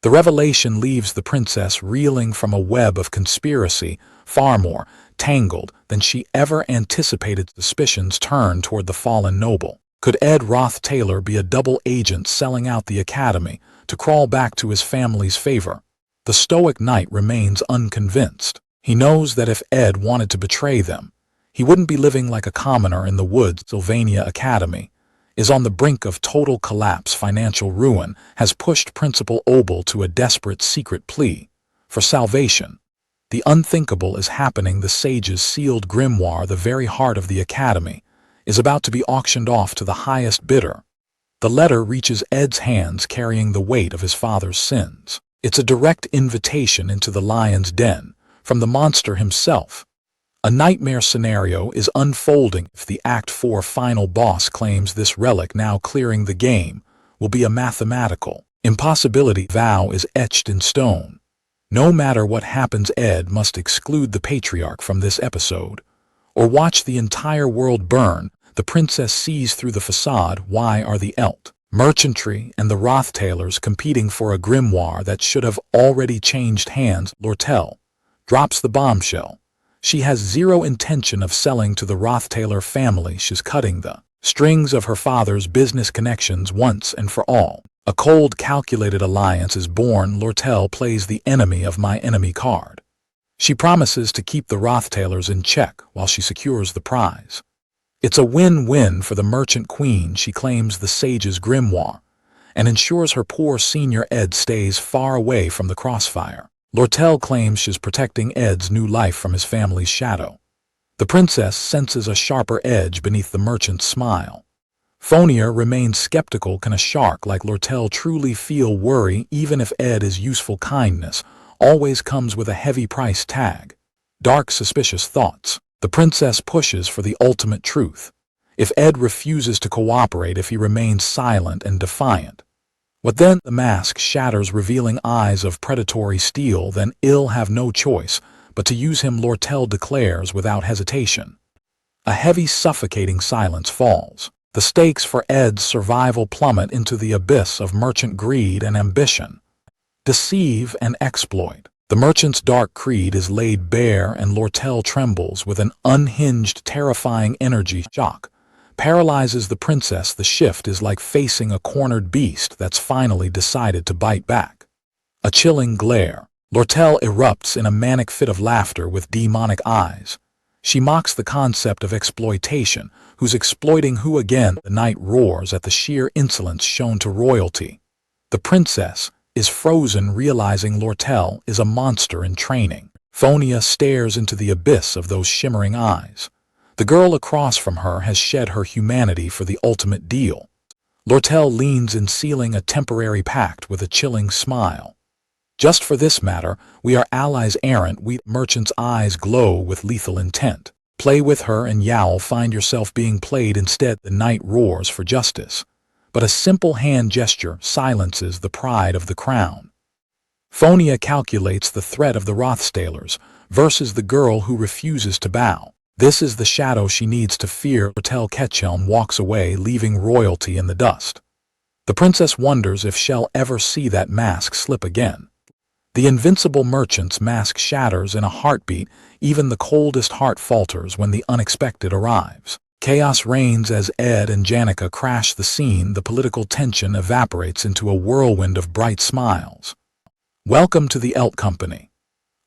The revelation leaves the princess reeling from a web of conspiracy far more tangled than she ever anticipated. Suspicions turn toward the fallen noble. Could 𝒟𝐿 be a double agent selling out the Academy to crawl back to his family's favor? The stoic knight remains unconvinced. He knows that if Ed wanted to betray them, he wouldn't be living like a commoner in the woods. Sylvania Academy is on the brink of total collapse. Financial ruin has pushed Principal 𝒟𝐿 to a desperate secret plea for salvation. The unthinkable is happening. The sage's sealed grimoire, the very heart of the Academy, is about to be auctioned off to the highest bidder. The letter reaches Ed's hands, carrying the weight of his father's sins. It's a direct invitation into the lion's den from the monster himself. A nightmare scenario is unfolding if the Act 4 final boss claims this relic, now clearing the game, will be a mathematical impossibility. Vow is etched in stone. No matter what happens, Ed must exclude the Patriarch from this episode, or watch the entire world burn. The princess sees through the facade. Why are the merchantry and the 𝒟𝐿 competing for a grimoire that should have already changed hands? 𝒟𝐿 drops the bombshell. She has zero intention of selling to the 𝒟𝐿 family. She's cutting the strings of her father's business connections once and for all. A cold, calculated alliance is born. 𝒟𝐿 plays the enemy of my enemy card. She promises to keep the 𝒟𝐿s in check while she secures the prize. It's a win-win for the merchant queen. She claims the sage's grimoire and ensures her poor senior Ed stays far away from the crossfire. 𝒟𝐿 claims she's protecting Ed's new life from his family's shadow. The princess senses a sharper edge beneath the merchant's smile. Phonia remains skeptical. Can a shark like 𝒟𝐿 truly feel worry, even if Ed is useful? Kindness always comes with a heavy price tag. Dark, suspicious thoughts. The princess pushes for the ultimate truth. If Ed refuses to cooperate, if he remains silent and defiant, what then? The mask shatters, revealing eyes of predatory steel. Then 𝒟𝐿 have no choice but to use him, 𝒟𝐿 declares without hesitation. A heavy, suffocating silence falls. The stakes for Ed's survival plummet into the abyss of merchant greed and ambition. Deceive and exploit. The merchant's dark creed is laid bare, and 𝒟𝐿 trembles with an unhinged, terrifying energy. Shock paralyzes the princess. The shift is like facing a cornered beast that's finally decided to bite back. A chilling glare. 𝒟𝐼𝒮𝒞 erupts in a manic fit of laughter with demonic eyes. She mocks the concept of exploitation. Who's exploiting who again? The knight roars at the sheer insolence shown to royalty. The princess is frozen, realizing 𝒟𝐼𝒮 is a monster in training. Phonia stares into the abyss of those shimmering eyes. The girl across from her has shed her humanity for the ultimate deal. 𝒟𝐼𝒮 leans in, sealing a temporary pact with a chilling smile. Just for this matter, we are allies errant. We merchant's eyes glow with lethal intent. Play with her and you'll find yourself being played instead. The knight roars for justice. But a simple hand gesture silences the pride of the crown. Phonia calculates the threat of the Rothstalers versus the girl who refuses to bow. This is the shadow she needs to fear. 𝒟𝐻 walks away, leaving royalty in the dust. The princess wonders if she'll ever see that mask slip again. The invincible merchant's mask shatters in a heartbeat. Even the coldest heart falters when the unexpected arrives. Chaos reigns as Ed and Janica crash the scene. The political tension evaporates into a whirlwind of bright smiles. Welcome to the Elt Company.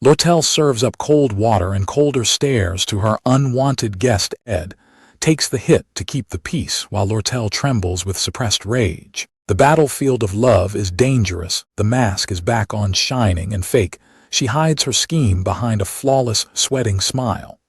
𝒟𝐻 serves up cold water and colder stares to her unwanted guest. Ed takes the hit to keep the peace while 𝒟𝐻 trembles with suppressed rage. The battlefield of love is dangerous. The mask is back on, shining and fake. She hides her scheme behind a flawless, sweating smile.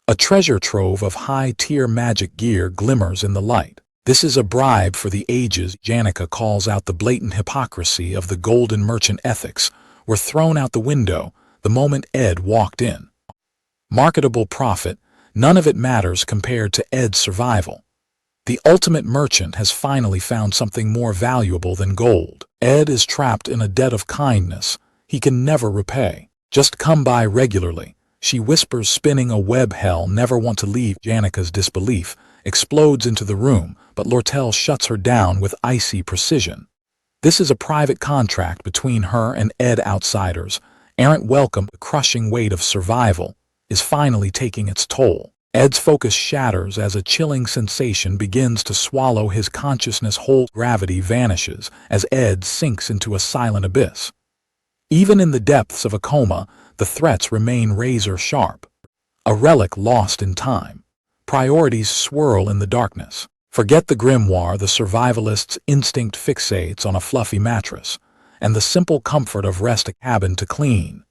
A treasure trove of high-tier magic gear glimmers in the light. This is a bribe for the ages. Janica calls out the blatant hypocrisy of the golden merchant ethics. Were thrown out the window the moment Ed walked in. Marketable profit, none of it matters compared to Ed's survival. The ultimate merchant has finally found something more valuable than gold. Ed is trapped in a debt of kindness he can never repay. Just come by regularly, she whispers, spinning a web. Hell, never want to leave. Janica's disbelief explodes into the room, but 𝒟𝐻 shuts her down with icy precision. This is a private contract between her and Ed. Outsiders aren't welcome. The crushing weight of survival is finally taking its toll. Ed's focus shatters as a chilling sensation begins to swallow his consciousness whole. Gravity vanishes as Ed sinks into a silent abyss. Even in the depths of a coma, the threats remain razor sharp. A relic lost in time. Priorities swirl in the darkness. Forget the grimoire. The survivalist's instinct fixates on a fluffy mattress and the simple comfort of rest, a cabin to clean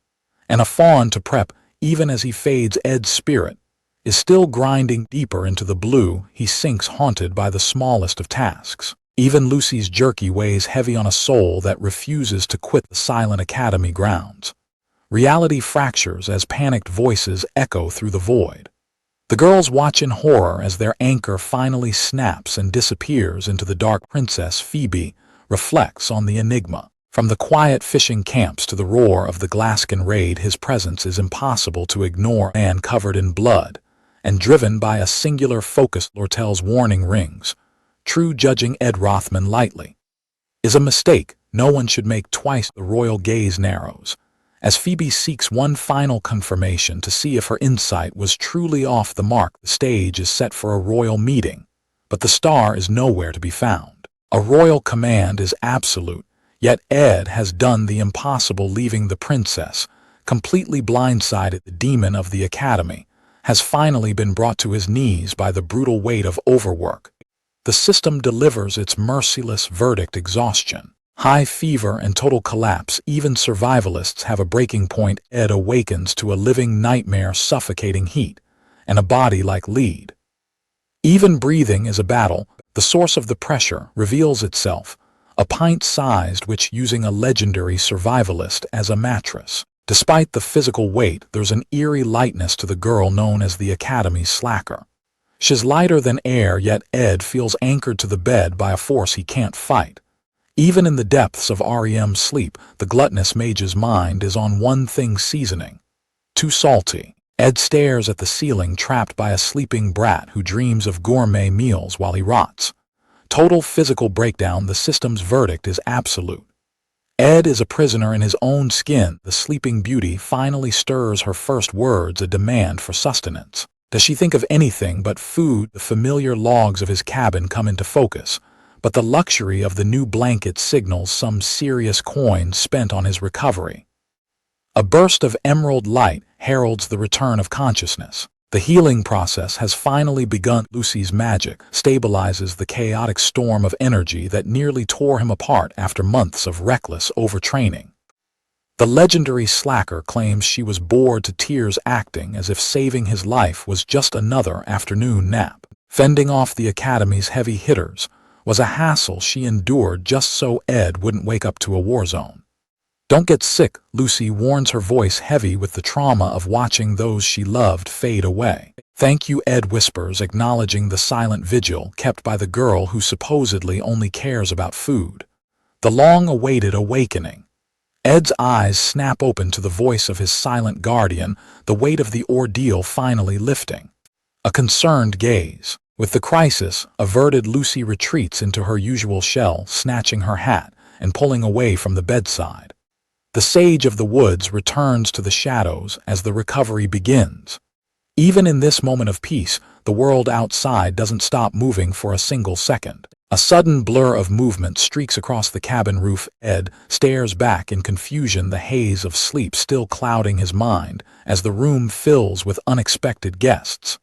and a fawn to prep. Even as he fades, Ed's spirit is still grinding deeper into the blue. He sinks, haunted by the smallest of tasks. Even Lucy's jerky weighs heavy on a soul that refuses to quit the silent academy grounds. Reality fractures as panicked voices echo through the void. The girls watch in horror as their anchor finally snaps and disappears into the dark. Princess Phoebe reflects on the enigma. From the quiet fishing camps to the roar of the Glaskin raid, his presence is impossible to ignore. Man covered in blood and driven by a singular focus. 𝒟𝐻's warning rings, true. Judging Ed Rothman lightly is a mistake. No one should make twice. The royal gaze narrows as Phoebe seeks one final confirmation to see if her insight was truly off the mark. The stage is set for a royal meeting, but the star is nowhere to be found. A royal command is absolute, yet Ed has done the impossible, leaving the princess completely blindsided. The demon of the academy has finally been brought to his knees by the brutal weight of overwork. The system delivers its merciless verdict: exhaustion, high fever, and total collapse. Even survivalists have a breaking point. Ed awakens to a living nightmare, suffocating heat and a body like lead. Even breathing is a battle. The source of the pressure reveals itself, a pint-sized witch using a legendary survivalist as a mattress. Despite the physical weight, there's an eerie lightness to the girl known as the Academy's slacker. She's lighter than air, yet Ed feels anchored to the bed by a force he can't fight. Even in the depths of REM's sleep, the gluttonous mage's mind is on one thing: seasoning. Too salty. Ed stares at the ceiling, trapped by a sleeping brat who dreams of gourmet meals while he rots. Total physical breakdown. The system's verdict is absolute. Ed is a prisoner in his own skin. The sleeping beauty finally stirs her first words, a demand for sustenance. Does she think of anything but food? The familiar logs of his cabin come into focus, but the luxury of the new blanket signals some serious coin spent on his recovery. A burst of emerald light heralds the return of consciousness. The healing process has finally begun. Lucy's magic stabilizes the chaotic storm of energy that nearly tore him apart after months of reckless overtraining. The legendary slacker claims she was bored to tears, acting as if saving his life was just another afternoon nap. Fending off the Academy's heavy hitters was a hassle she endured just so Ed wouldn't wake up to a war zone. "Don't get sick," Lucy warns, her voice heavy with the trauma of watching those she loved fade away. "Thank you," Ed whispers, acknowledging the silent vigil kept by the girl who supposedly only cares about food. The long-awaited awakening. Ed's eyes snap open to the voice of his silent guardian, the weight of the ordeal finally lifting. A concerned gaze. With the crisis averted, Lucy retreats into her usual shell, snatching her hat and pulling away from the bedside. The sage of the woods returns to the shadows as the recovery begins. Even in this moment of peace, the world outside doesn't stop moving for a single second. A sudden blur of movement streaks across the cabin roof. Ed stares back in confusion, the haze of sleep still clouding his mind as the room fills with unexpected guests.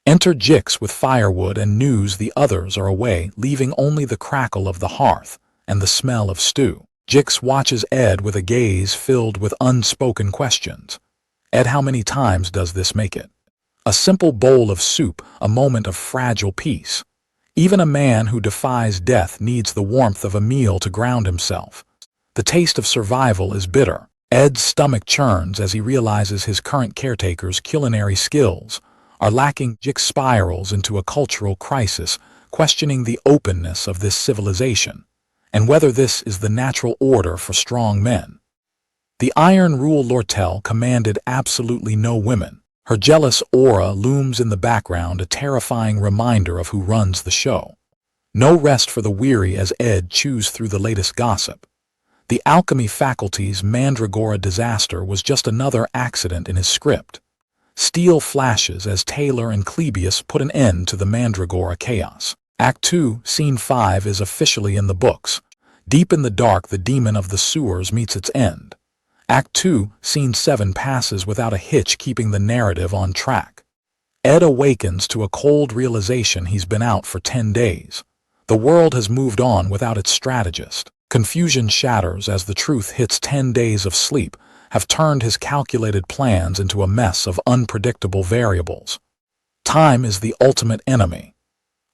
Enter 𝒩𝒜ℳℰ with firewood and news. The others are away, leaving only the crackle of the hearth and the smell of stew. 𝒩𝒜ℰ watches Ed with a gaze filled with unspoken questions. "Ed, how many times does this make it? A simple bowl of soup, a moment of fragile peace. Even a man who defies death needs the warmth of a meal to ground himself. The taste of survival is bitter." Ed's stomach churns as he realizes his current caretaker's culinary skills are lacking. 𝒩𝒜ℰ spirals into a cultural crisis, questioning the openness of this civilization and whether this is the natural order for strong men. The Iron Rule Lortel commanded absolutely no women. Her jealous aura looms in the background, a terrifying reminder of who runs the show. No rest for the weary as Ed chews through the latest gossip. The alchemy faculty's Mandragora disaster was just another accident in his script. Steel flashes as Taylor and Clebius put an end to the Mandragora chaos. Act 2, Scene 5 is officially in the books. Deep in the dark, the demon of the sewers meets its end. Act 2, Scene 7 passes without a hitch, keeping the narrative on track. Ed awakens to a cold realization he's been out for 10 days. The world has moved on without its strategist. Confusion shatters as the truth hits. 10 days of sleep have turned his calculated plans into a mess of unpredictable variables. Time is the ultimate enemy.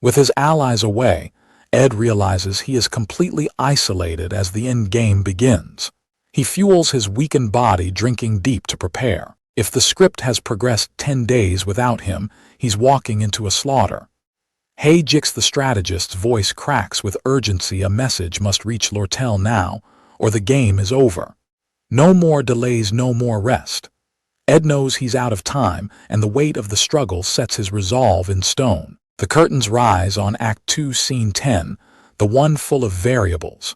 With his allies away, Ed realizes he is completely isolated as the end game begins. He fuels his weakened body, drinking deep to prepare. If the script has progressed 10 days without him, he's walking into a slaughter. "Hey 𝒩𝒜ℰ," the strategist's voice cracks with urgency. "A message must reach Lortel now, or the game is over. No more delays, no more rest." Ed knows he's out of time, and the weight of the struggle sets his resolve in stone. The curtains rise on Act 2, Scene 10, the one full of variables.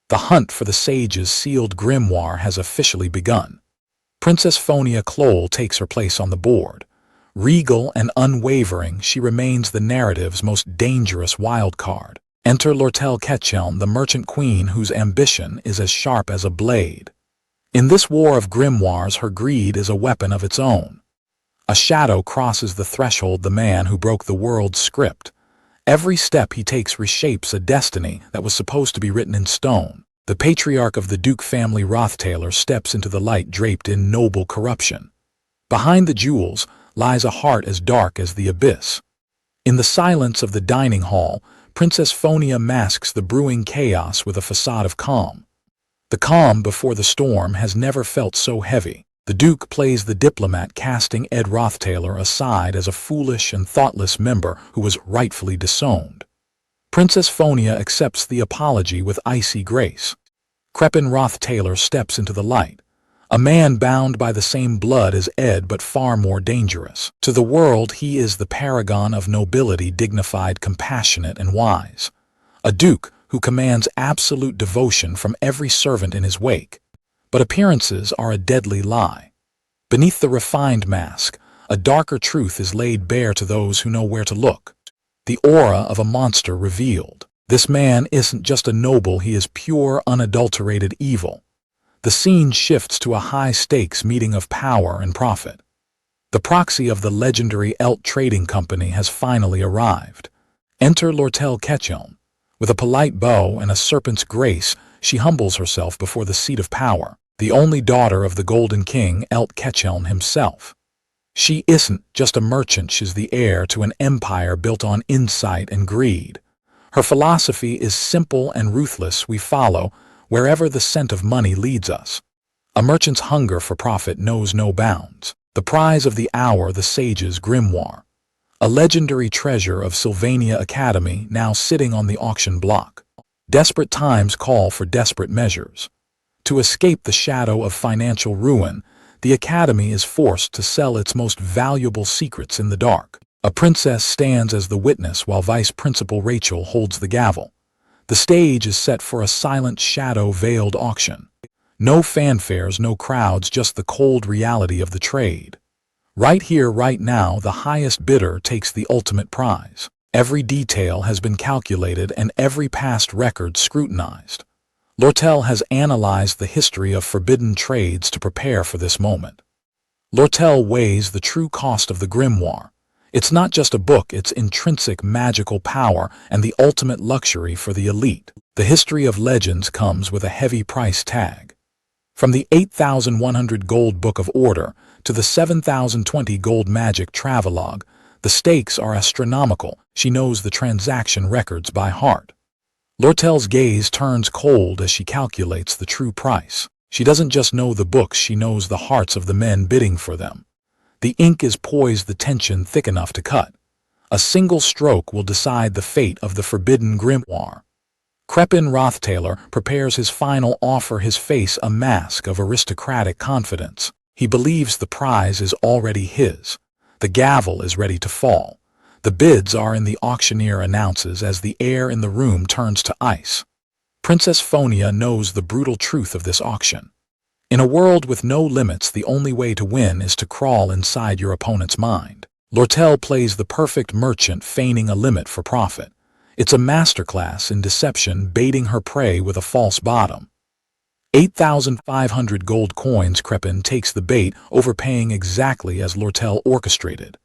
The hunt for the sage's sealed grimoire has officially begun. Princess 𝒩𝒂ℎ takes her place on the board. Regal and unwavering, she remains the narrative's most dangerous wild card. Enter Lortel 𝒩𝒂ℎ, the merchant queen whose ambition is as sharp as a blade. In this war of grimoires, her greed is a weapon of its own. A shadow crosses the threshold, the man who broke the world's script. Every step he takes reshapes a destiny that was supposed to be written in stone. The patriarch of the Duke family, Rothtailor, steps into the light draped in noble corruption. Behind the jewels lies a heart as dark as the abyss. In the silence of the dining hall, Princess 𝒩𝒂ℎ masks the brewing chaos with a facade of calm. The calm before the storm has never felt so heavy. The Duke plays the diplomat, casting Ed Rothtailor aside as a foolish and thoughtless member who was rightfully disowned. Princess 𝒩𝒂ℎ accepts the apology with icy grace. Crepin Rothtailor steps into the light, a man bound by the same blood as Ed but far more dangerous. To the world, he is the paragon of nobility, dignified, compassionate, and wise. A duke who commands absolute devotion from every servant in his wake. But appearances are a deadly lie. Beneath the refined mask, a darker truth is laid bare to those who know where to look. The aura of a monster revealed. This man isn't just a noble, he is pure, unadulterated evil. The scene shifts to a high-stakes meeting of power and profit. The proxy of the legendary 𝒟𝐿 trading company has finally arrived. Enter 𝒟𝐿. With a polite bow and a serpent's grace, she humbles herself before the seat of power, the only daughter of the Golden King 𝒟𝐿 himself. She isn't just a merchant, she's the heir to an empire built on insight and greed. Her philosophy is simple and ruthless: we follow wherever the scent of money leads us. A merchant's hunger for profit knows no bounds. The prize of the hour, the sage's grimoire. A legendary treasure of Sylvania Academy now sitting on the auction block. Desperate times call for desperate measures. To escape the shadow of financial ruin, the Academy is forced to sell its most valuable secrets in the dark. A princess stands as the witness while Vice Principal Rachel holds the gavel. The stage is set for a silent, shadow-veiled auction. No fanfares, no crowds, just the cold reality of the trade. Right here, right now, the highest bidder takes the ultimate prize. Every detail has been calculated and every past record scrutinized. 𝒟𝐿 has analyzed the history of forbidden trades to prepare for this moment. 𝒟𝐿 weighs the true cost of the grimoire. It's not just a book, it's intrinsic magical power and the ultimate luxury for the elite. The history of legends comes with a heavy price tag. From the 8,100 gold Book of Order to the 7,020 gold magic travelogue, the stakes are astronomical. She knows the transaction records by heart. 𝒟𝐿's gaze turns cold as she calculates the true price. She doesn't just know the books, she knows the hearts of the men bidding for them. The ink is poised, the tension thick enough to cut. A single stroke will decide the fate of the forbidden grimoire. 𝒟𝐿 Rothtailor prepares his final offer, his face a mask of aristocratic confidence. He believes the prize is already his. The gavel is ready to fall. The bids are in, the auctioneer announces as the air in the room turns to ice. Princess Phonia knows the brutal truth of this auction. In a world with no limits, the only way to win is to crawl inside your opponent's mind. 𝒟𝐿 plays the perfect merchant, feigning a limit for profit. It's a masterclass in deception, baiting her prey with a false bottom. 8,500 gold coins. 𝒟𝐿 takes the bait, overpaying exactly as 𝒟𝐿 orchestrated.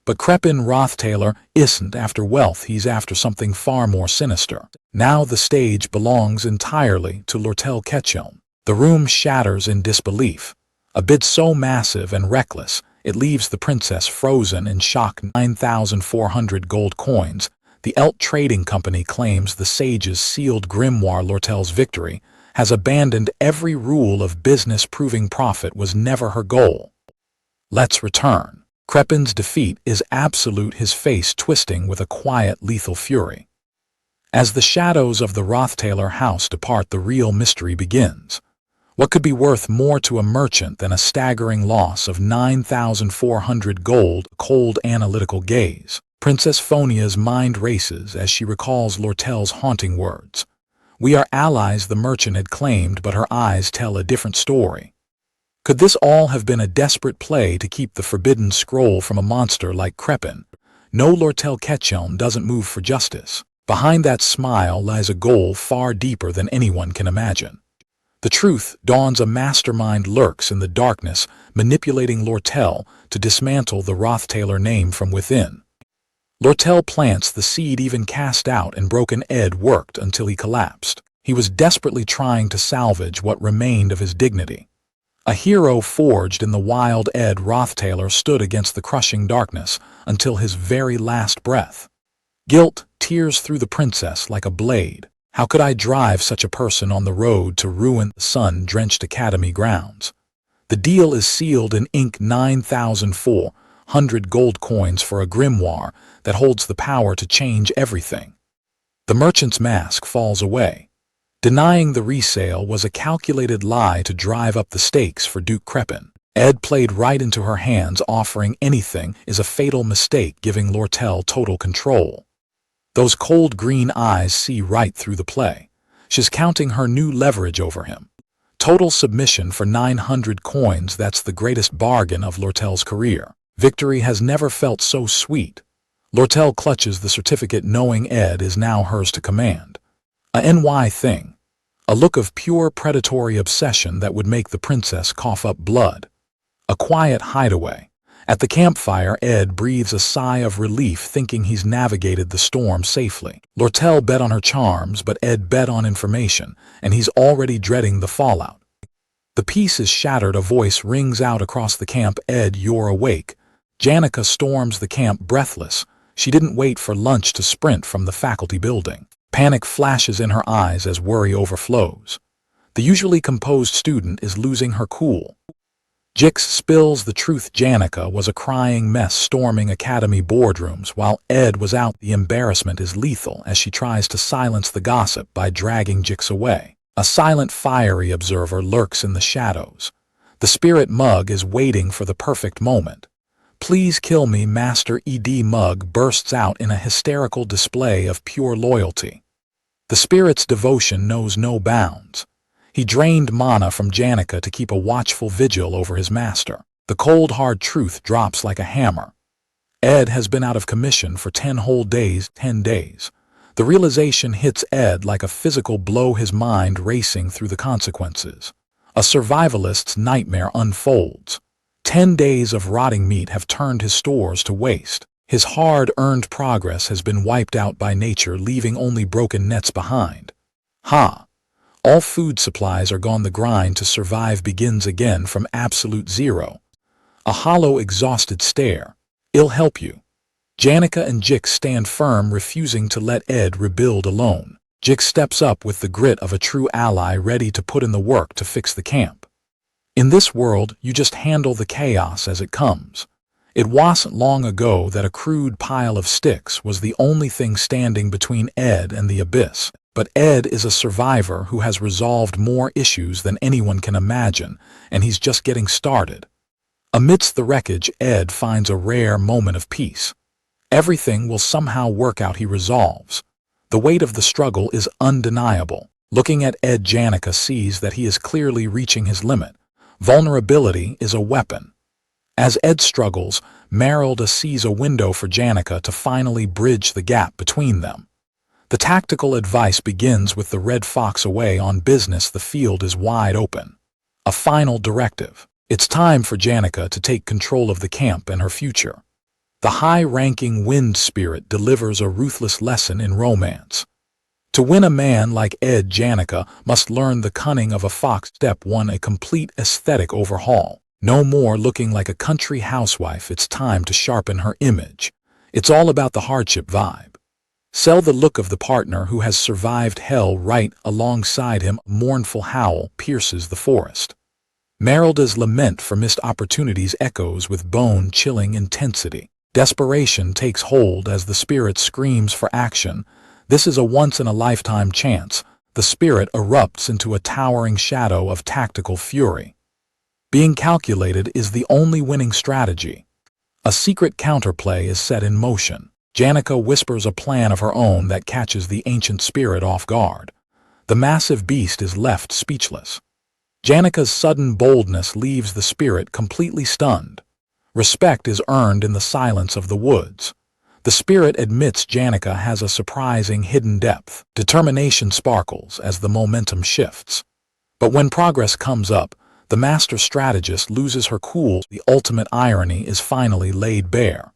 But 𝒟𝐿 Rothtailor isn't after wealth, he's after something far more sinister. Now the stage belongs entirely to 𝒟𝐿. The room shatters in disbelief. A bid so massive and reckless, it leaves the princess frozen in shock. 9,400 gold coins. The 𝒟𝐿 Trading Company claims the sage's sealed grimoire. 𝒟𝐿's victory has abandoned every rule of business, proving profit was never her goal. Let's return. 𝒟𝐿's defeat is absolute, his face twisting with a quiet, lethal fury. As the shadows of the Rothtailor house depart, the real mystery begins. What could be worth more to a merchant than a staggering loss of 9,400 gold? Cold, analytical gaze. Princess Phonia's mind races as she recalls 𝒟𝐿's haunting words. We are allies, the merchant had claimed, but her eyes tell a different story. Could this all have been a desperate play to keep the forbidden scroll from a monster like 𝒟𝐿? No, 𝒟𝐿 doesn't move for justice. Behind that smile lies a goal far deeper than anyone can imagine. The truth dawns: a mastermind lurks in the darkness, manipulating 𝒟𝐿 to dismantle the Rothtailor name from within. 𝒟𝐿 plants the seed, even cast out and broken Ed worked until he collapsed. He was desperately trying to salvage what remained of his dignity. A hero forged in the wild, Ed Rothtailor stood against the crushing darkness until his very last breath. Guilt tears through the princess like a blade. How could I drive such a person on the road to ruin the sun-drenched academy grounds? The deal is sealed in ink. 9,400 gold coins for a grimoire that holds the power to change everything. The merchant's mask falls away. Denying the resale was a calculated lie to drive up the stakes for Duke 𝒟𝐿. Ed played right into her hands. Offering anything is a fatal mistake, giving 𝒟𝐿 total control. Those cold green eyes see right through the play. She's counting her new leverage over him. Total submission for 900 coins, that's the greatest bargain of 𝒟𝐿's career. Victory has never felt so sweet. 𝒟𝐿 clutches the certificate, knowing Ed is now hers to command. A NY thing. a look of pure predatory obsession that would make the princess cough up blood. A quiet hideaway. At the campfire, Ed breathes a sigh of relief thinking he's navigated the storm safely. 𝒟𝐻 bet on her charms, but Ed bet on information, and he's already dreading the fallout. The peace is shattered. A voice rings out across the camp. Ed, you're awake. 𝒩𝒑 storms the camp breathless. She didn't wait for lunch to sprint from the faculty building. Panic flashes in her eyes as worry overflows. The usually composed student is losing her cool. Jix spills the truth. 𝒩𝒑 was a crying mess storming academy boardrooms while Ed was out. The embarrassment is lethal as she tries to silence the gossip by dragging Jix away. A silent, fiery observer lurks in the shadows. The spirit Mug is waiting for the perfect moment. Please kill me, Master Ed. Mug bursts out in a hysterical display of pure loyalty. The spirit's devotion knows no bounds. He drained mana from 𝒩𝒑 to keep a watchful vigil over his master. The cold, hard truth drops like a hammer. Ed has been out of commission for 10 whole days, 10 days. The realization hits Ed like a physical blow, his mind racing through the consequences. A survivalist's nightmare unfolds. 10 days of rotting meat have turned his stores to waste. His hard-earned progress has been wiped out by nature, leaving only broken nets behind. All food supplies are gone. The grind to survive begins again from absolute zero. A hollow, exhausted stare. I'll help you. 𝒩𝒑 and Jix stand firm, refusing to let Ed rebuild alone. Jix steps up with the grit of a true ally, ready to put in the work to fix the camp. In this world, you just handle the chaos as it comes. It wasn't long ago that a crude pile of sticks was the only thing standing between Ed and the abyss. But Ed is a survivor who has resolved more issues than anyone can imagine, and he's just getting started. Amidst the wreckage, Ed finds a rare moment of peace. Everything will somehow work out, he resolves. The weight of the struggle is undeniable. Looking at Ed, 𝒩𝒑 sees that he is clearly reaching his limit. Vulnerability is a weapon. As Ed struggles, 𝒟𝐻 sees a window for 𝒩𝒑 to finally bridge the gap between them. The tactical advice begins with the red fox away on business. The field is wide open. A final directive. It's time for 𝒩𝒑 to take control of the camp and her future. The high-ranking wind spirit delivers a ruthless lesson in romance. To win, a man like Ed, 𝒩𝒑 must learn the cunning of a fox. Step 1: a complete aesthetic overhaul. No more looking like a country housewife. It's time to sharpen her image. It's all about the hardship vibe. Sell the look of the partner who has survived hell. Right alongside him, a mournful howl pierces the forest. 𝒟𝐻's lament for missed opportunities echoes with bone-chilling intensity. Desperation takes hold as the spirit screams for action. This is a once-in-a-lifetime chance. The spirit erupts into a towering shadow of tactical fury. Being calculated is the only winning strategy. A secret counterplay is set in motion. 𝒩𝒑 whispers a plan of her own that catches the ancient spirit off guard. The massive beast is left speechless. 𝒩𝒑's sudden boldness leaves the spirit completely stunned. Respect is earned in the silence of the woods. The spirit admits 𝒩𝒑 has a surprising hidden depth. Determination sparkles as the momentum shifts. But when progress comes up, the master strategist loses her cool. The ultimate irony is finally laid bare.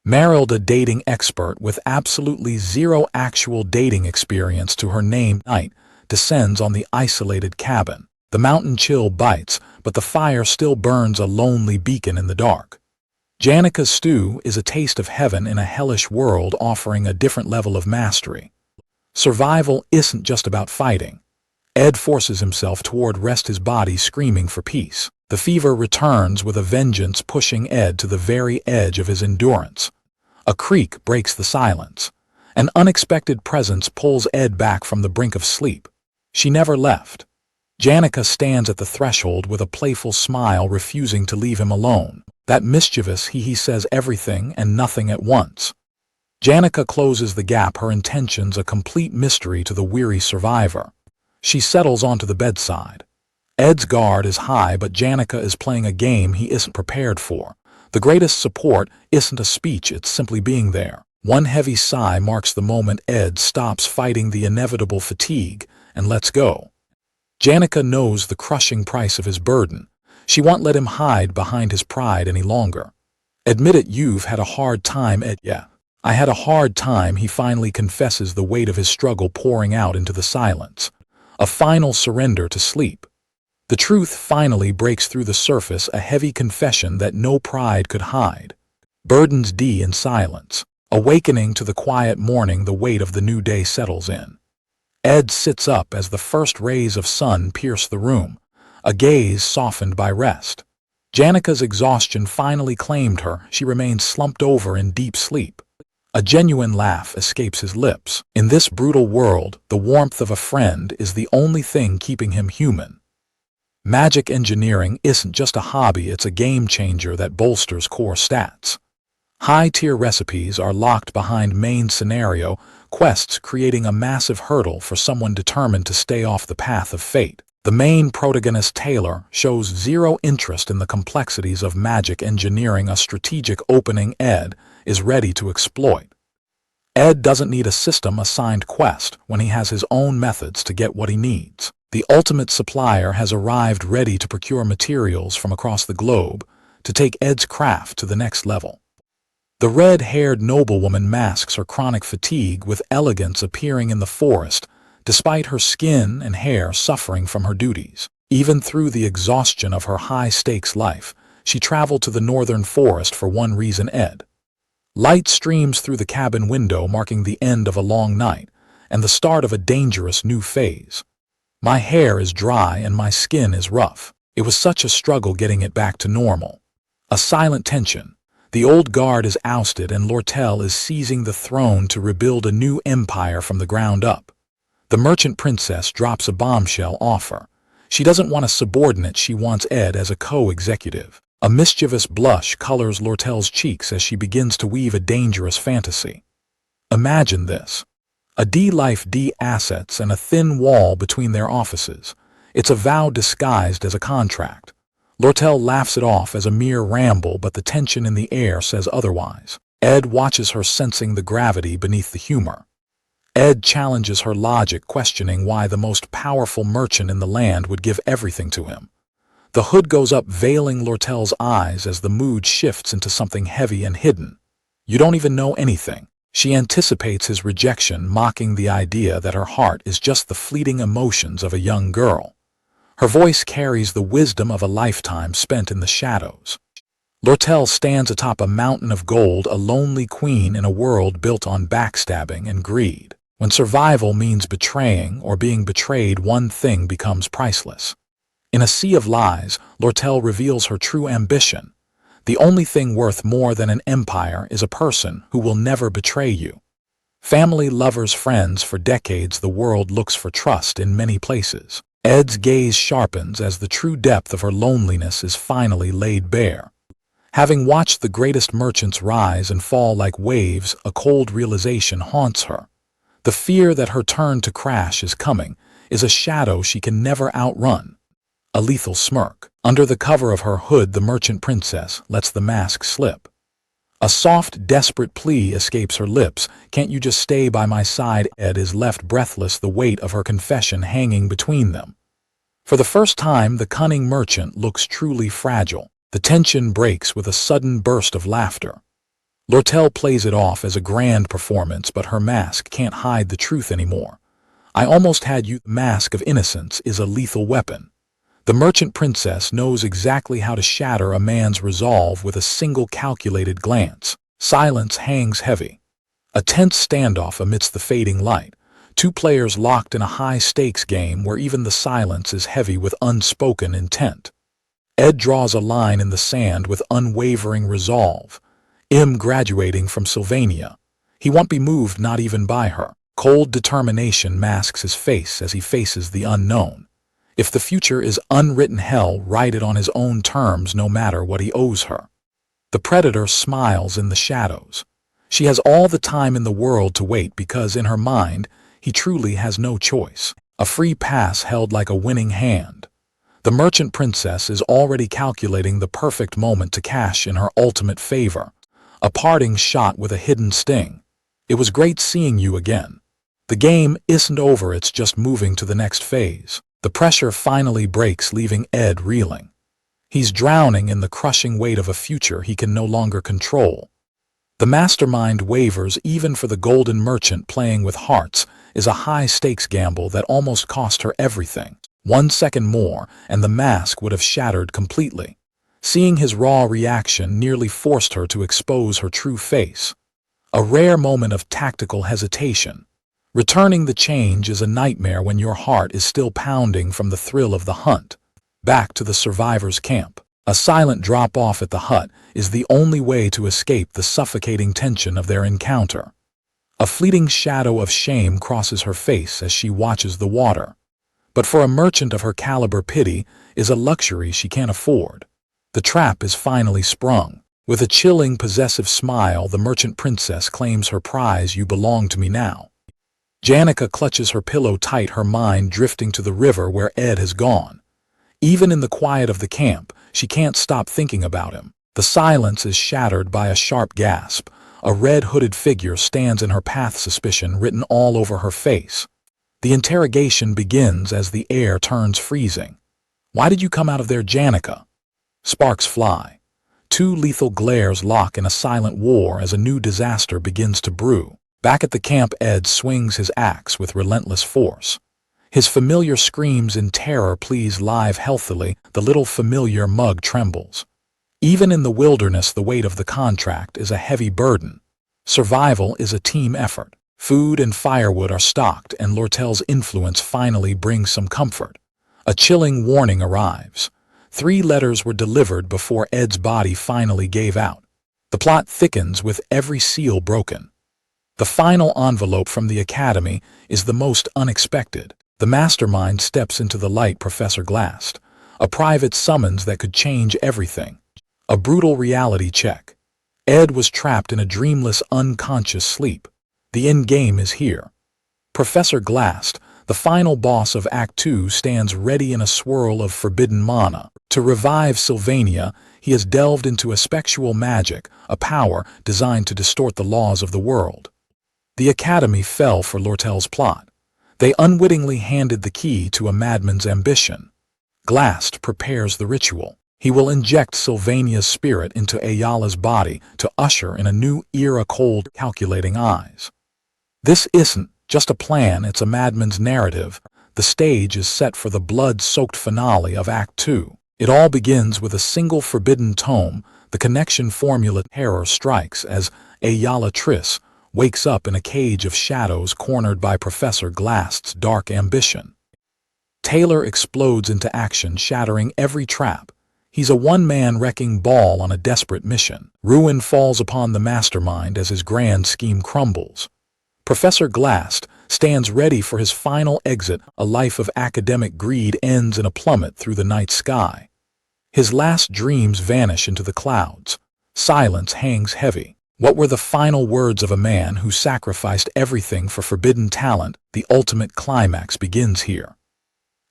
𝒟𝐻, a dating expert with absolutely zero actual dating experience to her name, night, descends on the isolated cabin. The mountain chill bites, but the fire still burns, a lonely beacon in the dark. 𝒩𝒑's stew is a taste of heaven in a hellish world, offering a different level of mastery. Survival isn't just about fighting. Ed forces himself toward rest, his body screaming for peace. The fever returns with a vengeance, pushing Ed to the very edge of his endurance. A creak breaks the silence. An unexpected presence pulls Ed back from the brink of sleep. She never left. 𝒩𝒑 stands at the threshold with a playful smile, refusing to leave him alone. That mischievous he says everything and nothing at once. 𝒩𝒑 closes the gap, her intentions a complete mystery to the weary survivor. She settles onto the bedside. Ed's guard is high, but 𝒩𝒑 is playing a game he isn't prepared for. The greatest support isn't a speech, it's simply being there. One heavy sigh marks the moment Ed stops fighting the inevitable fatigue and lets go. 𝒩𝒂ℍ knows the crushing price of his burden. She won't let him hide behind his pride any longer. Admit it, you've had a hard time, Ed. Yeah, I had a hard time. He finally confesses, the weight of his struggle pouring out into the silence. A final surrender to sleep. The truth finally breaks through the surface, a heavy confession that no pride could hide. Burdens D in silence. Awakening to the quiet morning, the weight of the new day settles in. Ed sits up as the first rays of sun pierce the room, a gaze softened by rest. 𝒩𝒂ℍ's exhaustion finally claimed her. She remains slumped over in deep sleep. A genuine laugh escapes his lips. In this brutal world, the warmth of a friend is the only thing keeping him human. Magic engineering isn't just a hobby, it's a game changer that bolsters core stats. High-tier recipes are locked behind main scenario quests, creating a massive hurdle for someone determined to stay off the path of fate. The main protagonist, Taylor, shows zero interest in the complexities of magic engineering, a strategic opening Ed is ready to exploit. Ed doesn't need a system-assigned quest when he has his own methods to get what he needs. The ultimate supplier has arrived, ready to procure materials from across the globe to take Ed's craft to the next level. The red-haired noblewoman masks her chronic fatigue with elegance, appearing in the forest, despite her skin and hair suffering from her duties. Even through the exhaustion of her high-stakes life, she traveled to the northern forest for one reason, Ed. Light streams through the cabin window, marking the end of a long night and the start of a dangerous new phase. My hair is dry and my skin is rough. It was such a struggle getting it back to normal. A silent tension. The old guard is ousted and 𝒟𝐿 is seizing the throne to rebuild a new empire from the ground up. The merchant princess drops a bombshell offer. She doesn't want a subordinate, she wants Ed as a co-executive. A mischievous blush colors 𝒟𝐿's cheeks as she begins to weave a dangerous fantasy. Imagine this. A D-life, D assets, and a thin wall between their offices. It's a vow disguised as a contract. 𝒟𝐿 laughs it off as a mere ramble, but the tension in the air says otherwise. Ed watches her, sensing the gravity beneath the humor. Ed challenges her logic, questioning why the most powerful merchant in the land would give everything to him. The hood goes up, veiling 𝒟𝐿's eyes as the mood shifts into something heavy and hidden. You don't even know anything. She anticipates his rejection, mocking the idea that her heart is just the fleeting emotions of a young girl. Her voice carries the wisdom of a lifetime spent in the shadows. 𝒟𝐿 stands atop a mountain of gold, a lonely queen in a world built on backstabbing and greed. When survival means betraying or being betrayed, one thing becomes priceless. In a sea of lies, 𝒟𝐿 reveals her true ambition. The only thing worth more than an empire is a person who will never betray you. Family, lovers, friends, for decades the world looks for trust in many places. Ed's gaze sharpens as the true depth of her loneliness is finally laid bare. Having watched the greatest merchants rise and fall like waves, a cold realization haunts her. The fear that her turn to crash is coming is a shadow she can never outrun. A lethal smirk. Under the cover of her hood, the merchant princess lets the mask slip. A soft, desperate plea escapes her lips. Can't you just stay by my side? Ed is left breathless, the weight of her confession hanging between them. For the first time, the cunning merchant looks truly fragile. The tension breaks with a sudden burst of laughter. 𝒟𝐿 plays it off as a grand performance, but her mask can't hide the truth anymore. I almost had you. The mask of innocence is a lethal weapon. The merchant princess knows exactly how to shatter a man's resolve with a single calculated glance. Silence hangs heavy. A tense standoff amidst the fading light. Two players locked in a high-stakes game where even the silence is heavy with unspoken intent. Ed draws a line in the sand with unwavering resolve. Graduating from Sylvania. He won't be moved, not even by her. Cold determination masks his face as he faces the unknown. If the future is unwritten hell, write it on his own terms, no matter what he owes her. The predator smiles in the shadows. She has all the time in the world to wait because in her mind, he truly has no choice. A free pass held like a winning hand. The merchant princess is already calculating the perfect moment to cash in her ultimate favor. A parting shot with a hidden sting. It was great seeing you again. The game isn't over, it's just moving to the next phase. The pressure finally breaks, leaving Ed reeling. He's drowning in the crushing weight of a future he can no longer control. The mastermind wavers even for the golden merchant. Playing with hearts is a high-stakes gamble that almost cost her everything. 1 second more, and the mask would have shattered completely. Seeing his raw reaction nearly forced her to expose her true face. A rare moment of tactical hesitation. Returning the change is a nightmare when your heart is still pounding from the thrill of the hunt. Back to the survivors' camp. A silent drop-off at the hut is the only way to escape the suffocating tension of their encounter. A fleeting shadow of shame crosses her face as she watches the water. But for a merchant of her caliber, pity is a luxury she can't afford. The trap is finally sprung. With a chilling, possessive smile, the merchant princess claims her prize. "You belong to me now." Janica clutches her pillow tight, her mind drifting to the river where Ed has gone. Even in the quiet of the camp, she can't stop thinking about him. The silence is shattered by a sharp gasp. A red-hooded figure stands in her path, suspicion written all over her face. The interrogation begins as the air turns freezing. "Why did you come out of there, Janica?" Sparks fly. 2 lethal glares lock in a silent war as a new disaster begins to brew. Back at the camp, Ed swings his axe with relentless force. His familiar screams in terror. "Please live healthily." The little familiar mug trembles. Even in the wilderness, the weight of the contract is a heavy burden. Survival is a team effort. Food and firewood are stocked, and 𝒟𝐿's influence finally brings some comfort. A chilling warning arrives. 3 letters were delivered before Ed's body finally gave out. The plot thickens with every seal broken. The final envelope from the academy is the most unexpected. The mastermind steps into the light, Professor Glassed. A private summons that could change everything. A brutal reality check. Ed was trapped in a dreamless, unconscious sleep. The end game is here. Professor Glassed, the final boss of Act 2, stands ready in a swirl of forbidden mana. To revive Sylvania, he has delved into a spectral magic, a power designed to distort the laws of the world. The Academy fell for 𝒟𝐿's plot. They unwittingly handed the key to a madman's ambition. Glassed prepares the ritual. He will inject Sylvania's spirit into Ayala's body to usher in a new era. Cold, calculating eyes. This isn't just a plan, it's a madman's narrative. The stage is set for the blood-soaked finale of Act 2. It all begins with a single forbidden tome. The connection formula. Terror strikes as Ayala Triss wakes up in a cage of shadows, cornered by Professor Glassed's dark ambition. Taylor explodes into action, shattering every trap. He's a one-man wrecking ball on a desperate mission. Ruin falls upon the mastermind as his grand scheme crumbles. Professor Glassed stands ready for his final exit. A life of academic greed ends in a plummet through the night sky. His last dreams vanish into the clouds. Silence hangs heavy. What were the final words of a man who sacrificed everything for forbidden talent? The ultimate climax begins here.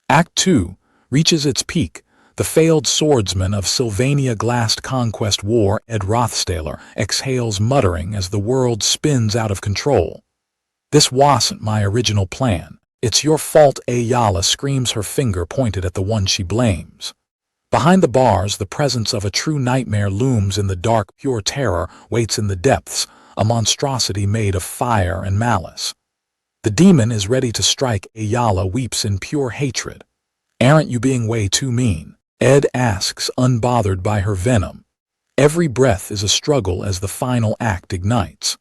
Act 2 reaches its peak. The failed swordsman of Sylvania Glassed conquest war, Ed Rothstaler, exhales, muttering as the world spins out of control. "This wasn't my original plan. It's your fault." Ayala screams, her finger pointed at the one she blames. Behind the bars, the presence of a true nightmare looms in the dark. Pure terror waits in the depths, a monstrosity made of fire and malice. The demon is ready to strike. Ayala weeps in pure hatred. "Aren't you being way too mean?" Ed asks, unbothered by her venom. Every breath is a struggle as the final act ignites.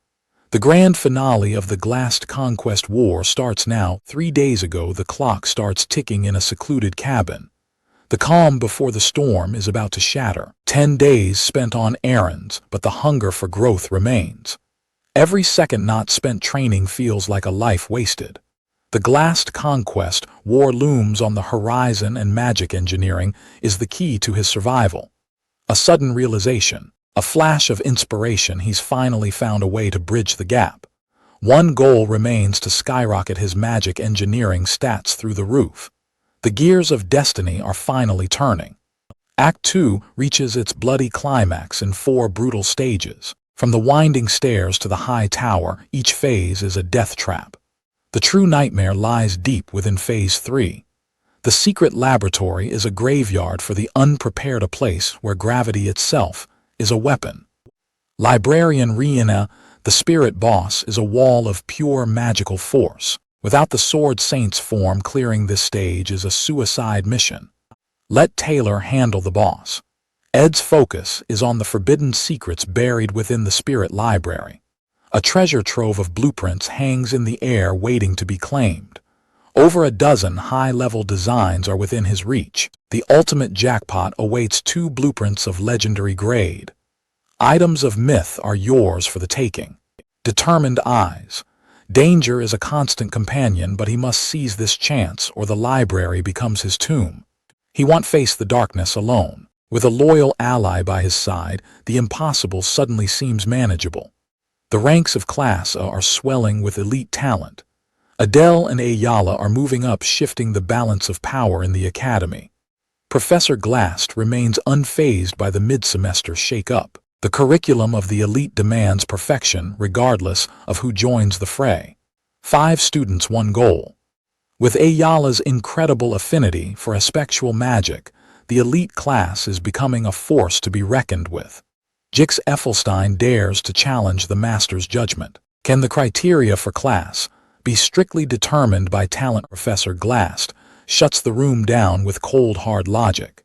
The grand finale of the Glassed conquest war starts now. 3 days ago, the clock starts ticking in a secluded cabin. The calm before the storm is about to shatter. 10 days spent on errands, but the hunger for growth remains. Every second not spent training feels like a life wasted. The Glassed conquest war looms on the horizon, and magic engineering is the key to his survival. A sudden realization, a flash of inspiration. He's finally found a way to bridge the gap. One goal remains: to skyrocket his magic engineering stats through the roof. The gears of destiny are finally turning. Act 2 reaches its bloody climax in 4 brutal stages. From the winding stairs to the high tower, each phase is a death trap. The true nightmare lies deep within Phase 3. The secret laboratory is a graveyard for the unprepared, a place where gravity itself is a weapon. Librarian Reincarnated, the spirit boss, is a wall of pure magical force. Without the sword saint's form, clearing this stage is a suicide mission. Let Taylor handle the boss. Ed's focus is on the forbidden secrets buried within the spirit library. A treasure trove of blueprints hangs in the air waiting to be claimed. Over a dozen high-level designs are within his reach. The ultimate jackpot awaits 2 blueprints of legendary grade. Items of myth are yours for the taking. Determined eyes. Danger is a constant companion, but he must seize this chance or the library becomes his tomb. He won't face the darkness alone. With a loyal ally by his side, the impossible suddenly seems manageable. The ranks of Class A are swelling with elite talent. Adele and Ayala are moving up, shifting the balance of power in the academy. Professor Glast remains unfazed by the mid-semester shake-up. The curriculum of the elite demands perfection regardless of who joins the fray. 5 students, 1 goal. With Ayala's incredible affinity for aspectual magic, the elite class is becoming a force to be reckoned with. 𝒩𝒜ℳℰ dares to challenge the master's judgment. Can the criteria for class be strictly determined by talent? Professor Glast shuts the room down with cold, hard logic.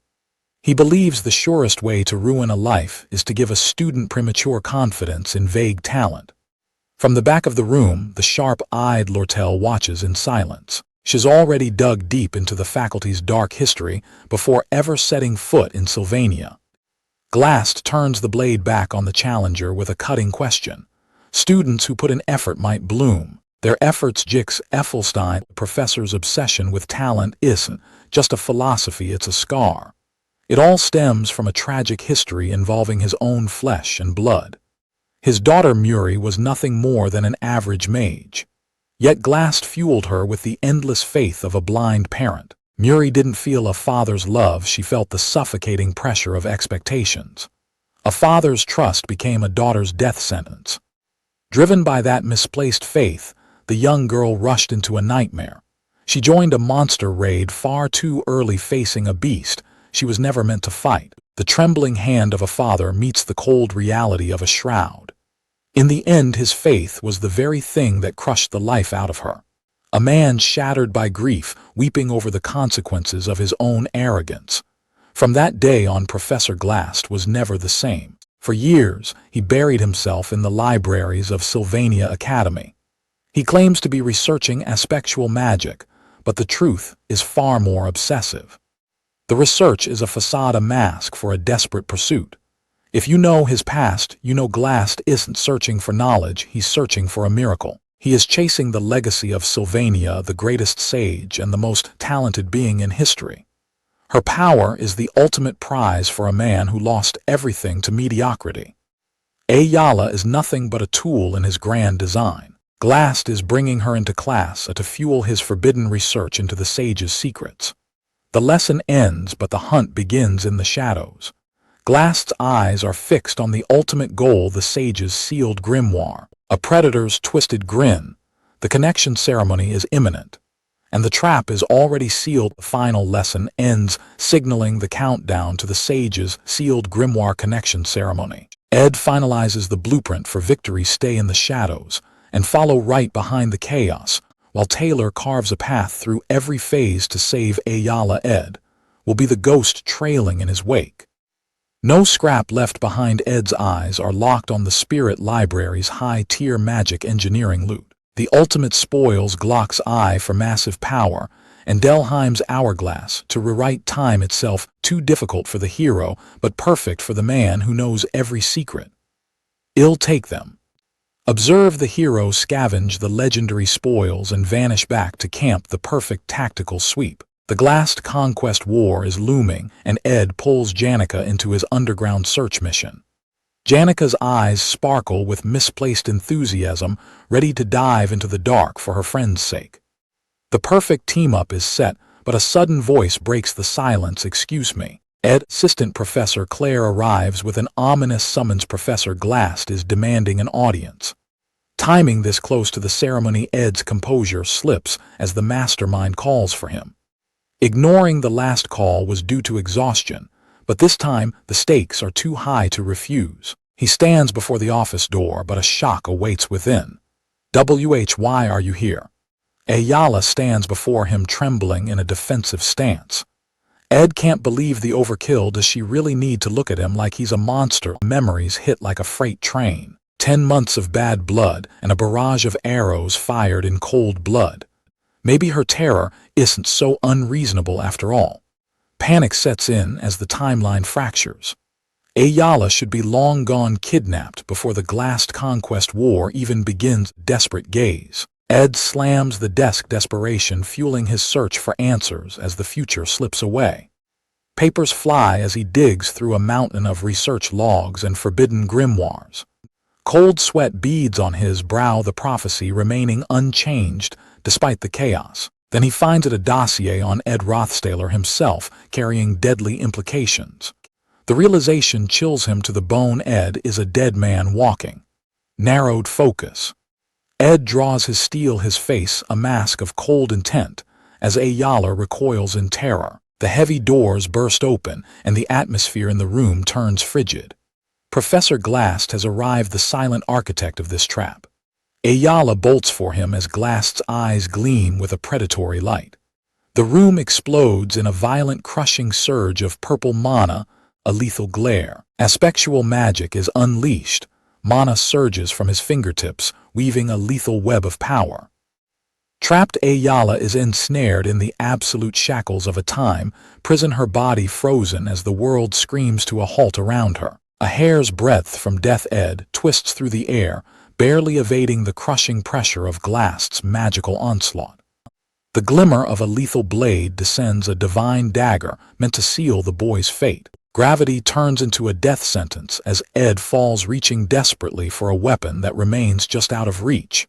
He believes the surest way to ruin a life is to give a student premature confidence in vague talent. From the back of the room, the sharp-eyed 𝒟𝐿 watches in silence. She's already dug deep into the faculty's dark history before ever setting foot in Sylvania. Glast turns the blade back on the challenger with a cutting question. Students who put in effort might bloom. Their efforts. 𝒩𝒜ℳℰ, the professor's obsession with talent isn't just a philosophy, it's a scar. It all stems from a tragic history involving his own flesh and blood. His daughter Muri was nothing more than an average mage. Yet Glast fueled her with the endless faith of a blind parent. Muri didn't feel a father's love, she felt the suffocating pressure of expectations. A father's trust became a daughter's death sentence. Driven by that misplaced faith, the young girl rushed into a nightmare. She joined a monster raid far too early, facing a beast she was never meant to fight. The trembling hand of a father meets the cold reality of a shroud. In the end, his faith was the very thing that crushed the life out of her. A man shattered by grief, weeping over the consequences of his own arrogance. From that day on, Professor Glast was never the same. For years, he buried himself in the libraries of Sylvania Academy. He claims to be researching aspectual magic, but the truth is far more obsessive. The research is a facade, a mask for a desperate pursuit. If you know his past, you know Glast isn't searching for knowledge, he's searching for a miracle. He is chasing the legacy of Sylvania, the greatest sage and the most talented being in history. Her power is the ultimate prize for a man who lost everything to mediocrity. Ayala is nothing but a tool in his grand design. Glast is bringing her into Class A to fuel his forbidden research into the sage's secrets. The lesson ends, but the hunt begins in the shadows. Glast's eyes are fixed on the ultimate goal, the sage's sealed grimoire. A predator's twisted grin. The connection ceremony is imminent, and the trap is already sealed. The final lesson ends, signaling the countdown to the sage's sealed grimoire connection ceremony. Ed finalizes the blueprint for victory. Stay in the shadows and follow right behind the chaos, while Taylor carves a path through every phase to save Ayala. Ed will be the ghost trailing in his wake. No scrap left behind. Ed's eyes are locked on the Spirit Library's high-tier magic engineering loot. The ultimate spoils, Glock's eye for massive power, and Delheim's hourglass to rewrite time itself. Too difficult for the hero, but perfect for the man who knows every secret. I'll take them. Observe the hero scavenge the legendary spoils and vanish back to camp. The perfect tactical sweep. The Glast conquest war is looming, and Ed pulls Janica into his underground search mission. Janica's eyes sparkle with misplaced enthusiasm, ready to dive into the dark for her friend's sake. The perfect team-up is set, but a sudden voice breaks the silence. Excuse me. Ed, Assistant Professor Claire arrives with an ominous summons. Professor Glast is demanding an audience. Timing this close to the ceremony, Ed's composure slips as the mastermind calls for him. Ignoring the last call was due to exhaustion, but this time the stakes are too high to refuse. He stands before the office door, but a shock awaits within. Why are you here? 𝒩𝒮𝒄𝐼𝒮𝒞 stands before him trembling in a defensive stance. Ed can't believe the overkill. Does she really need to look at him like he's a monster? Memories hit like a freight train. 10 months of bad blood and a barrage of arrows fired in cold blood. Maybe her terror isn't so unreasonable after all. Panic sets in as the timeline fractures. 𝒩𝒮𝒄𝐼𝒮𝒞 should be long gone, kidnapped before the glassed conquest war even begins. Desperate gaze. Ed slams the desk, desperation fueling his search for answers as the future slips away. Papers fly as he digs through a mountain of research logs and forbidden grimoires. Cold sweat beads on his brow, the prophecy remaining unchanged despite the chaos. Then he finds a dossier on Ed Rothstaler himself, carrying deadly implications. The realization chills him to the bone. Ed is a dead man walking. Narrowed focus. Ed draws his steel, his face a mask of cold intent, as 𝒩𝒮𝒄𝐼𝒮𝒞 recoils in terror. The heavy doors burst open, and the atmosphere in the room turns frigid. Professor Glast has arrived, the silent architect of this trap. 𝒩𝒮𝒄𝐼𝒮𝒞 bolts for him as Glast's eyes gleam with a predatory light. The room explodes in a violent, crushing surge of purple mana, a lethal glare. As spectral magic is unleashed, mana surges from his fingertips, weaving a lethal web of power. Trapped, 𝒩𝒮𝒄𝐼𝒮𝒞 is ensnared in the absolute shackles of a time prison, her body frozen as the world screams to a halt around her. A hair's breadth from death, Ed twists through the air, barely evading the crushing pressure of Glast's magical onslaught. The glimmer of a lethal blade descends, a divine dagger meant to seal the boy's fate. Gravity turns into a death sentence as Ed falls, reaching desperately for a weapon that remains just out of reach.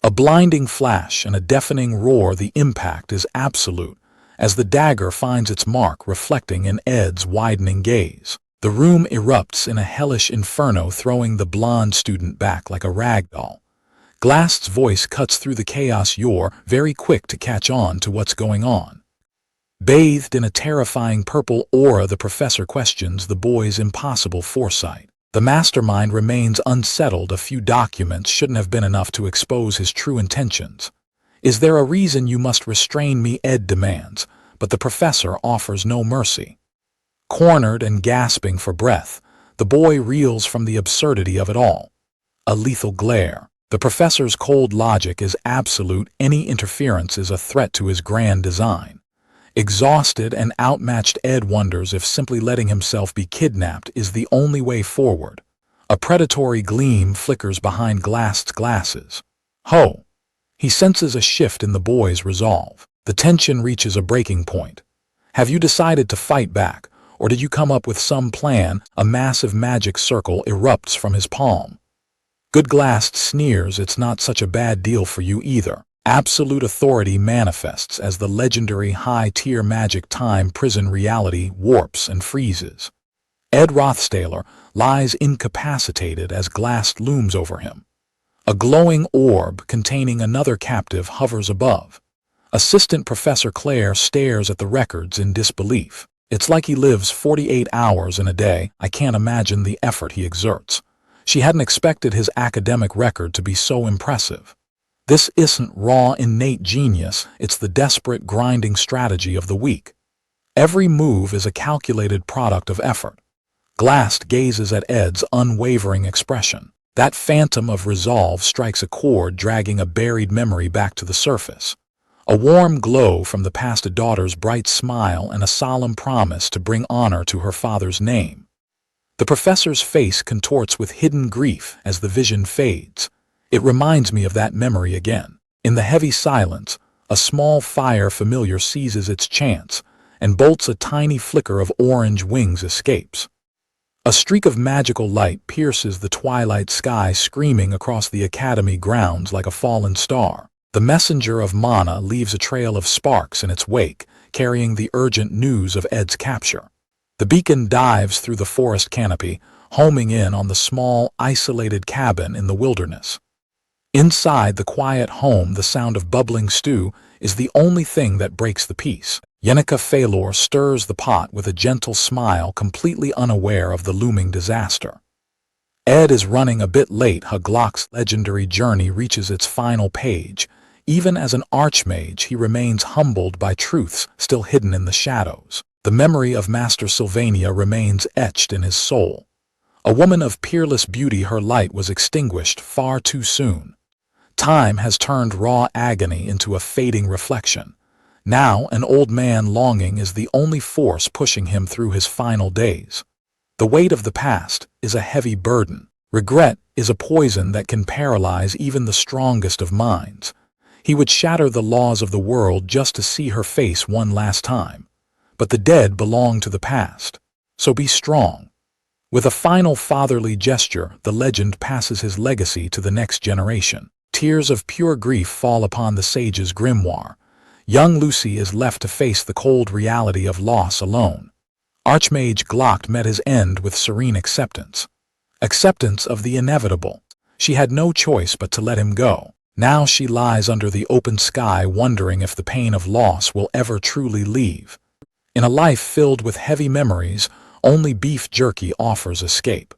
A blinding flash and a deafening roar, the impact is absolute as the dagger finds its mark, reflecting in Ed's widening gaze. The room erupts in a hellish inferno, throwing the blonde student back like a rag doll. Glast's voice cuts through the chaos. You're very quick to catch on to what's going on. Bathed in a terrifying purple aura, the professor questions the boy's impossible foresight. The mastermind remains unsettled. A few documents shouldn't have been enough to expose his true intentions. Is there a reason you must restrain me? Ed demands, but the professor offers no mercy. Cornered and gasping for breath, the boy reels from the absurdity of it all. A lethal glare. The professor's cold logic is absolute. Any interference is a threat to his grand design. Exhausted and outmatched, Ed wonders if simply letting himself be kidnapped is the only way forward. A predatory gleam flickers behind Glast's glasses. Ho! He senses a shift in the boy's resolve. The tension reaches a breaking point. Have you decided to fight back, or did you come up with some plan? A massive magic circle erupts from his palm. Good, Glast sneers. It's not such a bad deal for you either. Absolute authority manifests as the legendary high-tier magic time prison reality warps and freezes. Ed Rothstaler lies incapacitated as Glast looms over him. A glowing orb containing another captive hovers above. Assistant Professor Claire stares at the records in disbelief. It's like he lives 48 hours in a day. I can't imagine the effort he exerts. She hadn't expected his academic record to be so impressive. This isn't raw, innate genius, it's the desperate, grinding strategy of the weak. Every move is a calculated product of effort. Glast gazes at Ed's unwavering expression. That phantom of resolve strikes a chord, dragging a buried memory back to the surface. A warm glow from the past, a daughter's bright smile, and a solemn promise to bring honor to her father's name. The professor's face contorts with hidden grief as the vision fades. It reminds me of that memory again. In the heavy silence, a small fire familiar seizes its chance and bolts. A tiny flicker of orange wings escapes. A streak of magical light pierces the twilight sky, screaming across the academy grounds like a fallen star. The messenger of mana leaves a trail of sparks in its wake, carrying the urgent news of Ed's capture. The beacon dives through the forest canopy, homing in on the small, isolated cabin in the wilderness. Inside the quiet home, the sound of bubbling stew is the only thing that breaks the peace. 𝒩𝒂ℎ stirs the pot with a gentle smile, completely unaware of the looming disaster. Ed is running a bit late. 𝒩𝒂ℎ's legendary journey reaches its final page. Even as an archmage, he remains humbled by truths still hidden in the shadows. The memory of Master Sylvania remains etched in his soul. A woman of peerless beauty, her light was extinguished far too soon. Time has turned raw agony into a fading reflection. Now an old man longing is the only force pushing him through his final days. The weight of the past is a heavy burden. Regret is a poison that can paralyze even the strongest of minds. He would shatter the laws of the world just to see her face one last time. But the dead belong to the past, so be strong. With a final fatherly gesture, the legend passes his legacy to the next generation. Tears of pure grief fall upon the sage's grimoire. Young Lucy is left to face the cold reality of loss alone. Archmage 𝒩𝒂ℎ met his end with serene acceptance. Acceptance of the inevitable. She had no choice but to let him go. Now she lies under the open sky, wondering if the pain of loss will ever truly leave. In a life filled with heavy memories, only beef jerky offers escape.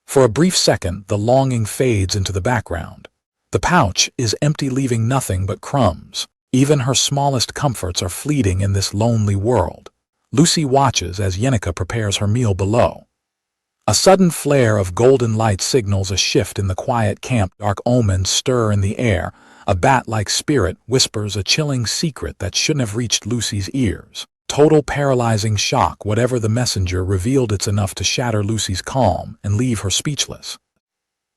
For a brief second, the longing fades into the background. The pouch is empty, leaving nothing but crumbs. Even her smallest comforts are fleeting in this lonely world. Lucy watches as 𝒩𝒂ℎ prepares her meal below. A sudden flare of golden light signals a shift in the quiet camp. Dark omens stir in the air. A bat-like spirit whispers a chilling secret that shouldn't have reached Lucy's ears. Total paralyzing shock. Whatever the messenger revealed, it's enough to shatter Lucy's calm and leave her speechless.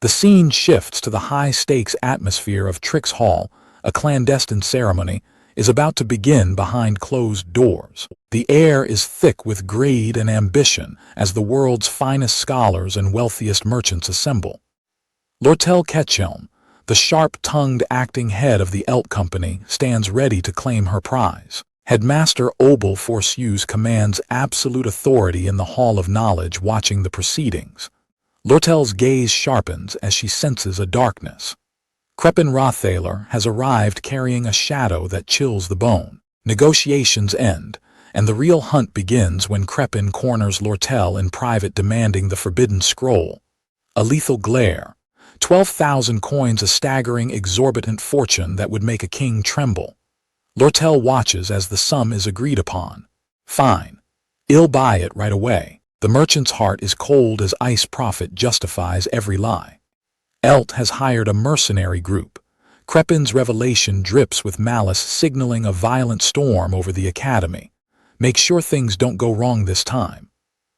The scene shifts to the high-stakes atmosphere of Trix Hall. A clandestine ceremony is about to begin behind closed doors. The air is thick with greed and ambition as the world's finest scholars and wealthiest merchants assemble. 𝒟𝐜𝒂ℎ, the sharp-tongued acting head of the 𝒟𝐿 company, stands ready to claim her prize. Headmaster 𝒟𝐿 commands absolute authority in the Hall of Knowledge, watching the proceedings. 𝒟𝐿's gaze sharpens as she senses a darkness. 𝒟𝐿 has arrived, carrying a shadow that chills the bone. Negotiations end, and the real hunt begins when 𝒟𝐿 corners 𝒟𝐿 in private, demanding the forbidden scroll. A lethal glare. 12,000 coins, a staggering, exorbitant fortune that would make a king tremble. 𝒟𝐿 watches as the sum is agreed upon. Fine. I'll buy it right away. The merchant's heart is cold as ice. Profit justifies every lie. 𝒟𝐿 has hired a mercenary group. 𝒟𝐿's revelation drips with malice, signaling a violent storm over the academy. Make sure things don't go wrong this time.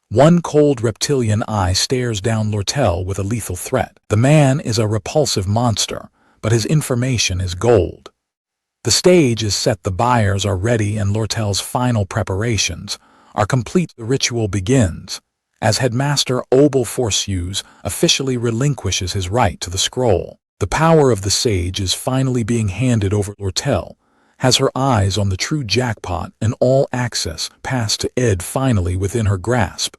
One cold reptilian eye stares down 𝒟𝐿 with a lethal threat. The man is a repulsive monster, but his information is gold. The stage is set, the buyers are ready, and 𝒟𝐿's final preparations are complete. The ritual begins as Headmaster 𝒟𝐿 officially relinquishes his right to the scroll. The power of the sage is finally being handed over. 𝒟𝐿 has her eyes on the true jackpot, and all access pass to Ed finally within her grasp.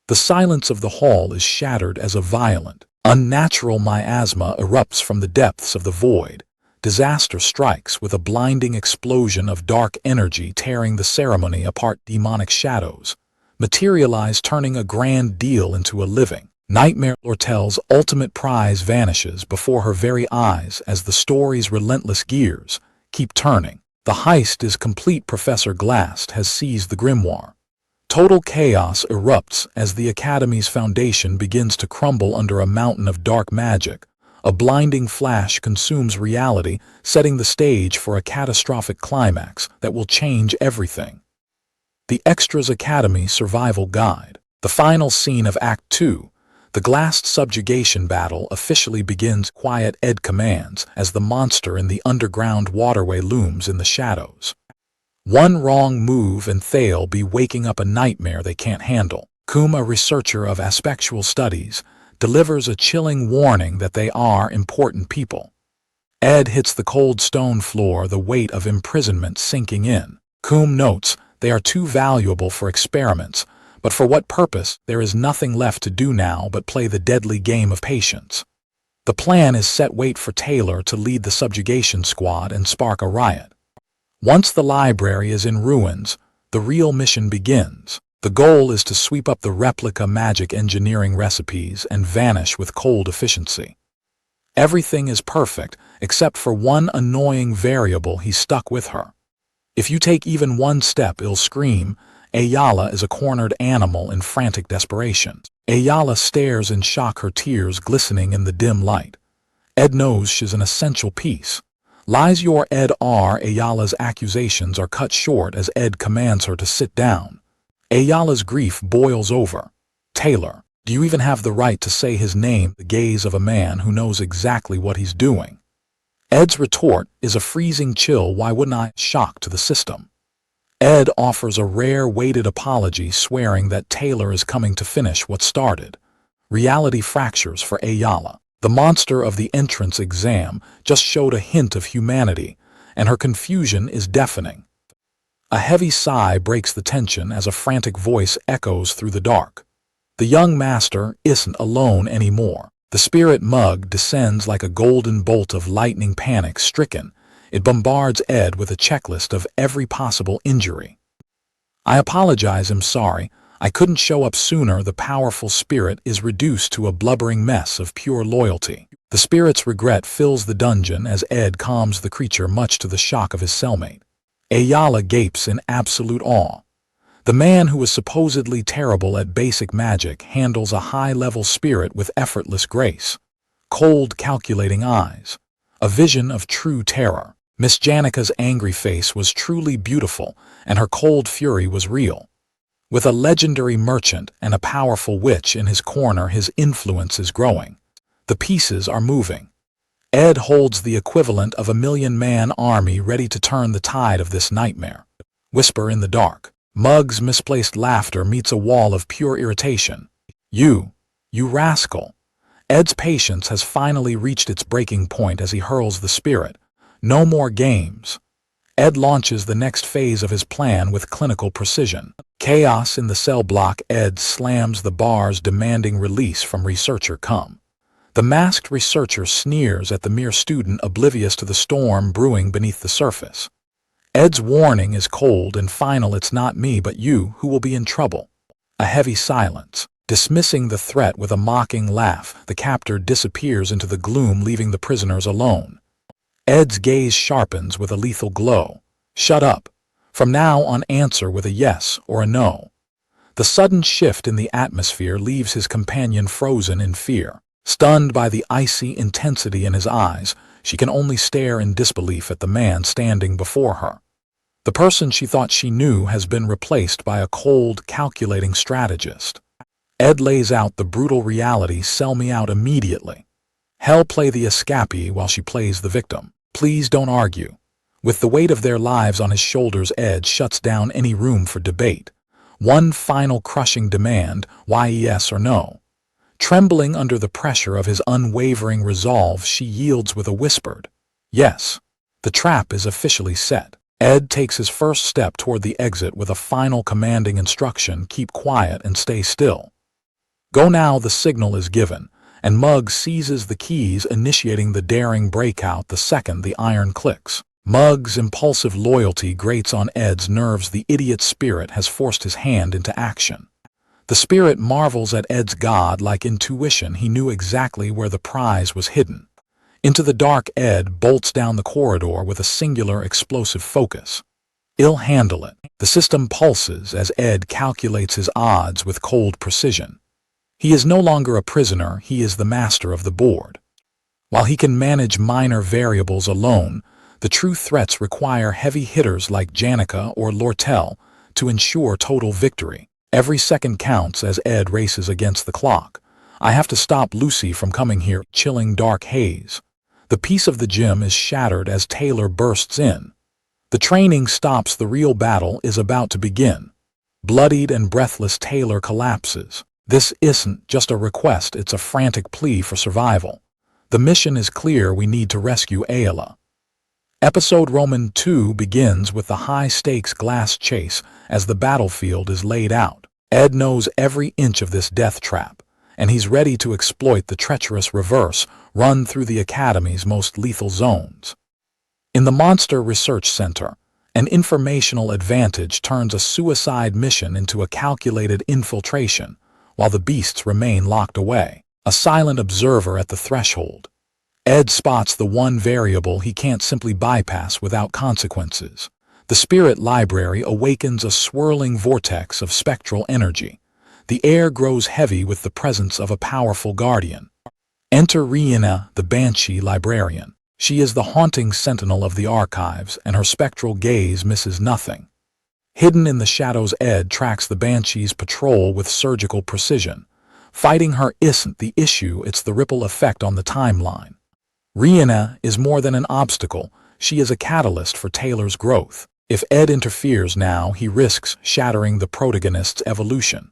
The silence of the hall is shattered as a violent, unnatural miasma erupts from the depths of the void. Disaster strikes with a blinding explosion of dark energy, tearing the ceremony apart. Demonic shadows materialize, turning a grand deal into a living nightmare. 𝒟𝐿's ultimate prize vanishes before her very eyes as the story's relentless gears keep turning. The heist is complete. Professor Glast has seized the grimoire. Total chaos erupts as the Academy's foundation begins to crumble under a mountain of dark magic. A blinding flash consumes reality, setting the stage for a catastrophic climax that will change everything. The 𝒟𝐻 Academy Survival Guide. The final scene of Act 2, the Glast subjugation battle, officially begins. Quiet Ed commands as the monster in the underground waterway looms in the shadows. One wrong move and they'll be waking up a nightmare they can't handle. 𝒟𝐿, a researcher of aspectual studies, delivers a chilling warning that they are important people. Ed hits the cold stone floor, the weight of imprisonment sinking in. 𝒟𝐿 notes they are too valuable for experiments, but for what purpose? There is nothing left to do now but play the deadly game of patience. The plan is set wait for Taylor to lead the subjugation squad and spark a riot. Once the library is in ruins, the real mission begins. The goal is to sweep up the replica magic engineering recipes and vanish with cold efficiency. Everything is perfect except for one annoying variable he's stuck with her. If you take even one step, he'll scream. 𝒩𝒑𝒓 is a cornered animal in frantic desperation. 𝒩𝒑𝒓 stares in shock, her tears glistening in the dim light. Ed knows she's an essential piece. Lies your Ed are 𝒩𝒑𝒓's accusations are cut short as Ed commands her to sit down. 𝒩𝒑𝒓's grief boils over. Taylor, do you even have the right to say his name? The gaze of a man who knows exactly what he's doing. Ed's retort is a freezing chill. Why wouldn't I? Shock to the system. Ed offers a rare weighted apology, swearing that Taylor is coming to finish what started. Reality fractures for 𝒩𝒑𝒓. The monster of the entrance exam just showed a hint of humanity, and her confusion is deafening. A heavy sigh breaks the tension as a frantic voice echoes through the dark. The young master isn't alone anymore. The spirit mug descends like a golden bolt of lightning. Panic-stricken, it bombards Ed with a checklist of every possible injury. I apologize, I'm sorry, I couldn't show up sooner. The powerful spirit is reduced to a blubbering mess of pure loyalty. The spirit's regret fills the dungeon as Ed calms the creature, much to the shock of his cellmate. 𝒩𝒑𝒓 gapes in absolute awe. The man who is supposedly terrible at basic magic handles a high-level spirit with effortless grace. Cold, calculating eyes. A vision of true terror. Miss Janica's angry face was truly beautiful, and her cold fury was real. With a legendary merchant and a powerful witch in his corner, his influence is growing. The pieces are moving. Ed holds the equivalent of a 1,000,000-man army ready to turn the tide of this nightmare. Whisper in the dark. Mug's misplaced laughter meets a wall of pure irritation. You rascal. Ed's patience has finally reached its breaking point as he hurls the spirit. No more games. Ed launches the next phase of his plan with clinical precision. Chaos in the cell block. Ed slams the bars, demanding release from researcher Come. The masked researcher sneers at the mere student, oblivious to the storm brewing beneath the surface. Ed's warning is cold and final. It's not me but you who will be in trouble. A heavy silence. Dismissing the threat with a mocking laugh, the captor disappears into the gloom, leaving the prisoners alone. Ed's gaze sharpens with a lethal glow. Shut up. From now on, answer with a yes or a no. The sudden shift in the atmosphere leaves his companion frozen in fear. Stunned by the icy intensity in his eyes, she can only stare in disbelief at the man standing before her. The person she thought she knew has been replaced by a cold, calculating strategist. Ed lays out the brutal reality. Sell me out immediately. Hell, play the escapee while she plays the victim. Please don't argue. With the weight of their lives on his shoulders, Ed shuts down any room for debate. One final crushing demand, why yes or no. Trembling under the pressure of his unwavering resolve, she yields with a whispered yes. The trap is officially set. Ed takes his first step toward the exit with a final commanding instruction: keep quiet and stay still. Go now. The signal is given, and Mug seizes the keys, initiating the daring breakout the second the iron clicks. Mug's impulsive loyalty grates on Ed's nerves. The idiot spirit has forced his hand into action. The spirit marvels at Ed's god-like intuition. He knew exactly where the prize was hidden. Into the dark, Ed bolts down the corridor with a singular explosive focus. He'll handle it. The system pulses as Ed calculates his odds with cold precision. He is no longer a prisoner, he is the master of the board. While he can manage minor variables alone, the true threats require heavy hitters like Janica or 𝒟𝒏𝒁 to ensure total victory. Every second counts as Ed races against the clock. I have to stop Lucy from coming here. Chilling dark haze. The peace of the gym is shattered as Taylor bursts in. The training stops. The real battle is about to begin. Bloodied and breathless, Taylor collapses. This isn't just a request, it's a frantic plea for survival. The mission is clear: we need to rescue 𝒩𝒑𝒓. Episode Roman 2 begins with the high-stakes glass chase as the battlefield is laid out. Ed knows every inch of this death trap, and he's ready to exploit the treacherous reverse run through the Academy's most lethal zones. In the Monster Research Center, an informational advantage turns a suicide mission into a calculated infiltration, while the beasts remain locked away, a silent observer at the threshold. Ed spots the one variable he can't simply bypass without consequences. The spirit library awakens a swirling vortex of spectral energy. The air grows heavy with the presence of a powerful guardian. Enter Reincarnated, the Banshee librarian. She is the haunting sentinel of the archives, and her spectral gaze misses nothing. Hidden in the shadows, Ed tracks the Banshee's patrol with surgical precision. Fighting her isn't the issue, it's the ripple effect on the timeline. Reincarnated is more than an obstacle, she is a catalyst for Taylor's growth. If Ed interferes now, he risks shattering the protagonist's evolution.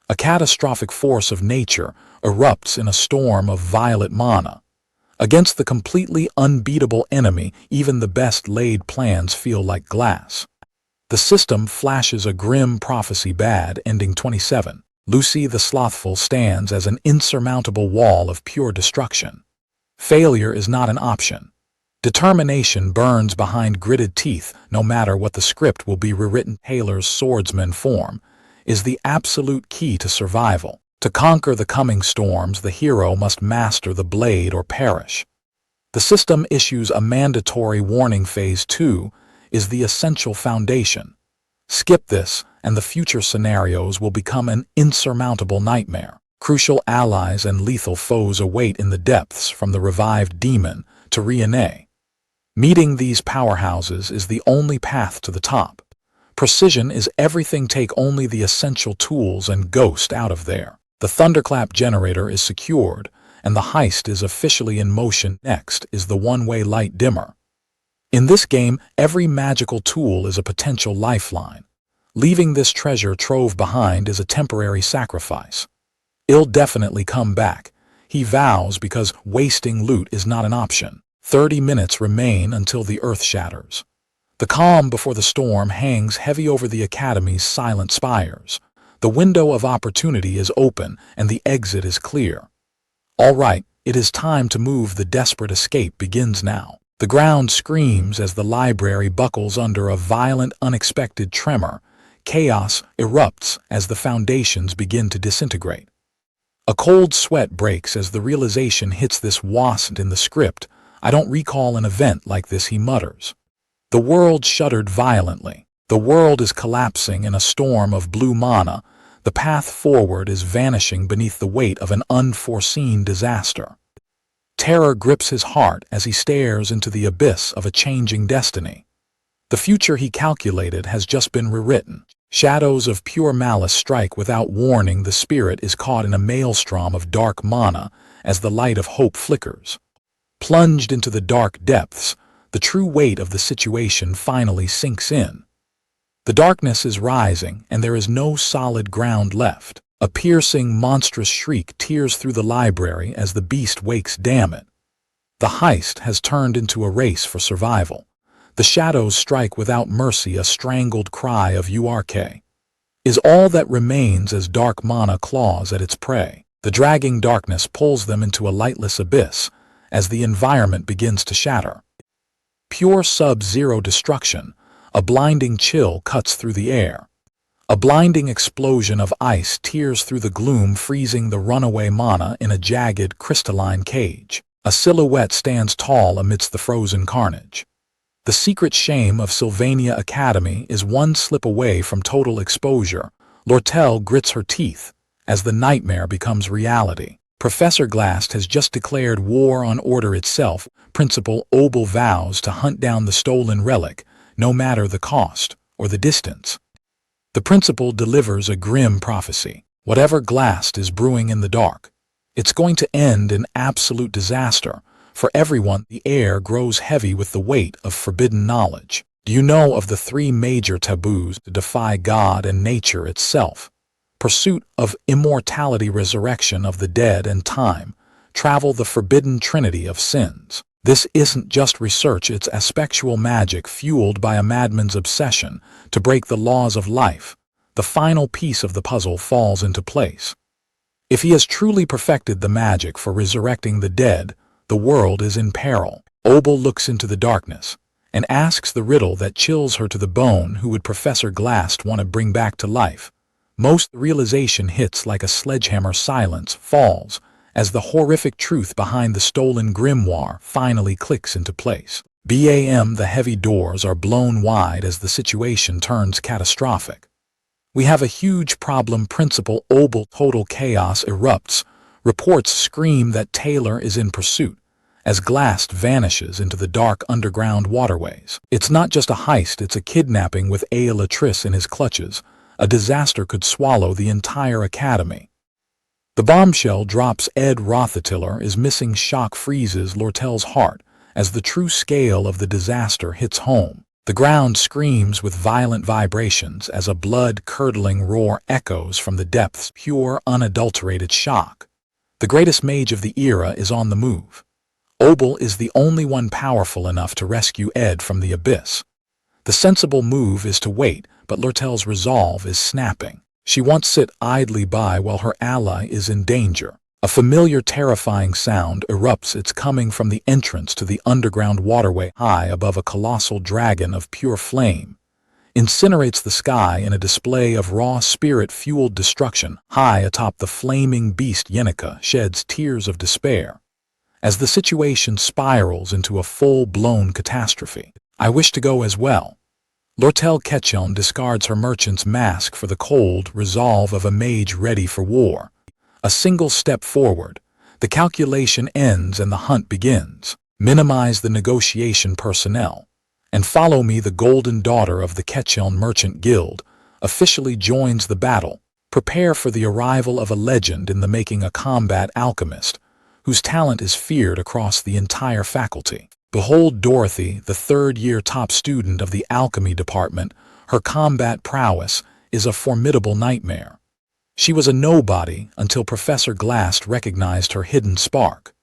A catastrophic force of nature erupts in a storm of violet mana. Against the completely unbeatable enemy, even the best-laid plans feel like glass. The system flashes a grim prophecy, bad ending 27. Lucy the Slothful stands as an insurmountable wall of pure destruction. Failure is not an option. Determination burns behind gritted teeth, no matter what the script will be rewritten. Taylor's swordsman form is the absolute key to survival. To conquer the coming storms, the hero must master the blade or perish. The system issues a mandatory warning. Phase 2 is the essential foundation. Skip this, and the future scenarios will become an insurmountable nightmare. Crucial allies and lethal foes await in the depths, from the revived demon to Reincarnated. Meeting these powerhouses is the only path to the top. Precision is everything. Take only the essential tools and ghost out of there. The thunderclap generator is secured, and the heist is officially in motion. Next is the one-way light dimmer. In this game, every magical tool is a potential lifeline. Leaving this treasure trove behind is a temporary sacrifice. He'll definitely come back, he vows, because wasting loot is not an option. 30 minutes remain until the earth shatters. The calm before the storm hangs heavy over the Academy's silent spires. The window of opportunity is open, and the exit is clear. All right, it is time to move. The desperate escape begins now. The ground screams as the library buckles under a violent, unexpected tremor. Chaos erupts as the foundations begin to disintegrate. A cold sweat breaks as the realization hits. This wasn't in the script. I don't recall an event like this, he mutters. The world shuddered violently. The world is collapsing in a storm of blue mana. The path forward is vanishing beneath the weight of an unforeseen disaster. Terror grips his heart as he stares into the abyss of a changing destiny. The future he calculated has just been rewritten. Shadows of pure malice strike without warning. The spirit is caught in a maelstrom of dark mana as the light of hope flickers. Plunged into the dark depths, the true weight of the situation finally sinks in. The darkness is rising, and there is no solid ground left. A piercing, monstrous shriek tears through the library as the beast wakes. Damn it! The heist has turned into a race for survival. The shadows strike without mercy. A strangled cry of "Urk" is all that remains as dark mana claws at its prey. The dragging darkness pulls them into a lightless abyss as the environment begins to shatter. Pure sub-zero destruction. A blinding chill cuts through the air. A blinding explosion of ice tears through the gloom, freezing the runaway mana in a jagged, crystalline cage. A silhouette stands tall amidst the frozen carnage. The secret shame of Sylvania Academy is one slip away from total exposure. Lortel grits her teeth as the nightmare becomes reality. Professor Glast has just declared war on order itself. Principal Obel vows to hunt down the stolen relic, no matter the cost or the distance. The principal delivers a grim prophecy. Whatever Glast is brewing in the dark, it's going to end in absolute disaster. For everyone, the air grows heavy with the weight of forbidden knowledge. Do you know of the 3 major taboos to defy God and nature itself? Pursuit of immortality, resurrection of the dead, and time travel, the forbidden trinity of sins. This isn't just research, it's aspectual magic fueled by a madman's obsession to break the laws of life. The final piece of the puzzle falls into place. If he has truly perfected the magic for resurrecting the dead, the world is in peril. 𝒩𝒂ℰ looks into the darkness and asks the riddle that chills her to the bone: who would Professor Glast want to bring back to life? Most realization hits like a sledgehammer. Silence falls as the horrific truth behind the stolen grimoire finally clicks into place. Bam! The heavy doors are blown wide as the situation turns catastrophic. We have a huge problem. Principal 𝒩𝒂ℰ. Total chaos erupts. Reports scream that Taylor is in pursuit as Glast vanishes into the dark underground waterways. It's not just a heist, it's a kidnapping with 𝒩𝒂ℰ in his clutches. A disaster could swallow the entire academy. The bombshell drops. Ed Rothetiller is missing. Shock freezes Lortel's heart as the true scale of the disaster hits home. The ground screams with violent vibrations as a blood-curdling roar echoes from the depths. Pure, unadulterated shock. The greatest mage of the era is on the move. 𝒩𝒂ℰ is the only one powerful enough to rescue Ed from the abyss. The sensible move is to wait, but Lortel's resolve is snapping. She won't sit idly by while her ally is in danger. A familiar, terrifying sound erupts. It's coming from the entrance to the underground waterway. High above, a colossal dragon of pure flame incinerates the sky in a display of raw spirit-fueled destruction. High atop the flaming beast, 𝒩𝒑𝒂 sheds tears of despair as the situation spirals into a full-blown catastrophe. I wish to go as well. Lortel Ketchum discards her merchant's mask for the cold resolve of a mage ready for war. A single step forward, the calculation ends and the hunt begins. Minimize the negotiation personnel and follow me. The golden daughter of the Ketchum Merchant Guild officially joins the battle. Prepare for the arrival of a legend in the making, a combat alchemist whose talent is feared across the entire faculty. Behold Dorothy, the third-year top student of the alchemy department. Her combat prowess is a formidable nightmare. She was a nobody until Professor Glast recognized her hidden spark.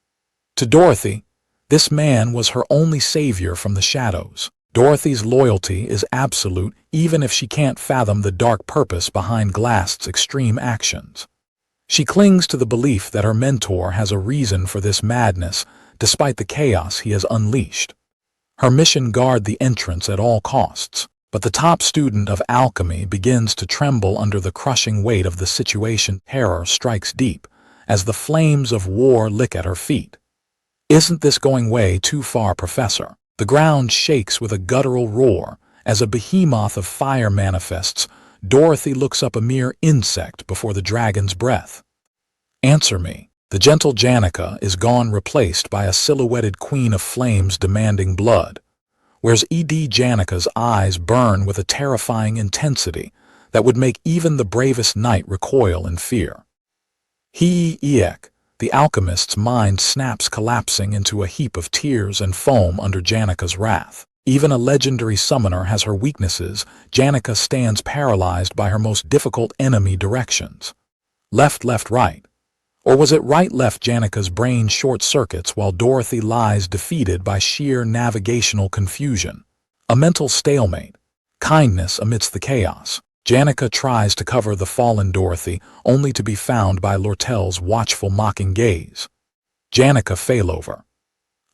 To Dorothy, this man was her only savior from the shadows. Dorothy's loyalty is absolute, even if she can't fathom the dark purpose behind Glast's extreme actions. She clings to the belief that her mentor has a reason for this madness, despite the chaos he has unleashed. Her mission: guard the entrance at all costs. But the top student of alchemy begins to tremble under the crushing weight of the situation. Terror strikes deep as the flames of war lick at her feet. Isn't this going way too far, Professor? The ground shakes with a guttural roar as a behemoth of fire manifests. Dorothy looks up, a mere insect before the dragon's breath. Answer me. The gentle 𝒩𝒂ℰ is gone, replaced by a silhouetted queen of flames demanding blood. Whereas 𝒩𝒂ℰ's eyes burn with a terrifying intensity that would make even the bravest knight recoil in fear. 𝒩𝒂ℰ, the alchemist's mind snaps, collapsing into a heap of tears and foam under 𝒩𝒂ℰ's wrath. Even a legendary summoner has her weaknesses. 𝒩𝒂ℰ stands paralyzed by her most difficult enemy: directions. Left, left, right. Or was it right, left? 𝒩𝒂ℰ's brain short-circuits while Dorothy lies defeated by sheer navigational confusion. A mental stalemate. Kindness amidst the chaos. 𝒩𝒂ℰ tries to cover the fallen Dorothy, only to be found by Lortel's watchful, mocking gaze. 𝒩𝒂ℰ failover.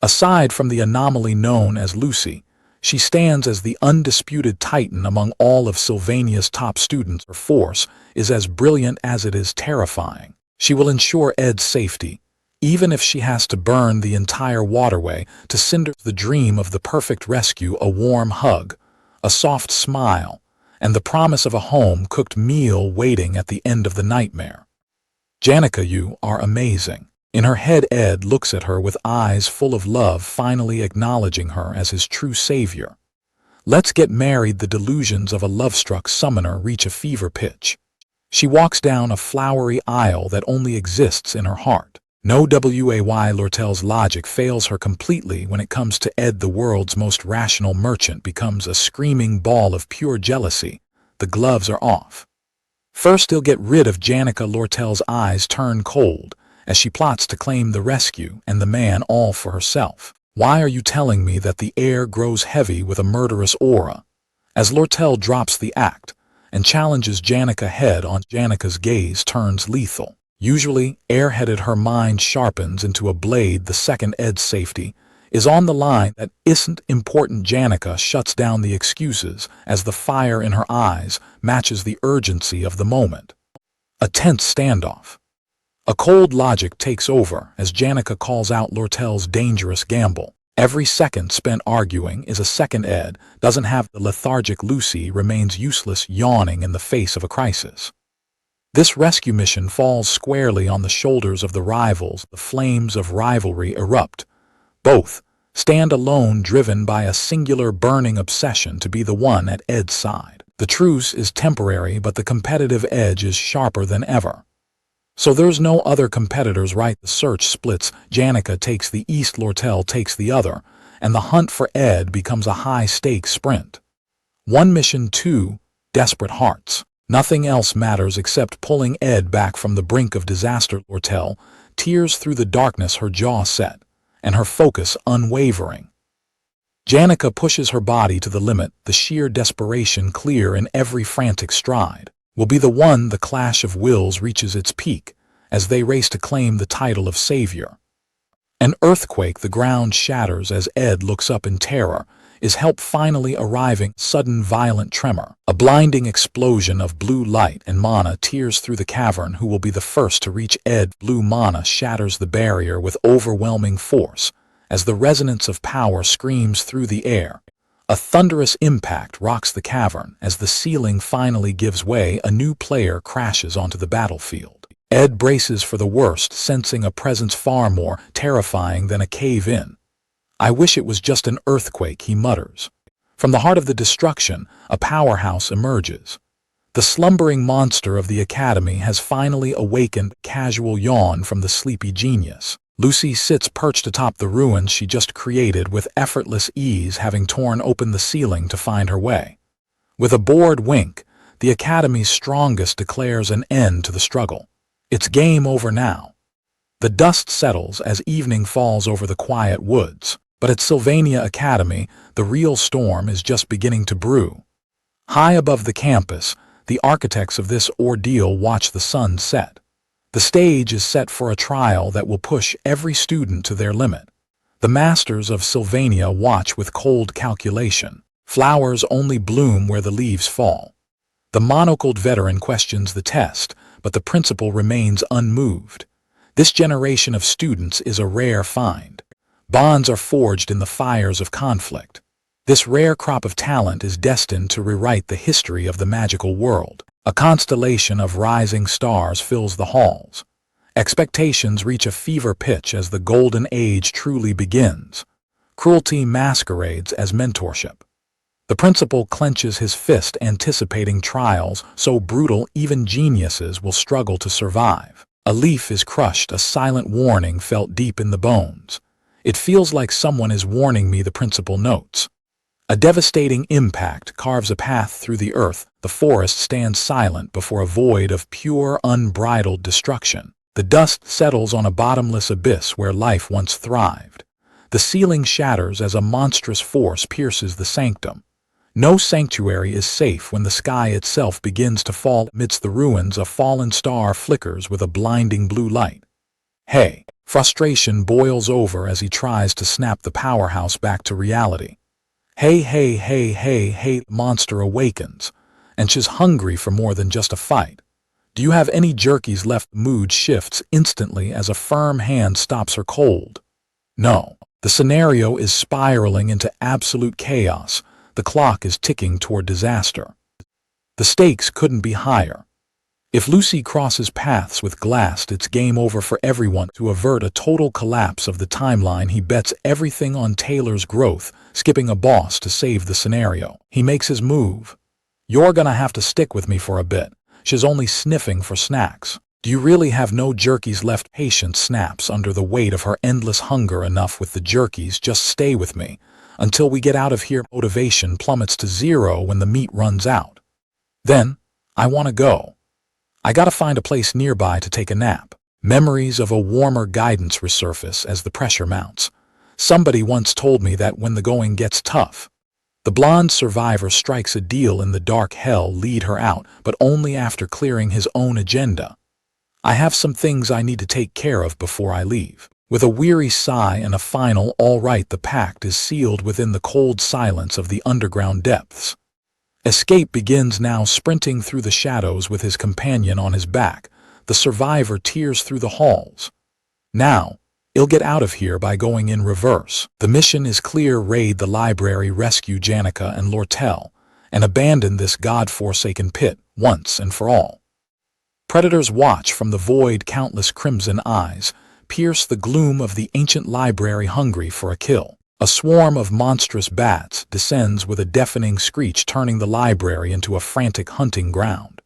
Aside from the anomaly known as Lucy, she stands as the undisputed titan among all of Sylvania's top students. Her force is as brilliant as it is terrifying. She will ensure Ed's safety, even if she has to burn the entire waterway to cinders. The dream of the perfect rescue: a warm hug, a soft smile, and the promise of a home-cooked meal waiting at the end of the nightmare. 𝒩𝒂ℰ, you are amazing. In her head, Ed looks at her with eyes full of love, finally acknowledging her as his true savior. Let's get married. The delusions of a love-struck summoner reach a fever pitch. She walks down a flowery aisle that only exists in her heart. No way. Lortel's logic fails her completely when it comes to Ed. The world's most rational merchant becomes a screaming ball of pure jealousy. The gloves are off. First, he'll get rid of 𝒩𝒂ℰ. Lortel's eyes turn cold as she plots to claim the rescue and the man all for herself. Why are you telling me that? The air grows heavy with a murderous aura as Lortel drops the act and challenges 𝒩𝒂ℰ head on. 𝒩𝒂ℰ's gaze turns lethal. Usually, airheaded her mind sharpens into a blade the second Ed's safety is on the line that isn't important. Janica shuts down the excuses as the fire in her eyes matches the urgency of the moment. A tense standoff. A cold logic takes over as Janica calls out 𝒟𝐿's dangerous gamble. Every second spent arguing is a second Ed doesn't have. The lethargic Lucy remains useless, yawning in the face of a crisis. This rescue mission falls squarely on the shoulders of the rivals. The flames of rivalry erupt. Both stand alone, driven by a singular burning obsession to be the one at Ed's side. The truce is temporary, but the competitive edge is sharper than ever. So there's no other competitors, right? The search splits. Janica takes the east, 𝒟𝐿 takes the other, and the hunt for Ed becomes a high-stakes sprint. One mission, two desperate hearts. Nothing else matters except pulling Ed back from the brink of disaster. 𝒟𝐿 tears through the darkness, her jaw set, and her focus unwavering. Janica pushes her body to the limit, the sheer desperation clear in every frantic stride. Will be the one. The clash of wills reaches its peak as they race to claim the title of savior. An earthquake, the ground shatters as Ed looks up in terror. Is help finally arriving? Sudden violent tremor. A blinding explosion of blue light and mana tears through the cavern. Who will be the first to reach Ed? Blue mana shatters the barrier with overwhelming force as the resonance of power screams through the air. A thunderous impact rocks the cavern as the ceiling finally gives way. A new player crashes onto the battlefield. Ed braces for the worst, sensing a presence far more terrifying than a cave-in. I wish it was just an earthquake, he mutters. From the heart of the destruction, a powerhouse emerges. The slumbering monster of the academy has finally awakened. Casual yawn from the sleepy genius. Lucy sits perched atop the ruins she just created with effortless ease, having torn open the ceiling to find her way. With a bored wink, the academy's strongest declares an end to the struggle. It's game over now. The dust settles as evening falls over the quiet woods, but at Sylvania Academy, the real storm is just beginning to brew. High above the campus, the architects of this ordeal watch the sun set. The stage is set for a trial that will push every student to their limit. The masters of Sylvania watch with cold calculation. Flowers only bloom where the leaves fall. The monocled veteran questions the test, but the principal remains unmoved. This generation of students is a rare find. Bonds are forged in the fires of conflict. This rare crop of talent is destined to rewrite the history of the magical world. A constellation of rising stars fills the halls. Expectations reach a fever pitch as the golden age truly begins. Cruelty masquerades as mentorship. The principal clenches his fist, anticipating trials so brutal even geniuses will struggle to survive. A leaf is crushed, a silent warning felt deep in the bones. It feels like someone is warning me, the principal notes. A devastating impact carves a path through the earth. The forest stands silent before a void of pure, unbridled destruction. The dust settles on a bottomless abyss where life once thrived. The ceiling shatters as a monstrous force pierces the sanctum. No sanctuary is safe when the sky itself begins to fall. Amidst the ruins, a fallen star flickers with a blinding blue light. Hey! Frustration boils over as he tries to snap the powerhouse back to reality. Hey, hey, hey, hey, hey, the monster awakens, and she's hungry for more than just a fight. Do you have any jerkies left? Mood shifts instantly as a firm hand stops her cold. No. The scenario is spiraling into absolute chaos. The clock is ticking toward disaster. The stakes couldn't be higher. If Lucy crosses paths with Glast, it's game over for everyone. To avert a total collapse of the timeline, he bets everything on Taylor's growth, skipping a boss to save the scenario. He makes his move. You're gonna have to stick with me for a bit. She's only sniffing for snacks. Do you really have no jerkies left? Patience snaps under the weight of her endless hunger. Enough with the jerkies, just stay with me. Until we get out of here. Motivation plummets to zero when the meat runs out. Then, I want to go. I gotta find a place nearby to take a nap. Memories of a warmer guidance resurface as the pressure mounts. Somebody once told me that when the going gets tough, the blonde survivor strikes a deal in the dark. Hell lead her out, but only after clearing his own agenda. I have some things I need to take care of before I leave. With a weary sigh and a final "all right," the pact is sealed within the cold silence of the underground depths. Escape begins now. Sprinting through the shadows with his companion on his back, the survivor tears through the halls. Now, he'll get out of here by going in reverse. The mission is clear: raid the library, rescue Janica and 𝒟𝐿, and abandon this god-forsaken pit once and for all. Predators watch from the void. Countless crimson eyes pierce the gloom of the ancient library, hungry for a kill. A swarm of monstrous bats descends with a deafening screech, turning the library into a frantic hunting ground.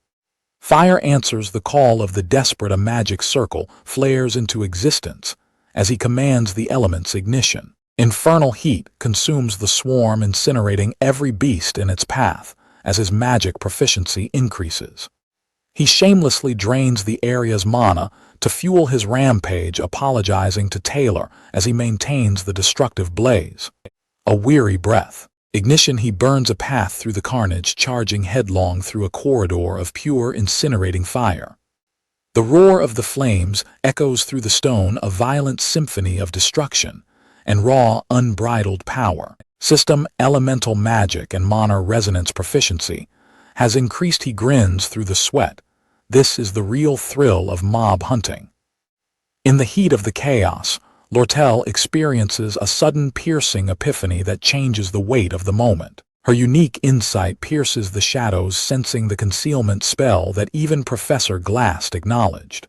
Fire answers the call of the desperate. A magic circle flares into existence as he commands the element's ignition. Infernal heat consumes the swarm, incinerating every beast in its path as his magic proficiency increases. He shamelessly drains the area's mana to fuel his rampage, apologizing to Taylor as he maintains the destructive blaze. A weary breath. Ignition. He burns a path through the carnage, charging headlong through a corridor of pure incinerating fire. The roar of the flames echoes through the stone, a violent symphony of destruction and raw, unbridled power. System elemental magic and mana resonance proficiency has increased. He grins through the sweat. This is the real thrill of mob hunting. In the heat of the chaos, 𝒟𝐿 experiences a sudden piercing epiphany that changes the weight of the moment. Her unique insight pierces the shadows, sensing the concealment spell that even Professor Glass acknowledged.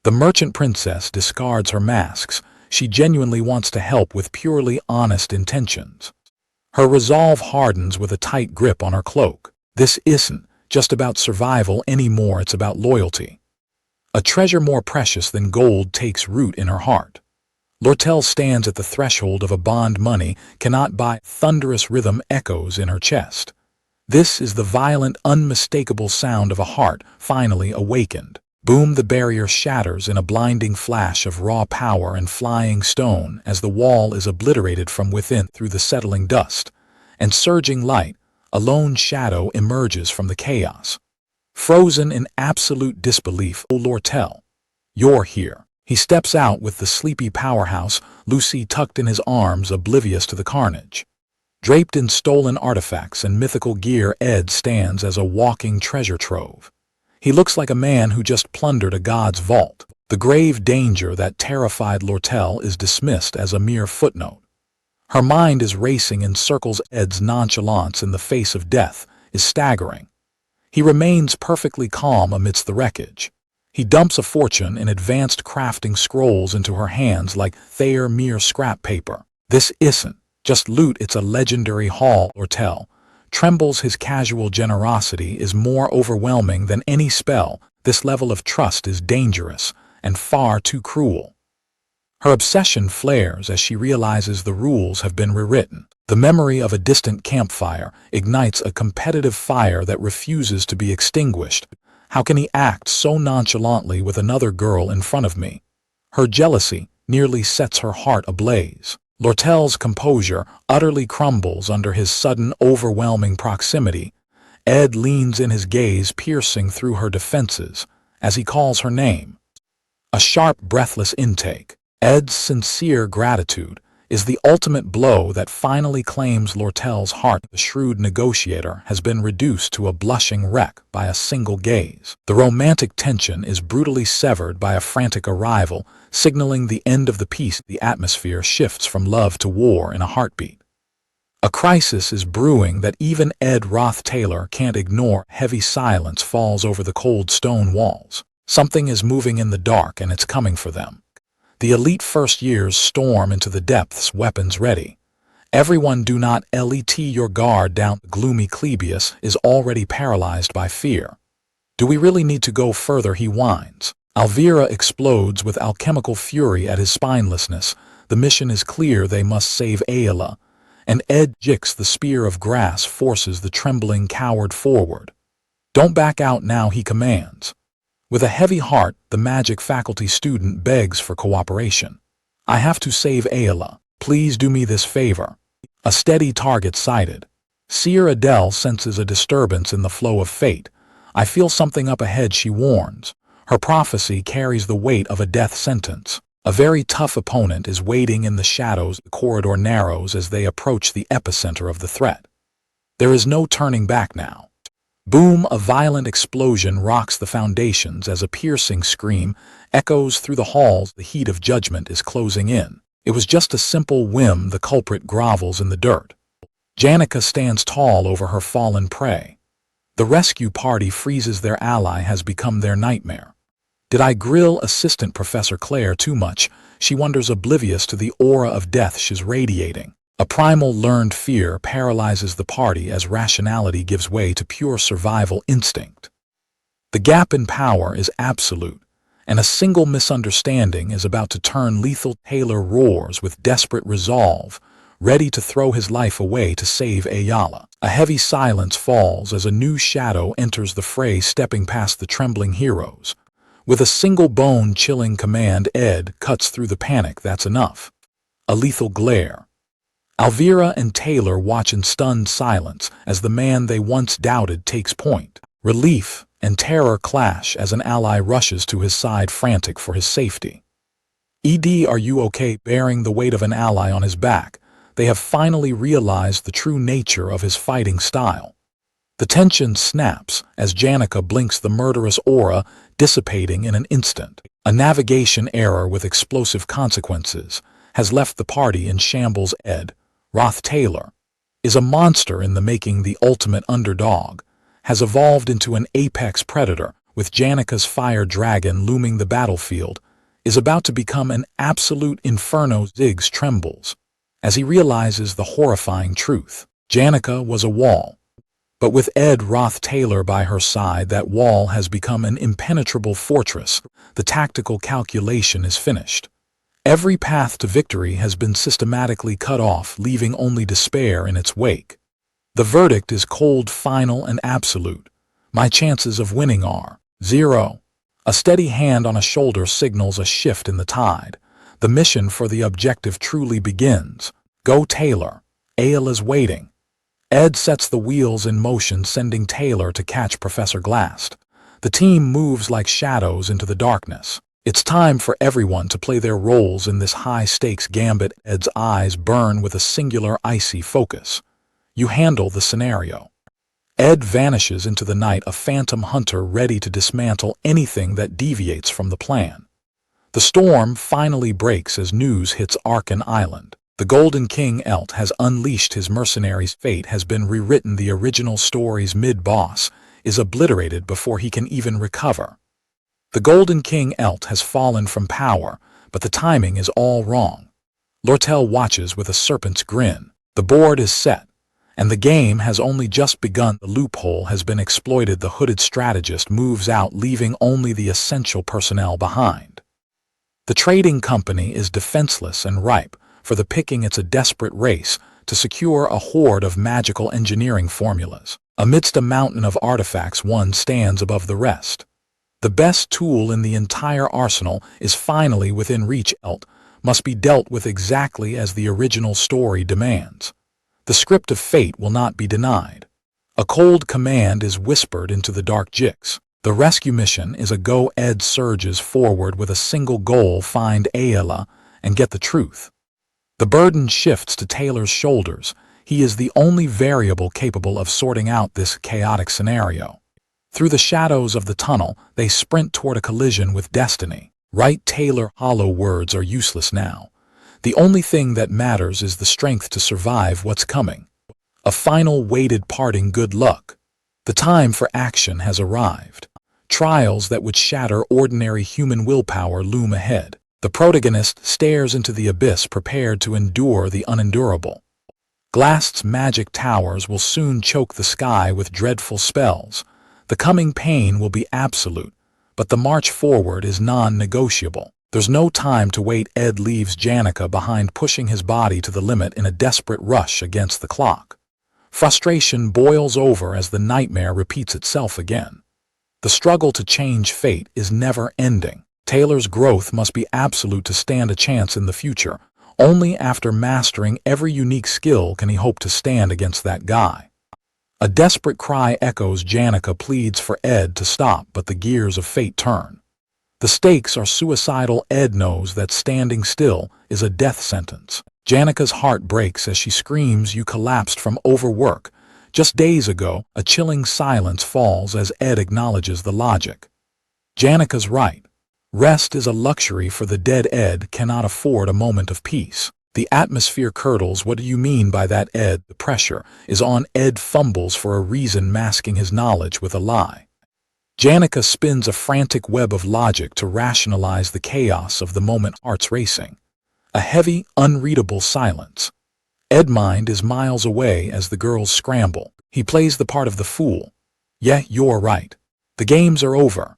The merchant princess discards her masks. She genuinely wants to help with purely honest intentions. Her resolve hardens with a tight grip on her cloak. This isn't just about survival anymore, it's about loyalty. A treasure more precious than gold takes root in her heart. 𝒟𝐿 stands at the threshold of a bond money cannot buy. Thunderous rhythm echoes in her chest. This is the violent, unmistakable sound of a heart finally awakened. Boom! The barrier shatters in a blinding flash of raw power and flying stone as the wall is obliterated from within. Through the settling dust and surging light, a lone shadow emerges from the chaos. Frozen in absolute disbelief, "Oh, 𝒟𝐿, you're here." He steps out with the sleepy powerhouse, Lucy, tucked in his arms, oblivious to the carnage. Draped in stolen artifacts and mythical gear, Ed stands as a walking treasure trove. He looks like a man who just plundered a god's vault. The grave danger that terrified 𝒟𝐿 is dismissed as a mere footnote. Her mind is racing in circles. Ed's nonchalance in the face of death is staggering. He remains perfectly calm amidst the wreckage. He dumps a fortune in advanced crafting scrolls into her hands like they're mere scrap paper. This isn't just loot, it's a legendary haul. 𝒟𝐿 trembles. His casual generosity is more overwhelming than any spell. This level of trust is dangerous and far too cruel. Her obsession flares as she realizes the rules have been rewritten. The memory of a distant campfire ignites a competitive fire that refuses to be extinguished. How can he act so nonchalantly with another girl in front of me? Her jealousy nearly sets her heart ablaze. 𝒟𝐿's composure utterly crumbles under his sudden, overwhelming proximity. Ed leans in, his gaze piercing through her defenses as he calls her name. A sharp, breathless intake. Ed's sincere gratitude is the ultimate blow that finally claims 𝒟𝐿's heart. The shrewd negotiator has been reduced to a blushing wreck by a single gaze. The romantic tension is brutally severed by a frantic arrival, signaling the end of the peace. The atmosphere shifts from love to war in a heartbeat. A crisis is brewing that even Ed Roth Taylor can't ignore. Heavy silence falls over the cold stone walls. Something is moving in the dark, and it's coming for them. The elite first years storm into the depths, weapons ready. Everyone, do not let your guard down. The gloomy Clebius is already paralyzed by fear. Do we really need to go further? He whines. Alvira explodes with alchemical fury at his spinelessness. The mission is clear: they must save 𝒟𝐿. And Ed jicks the spear of grass, forces the trembling coward forward. Don't back out now, he commands. With a heavy heart, the magic faculty student begs for cooperation. I have to save 𝒟𝐿. Please do me this favor. A steady target sighted. 𝒟𝐿 senses a disturbance in the flow of fate. I feel something up ahead, she warns. Her prophecy carries the weight of a death sentence. A very tough opponent is waiting in the shadows. The corridor narrows as they approach the epicenter of the threat. There is no turning back now. Boom! A violent explosion rocks the foundations as a piercing scream echoes through the halls. The heat of judgment is closing in. It was just a simple whim. The culprit grovels in the dirt. 𝒩𝒂ℍ stands tall over her fallen prey. The rescue party freezes. Their ally has become their nightmare. Did I grill Assistant Professor Claire too much? She wonders, oblivious to the aura of death she's radiating. A primal learned fear paralyzes the party as rationality gives way to pure survival instinct. The gap in power is absolute, and a single misunderstanding is about to turn lethal. Taylor roars with desperate resolve, ready to throw his life away to save 𝒩𝒑. A heavy silence falls as a new shadow enters the fray, stepping past the trembling heroes. With a single bone-chilling command, Ed cuts through the panic. That's enough. A lethal glare. Elvira and Taylor watch in stunned silence as the man they once doubted takes point. Relief and terror clash as an ally rushes to his side, frantic for his safety. Ed, are you okay? Bearing the weight of an ally on his back, they have finally realized the true nature of his fighting style. The tension snaps as 𝒩𝒂ℍ blinks, the murderous aura dissipating in an instant. A navigation error with explosive consequences has left the party in shambles. Ed Roth Taylor is a monster in the making. The ultimate underdog has evolved into an apex predator, with 𝒩𝒂ℍ's fire dragon looming. The battlefield is about to become an absolute inferno. Ziggs trembles as he realizes the horrifying truth. 𝒩𝒂ℍ was a wall, but with Ed Roth Taylor by her side, that wall has become an impenetrable fortress. The tactical calculation is finished. Every path to victory has been systematically cut off, leaving only despair in its wake. The verdict is cold, final, and absolute. My chances of winning are 0. A steady hand on a shoulder signals a shift in the tide. The mission for the objective truly begins. Go Taylor. 𝒩𝒑 is waiting. Ed sets the wheels in motion, sending Taylor to catch Professor Glast. The team moves like shadows into the darkness. It's time for everyone to play their roles in this high-stakes gambit. Ed's eyes burn with a singular, icy focus. You handle the scenario. Ed vanishes into the night, a phantom hunter ready to dismantle anything that deviates from the plan. The storm finally breaks as news hits Arkan Island. The Golden King 𝒟𝐿 has unleashed his mercenaries. Fate has been rewritten. The original story's mid-boss is obliterated before he can even recover. The Golden King 𝒟𝐿 has fallen from power, but the timing is all wrong. 𝒟𝐿 watches with a serpent's grin. The board is set, and the game has only just begun. The loophole has been exploited. The hooded strategist moves out, leaving only the essential personnel behind. The trading company is defenseless and ripe for the picking. It's a desperate race to secure a hoard of magical engineering formulas. Amidst a mountain of artifacts, one stands above the rest. The best tool in the entire arsenal is finally within reach. 𝒟𝐿 must be dealt with exactly as the original story demands. The script of fate will not be denied. A cold command is whispered into the dark jiks. The rescue mission is a go. Ed surges forward with a single goal: find 𝒩𝒑 and get the truth. The burden shifts to Taylor's shoulders. He is the only variable capable of sorting out this chaotic scenario. Through the shadows of the tunnel, they sprint toward a collision with destiny. Right, Taylor. Hollow words are useless now. The only thing that matters is the strength to survive what's coming. A final weighted parting. Good luck. The time for action has arrived. Trials that would shatter ordinary human willpower loom ahead. The protagonist stares into the abyss, prepared to endure the unendurable. Glast's magic towers will soon choke the sky with dreadful spells. The coming pain will be absolute, but the march forward is non-negotiable. There's no time to wait. Ed leaves 𝒩𝒂ℍ behind, pushing his body to the limit in a desperate rush against the clock. Frustration boils over as the nightmare repeats itself again. The struggle to change fate is never ending. Taylor's growth must be absolute to stand a chance in the future. Only after mastering every unique skill can he hope to stand against that guy. A desperate cry echoes. 𝒩𝒂ℍ pleads for Ed to stop, but the gears of fate turn. The stakes are suicidal. Ed knows that standing still is a death sentence. Janica's heart breaks as she screams, "You collapsed from overwork." Just days ago, a chilling silence falls as Ed acknowledges the logic. Janica's right. Rest is a luxury for the dead. Ed cannot afford a moment of peace. The atmosphere curdles. "What do you mean by that, Ed?" The pressure is on. Ed fumbles for a reason, masking his knowledge with a lie. Janica spins a frantic web of logic to rationalize the chaos of the moment. Hearts racing. A heavy, unreadable silence. Ed's mind is miles away as the girls scramble. He plays the part of the fool. "Yeah, you're right. The games are over."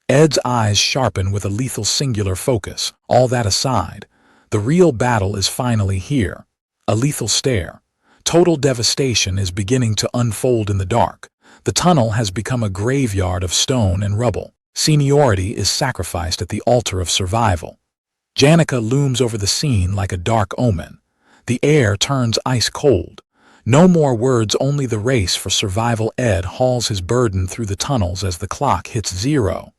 Ed's eyes sharpen with a lethal singular focus. All that aside, the real battle is finally here. A lethal stare. Total devastation is beginning to unfold in the dark. The tunnel has become a graveyard of stone and rubble. Seniority is sacrificed at the altar of survival. Janica looms over the scene like a dark omen. The air turns ice cold. No more words, only the race for survival. Ed hauls his burden through the tunnels as the clock hits 0.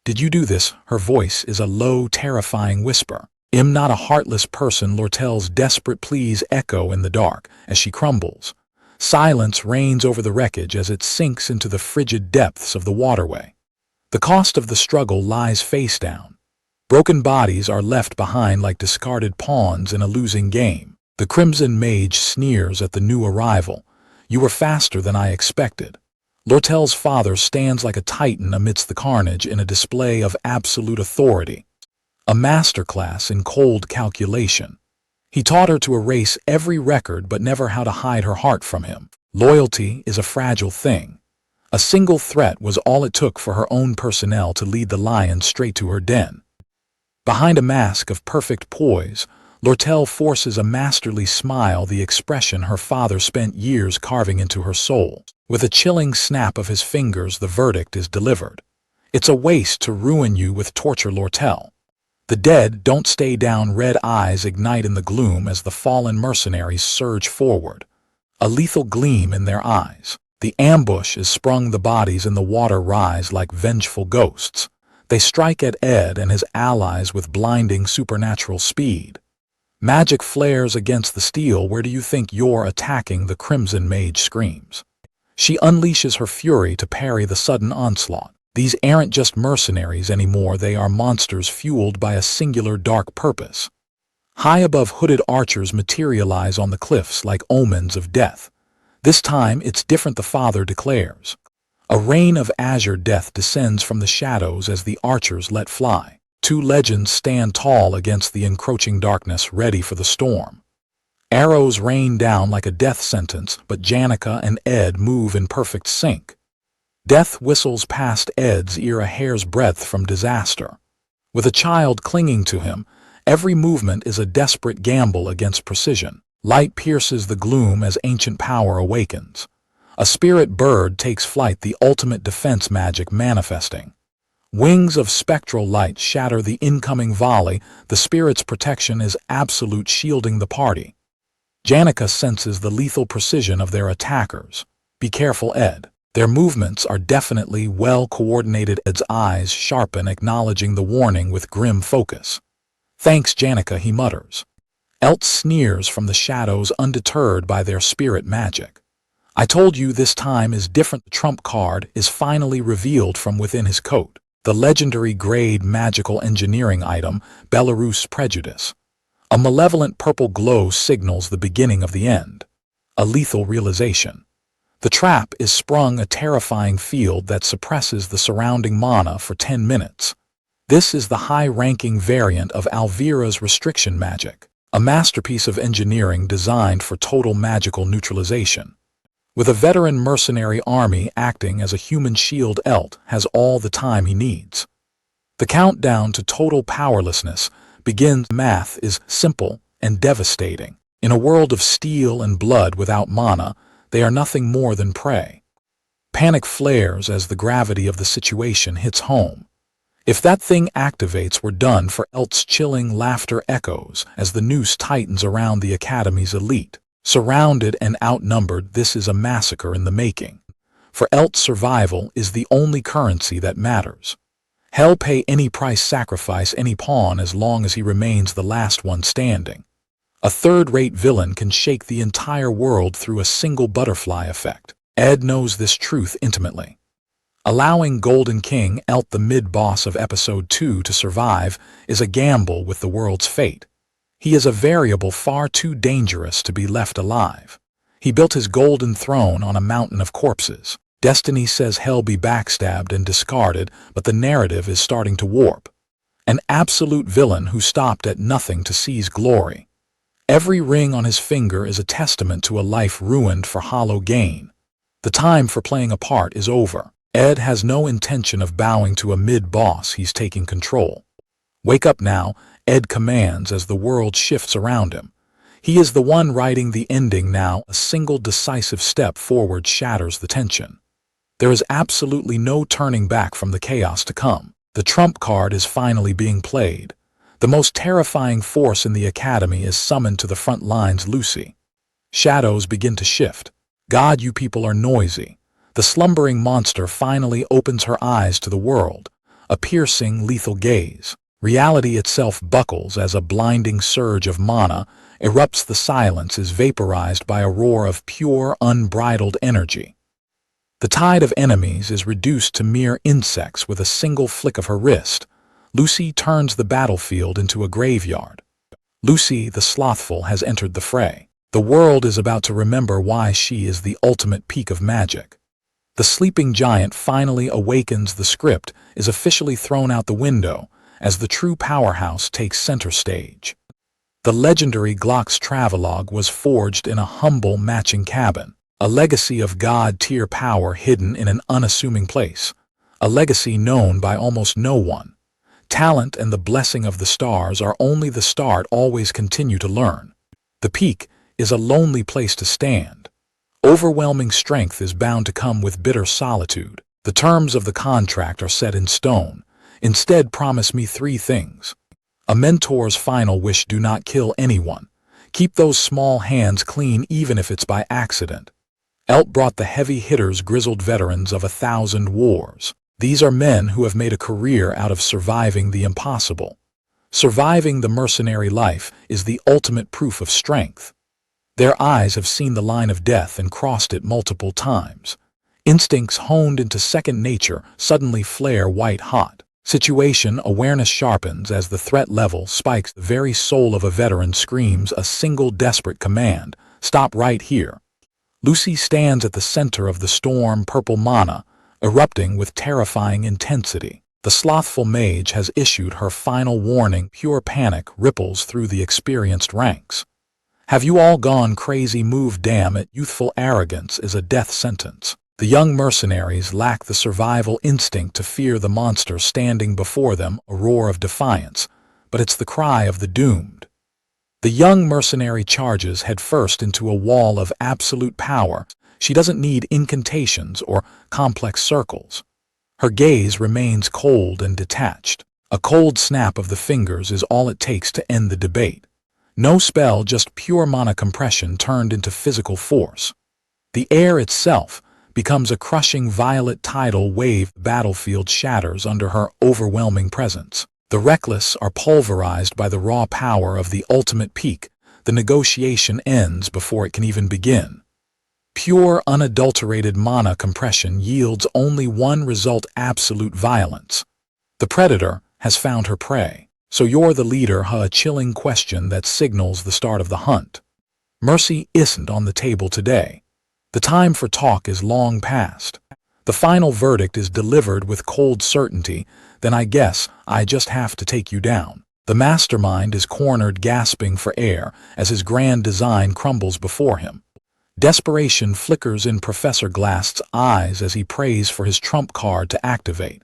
"Did you do this?" Her voice is a low, terrifying whisper. "I'm not a heartless person." Lortel's desperate pleas echo in the dark as she crumbles. Silence reigns over the wreckage as it sinks into the frigid depths of the waterway. The cost of the struggle lies face down. Broken bodies are left behind like discarded pawns in a losing game. The Crimson Mage sneers at the new arrival. "You were faster than I expected." Lortel's father stands like a titan amidst the carnage in a display of absolute authority. A masterclass in cold calculation. He taught her to erase every record but never how to hide her heart from him. Loyalty is a fragile thing. A single threat was all it took for her own personnel to lead the lion straight to her den. Behind a mask of perfect poise, Lortel forces a masterly smile, the expression her father spent years carving into her soul. With a chilling snap of his fingers, the verdict is delivered. "It's a waste to ruin you with torture, Lortel. The dead don't stay down." Red eyes ignite in the gloom as the fallen mercenaries surge forward. A lethal gleam in their eyes. The ambush is sprung, the bodies in the water rise like vengeful ghosts. They strike at Ed and his allies with blinding supernatural speed. Magic flares against the steel. "Where do you think you're attacking?" the Crimson Mage screams. She unleashes her fury to parry the sudden onslaught. These aren't just mercenaries anymore, they are monsters fueled by a singular dark purpose. High above, hooded archers materialize on the cliffs like omens of death. This time it's different, the father declares. A rain of azure death descends from the shadows as the archers let fly. Two legends stand tall against the encroaching darkness, ready for the storm. Arrows rain down like a death sentence, but Janica and Ed move in perfect sync. Death whistles past Ed's ear, a hair's breadth from disaster. With a child clinging to him, every movement is a desperate gamble against precision. Light pierces the gloom as ancient power awakens. A spirit bird takes flight, the ultimate defense magic manifesting. Wings of spectral light shatter the incoming volley. The spirit's protection is absolute, shielding the party. Janica senses the lethal precision of their attackers. "Be careful, Ed. Their movements are definitely well coordinated." Ed's eyes sharpen, acknowledging the warning with grim focus. "Thanks, Janica," he mutters. Elt sneers from the shadows, undeterred by their spirit magic. "I told you this time is different." The trump card is finally revealed from within his coat. The legendary grade magical engineering item, Belarus Prejudice. A malevolent purple glow signals the beginning of the end. A lethal realization. The trap is sprung, a terrifying field that suppresses the surrounding mana for 10 minutes. This is the high-ranking variant of Alvira's restriction magic, a masterpiece of engineering designed for total magical neutralization. With a veteran mercenary army acting as a human shield, Elt has all the time he needs. The countdown to total powerlessness begins. Math is simple and devastating. In a world of steel and blood without mana, they are nothing more than prey. Panic flares as the gravity of the situation hits home. If that thing activates, we're done for. Elt's chilling laughter echoes as the noose tightens around the Academy's elite. Surrounded and outnumbered, this is a massacre in the making. For Elt's survival is the only currency that matters. Hell pay any price, sacrifice any pawn as long as he remains the last one standing. A third-rate villain can shake the entire world through a single butterfly effect. Ed knows this truth intimately. Allowing Golden King 𝒟𝐿, the mid-boss of Episode 2, to survive is a gamble with the world's fate. He is a variable far too dangerous to be left alive. He built his golden throne on a mountain of corpses. Destiny says Hell be backstabbed and discarded, but the narrative is starting to warp. An absolute villain who stopped at nothing to seize glory. Every ring on his finger is a testament to a life ruined for hollow gain. The time for playing a part is over. Ed has no intention of bowing to a mid-boss. He's taking control. Wake up now, Ed commands as the world shifts around him. He is the one writing the ending now. A single decisive step forward shatters the tension. There is absolutely no turning back from the chaos to come. The trump card is finally being played. The most terrifying force in the academy is summoned to the front lines. Lucy. Shadows begin to shift. God, you people are noisy. The slumbering monster finally opens her eyes to the world, a piercing, lethal gaze. Reality itself buckles as a blinding surge of mana erupts. The silence is vaporized by a roar of pure, unbridled energy. The tide of enemies is reduced to mere insects with a single flick of her wrist. Lucy turns the battlefield into a graveyard. Lucy, the slothful, has entered the fray. The world is about to remember why she is the ultimate peak of magic. The sleeping giant finally awakens. The script is officially thrown out the window as the true powerhouse takes center stage. The legendary Glock's travelogue was forged in a humble matching cabin, a legacy of god-tier power hidden in an unassuming place, a legacy known by almost no one. Talent and the blessing of the stars are only the start. Always continue to learn. The peak is a lonely place to stand. Overwhelming strength is bound to come with bitter solitude. The terms of the contract are set in stone. Instead, promise me 3 things. A mentor's final wish: do not kill anyone. Keep those small hands clean even if it's by accident. 𝒟𝐿 brought the heavy hitters, grizzled veterans of 1,000 wars. These are men who have made a career out of surviving the impossible. Surviving the mercenary life is the ultimate proof of strength. Their eyes have seen the line of death and crossed it multiple times. Instincts honed into second nature suddenly flare white-hot. Situation awareness sharpens as the threat level spikes. The very soul of a veteran screams a single desperate command: stop right here. Lucy stands at the center of the storm, purple mana erupting with terrifying intensity. The slothful mage has issued her final warning. Pure panic ripples through the experienced ranks. Have you all gone crazy? Move, damn it. Youthful arrogance is a death sentence. The young mercenaries lack the survival instinct to fear the monster standing before them, a roar of defiance, but it's the cry of the doomed. The young mercenary charges headfirst into a wall of absolute power. She doesn't need incantations or complex circles. Her gaze remains cold and detached. A cold snap of the fingers is all it takes to end the debate. No spell, just pure mana compression turned into physical force. The air itself becomes a crushing violet tidal wave. The battlefield shatters under her overwhelming presence. The reckless are pulverized by the raw power of the ultimate peak. The negotiation ends before it can even begin. Pure, unadulterated mana compression yields only one result: absolute violence. The predator has found her prey. So you're the leader, huh? A chilling question that signals the start of the hunt. Mercy isn't on the table today. The time for talk is long past. The final verdict is delivered with cold certainty: then I guess I just have to take you down. The mastermind is cornered, gasping for air as his grand design crumbles before him. Desperation flickers in Professor Glass's eyes as he prays for his trump card to activate.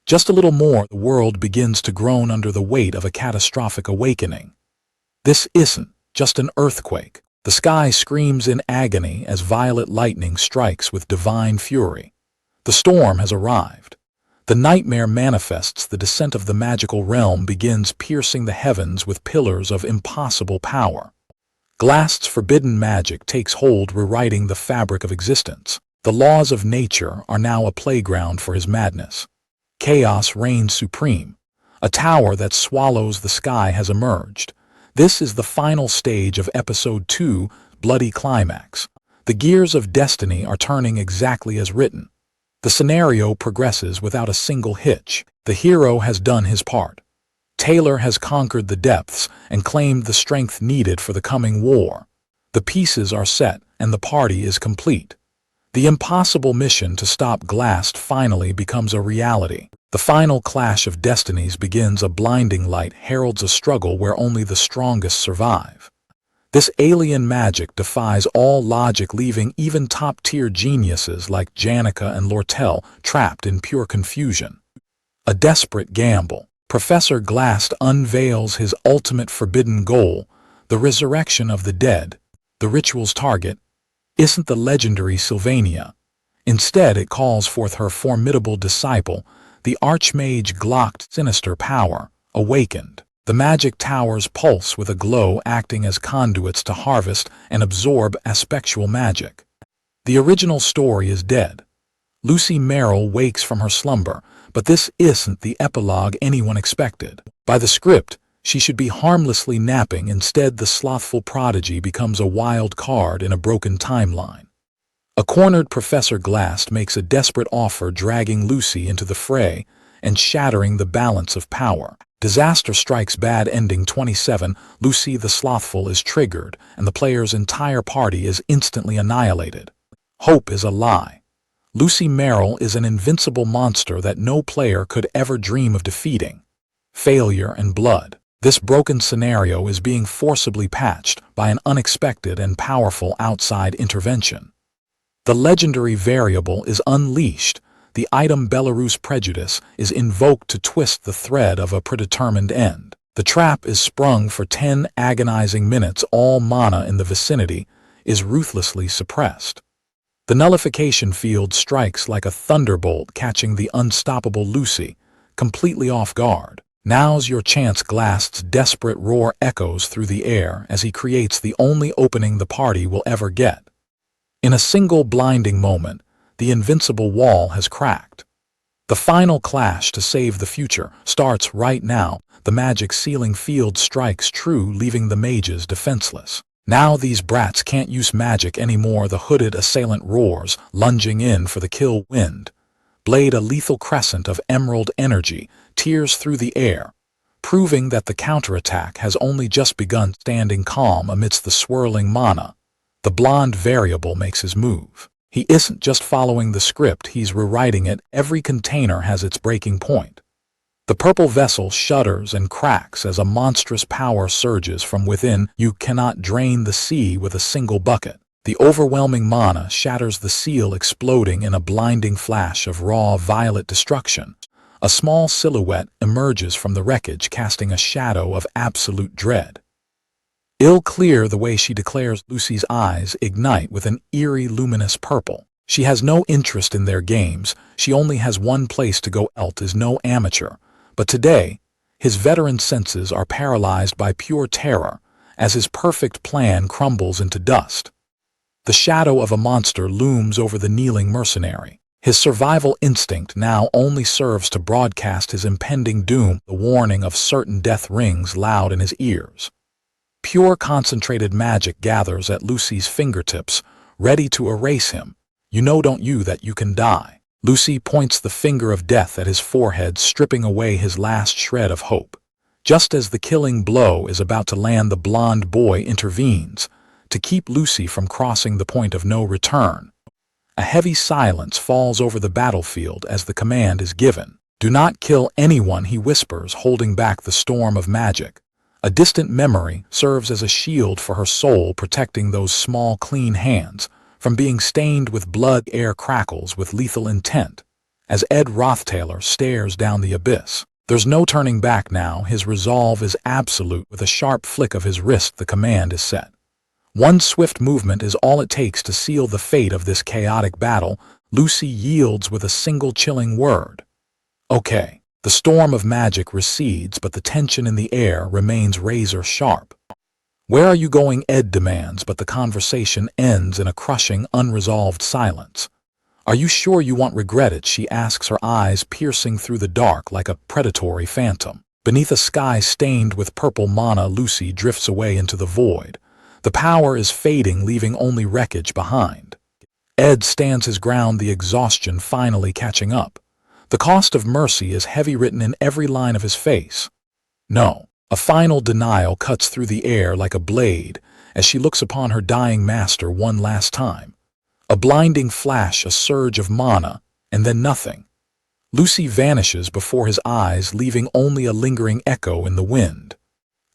Just a little more, the world begins to groan under the weight of a catastrophic awakening. This isn't just an earthquake. The sky screams in agony as violet lightning strikes with divine fury. The storm has arrived. The nightmare manifests. The descent of the magical realm begins, piercing the heavens with pillars of impossible power. Glass's forbidden magic takes hold, rewriting the fabric of existence. The laws of nature are now a playground for his madness. Chaos reigns supreme. A tower that swallows the sky has emerged. This is the final stage of Episode 2, Bloody Climax. The gears of destiny are turning exactly as written. The scenario progresses without a single hitch. The hero has done his part. Taylor has conquered the depths and claimed the strength needed for the coming war. The pieces are set and the party is complete. The impossible mission to stop Glast finally becomes a reality. The final clash of destinies begins. A blinding light heralds a struggle where only the strongest survive. This alien magic defies all logic, leaving even top-tier geniuses like Janica and 𝒟𝐿 trapped in pure confusion. A desperate gamble. Professor Glast unveils his ultimate forbidden goal, the resurrection of the dead. The ritual's target isn't the legendary Sylvania. Instead, it calls forth her formidable disciple, the Archmage 𝒩�ဋ💏's sinister power, awakened. The magic towers pulse with a glow, acting as conduits to harvest and absorb aspectual magic. The original story is dead. Lucy Merrill wakes from her slumber, but this isn't the epilogue anyone expected. By the script, she should be harmlessly napping. Instead, the slothful prodigy becomes a wild card in a broken timeline. A cornered Professor Glast makes a desperate offer, dragging Lucy into the fray and shattering the balance of power. Disaster strikes. Bad ending. 27. Lucy the Slothful is triggered, and the player's entire party is instantly annihilated. Hope is a lie. Lucy Merrill is an invincible monster that no player could ever dream of defeating. Failure and blood. This broken scenario is being forcibly patched by an unexpected and powerful outside intervention. The legendary variable is unleashed. The item Belarus Prejudice is invoked to twist the thread of a predetermined end. The trap is sprung for 10 agonizing minutes. All mana in the vicinity is ruthlessly suppressed. The nullification field strikes like a thunderbolt, catching the unstoppable Lucy completely off guard. Now's your chance. Glast's desperate roar echoes through the air as he creates the only opening the party will ever get. In a single blinding moment, the invincible wall has cracked. The final clash to save the future starts right now. The magic sealing field strikes true, leaving the mages defenseless. Now these brats can't use magic anymore. The hooded assailant roars, lunging in for the kill. Wind blade, a lethal crescent of emerald energy, tears through the air, proving that the counterattack has only just begun. Standing calm amidst the swirling mana, the blonde variable makes his move. He isn't just following the script, he's rewriting it. Every container has its breaking point. The purple vessel shudders and cracks as a monstrous power surges from within. You cannot drain the sea with a single bucket. The overwhelming mana shatters the seal, exploding in a blinding flash of raw violet destruction. A small silhouette emerges from the wreckage, casting a shadow of absolute dread. Clear the way she declares. Lucy's eyes ignite with an eerie luminous purple. She has no interest in their games. She only has one place to go. 𝒟𝐿 is no amateur, but today, his veteran senses are paralyzed by pure terror as his perfect plan crumbles into dust. The shadow of a monster looms over the kneeling mercenary. His survival instinct now only serves to broadcast his impending doom. The warning of certain death rings loud in his ears. Pure concentrated magic gathers at Lucy's fingertips, ready to erase him. You know, don't you, that you can die? Lucy points the finger of death at his forehead, stripping away his last shred of hope. Just as the killing blow is about to land, the blonde boy intervenes to keep Lucy from crossing the point of no return. A heavy silence falls over the battlefield as the command is given. Do not kill anyone, he whispers, holding back the storm of magic. A distant memory serves as a shield for her soul, protecting those small, clean hands from being stained with blood. Air crackles with lethal intent as Ed Rothtaylor stares down the abyss. There's no turning back now. His resolve is absolute. With a sharp flick of his wrist, the command is set. One swift movement is all it takes to seal the fate of this chaotic battle. Lucy yields with a single chilling word. Okay. The storm of magic recedes, but the tension in the air remains razor sharp. Where are you going? Ed demands, but the conversation ends in a crushing, unresolved silence. "Are you sure you won't regret it?" she asks, her eyes piercing through the dark like a predatory phantom. Beneath a sky stained with purple mana, Lucy drifts away into the void. The power is fading, leaving only wreckage behind. Ed stands his ground, the exhaustion finally catching up. The cost of mercy is heavy, written in every line of his face. No. A final denial cuts through the air like a blade as she looks upon her dying master one last time. A blinding flash, a surge of mana, and then nothing. Lucy vanishes before his eyes, leaving only a lingering echo in the wind.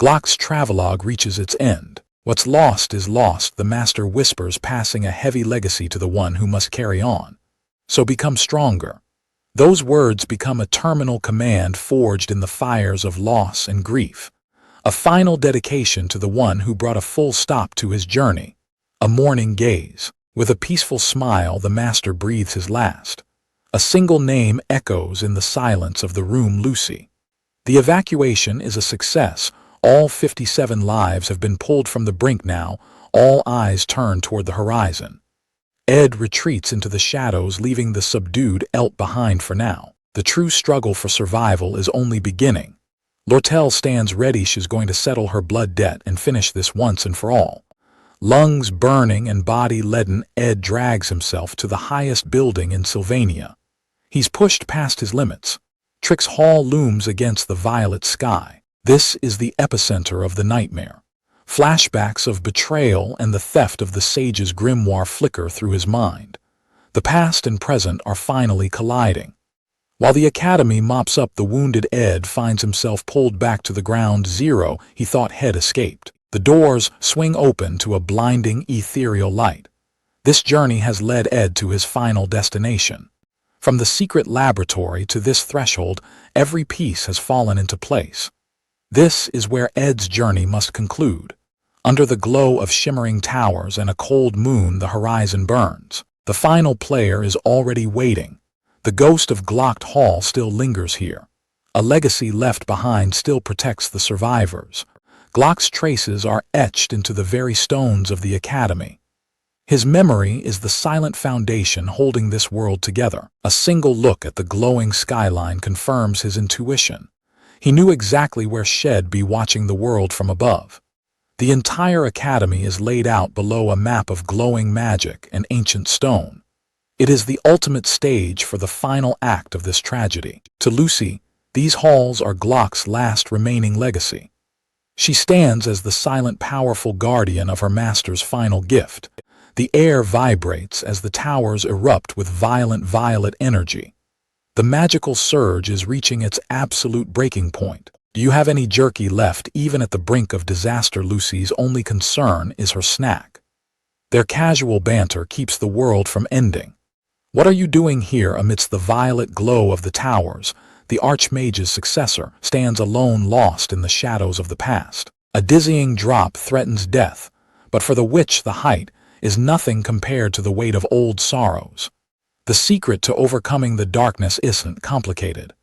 Glock's travelogue reaches its end. "What's lost is lost," the master whispers, passing a heavy legacy to the one who must carry on. "So become stronger." Those words become a terminal command forged in the fires of loss and grief. A final dedication to the one who brought a full stop to his journey. A morning gaze. With a peaceful smile, the master breathes his last. A single name echoes in the silence of the room: Lucy. The evacuation is a success. All 57 lives have been pulled from the brink now, all eyes turn toward the horizon. Ed retreats into the shadows, leaving the subdued 𝒟𝐿 behind for now. The true struggle for survival is only beginning. 𝒟𝐿 stands ready. She's going to settle her blood debt and finish this once and for all. Lungs burning and body leaden, Ed drags himself to the highest building in Sylvania. He's pushed past his limits. Trix Hall looms against the violet sky. This is the epicenter of the nightmare. Flashbacks of betrayal and the theft of the sage's grimoire flicker through his mind. The past and present are finally colliding. While the academy mops up the wounded, Ed finds himself pulled back to the ground zero he thought had escaped. The doors swing open to a blinding, ethereal light. This journey has led Ed to his final destination. From the secret laboratory to this threshold, every piece has fallen into place. This is where Ed's journey must conclude. Under the glow of shimmering towers and a cold moon, the horizon burns. The final player is already waiting. The ghost of Glock Hall still lingers here. A legacy left behind still protects the survivors. Glock's traces are etched into the very stones of the academy. His memory is the silent foundation holding this world together. A single look at the glowing skyline confirms his intuition. He knew exactly where she'd be, watching the world from above. The entire academy is laid out below, a map of glowing magic and ancient stone. It is the ultimate stage for the final act of this tragedy. To Lucy, these halls are Glock's last remaining legacy. She stands as the silent, powerful guardian of her master's final gift. The air vibrates as the towers erupt with violent violet energy. The magical surge is reaching its absolute breaking point. Do you have any jerky left? Even at the brink of disaster, Lucy's only concern is her snack. Their casual banter keeps the world from ending. "What are you doing here?" Amidst the violet glow of the towers, the Archmage's successor stands alone, lost in the shadows of the past. A dizzying drop threatens death, but for the witch the height is nothing compared to the weight of old sorrows. The secret to overcoming the darkness isn't complicated.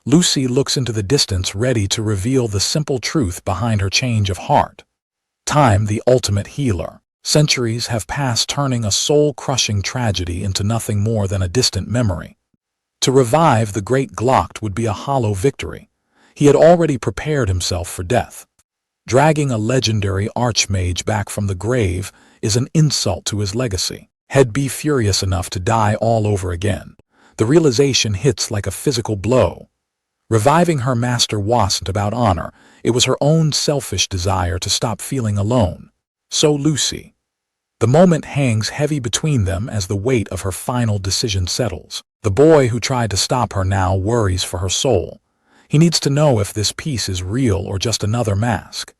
Lucy looks into the distance, ready to reveal the simple truth behind her change of heart. Time, the ultimate healer. Centuries have passed, turning a soul-crushing tragedy into nothing more than a distant memory. To revive the great Glock would be a hollow victory. He had already prepared himself for death. Dragging a legendary archmage back from the grave is an insult to his legacy. He'd be furious enough to die all over again. The realization hits like a physical blow. Reviving her master wasn't about honor, it was her own selfish desire to stop feeling alone. So Lucy. The moment hangs heavy between them as the weight of her final decision settles. The boy who tried to stop her now worries for her soul. He needs to know if this peace is real or just another mask.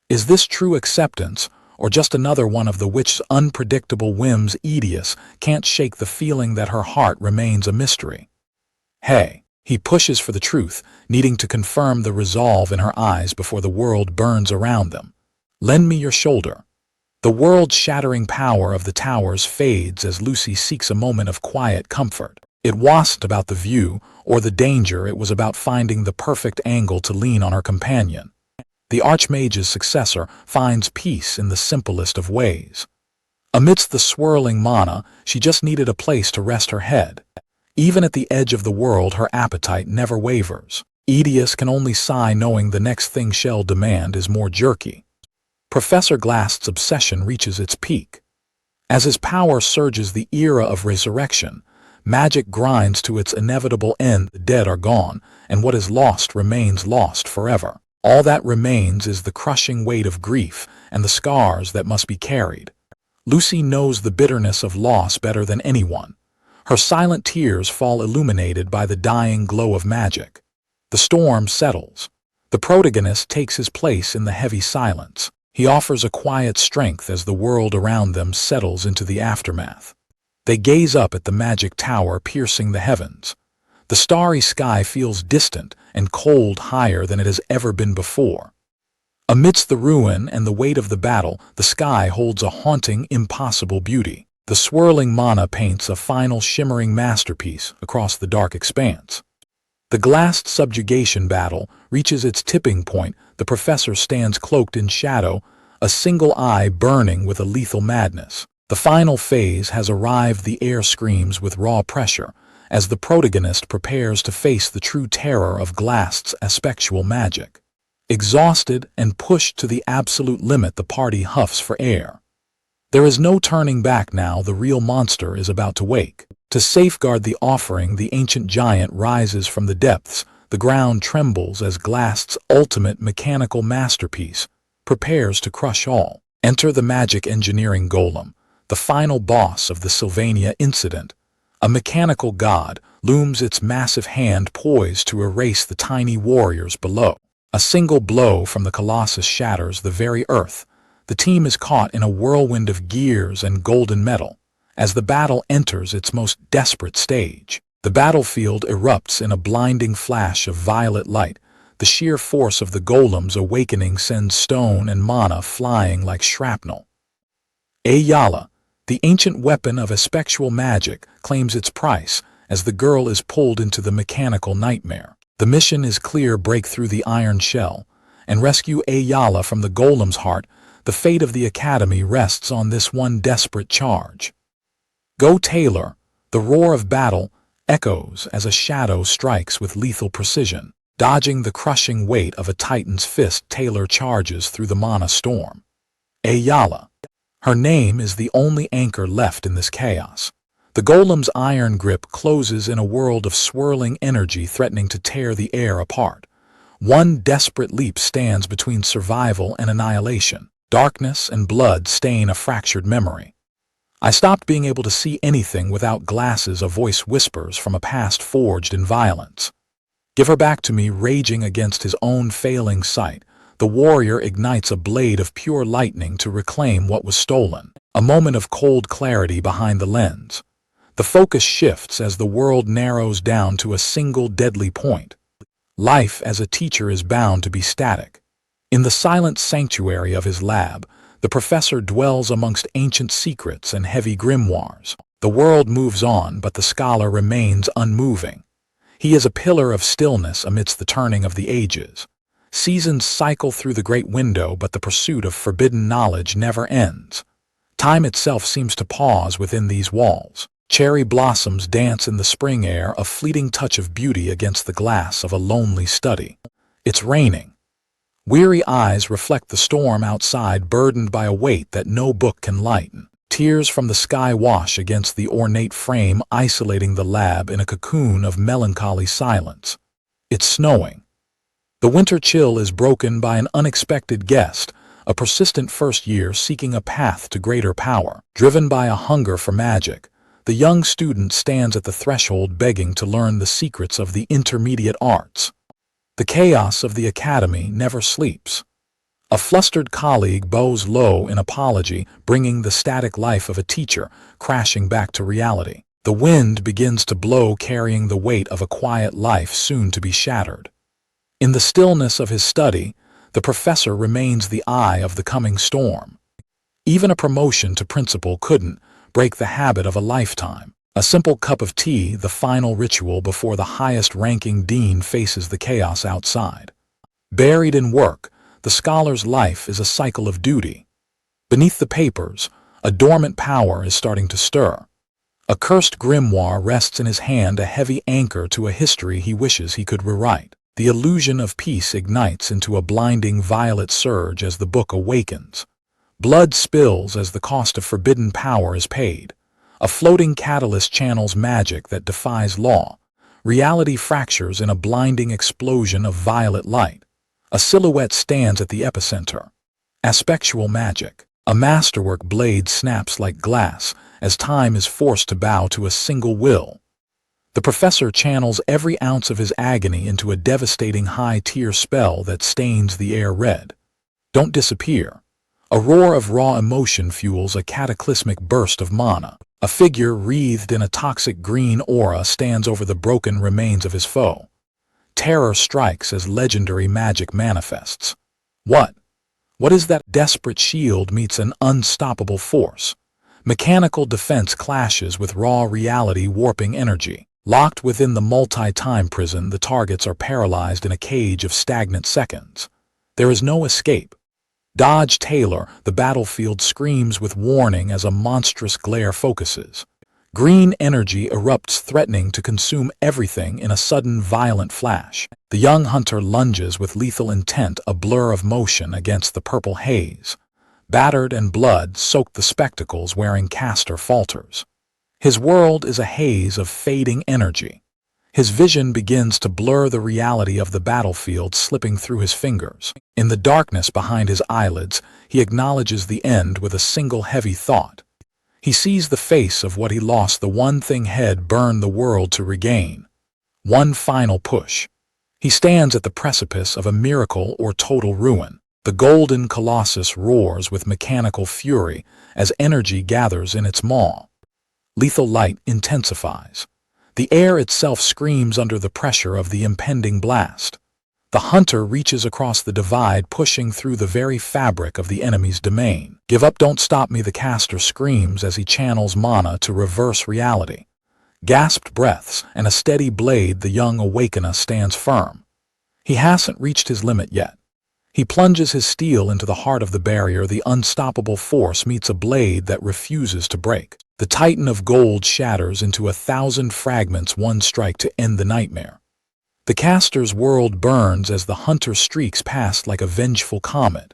Is this true acceptance, or just another one of the witch's unpredictable whims? Edius can't shake the feeling that her heart remains a mystery. Hey. He pushes for the truth, needing to confirm the resolve in her eyes before the world burns around them. "Lend me your shoulder." The world-shattering power of the towers fades as Lucy seeks a moment of quiet comfort. It wasn't about the view or the danger, it was about finding the perfect angle to lean on her companion. The Archmage's successor finds peace in the simplest of ways. Amidst the swirling mana, she just needed a place to rest her head. Even at the edge of the world, her appetite never wavers. Œdius can only sigh knowing the next thing she'll demand is more jerky. Professor Glast's obsession reaches its peak. As his power surges, the era of resurrection, magic grinds to its inevitable end. The dead are gone, and what is lost remains lost forever. All that remains is the crushing weight of grief and the scars that must be carried. Lucy knows the bitterness of loss better than anyone. Her silent tears fall illuminated by the dying glow of magic. The storm settles. The protagonist takes his place in the heavy silence. He offers a quiet strength as the world around them settles into the aftermath. They gaze up at the magic tower piercing the heavens. The starry sky feels distant and cold, higher than it has ever been before. Amidst the ruin and the weight of the battle, the sky holds a haunting, impossible beauty. The swirling mana paints a final shimmering masterpiece across the dark expanse. The Glast subjugation battle reaches its tipping point. The professor stands cloaked in shadow, a single eye burning with a lethal madness. The final phase has arrived. The air screams with raw pressure as the protagonist prepares to face the true terror of Glast's aspectual magic. Exhausted and pushed to the absolute limit, the party huffs for air. There is no turning back now. The real monster is about to wake. To safeguard the offering, the ancient giant rises from the depths. The ground trembles as Glast's ultimate mechanical masterpiece prepares to crush all. Enter the magic engineering golem, the final boss of the Sylvania incident. A mechanical god looms, its massive hand poised to erase the tiny warriors below. A single blow from the colossus shatters the very earth. The team is caught in a whirlwind of gears and golden metal. As the battle enters its most desperate stage, the battlefield erupts in a blinding flash of violet light. The sheer force of the golem's awakening sends stone and mana flying like shrapnel. 𝒩𝒑ℰ, the ancient weapon of aspectual magic, claims its price as the girl is pulled into the mechanical nightmare. The mission is clear: break through the iron shell and rescue 𝒩𝒑ℰ from the golem's heart. The fate of the Academy rests on this one desperate charge. Go Taylor! The roar of battle echoes as a shadow strikes with lethal precision. Dodging the crushing weight of a titan's fist, Taylor charges through the mana storm. 𝒩𝒑ℰ. Her name is the only anchor left in this chaos. The golem's iron grip closes in a world of swirling energy threatening to tear the air apart. One desperate leap stands between survival and annihilation. Darkness and blood stain a fractured memory. I stopped being able to see anything without glasses. A voice whispers from a past forged in violence. Give her back to me. Raging against his own failing sight, the warrior ignites a blade of pure lightning to reclaim what was stolen. A moment of cold clarity behind the lens. The focus shifts as the world narrows down to a single deadly point. Life as a teacher is bound to be static. In the silent sanctuary of his lab, the professor dwells amongst ancient secrets and heavy grimoires. The world moves on, but the scholar remains unmoving. He is a pillar of stillness amidst the turning of the ages. Seasons cycle through the great window, but the pursuit of forbidden knowledge never ends. Time itself seems to pause within these walls. Cherry blossoms dance in the spring air, a fleeting touch of beauty against the glass of a lonely study. It's raining. Weary eyes reflect the storm outside, burdened by a weight that no book can lighten. Tears from the sky wash against the ornate frame, isolating the lab in a cocoon of melancholy silence. It's snowing. The winter chill is broken by an unexpected guest, a persistent first year seeking a path to greater power. Driven by a hunger for magic, the young student stands at the threshold, begging to learn the secrets of the intermediate arts. The chaos of the academy never sleeps. A flustered colleague bows low in apology, bringing the static life of a teacher crashing back to reality. The wind begins to blow, carrying the weight of a quiet life soon to be shattered. In the stillness of his study, the professor remains the eye of the coming storm. Even a promotion to principal couldn't break the habit of a lifetime. A simple cup of tea, the final ritual before the highest-ranking dean faces the chaos outside. Buried in work, the scholar's life is a cycle of duty. Beneath the papers, A dormant power is starting to stir. A cursed grimoire rests in his hand, a heavy anchor to a history he wishes he could rewrite. The illusion of peace ignites into a blinding violet surge as the book awakens. Blood spills as the cost of forbidden power is paid. A floating catalyst channels magic that defies law. Reality fractures in a blinding explosion of violet light. A silhouette stands at the epicenter. Aspectual magic. A masterwork blade snaps like glass as time is forced to bow to a single will. The professor channels every ounce of his agony into a devastating high-tier spell that stains the air red. Don't disappear. A roar of raw emotion fuels a cataclysmic burst of mana. A figure wreathed in a toxic green aura stands over the broken remains of his foe. Terror strikes as legendary magic manifests. What? What is that? Desperate shield meets an unstoppable force. Mechanical defense clashes with raw reality warping energy. Locked within the multi-time prison, the targets are paralyzed in a cage of stagnant seconds. There is no escape. Dodge Taylor, the battlefield screams with warning as a monstrous glare focuses. Green energy erupts, threatening to consume everything in a sudden violent flash. The young hunter lunges with lethal intent, a blur of motion against the purple haze. Battered and blood-soaked, the spectacles wearing caster falters. His world is a haze of fading energy. His vision begins to blur, the reality of the battlefield slipping through his fingers. In the darkness behind his eyelids, he acknowledges the end with a single heavy thought. He sees the face of what he lost, the one thing he'd burned the world to regain. One final push. He stands at the precipice of a miracle or total ruin. The golden colossus roars with mechanical fury as energy gathers in its maw. Lethal light intensifies. The air itself screams under the pressure of the impending blast. The hunter reaches across the divide, pushing through the very fabric of the enemy's domain. "Give up, don't stop me," the caster screams as he channels mana to reverse reality. Gasped breaths and a steady blade, the young awakener stands firm. He hasn't reached his limit yet. He plunges his steel into the heart of the barrier. The unstoppable force meets a blade that refuses to break. The titan of gold shatters into 1,000 fragments, one strike to end the nightmare. The caster's world burns as the hunter streaks past like a vengeful comet.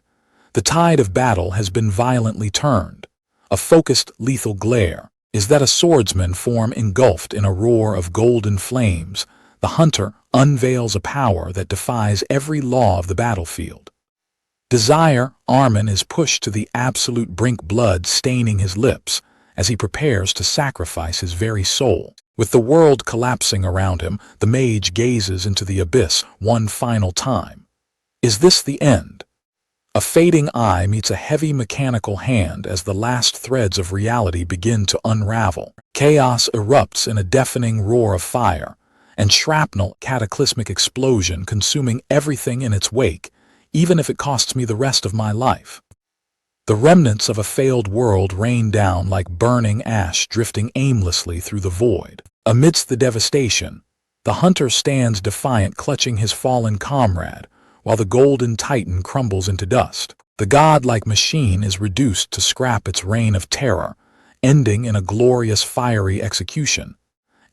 The tide of battle has been violently turned. A focused, lethal glare. Is that a swordsman form engulfed in a roar of golden flames? The hunter unveils a power that defies every law of the battlefield. Desire, Armin is pushed to the absolute brink, blood staining his lips as he prepares to sacrifice his very soul. With the world collapsing around him, the mage gazes into the abyss one final time. Is this the end? A fading eye meets a heavy mechanical hand as the last threads of reality begin to unravel. Chaos erupts in a deafening roar of fire, and shrapnel, cataclysmic explosion consuming everything in its wake, even if it costs me the rest of my life. The remnants of a failed world rain down like burning ash, drifting aimlessly through the void. Amidst the devastation, the hunter stands defiant, clutching his fallen comrade, while the golden titan crumbles into dust. The godlike machine is reduced to scrap, its reign of terror, ending in a glorious fiery execution.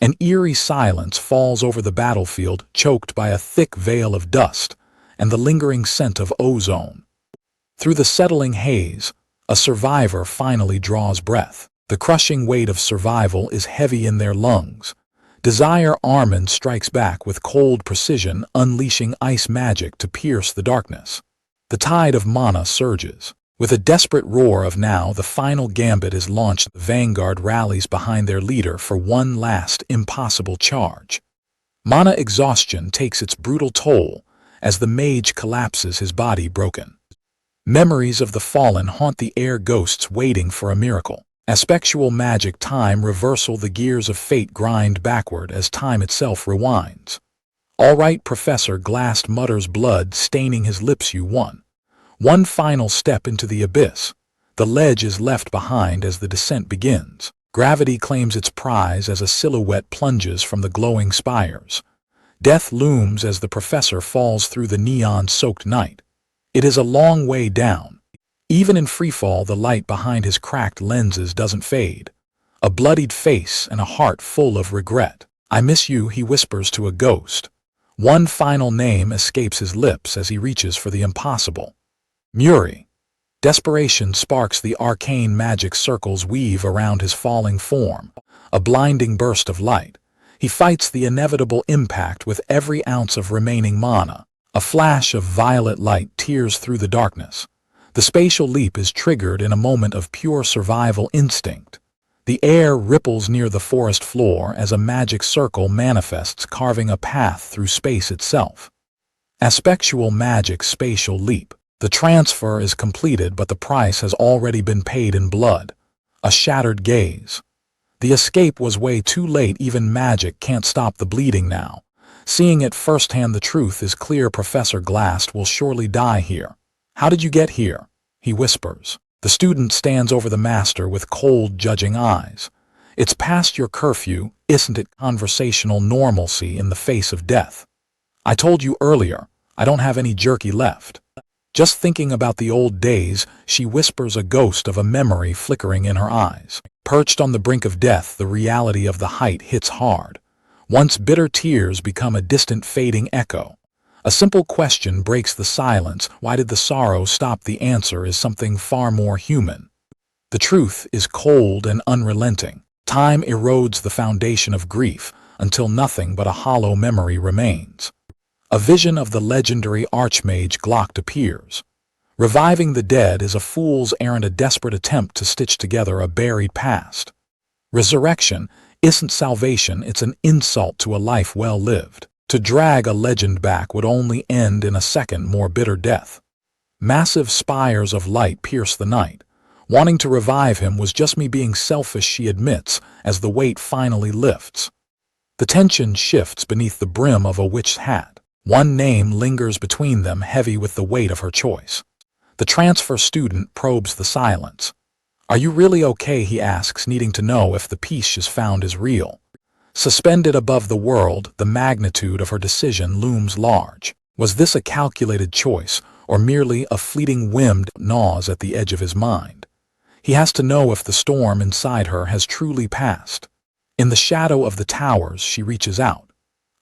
An eerie silence falls over the battlefield, choked by a thick veil of dust and the lingering scent of ozone. Through the settling haze, a survivor finally draws breath. The crushing weight of survival is heavy in their lungs. Desire, Armin strikes back with cold precision, unleashing ice magic to pierce the darkness. The tide of mana surges. With a desperate roar of now, the final gambit is launched. The vanguard rallies behind their leader for one last impossible charge. Mana exhaustion takes its brutal toll as the mage collapses, his body broken. Memories of the fallen haunt the air, ghosts waiting for a miracle. Aspectual magic, time reversal, the gears of fate grind backward as time itself rewinds. "All right, Professor," Glass mutters, blood staining his lips. "You won. One final step into the abyss." The ledge is left behind as the descent begins. Gravity claims its prize as a silhouette plunges from the glowing spires. Death looms as the professor falls through the neon-soaked night. It is a long way down. Even in freefall, the light behind his cracked lenses doesn't fade. A bloodied face and a heart full of regret. "I miss you," he whispers to a ghost. One final name escapes his lips as he reaches for the impossible. Muri. Desperation sparks the arcane magic circles weave around his falling form. A blinding burst of light. He fights the inevitable impact with every ounce of remaining mana. A flash of violet light tears through the darkness. The spatial leap is triggered in a moment of pure survival instinct. The air ripples near the forest floor as a magic circle manifests, carving a path through space itself. Aspectual magic spatial leap. The transfer is completed, but the price has already been paid in blood. A shattered gaze. The escape was way too late. Even magic can't stop the bleeding now. Seeing it firsthand, the truth is clear. Professor Glast will surely die here. "How did you get here?" he whispers. The student stands over the master with cold, judging eyes. "It's past your curfew, isn't it?" Conversational normalcy in the face of death. "I told you earlier, I don't have any jerky left." Just thinking about the old days, she whispers, a ghost of a memory flickering in her eyes. Perched on the brink of death, the reality of the height hits hard. Once bitter tears become a distant fading echo. A simple question breaks the silence. Why did the sorrow stop? The answer is something far more human. The truth is cold and unrelenting. Time erodes the foundation of grief until nothing but a hollow memory remains. A vision of the legendary archmage 𝒩�ဋ𝒂ℎ appears. Reviving the dead is a fool's errand, a desperate attempt to stitch together a buried past. Resurrection isn't salvation, it's an insult to a life well lived. To drag a legend back would only end in a second, more bitter death. Massive spires of light pierce the night. Wanting to revive him was just me being selfish, she admits, as the weight finally lifts. The tension shifts beneath the brim of a witch's hat. One name lingers between them, heavy with the weight of her choice. The transfer student probes the silence. "Are you really okay?" he asks, needing to know if the peace she's found is real. Suspended above the world, the magnitude of her decision looms large. Was this a calculated choice, or merely a fleeting whim? Gnaws at the edge of his mind. He has to know if the storm inside her has truly passed. In the shadow of the towers, she reaches out.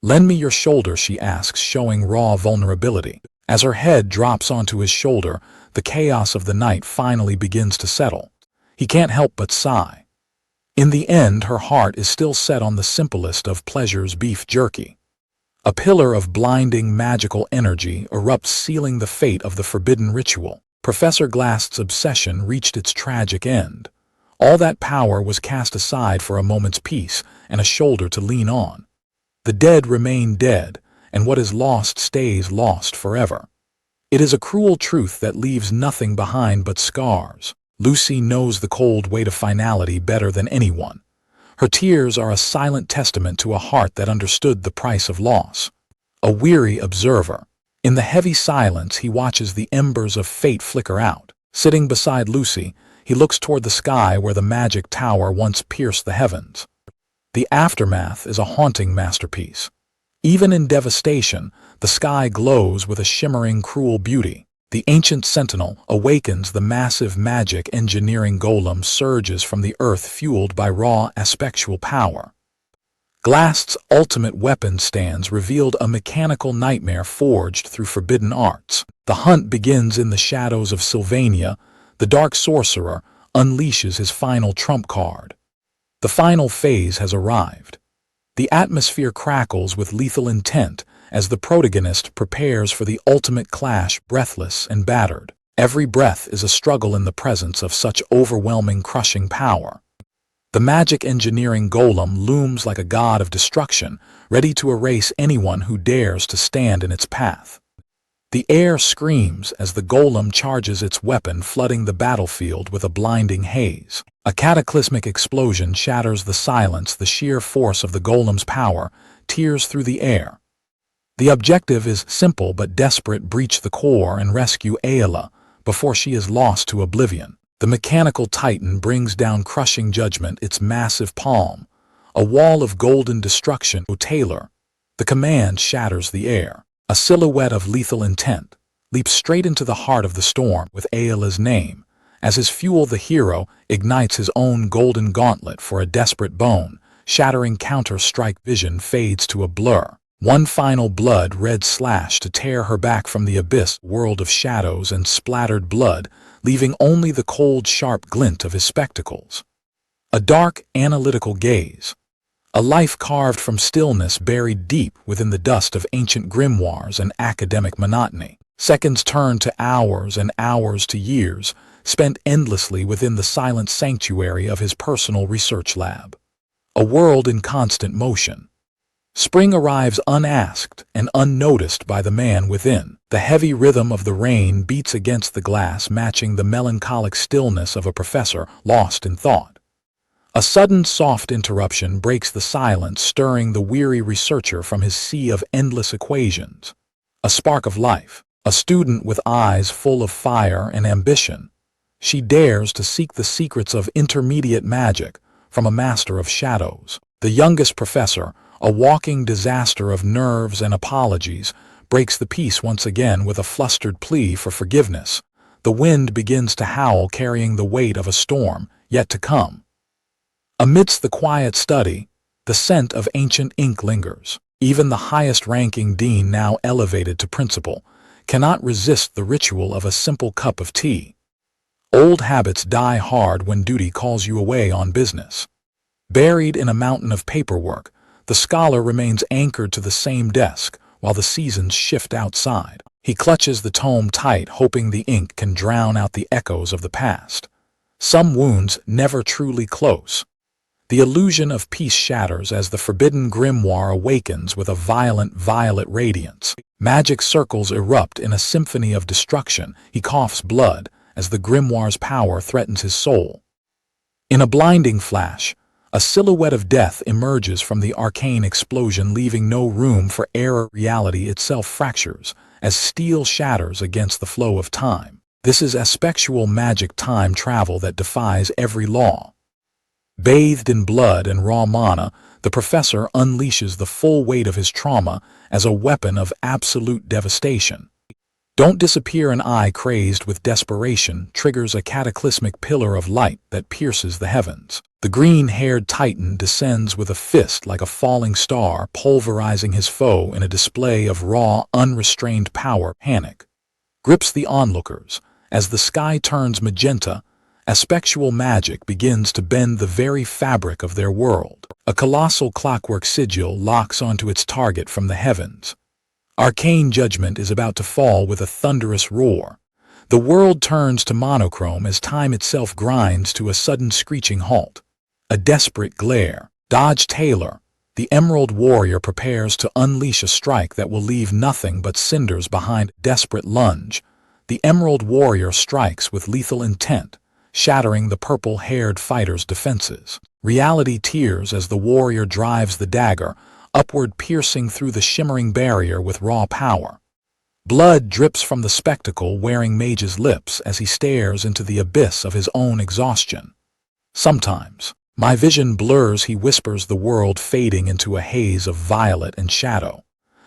"Lend me your shoulder," she asks, showing raw vulnerability. As her head drops onto his shoulder, the chaos of the night finally begins to settle. He can't help but sigh. In the end, her heart is still set on the simplest of pleasures, beef jerky. A pillar of blinding magical energy erupts, sealing the fate of the forbidden ritual. Professor Glast's obsession reached its tragic end. All that power was cast aside for a moment's peace and a shoulder to lean on. The dead remain dead, and what is lost stays lost forever. It is a cruel truth that leaves nothing behind but scars. Lucy knows the cold weight of finality better than anyone. Her tears are a silent testament to a heart that understood the price of loss. A weary observer. In the heavy silence, he watches the embers of fate flicker out. Sitting beside Lucy, he looks toward the sky where the magic tower once pierced the heavens. The aftermath is a haunting masterpiece. Even in devastation, the sky glows with a shimmering, cruel beauty. The ancient sentinel awakens, the massive magic engineering golem surges from the earth, fueled by raw aspectual power. Glast's ultimate weapon stands revealed, a mechanical nightmare forged through forbidden arts. The hunt begins in the shadows of Sylvania. The dark sorcerer unleashes his final trump card. The final phase has arrived. The atmosphere crackles with lethal intent as the protagonist prepares for the ultimate clash, breathless and battered. Every breath is a struggle in the presence of such overwhelming, crushing power. The magic engineering golem looms like a god of destruction, ready to erase anyone who dares to stand in its path. The air screams as the golem charges its weapon, flooding the battlefield with a blinding haze. A cataclysmic explosion shatters the silence, the sheer force of the golem's power tears through the air. The objective is simple but desperate: breach the core and rescue 𝒩𝒂ℰ before she is lost to oblivion. The mechanical titan brings down crushing judgment, its massive palm, a wall of golden destruction. 𝒩𝒂ℰ. The command shatters the air. A silhouette of lethal intent. leaps straight into the heart of the storm with Ayla's name. As his fuel, the hero ignites his own golden gauntlet for a desperate bone-shattering counter-strike. Vision fades to a blur. One final blood-red slash to tear her back from the abyss world of shadows and splattered blood, leaving only the cold, sharp glint of his spectacles. A dark, analytical gaze. A life carved from stillness buried deep within the dust of ancient grimoires and academic monotony. Seconds turn to hours and hours to years, spent endlessly within the silent sanctuary of his personal research lab. A world in constant motion. Spring arrives unasked and unnoticed by the man within. The heavy rhythm of the rain beats against the glass, matching the melancholic stillness of a professor lost in thought. A sudden soft interruption breaks the silence, stirring the weary researcher from his sea of endless equations. A spark of life. A student with eyes full of fire and ambition. She dares to seek the secrets of intermediate magic from a master of shadows. The youngest professor, a walking disaster of nerves and apologies, breaks the peace once again with a flustered plea for forgiveness. The wind begins to howl, carrying the weight of a storm yet to come. Amidst the quiet study, the scent of ancient ink lingers. Even the highest-ranking dean, now elevated to principal, cannot resist the ritual of a simple cup of tea. Old habits die hard when duty calls you away on business. Buried in a mountain of paperwork, the scholar remains anchored to the same desk while the seasons shift outside. He clutches the tome tight, hoping the ink can drown out the echoes of the past. Some wounds never truly close. The illusion of peace shatters as the forbidden grimoire awakens with a violent violet radiance. Magic circles erupt in a symphony of destruction. He coughs blood as the grimoire's power threatens his soul. In a blinding flash, a silhouette of death emerges from the arcane explosion, leaving no room for error. Reality itself fractures as steel shatters against the flow of time. This is aspectual magic, time travel that defies every law. Bathed in blood and raw mana, the professor unleashes the full weight of his trauma as a weapon of absolute devastation. Don't disappear. An eye crazed with desperation triggers a cataclysmic pillar of light that pierces the heavens. The green-haired titan descends with a fist like a falling star, pulverizing his foe in a display of raw, unrestrained power. Panic grips the onlookers as the sky turns magenta. Aspectual magic begins to bend the very fabric of their world. A colossal clockwork sigil locks onto its target from the heavens. Arcane judgment is about to fall with a thunderous roar. The world turns to monochrome as time itself grinds to a sudden screeching halt. A desperate glare. Dodge Taylor, the Emerald Warrior, prepares to unleash a strike that will leave nothing but cinders behind. Desperate lunge. The Emerald Warrior strikes with lethal intent, shattering the purple-haired fighter's defenses. Reality tears as the warrior drives the dagger upward, piercing through the shimmering barrier with raw power. Blood drips from the spectacle-wearing mage's lips as he stares into the abyss of his own exhaustion. Sometimes, my vision blurs, he whispers, the world fading into a haze of violet and shadow.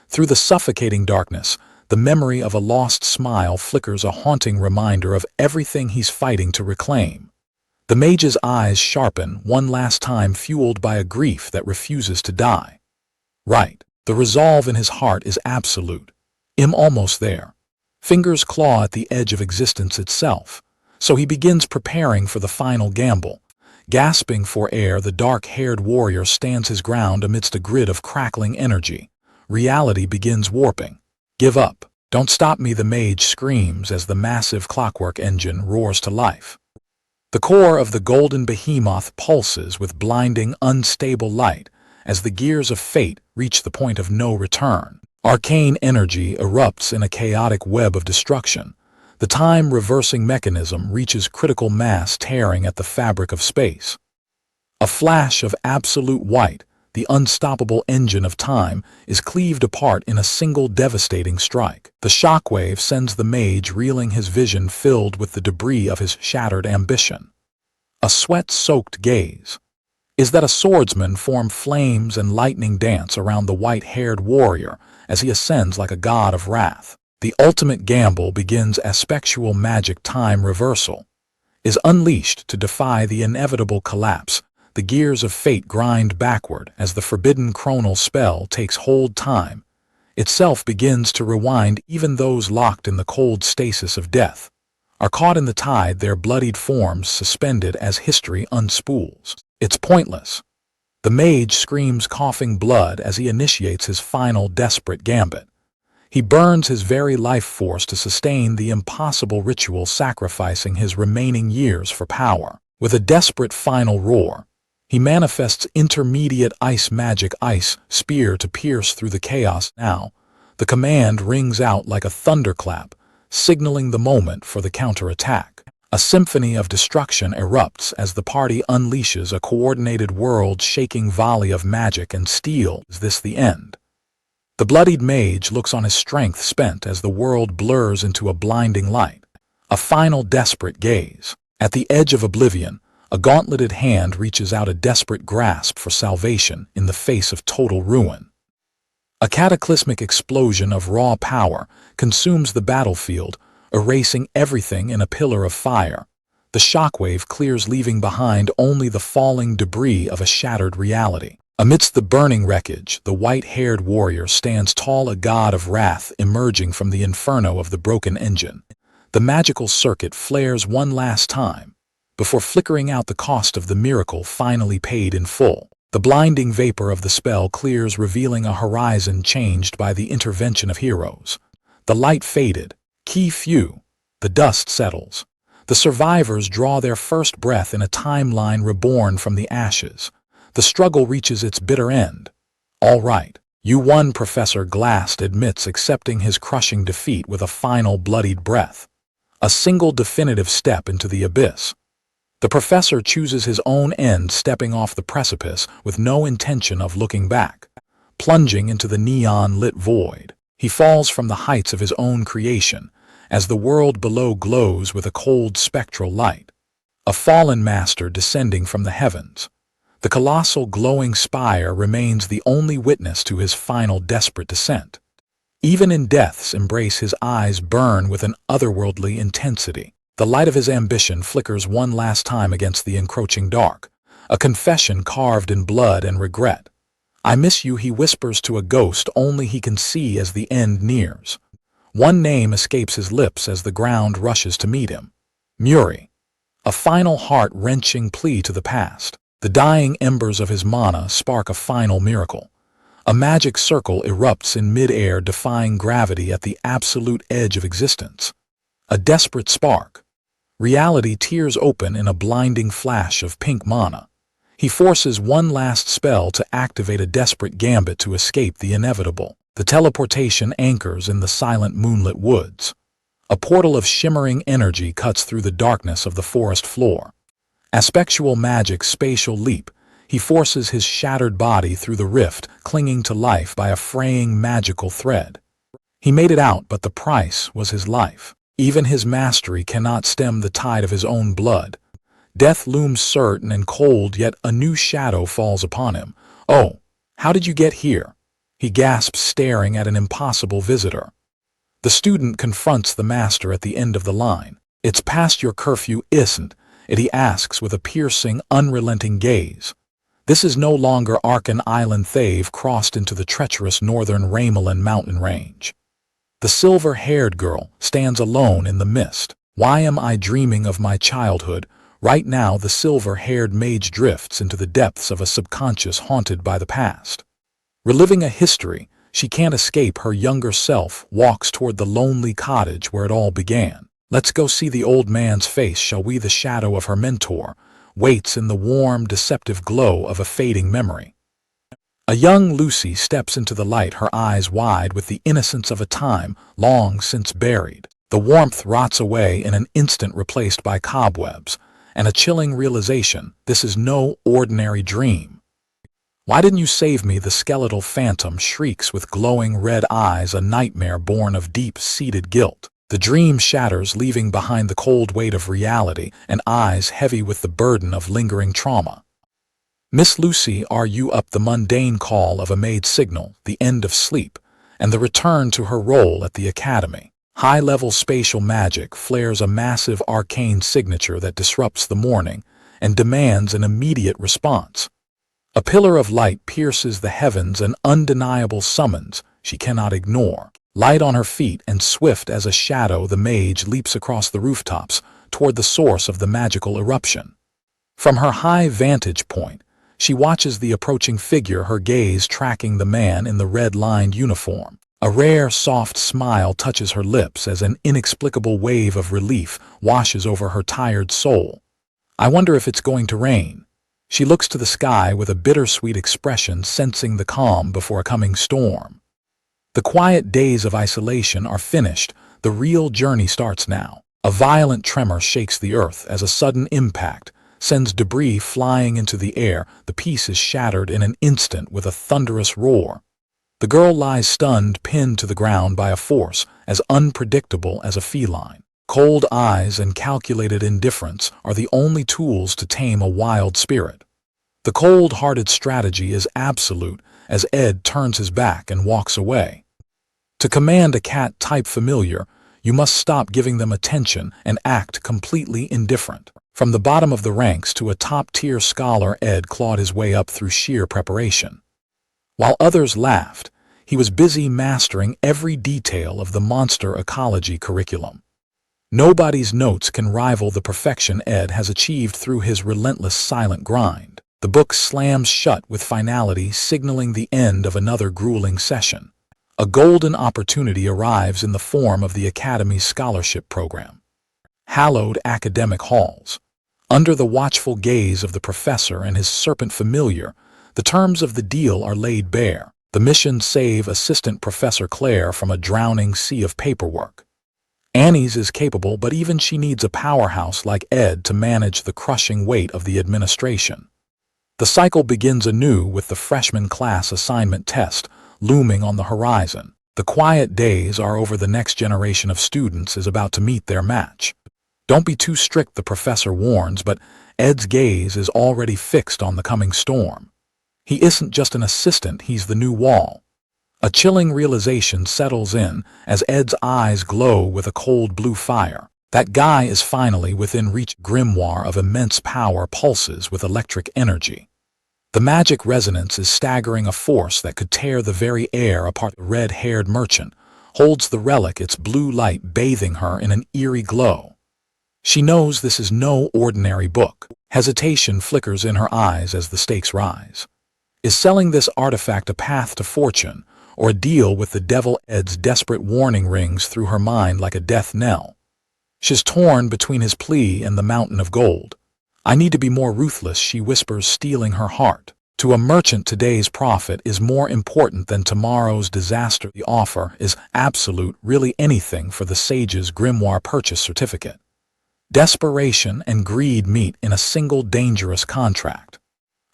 Through the suffocating darkness, the memory of a lost smile flickers, a haunting reminder of everything he's fighting to reclaim. The mage's eyes sharpen one last time, fueled by a grief that refuses to die. Right. The resolve in his heart is absolute. I'm almost there. Fingers claw at the edge of existence itself. So he begins preparing for the final gamble. Gasping for air, the dark-haired warrior stands his ground amidst a grid of crackling energy. Reality begins warping. Give up. Don't stop me, the mage screams as the massive clockwork engine roars to life. The core of the golden behemoth pulses with blinding, unstable light as the gears of fate reach the point of no return. Arcane energy erupts in a chaotic web of destruction. The time-reversing mechanism reaches critical mass, tearing at the fabric of space. A flash of absolute white, the unstoppable engine of time, is cleaved apart in a single devastating strike. The shockwave sends the mage reeling, his vision filled with the debris of his shattered ambition. A sweat-soaked gaze. Is that a swordsman form flames and lightning dance around the white-haired warrior as he ascends like a god of wrath. The ultimate gamble begins as spectral magic time reversal is unleashed to defy the inevitable collapse. The gears of fate grind backward as the forbidden chronal spell takes hold. Time itself begins to rewind. Even those locked in the cold stasis of death are caught in the tide, their bloodied forms suspended as history unspools. It's pointless. The mage screams, coughing blood as he initiates his final desperate gambit. He burns his very life force to sustain the impossible ritual, sacrificing his remaining years for power. With a desperate final roar, he manifests intermediate ice magic ice spear to pierce through the chaos. Now, the command rings out like a thunderclap, signaling the moment for the counterattack. A symphony of destruction erupts as the party unleashes a coordinated world-shaking volley of magic and steel. Is this the end? The bloodied mage looks on, his strength spent as the world blurs into a blinding light. A final desperate gaze. At the edge of oblivion, a gauntleted hand reaches out, a desperate grasp for salvation in the face of total ruin. A cataclysmic explosion of raw power consumes the battlefield, erasing everything in a pillar of fire. The shockwave clears, leaving behind only the falling debris of a shattered reality. Amidst the burning wreckage, the white-haired warrior stands tall, a god of wrath emerging from the inferno of the broken engine. The magical circuit flares one last time, before flickering out, the cost of the miracle finally paid in full. The blinding vapor of the spell clears, revealing a horizon changed by the intervention of heroes. The light faded. Key few. The dust settles. The survivors draw their first breath in a timeline reborn from the ashes. The struggle reaches its bitter end. All right, you won, Professor Glass admits, accepting his crushing defeat with a final bloodied breath. A single definitive step into the abyss. The professor chooses his own end, stepping off the precipice with no intention of looking back. Plunging into the neon-lit void, he falls from the heights of his own creation, as the world below glows with a cold spectral light. A fallen master descending from the heavens. The colossal glowing spire remains the only witness to his final desperate descent. Even in death's embrace, his eyes burn with an otherworldly intensity. The light of his ambition flickers one last time against the encroaching dark, a confession carved in blood and regret. "I miss you," he whispers to a ghost only he can see as the end nears. One name escapes his lips as the ground rushes to meet him. Muri. A final heart-wrenching plea to the past. The dying embers of his mana spark a final miracle. A magic circle erupts in mid-air, defying gravity at the absolute edge of existence. A desperate spark. Reality tears open in a blinding flash of pink mana. He forces one last spell to activate, a desperate gambit to escape the inevitable. The teleportation anchors in the silent moonlit woods. A portal of shimmering energy cuts through the darkness of the forest floor. Aspectual magic spatial leap. He forces his shattered body through the rift, clinging to life by a fraying magical thread. He made it out, but the price was his life. Even his mastery cannot stem the tide of his own blood. Death looms certain and cold, yet a new shadow falls upon him. "Oh, how did you get here?" he gasps, staring at an impossible visitor. The student confronts the master at the end of the line. "It's past your curfew, isn't it?" he asks with a piercing, unrelenting gaze. This is no longer Arkan Island. They've crossed into the treacherous northern Ramelin mountain range. The silver-haired girl stands alone in the mist. "Why am I dreaming of my childhood?" Right now, the silver-haired mage drifts into the depths of a subconscious haunted by the past. Reliving a history she can't escape, her younger self walks toward the lonely cottage where it all began. "Let's go see the old man's face, shall we?" The shadow of her mentor waits in the warm, deceptive glow of a fading memory. A young Lucy steps into the light, her eyes wide with the innocence of a time long since buried. The warmth rots away in an instant, replaced by cobwebs, and a chilling realization: this is no ordinary dream. "Why didn't you save me?" the skeletal phantom shrieks with glowing red eyes, a nightmare born of deep-seated guilt. The dream shatters, leaving behind the cold weight of reality and eyes heavy with the burden of lingering trauma. "Miss Lucy, are you up?" The mundane call of a maid's signal the end of sleep, and the return to her role at the academy. High-level spatial magic flares a massive arcane signature that disrupts the morning and demands an immediate response. A pillar of light pierces the heavens, an undeniable summons she cannot ignore. Light on her feet, and swift as a shadow, the mage leaps across the rooftops toward the source of the magical eruption. From her high vantage point, she watches the approaching figure, her gaze tracking the man in the red-lined uniform. A rare, soft smile touches her lips as an inexplicable wave of relief washes over her tired soul. I wonder if it's going to rain. She looks to the sky with a bittersweet expression, sensing the calm before a coming storm. The quiet days of isolation are finished. The real journey starts now. A violent tremor shakes the earth as a sudden impact sends debris flying into the air. The peace is shattered in an instant with a thunderous roar. The girl lies stunned, pinned to the ground by a force as unpredictable as a feline. Cold eyes and calculated indifference are the only tools to tame a wild spirit. The cold-hearted strategy is absolute as Ed turns his back and walks away. To command a cat-type familiar, you must stop giving them attention and act completely indifferent. From the bottom of the ranks to a top-tier scholar, Ed clawed his way up through sheer preparation. While others laughed, he was busy mastering every detail of the monster ecology curriculum. Nobody's notes can rival the perfection Ed has achieved through his relentless silent grind. The book slams shut with finality, signaling the end of another grueling session. A golden opportunity arrives in the form of the Academy's scholarship program. Hallowed academic halls. Under the watchful gaze of the professor and his serpent familiar, the terms of the deal are laid bare. The mission: save Assistant Professor Claire from a drowning sea of paperwork. Annie's is capable, but even she needs a powerhouse like Ed to manage the crushing weight of the administration. The cycle begins anew with the freshman class assignment test looming on the horizon. The quiet days are over. The next generation of students is about to meet their match. Don't be too strict, the professor warns, but Ed's gaze is already fixed on the coming storm. He isn't just an assistant, he's the new wall. A chilling realization settles in as Ed's eyes glow with a cold blue fire. That guy is finally within reach. Grimoire of immense power pulses with electric energy. The magic resonance is staggering, a force that could tear the very air apart. The red-haired merchant holds the relic, its blue light bathing her in an eerie glow. She knows this is no ordinary book. Hesitation flickers in her eyes as the stakes rise. Is selling this artifact a path to fortune, or a deal with the devil? Ed's desperate warning rings through her mind like a death knell. She's torn between his plea and the mountain of gold. I need to be more ruthless, she whispers, stealing her heart. To a merchant, today's profit is more important than tomorrow's disaster. The offer is absolute, really anything for the sage's grimoire purchase certificate. Desperation and greed meet in a single dangerous contract.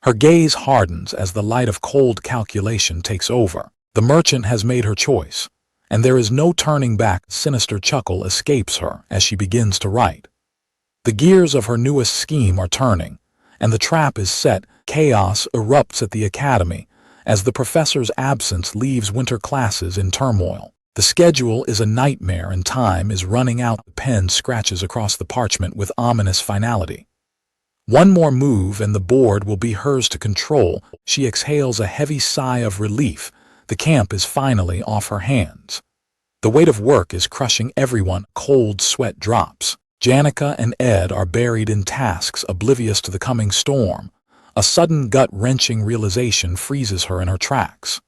Her gaze hardens as the light of cold calculation takes over. The merchant has made her choice, and there is no turning back. A sinister chuckle escapes her as she begins to write. The gears of her newest scheme are turning, and the trap is set. Chaos erupts at the academy as the professor's absence leaves winter classes in turmoil. The schedule is a nightmare and time is running out. The pen scratches across the parchment with ominous finality. One more move and the board will be hers to control. She exhales a heavy sigh of relief. The camp is finally off her hands. The weight of work is crushing everyone. Cold sweat drops. Janica and Ed are buried in tasks, oblivious to the coming storm. A sudden gut-wrenching realization freezes her in her tracks.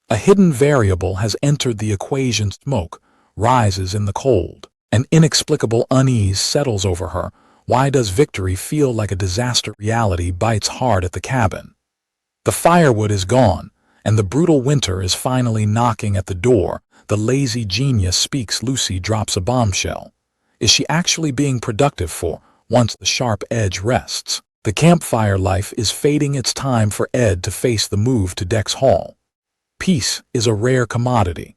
A hidden variable has entered the equation. Smoke rises in the cold. An inexplicable unease settles over her. Why does victory feel like a disaster? Reality bites hard at the cabin. The firewood is gone, and the brutal winter is finally knocking at the door. The lazy genius speaks. Lucy drops a bombshell. Is she actually being productive for once the sharp edge rests? The campfire life is fading. It's time for Ed to face the move to Dex Hall. Peace is a rare commodity.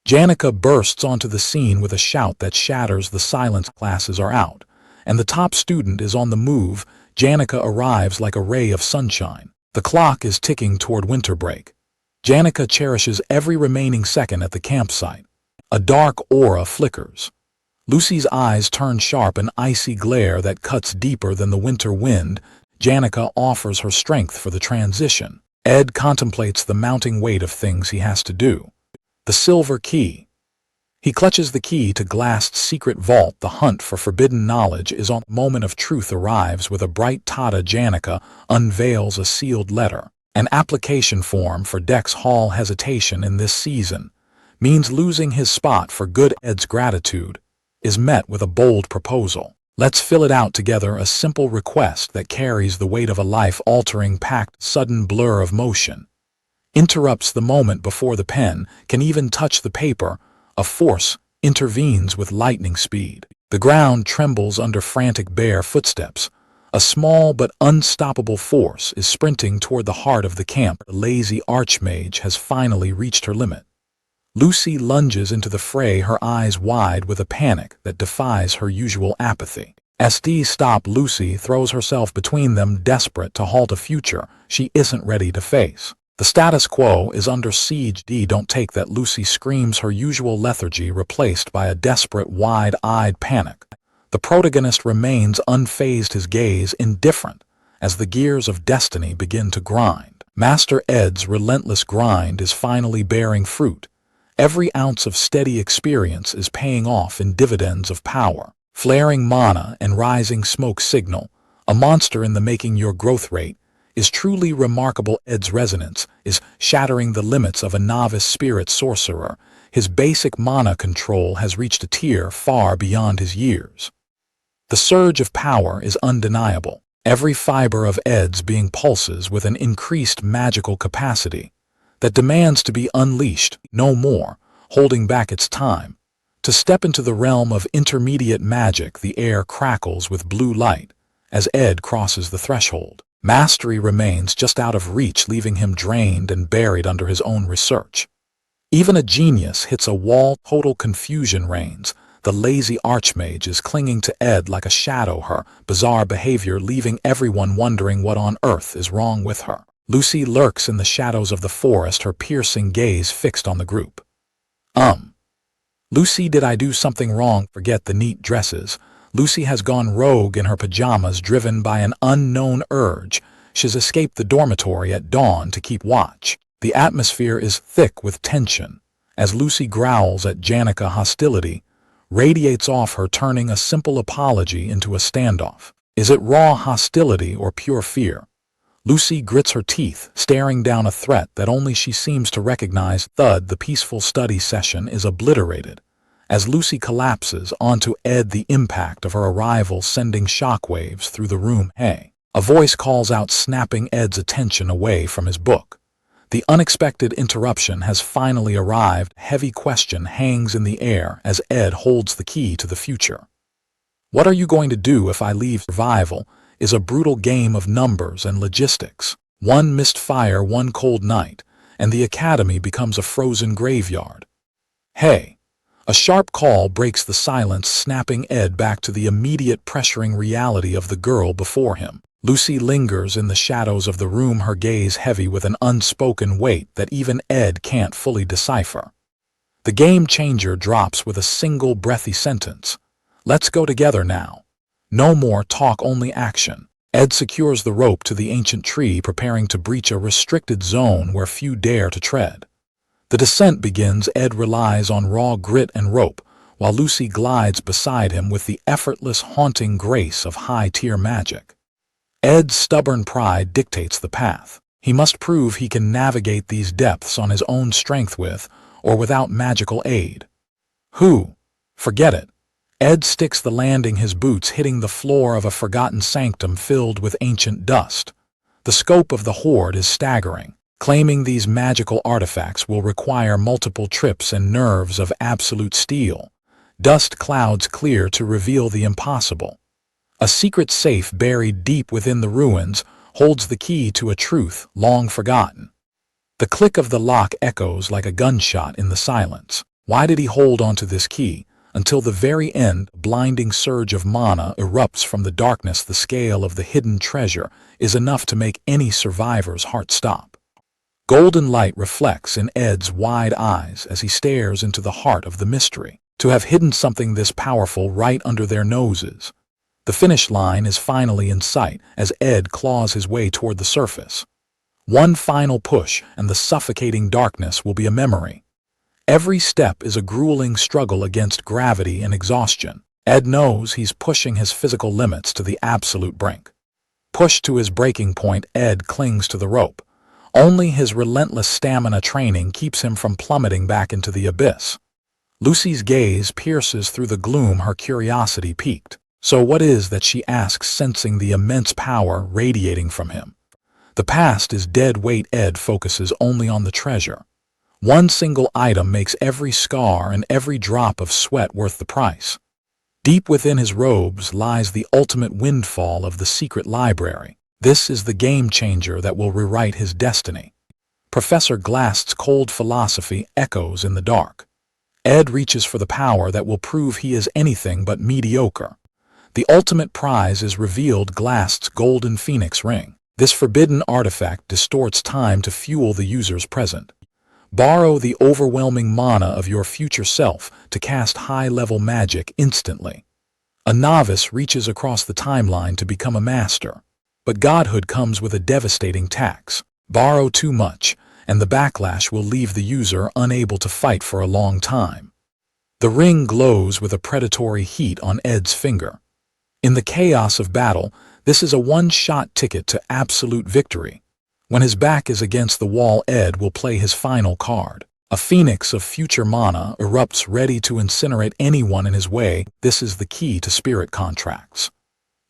Janica bursts onto the scene with a shout that shatters the silence. Classes are out, and the top student is on the move. Janica arrives like a ray of sunshine. The clock is ticking toward winter break. 𝒩𝒂ℍ cherishes every remaining second at the campsite. A dark aura flickers. Lucy's eyes turn sharp, an icy glare that cuts deeper than the winter wind. 𝒩𝒂ℍ offers her strength for the transition. Ed contemplates the mounting weight of things he has to do. The silver key. He clutches the key to Glast's secret vault. The hunt for forbidden knowledge is on. The moment of truth arrives with a bright Tata. 𝒩𝒂ℍ unveils a sealed letter. An application form for Dex Hall. Hesitation in this season means losing his spot for good. Ed's gratitude is met with a bold proposal. Let's fill it out together, a simple request that carries the weight of a life-altering pact. Sudden blur of motion interrupts the moment before the pen can even touch the paper. A force intervenes with lightning speed. The ground trembles under frantic bare footsteps. A small but unstoppable force is sprinting toward the heart of the camp. The lazy archmage has finally reached her limit. Lucy lunges into the fray, her eyes wide with a panic that defies her usual apathy. SD stop. Lucy throws herself between them, desperate to halt a future she isn't ready to face. The status quo is under siege. Don't take that. Lucy screams, her usual lethargy replaced by a desperate, wide-eyed panic. The protagonist remains unfazed, his gaze indifferent as the gears of destiny begin to grind. Master Ed's relentless grind is finally bearing fruit. Every ounce of steady experience is paying off in dividends of power. Flaring mana and rising smoke signal, a monster in the making. Your growth rate is truly remarkable. Ed's resonance is shattering the limits of a novice spirit sorcerer. His basic mana control has reached a tier far beyond his years. The surge of power is undeniable. Every fiber of Ed's being pulses with an increased magical capacity that demands to be unleashed, no more holding back its time. To step into the realm of intermediate magic, the air crackles with blue light as Ed crosses the threshold. Mastery remains just out of reach, leaving him drained and buried under his own research. Even a genius hits a wall. Total confusion reigns. The lazy archmage is clinging to Ed like a shadow, her bizarre behavior leaving everyone wondering what on earth is wrong with her. Lucy lurks in the shadows of the forest, her piercing gaze fixed on the group. Lucy, did I do something wrong? Forget the neat dresses. Lucy has gone rogue in her pajamas, driven by an unknown urge. She's escaped the dormitory at dawn to keep watch. The atmosphere is thick with tension as Lucy growls at 𝒩𝒂ℍ. Hostility radiates off her, turning a simple apology into a standoff. Is it raw hostility or pure fear? Lucy grits her teeth, staring down a threat that only she seems to recognize. Thud. The peaceful study session is obliterated as Lucy collapses onto Ed, the impact of her arrival sending shockwaves through the room. Hey! A voice calls out, snapping Ed's attention away from his book. The unexpected interruption has finally arrived. Heavy question hangs in the air as Ed holds the key to the future. What are you going to do if I leave? Survival is a brutal game of numbers and logistics. One missed fire, one cold night, and the academy becomes a frozen graveyard. Hey! A sharp call breaks the silence, snapping Ed back to the immediate pressuring reality of the girl before him. Lucy lingers in the shadows of the room, her gaze heavy with an unspoken weight that even Ed can't fully decipher. The game changer drops with a single breathy sentence. Let's go together now. No more talk, only action. Ed secures the rope to the ancient tree, preparing to breach a restricted zone where few dare to tread. The descent begins. Ed relies on raw grit and rope, while Lucy glides beside him with the effortless, haunting grace of high-tier magic. Ed's stubborn pride dictates the path. He must prove he can navigate these depths on his own strength with or without magical aid. Forget it. Ed sticks the landing, his boots hitting the floor of a forgotten sanctum filled with ancient dust. The scope of the hoard is staggering. Claiming these magical artifacts will require multiple trips and nerves of absolute steel. Dust clouds clear to reveal the impossible. A secret safe buried deep within the ruins holds the key to a truth long forgotten. The click of the lock echoes like a gunshot in the silence. Why did he hold onto this key? Until the very end, a blinding surge of mana erupts from the darkness. The scale of the hidden treasure is enough to make any survivor's heart stop. Golden light reflects in Ed's wide eyes as he stares into the heart of the mystery. To have hidden something this powerful right under their noses. The finish line is finally in sight as Ed claws his way toward the surface. One final push and the suffocating darkness will be a memory. Every step is a grueling struggle against gravity and exhaustion. Ed knows he's pushing his physical limits to the absolute brink. Pushed to his breaking point, Ed clings to the rope. Only his relentless stamina training keeps him from plummeting back into the abyss. Lucy's gaze pierces through the gloom, her curiosity piqued. So what is that, she asks, sensing the immense power radiating from him. The past is dead weight. Ed focuses only on the treasure. One single item makes every scar and every drop of sweat worth the price. Deep within his robes lies the ultimate windfall of the secret library. This is the game changer that will rewrite his destiny. Professor Glast's cold philosophy echoes in the dark. Ed reaches for the power that will prove he is anything but mediocre. The ultimate prize is revealed: Glast's golden phoenix ring. This forbidden artifact distorts time to fuel the user's present. Borrow the overwhelming mana of your future self to cast high-level magic instantly. A novice reaches across the timeline to become a master. But godhood comes with a devastating tax. Borrow too much, and the backlash will leave the user unable to fight for a long time. The ring glows with a predatory heat on Ed's finger. In the chaos of battle, this is a one-shot ticket to absolute victory. When his back is against the wall, Ed will play his final card. A phoenix of future mana erupts, ready to incinerate anyone in his way. This is the key to spirit contracts.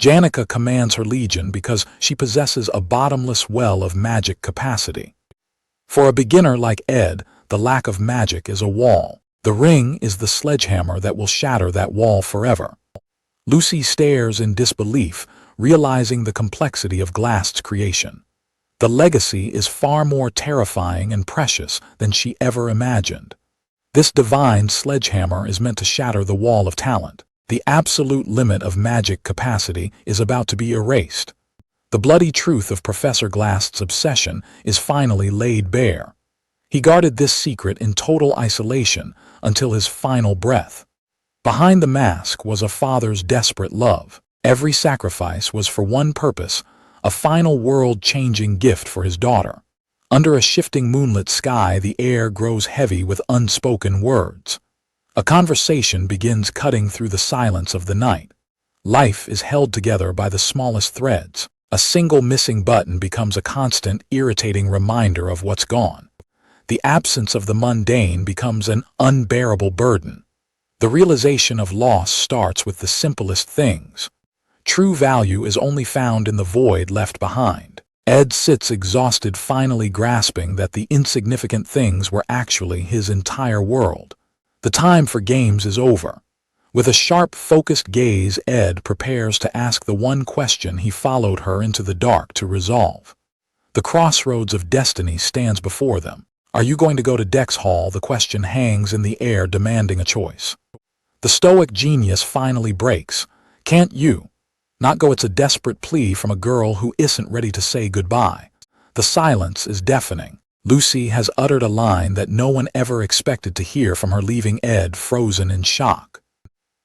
Janica commands her legion because she possesses a bottomless well of magic capacity. For a beginner like Ed, the lack of magic is a wall. The ring is the sledgehammer that will shatter that wall forever. Lucy stares in disbelief, realizing the complexity of Glast's creation. The legacy is far more terrifying and precious than she ever imagined. This divine sledgehammer is meant to shatter the wall of talent. The absolute limit of magic capacity is about to be erased. The bloody truth of Professor Glast's obsession is finally laid bare. He guarded this secret in total isolation until his final breath. Behind the mask was a father's desperate love. Every sacrifice was for one purpose: a final world-changing gift for his daughter. Under a shifting moonlit sky, the air grows heavy with unspoken words. A conversation begins, cutting through the silence of the night. Life is held together by the smallest threads. A single missing button becomes a constant, irritating reminder of what's gone. The absence of the mundane becomes an unbearable burden. The realization of loss starts with the simplest things. True value is only found in the void left behind. Ed sits exhausted, finally grasping that the insignificant things were actually his entire world. The time for games is over. With a sharp, focused gaze, Ed prepares to ask the one question he followed her into the dark to resolve. The crossroads of destiny stands before them. Are you going to go to Dex Hall? The question hangs in the air, demanding a choice. The stoic genius finally breaks. Can't you not go? It's a desperate plea from a girl who isn't ready to say goodbye. The silence is deafening. Lucy has uttered a line that no one ever expected to hear from her, leaving Ed frozen in shock.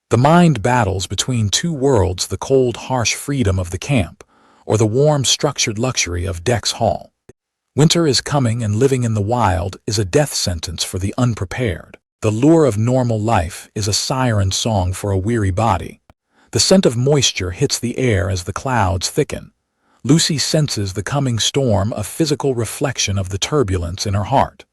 The mind battles between two worlds: the cold, harsh freedom of the camp, or the warm, structured luxury of Dex Hall. Winter is coming, and living in the wild is a death sentence for the unprepared. The lure of normal life is a siren song for a weary body. The scent of moisture hits the air as the clouds thicken. Lucy senses the coming storm, a physical reflection of the turbulence in her heart.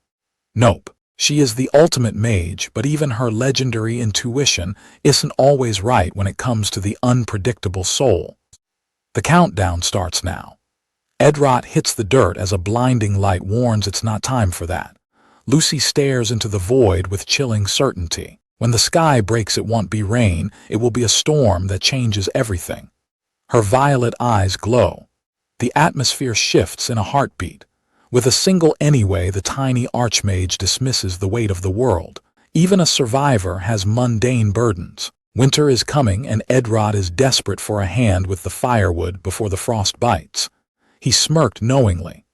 Nope. She is the ultimate mage, but even her legendary intuition isn't always right when it comes to the unpredictable soul. The countdown starts now. Edrot hits the dirt as a blinding light warns it's not time for that. Lucy stares into the void with chilling certainty. When the sky breaks, it won't be rain, it will be a storm that changes everything. Her violet eyes glow. The atmosphere shifts in a heartbeat. With a single anyway, the tiny archmage dismisses the weight of the world. Even a survivor has mundane burdens. Winter is coming, and Edrot is desperate for a hand with the firewood before the frost bites. He smirked knowingly.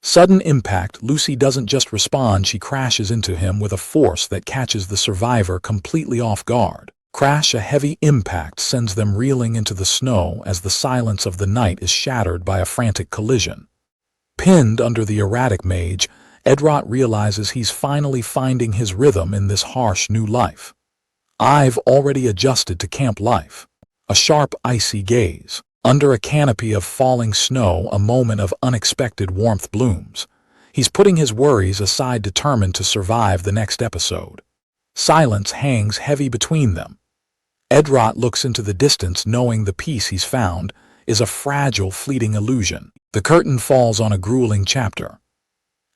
Sudden impact. Lucy doesn't just respond, she crashes into him with a force that catches the survivor completely off guard. Crash. A heavy impact sends them reeling into the snow as the silence of the night is shattered by a frantic collision. Pinned under the erratic mage, 𝒟𝐿 realizes he's finally finding his rhythm in this harsh new life. I've already adjusted to camp life. A sharp, icy gaze. Under a canopy of falling snow, a moment of unexpected warmth blooms. He's putting his worries aside, determined to survive the next episode. Silence hangs heavy between them. 𝒟𝐿 looks into the distance, knowing the peace he's found is a fragile, fleeting illusion. The curtain falls on a grueling chapter.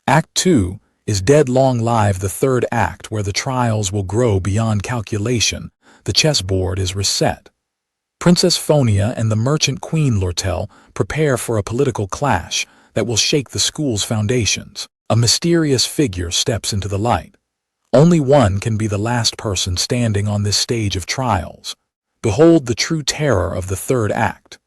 Act 2 is Dead Long Live, the third act, where the trials will grow beyond calculation. The chessboard is reset. Princess Phonia and the merchant Queen 𝒟𝐿 prepare for a political clash that will shake the school's foundations. A mysterious figure steps into the light. Only one can be the last person standing on this stage of trials. Behold the true terror of the third act.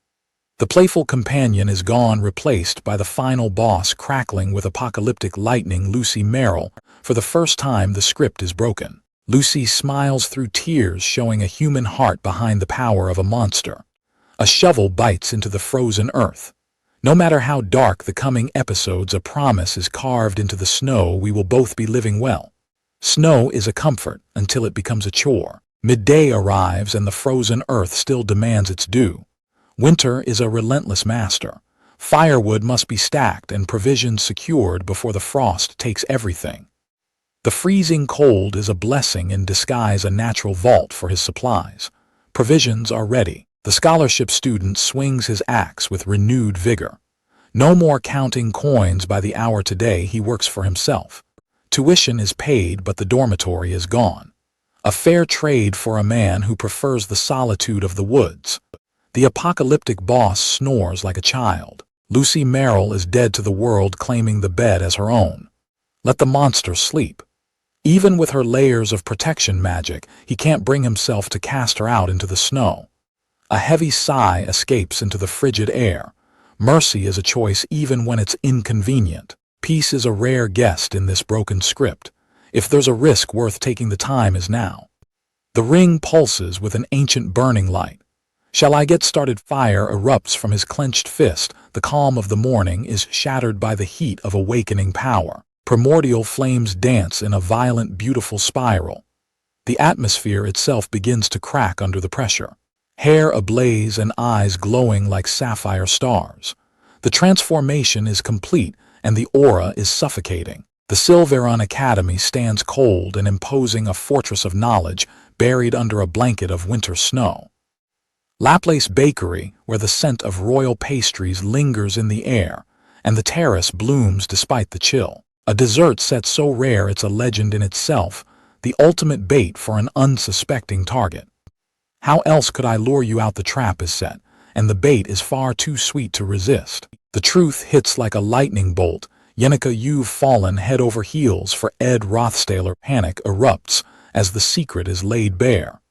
The playful companion is gone, replaced by the final boss crackling with apocalyptic lightning. Lucy 𝒟𝐿. For the first time, the script is broken. Lucy smiles through tears, showing a human heart behind the power of a monster. A shovel bites into the frozen earth. No matter how dark the coming episodes, a promise is carved into the snow: we will both be living well. Snow is a comfort until it becomes a chore. Midday arrives and the frozen earth still demands its due. Winter is a relentless master. Firewood must be stacked and provisions secured before the frost takes everything. The freezing cold is a blessing in disguise, a natural vault for his supplies. Provisions are ready. The scholarship student swings his axe with renewed vigor. No more counting coins by the hour today, he works for himself. Tuition is paid, but the dormitory is gone. A fair trade for a man who prefers the solitude of the woods. The apocalyptic boss snores like a child. Lucy 𝒟𝐿 is dead to the world, claiming the bed as her own. Let the monster sleep. Even with her layers of protection magic, he can't bring himself to cast her out into the snow. A heavy sigh escapes into the frigid air. Mercy is a choice even when it's inconvenient. Peace is a rare guest in this broken script. If there's a risk worth taking, the time is now. The ring pulses with an ancient burning light. Shall I get started? Fire erupts from his clenched fist. The calm of the morning is shattered by the heat of awakening power. Primordial flames dance in a violent, beautiful spiral. The atmosphere itself begins to crack under the pressure. Hair ablaze and eyes glowing like sapphire stars. The transformation is complete and the aura is suffocating. The 𝒟𝐿 Academy stands cold and imposing, a fortress of knowledge buried under a blanket of winter snow. Laplace Bakery, where the scent of royal pastries lingers in the air, and the terrace blooms despite the chill. A dessert set so rare it's a legend in itself, the ultimate bait for an unsuspecting target. How else could I lure you out? The trap is set, and the bait is far too sweet to resist. The truth hits like a lightning bolt. Jenica, you've fallen head over heels for 𝒟𝐿. Panic erupts as the secret is laid bare.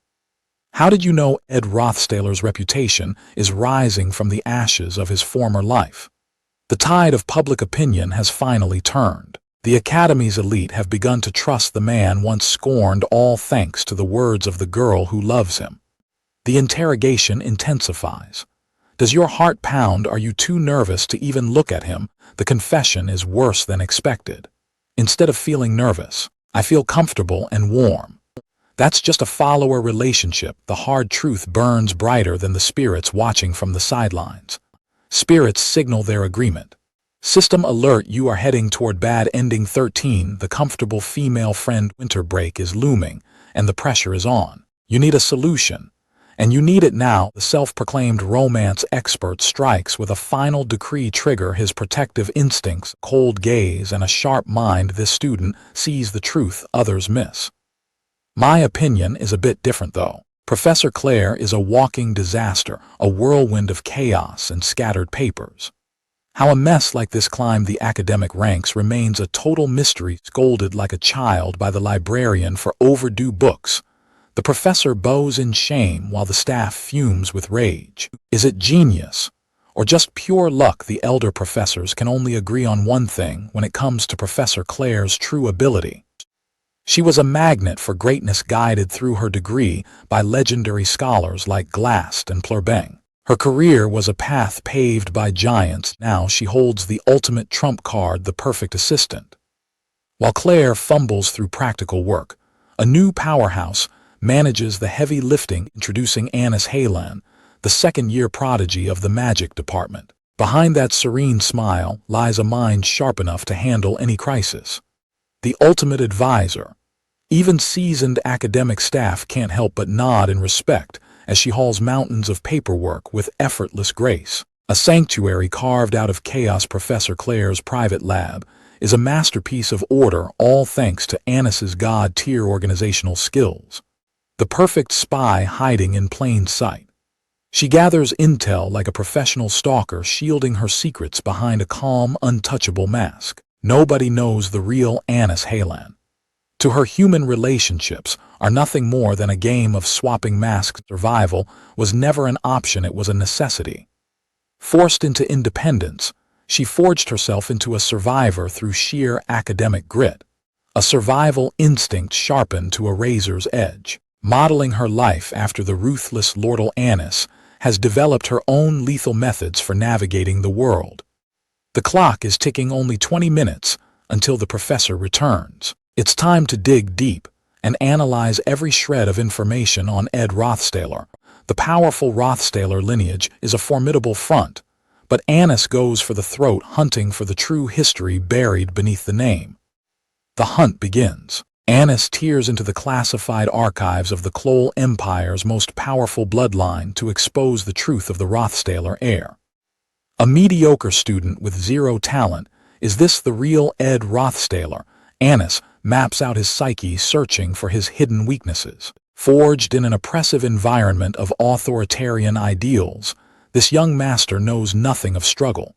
How did you know? 𝒟𝐿's reputation is rising from the ashes of his former life. The tide of public opinion has finally turned. The Academy's elite have begun to trust the man once scorned, all thanks to the words of the girl who loves him. The interrogation intensifies. Does your heart pound? Are you too nervous to even look at him? The confession is worse than expected. Instead of feeling nervous, I feel comfortable and warm. That's just a follower relationship. The hard truth burns brighter than the spirits watching from the sidelines. Spirits signal their agreement. System alert, you are heading toward bad ending. 13. The comfortable female friend. Winter break is looming, and the pressure is on. You need a solution, and you need it now. The self-proclaimed romance expert strikes with a final decree. Trigger his protective instincts, cold gaze, and a sharp mind. This student sees the truth others miss. My opinion is a bit different, though. Professor Claire is a walking disaster, a whirlwind of chaos and scattered papers. How a mess like this climbed the academic ranks remains a total mystery. Scolded like a child by the librarian for overdue books, the professor bows in shame while the staff fumes with rage. Is it genius, or just pure luck. The elder professors can only agree on one thing when it comes to Professor Claire's true ability. She was a magnet for greatness, guided through her degree by legendary scholars like Glast and 𝒟𝐿. Her career was a path paved by giants. Now she holds the ultimate trump card, the perfect assistant. While Claire fumbles through practical work, a new powerhouse manages the heavy lifting, introducing 𝒟𝐿, the second-year prodigy of the magic department. Behind that serene smile lies a mind sharp enough to handle any crisis. The ultimate advisor. Even seasoned academic staff can't help but nod in respect as she hauls mountains of paperwork with effortless grace. A sanctuary carved out of chaos. Professor Claire's private lab is a masterpiece of order, all thanks to Anis's god-tier organizational skills. The perfect spy hiding in plain sight. She gathers intel like a professional stalker, shielding her secrets behind a calm, untouchable mask. Nobody knows the real 𝒟𝐿. To her, human relationships are nothing more than a game of swapping masks. Survival was never an option, it was a necessity. Forced into independence, she forged herself into a survivor through sheer academic grit. A survival instinct sharpened to a razor's edge. Modeling her life after the ruthless Lordal, Anis has developed her own lethal methods for navigating the world. The clock is ticking, only 20 minutes until the professor returns. It's time to dig deep and analyze every shred of information on Ed Rothstaler. The powerful Rothstaler lineage is a formidable front, but Anis goes for the throat, hunting for the true history buried beneath the name. The hunt begins. Anis tears into the classified archives of the 𝒟𝐿 Empire's most powerful bloodline to expose the truth of the Rothstaler heir. A mediocre student with zero talent, is this the real Ed Rothstaler? Anis maps out his psyche, searching for his hidden weaknesses. Forged in an oppressive environment of authoritarian ideals, this young master knows nothing of struggle.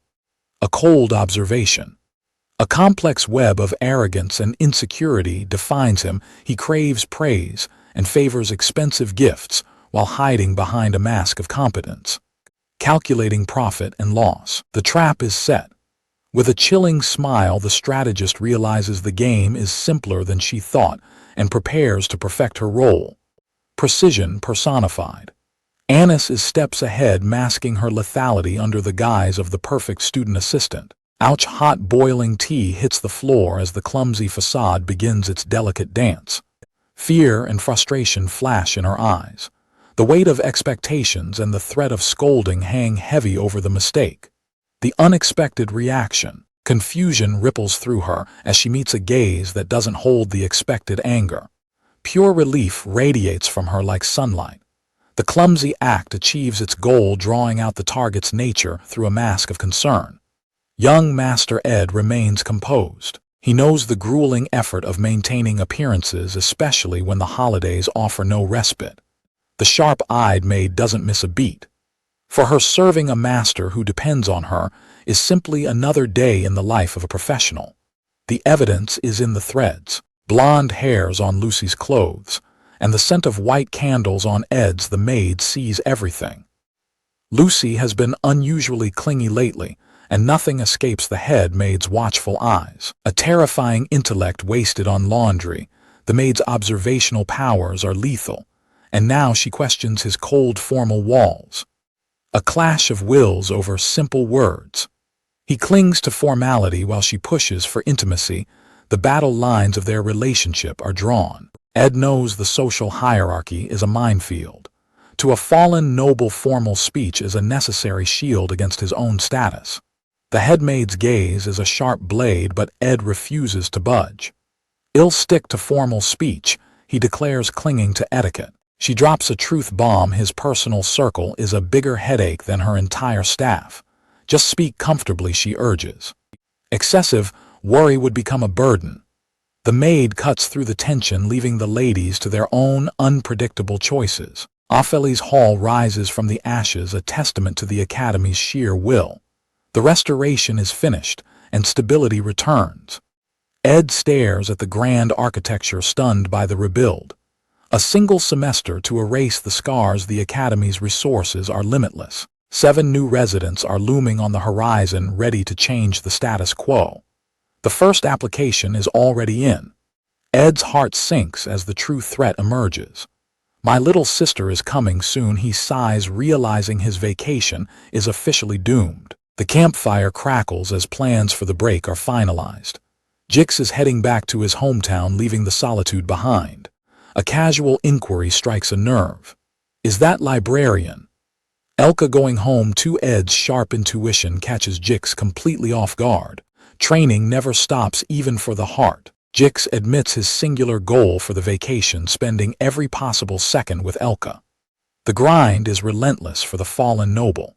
A cold observation. A complex web of arrogance and insecurity defines him. He craves praise and favors expensive gifts while hiding behind a mask of competence. Calculating profit and loss. The trap is set. With a chilling smile, the strategist realizes the game is simpler than she thought and prepares to perfect her role. Precision personified. Anis is steps ahead, masking her lethality under the guise of the perfect student assistant. Ouch! Hot boiling tea hits the floor as the clumsy facade begins its delicate dance. Fear and frustration flash in her eyes. The weight of expectations and the threat of scolding hang heavy over the mistake. The unexpected reaction. Confusion ripples through her as she meets a gaze that doesn't hold the expected anger. Pure relief radiates from her like sunlight. The clumsy act achieves its goal, drawing out the target's nature through a mask of concern. Young Master Ed remains composed. He knows the grueling effort of maintaining appearances, especially when the holidays offer no respite. The sharp-eyed maid doesn't miss a beat. For her, serving a master who depends on her is simply another day in the life of a professional. The evidence is in the threads. Blonde hairs on Lucy's clothes, and the scent of white candles on Ed's. The maid sees everything. Lucy has been unusually clingy lately, and nothing escapes the head maid's watchful eyes. A terrifying intellect wasted on laundry. The maid's observational powers are lethal, and now she questions his cold, formal walls. A clash of wills over simple words. He clings to formality while she pushes for intimacy. The battle lines of their relationship are drawn. Ed knows the social hierarchy is a minefield. To a fallen noble, formal speech is a necessary shield against his own status. The headmaid's gaze is a sharp blade, but Ed refuses to budge. He'll stick to formal speech, he declares, clinging to etiquette. She drops a truth bomb. His personal circle is a bigger headache than her entire staff. Just speak comfortably, she urges. Excessive worry would become a burden. The maid cuts through the tension, leaving the ladies to their own unpredictable choices. Ophelie's hall rises from the ashes, a testament to the Academy's sheer will. The restoration is finished, and stability returns. Ed stares at the grand architecture, stunned by the rebuild. A single semester to erase the scars. The Academy's resources are limitless. 7 new residents are looming on the horizon, ready to change the status quo. The first application is already in. Ed's heart sinks as the true threat emerges. My little sister is coming soon, he sighs, realizing his vacation is officially doomed. The campfire crackles as plans for the break are finalized. Jix is heading back to his hometown, leaving the solitude behind. A casual inquiry strikes a nerve. Is that librarian? Elka going home too? Ed's sharp intuition catches Jix completely off guard. Training never stops, even for the heart. Jix admits his singular goal for the vacation, spending every possible second with Elka. The grind is relentless for the fallen noble.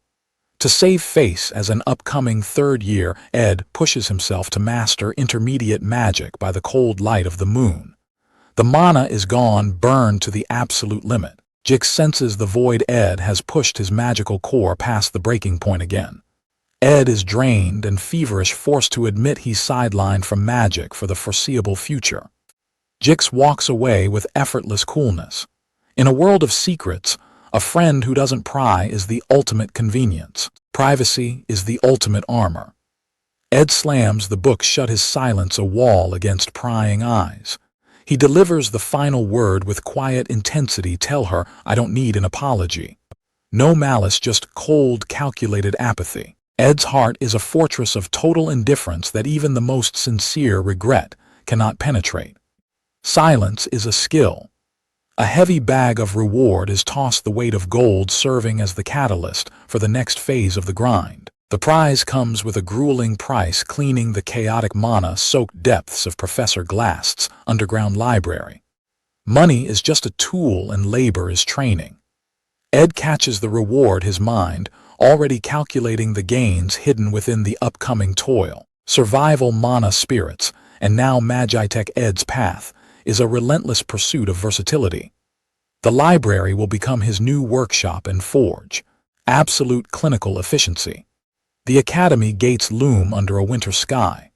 To save face as an upcoming 3rd year, Ed pushes himself to master intermediate magic by the cold light of the moon. The mana is gone, burned to the absolute limit. Jix senses the void. Ed has pushed his magical core past the breaking point again. Ed is drained and feverish, forced to admit he's sidelined from magic for the foreseeable future. Jix walks away with effortless coolness. In a world of secrets, a friend who doesn't pry is the ultimate convenience. Privacy is the ultimate armor. Ed slams the book shut, his silence a wall against prying eyes. He delivers the final word with quiet intensity. Tell her I don't need an apology. No malice, just cold, calculated apathy. Ed's heart is a fortress of total indifference that even the most sincere regret cannot penetrate. Silence is a skill. A heavy bag of reward is tossed, the weight of gold serving as the catalyst for the next phase of the grind. The prize comes with a grueling price: cleaning the chaotic mana-soaked depths of Professor Glass's underground library. Money is just a tool and labor is training. Ed catches the reward, his mind already calculating the gains hidden within the upcoming toil. Survival, mana, spirits, and now Magitech. Ed's path is a relentless pursuit of versatility. The library will become his new workshop and forge. Absolute clinical efficiency. The academy gates loom under a winter sky.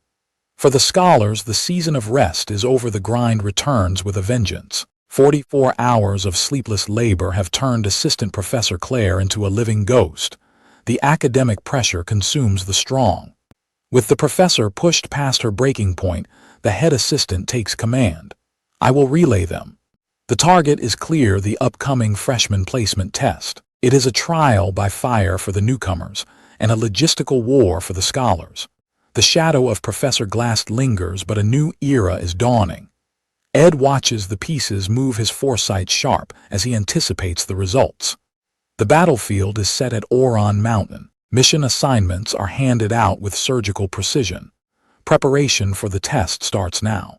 For the scholars, the season of rest is over. The grind returns with a vengeance. 44 hours of sleepless labor have turned Assistant Professor Claire into a living ghost. The academic pressure consumes the strong. With the professor pushed past her breaking point, the head assistant takes command. I will relay them. The target is clear: the upcoming freshman placement test. It is a trial by fire for the newcomers and a logistical war for the scholars. The shadow of Professor Glass lingers, but a new era is dawning. Ed watches the pieces move, his foresight sharp as he anticipates the results. The battlefield is set at Oron Mountain. Mission assignments are handed out with surgical precision. Preparation for the test starts now.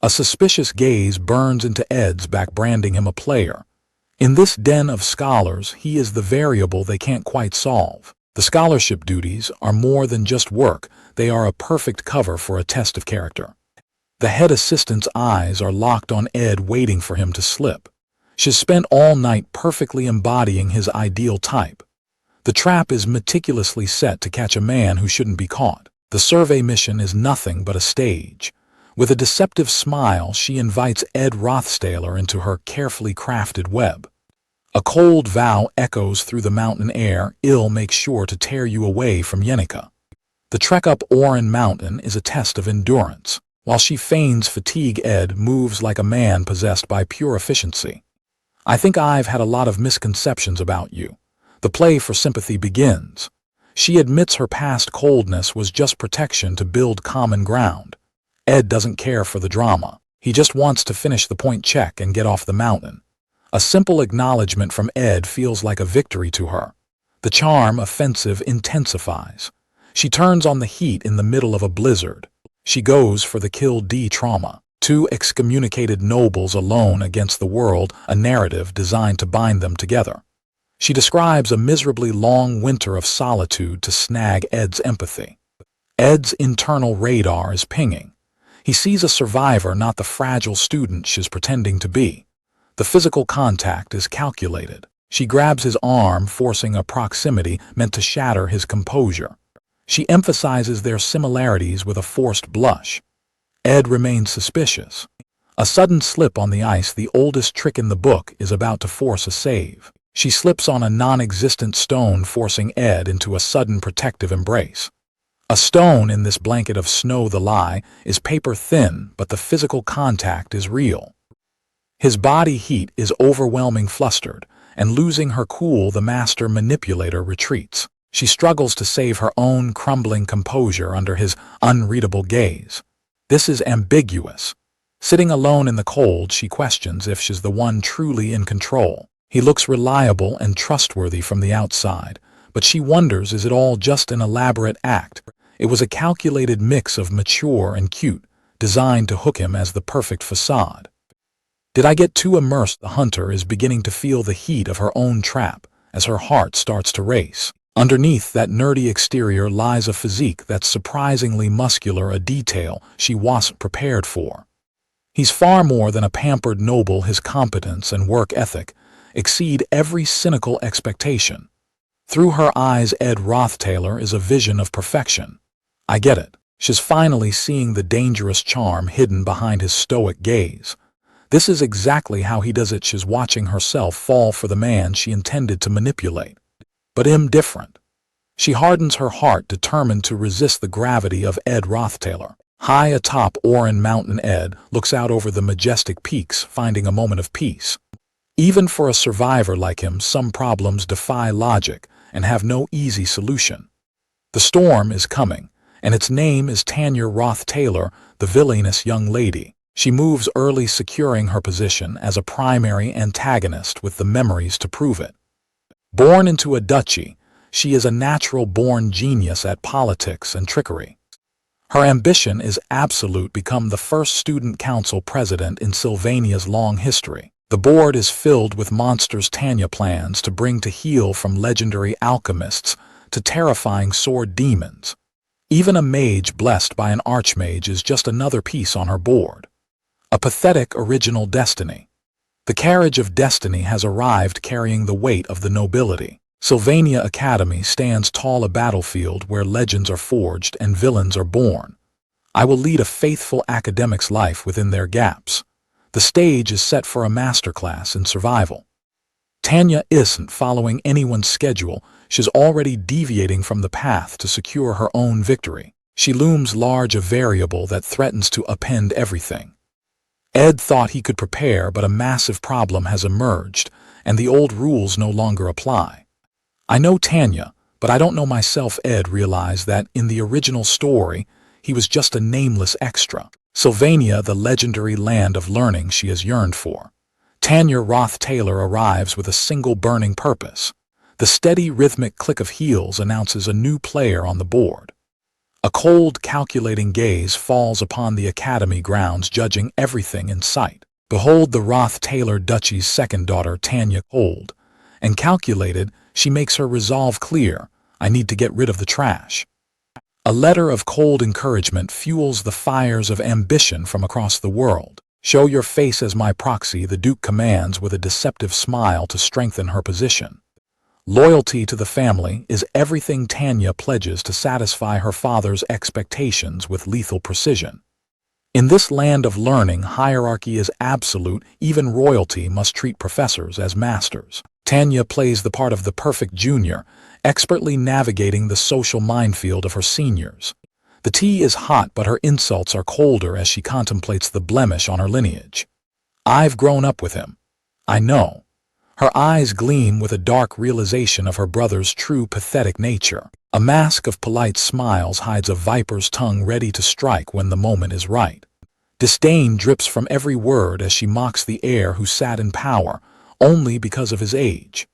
A suspicious gaze burns into Ed's back, branding him a player. In this den of scholars, he is the variable they can't quite solve. The scholarship duties are more than just work, they are a perfect cover for a test of character. The head assistant's eyes are locked on Ed, waiting for him to slip. She's spent all night perfectly embodying his ideal type. The trap is meticulously set to catch a man who shouldn't be caught. The survey mission is nothing but a stage. With a deceptive smile, she invites Ed Rothstaler into her carefully crafted web. A cold vow echoes through the mountain air: ill makes sure to tear you away from Yenica. The trek up Oron Mountain is a test of endurance. While she feigns fatigue, Ed moves like a man possessed by pure efficiency. I think I've had a lot of misconceptions about you. The play for sympathy begins. She admits her past coldness was just protection to build common ground. Ed doesn't care for the drama. He just wants to finish the point check and get off the mountain. A simple acknowledgement from Ed feels like a victory to her. The charm offensive intensifies. She turns on the heat in the middle of a blizzard. She goes for the kill. Trauma. 2 excommunicated nobles alone against the world, a narrative designed to bind them together. She describes a miserably long winter of solitude to snag Ed's empathy. Ed's internal radar is pinging. He sees a survivor, not the fragile student she's pretending to be. The physical contact is calculated. She grabs his arm, forcing a proximity meant to shatter his composure. She emphasizes their similarities with a forced blush. Ed remains suspicious. A sudden slip on the ice, the oldest trick in the book, is about to force a save. She slips on a non-existent stone, forcing Ed into a sudden protective embrace. A stone in this blanket of snow, the lie, is paper thin, but the physical contact is real. His body heat is overwhelming. Flustered, and losing her cool, the master manipulator retreats. She struggles to save her own crumbling composure under his unreadable gaze. This is ambiguous. Sitting alone in the cold, she questions if she's the one truly in control. He looks reliable and trustworthy from the outside, but she wonders, is it all just an elaborate act? It was a calculated mix of mature and cute, designed to hook him as the perfect facade. Did I get too immersed? The hunter is beginning to feel the heat of her own trap as her heart starts to race. Underneath that nerdy exterior lies a physique that's surprisingly muscular, a detail she wasn't prepared for. He's far more than a pampered noble. His competence and work ethic exceed every cynical expectation. Through her eyes, Ed Rothtaylor is a vision of perfection. I get it. She's finally seeing the dangerous charm hidden behind his stoic gaze. This is exactly how he does it. She's watching herself fall for the man she intended to manipulate. But different. She hardens her heart, determined to resist the gravity of Ed Rothtaylor. High atop Orin Mountain, Ed looks out over the majestic peaks, finding a moment of peace. Even for a survivor like him, some problems defy logic and have no easy solution. The storm is coming, and its name is Tanya Rothtaylor, the villainous young lady. She moves early, securing her position as a primary antagonist with the memories to prove it. Born into a duchy, she is a natural-born genius at politics and trickery. Her ambition is absolute: become the first student council president in Sylvania's long history. The board is filled with monsters Tanya plans to bring to heel, from legendary alchemists to terrifying sword demons. Even a mage blessed by an archmage is just another piece on her board. A pathetic original destiny. The carriage of destiny has arrived, carrying the weight of the nobility. Sylvania Academy stands tall, a battlefield where legends are forged and villains are born. I will lead a faithful academic's life within their gaps. The stage is set for a masterclass in survival. Tanya isn't following anyone's schedule. She's already deviating from the path to secure her own victory. She looms large, a variable that threatens to upend everything. Ed thought he could prepare, but a massive problem has emerged, and the old rules no longer apply. I know Tanya, but I don't know myself. Ed realized that in the original story, he was just a nameless extra. Sylvania, the legendary land of learning she has yearned for. Tanya Rothtaylor arrives with a single burning purpose. The steady, rhythmic click of heels announces a new player on the board. A cold, calculating gaze falls upon the academy grounds, judging everything in sight. Behold the Rothtaylor Duchy's second daughter, Tanya. Cold and calculated, she makes her resolve clear: I need to get rid of the trash. A letter of cold encouragement fuels the fires of ambition from across the world. Show your face as my proxy, the Duke commands with a deceptive smile to strengthen her position. Loyalty to the family is everything. Tanya pledges to satisfy her father's expectations with lethal precision. In this land of learning, hierarchy is absolute. Even royalty must treat professors as masters. Tanya plays the part of the perfect junior, expertly navigating the social minefield of her seniors. The tea is hot, but her insults are colder as she contemplates the blemish on her lineage. I've grown up with him. I know. Her eyes gleam with a dark realization of her brother's true pathetic nature. A mask of polite smiles hides a viper's tongue, ready to strike when the moment is right. Disdain drips from every word as she mocks the heir who sat in power only because of his age.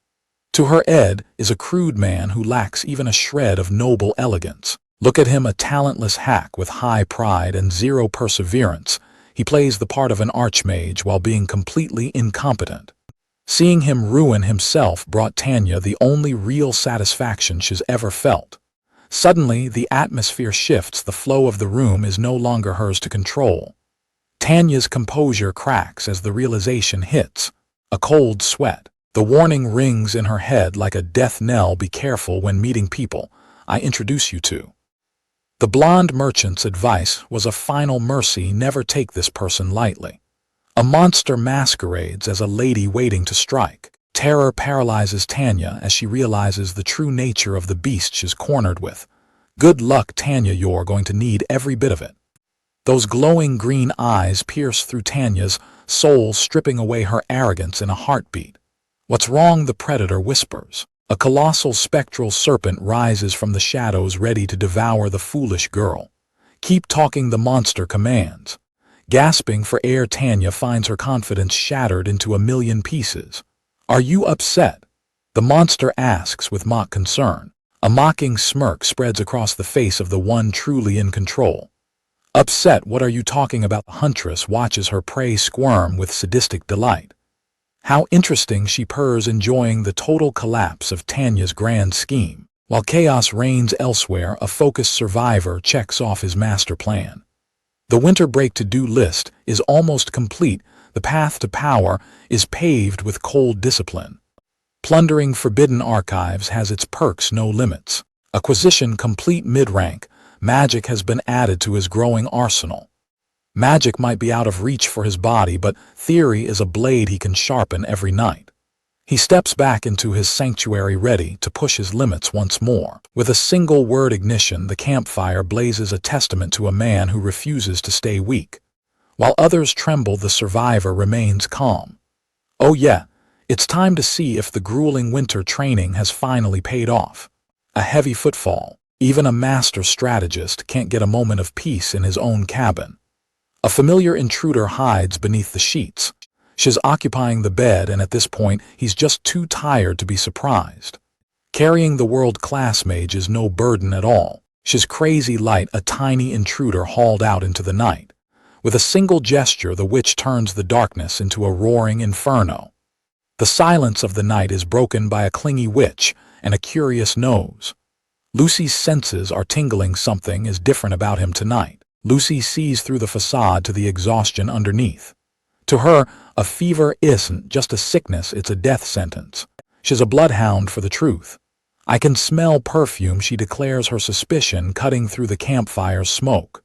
To her, Ed is a crude man who lacks even a shred of noble elegance. Look at him, a talentless hack with high pride and zero perseverance. He plays the part of an archmage while being completely incompetent. Seeing him ruin himself brought Tanya the only real satisfaction she's ever felt. Suddenly, the atmosphere shifts. The flow of the room is no longer hers to control. Tanya's composure cracks as the realization hits. A cold sweat. The warning rings in her head like a death knell: be careful when meeting people I introduce you to. The blonde merchant's advice was a final mercy: never take this person lightly. A monster masquerades as a lady waiting to strike. Terror paralyzes Tanya as she realizes the true nature of the beast she's cornered with. Good luck, Tanya, you're going to need every bit of it. Those glowing green eyes pierce through Tanya's soul, stripping away her arrogance in a heartbeat. What's wrong? The predator whispers. A colossal spectral serpent rises from the shadows, ready to devour the foolish girl. Keep talking, the monster commands. Gasping for air, Tanya finds her confidence shattered into a million pieces. Are you upset? The monster asks with mock concern. A mocking smirk spreads across the face of the one truly in control. Upset? What are you talking about? The huntress watches her prey squirm with sadistic delight. How interesting, she purrs, enjoying the total collapse of Tanya's grand scheme. While chaos reigns elsewhere, a focused survivor checks off his master plan. The winter break to-do list is almost complete. The path to power is paved with cold discipline. Plundering forbidden archives has its perks, no limits. Acquisition complete. Mid-rank, magic has been added to his growing arsenal. Magic might be out of reach for his body, but theory is a blade he can sharpen every night. He steps back into his sanctuary, ready to push his limits once more. With a single word, ignition, the campfire blazes, a testament to a man who refuses to stay weak. While others tremble, the survivor remains calm. Oh yeah, it's time to see if the grueling winter training has finally paid off. A heavy footfall. Even a master strategist can't get a moment of peace in his own cabin. A familiar intruder hides beneath the sheets. She's occupying the bed, and at this point, he's just too tired to be surprised. Carrying the world-class mage is no burden at all. She's crazy light, a tiny intruder hauled out into the night. With a single gesture, the witch turns the darkness into a roaring inferno. The silence of the night is broken by a clingy witch and a curious nose. Lucy's senses are tingling. Something is different about him tonight. Lucy sees through the facade to the exhaustion underneath. To her, a fever isn't just a sickness, it's a death sentence. She's a bloodhound for the truth. I can smell perfume, she declares, her suspicion cutting through the campfire's smoke.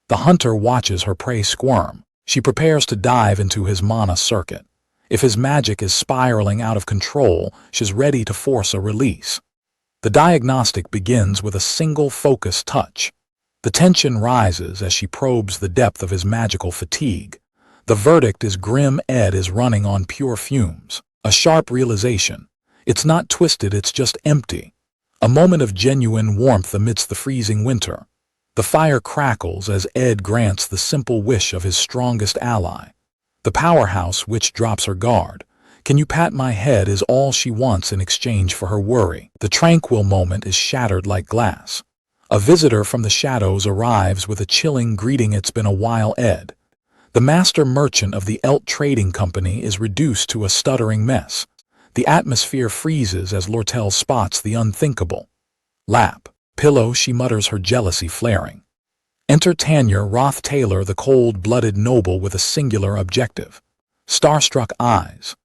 The hunter watches her prey squirm. She prepares to dive into his mana circuit. If his magic is spiraling out of control, she's ready to force a release. The diagnostic begins with a single focused touch. The tension rises as she probes the depth of his magical fatigue. The verdict is grim. Ed is running on pure fumes. A sharp realization. It's not twisted, it's just empty. A moment of genuine warmth amidst the freezing winter. The fire crackles as Ed grants the simple wish of his strongest ally. The powerhouse witch drops her guard. Can you pat my head is all she wants in exchange for her worry. The tranquil moment is shattered like glass. A visitor from the shadows arrives with a chilling greeting. It's been a while, Ed. The master merchant of the Elt Trading Company is reduced to a stuttering mess. The atmosphere freezes as Lortel spots the unthinkable. Lap. Pillow, she mutters, her jealousy flaring. Enter Tanya Roth-Taylor, the cold-blooded noble with a singular objective. Starstruck eyes.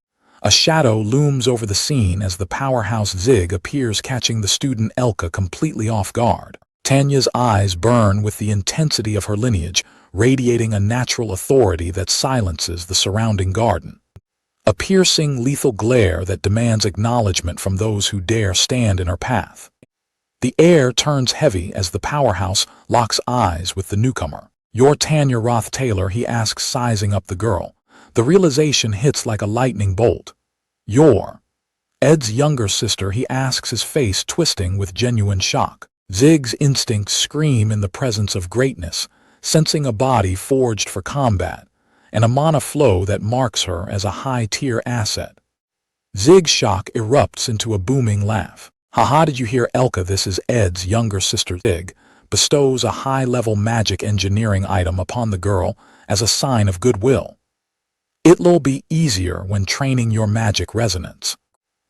A shadow looms over the scene as the powerhouse Zig appears, catching the student Elka completely off guard. Tanya's eyes burn with the intensity of her lineage, radiating a natural authority that silences the surrounding garden. A piercing, lethal glare that demands acknowledgement from those who dare stand in her path. The air turns heavy as the powerhouse locks eyes with the newcomer. You're Tanya Roth-Taylor, he asks, sizing up the girl. The realization hits like a lightning bolt. You're Ed's younger sister, he asks, his face twisting with genuine shock. Zig's instincts scream in the presence of greatness, sensing a body forged for combat, and a mana flow that marks her as a high-tier asset. Zig's shock erupts into a booming laugh. Haha, did you hear, Elka? This is Ed's younger sister. Zig bestows a high-level magic engineering item upon the girl as a sign of goodwill. It'll be easier when training your magic resonance.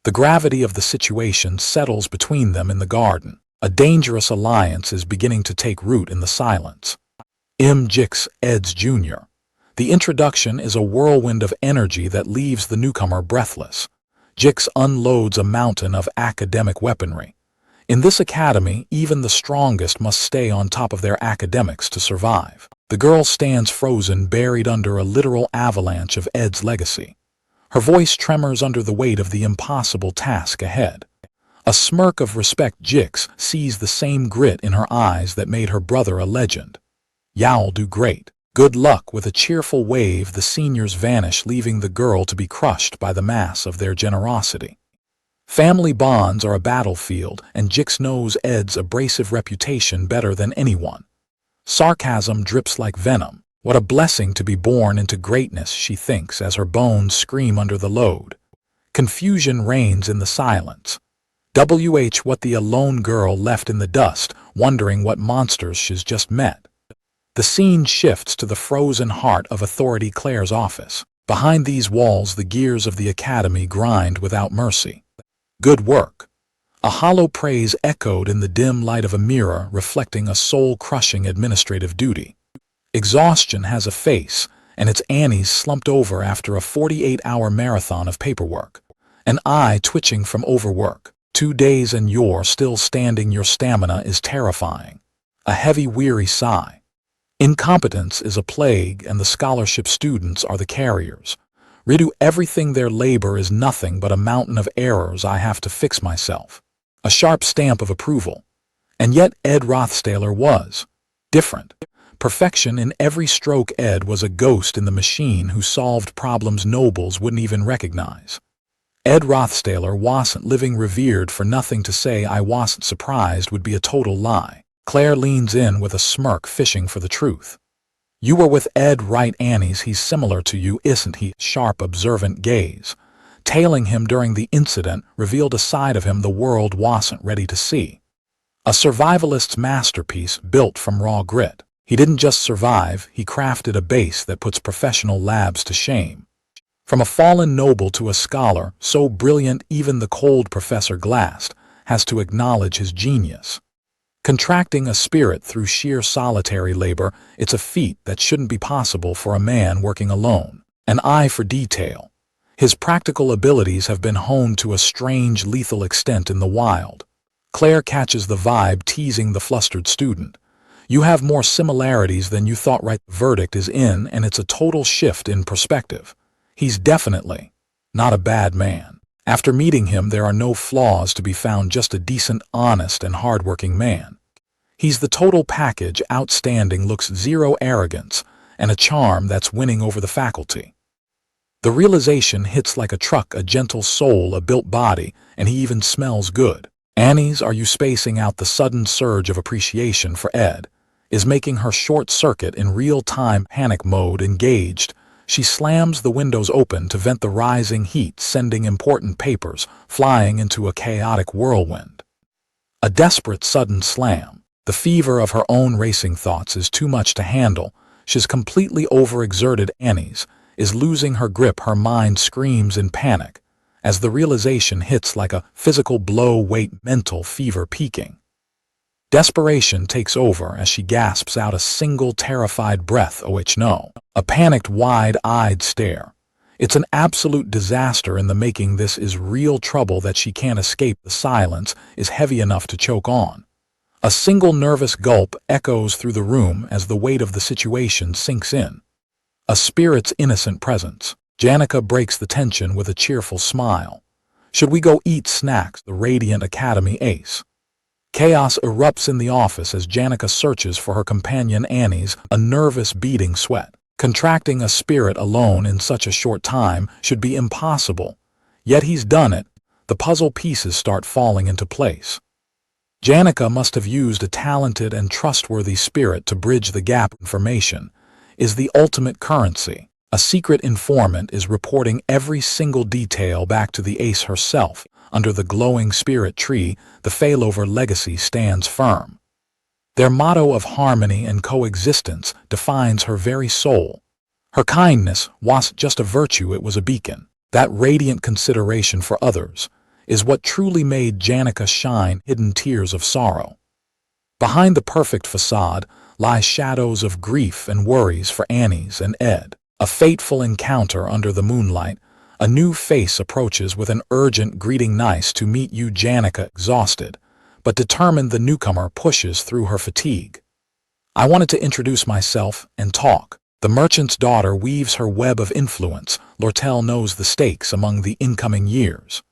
The gravity of the situation settles between them in the garden. A dangerous alliance is beginning to take root in the silence. Jix, Ed's Jr. The introduction is a whirlwind of energy that leaves the newcomer breathless. Jix unloads a mountain of academic weaponry. In this academy, even the strongest must stay on top of their academics to survive. The girl stands frozen, buried under a literal avalanche of Ed's legacy. Her voice tremors under the weight of the impossible task ahead. A smirk of respect. Jix sees the same grit in her eyes that made her brother a legend. "You'll do great. Good luck." With a cheerful wave, the seniors vanish, leaving the girl to be crushed by the mass of their generosity. Family bonds are a battlefield, and Jix knows Ed's abrasive reputation better than anyone. Sarcasm drips like venom. What a blessing to be born into greatness, she thinks as her bones scream under the load. Confusion reigns in the silence. What the alone girl left in the dust, wondering what monsters she's just met. The scene shifts to the frozen heart of Authority Claire's office. Behind these walls, the gears of the academy grind without mercy. "Good work." A hollow praise echoed in the dim light of a mirror, reflecting a soul-crushing administrative duty. Exhaustion has a face, and it's Annie's, slumped over after a 48-hour marathon of paperwork. An eye twitching from overwork. 2 days and you're still standing. Your stamina is terrifying. A heavy, weary sigh. Incompetence is a plague, and the scholarship students are the carriers. Redo everything. Their labor is nothing but a mountain of errors. I have to fix myself. A sharp stamp of approval. And yet Ed Rothstaler was different. Perfection in every stroke. Ed was a ghost in the machine who solved problems nobles wouldn't even recognize. Ed Rothstaler wasn't living revered for nothing. To say I wasn't surprised would be a total lie. Claire leans in with a smirk, fishing for the truth. "You were with Ed, right?" He's similar to you, isn't he?" Sharp, observant gaze. Tailing him during the incident revealed a side of him the world wasn't ready to see. A survivalist's masterpiece built from raw grit. He didn't just survive, he crafted a base that puts professional labs to shame. From a fallen noble to a scholar so brilliant even the cold Professor Glast has to acknowledge his genius. Contracting a spirit through sheer solitary labor, it's a feat that shouldn't be possible for a man working alone. An eye for detail. His practical abilities have been honed to a strange, lethal extent in the wild. Claire catches the vibe, teasing the flustered student. "You have more similarities than you thought." Right, the verdict is in, and it's a total shift in perspective. He's definitely not a bad man. After meeting him, there are no flaws to be found, just a decent, honest, and hardworking man. He's the total package, outstanding looks, zero arrogance, and a charm that's winning over the faculty. The realization hits like a truck, a gentle soul, a built body, and he even smells good. Annie's "Are you spacing out?" The sudden surge of appreciation for Ed is making her short-circuit in real-time panic mode. Engaged, she slams the windows open to vent the rising heat, sending important papers flying into a chaotic whirlwind. A desperate sudden slam. The fever of her own racing thoughts is too much to handle. She's completely overexerted. Annie's is losing her grip. Her mind screams in panic as the realization hits like a physical blow. Weight, mental fever peaking. Desperation takes over as she gasps out a single terrified breath. "Oh, no." A panicked, wide-eyed stare. It's an absolute disaster in the making. This is real trouble that she can't escape. The silence is heavy enough to choke on. A single nervous gulp echoes through the room as the weight of the situation sinks in. A spirit's innocent presence. Janica breaks the tension with a cheerful smile. "Should we go eat snacks?" The radiant academy ace. Chaos erupts in the office as Janica searches for her companion. Annie's a nervous, beating sweat. Contracting a spirit alone in such a short time should be impossible. Yet he's done it. The puzzle pieces start falling into place. Janica must have used a talented and trustworthy spirit to bridge the gap. Information is the ultimate currency. A secret informant is reporting every single detail back to the ace herself. Under the glowing spirit tree, the failover legacy stands firm. Their motto of harmony and coexistence defines her very soul. Her kindness wasn't just a virtue, it was a beacon. That radiant consideration for others is what truly made Janica shine. Hidden tears of sorrow. Behind the perfect facade lie shadows of grief and worries for Annie's and Ed. A fateful encounter under the moonlight. A new face approaches with an urgent greeting. "Nice to meet you." Janica, exhausted but determined, the newcomer pushes through her fatigue. "I wanted to introduce myself and talk." The merchant's daughter weaves her web of influence, 𝒟𝐼𝒮𝒞 knows the stakes among the incoming years.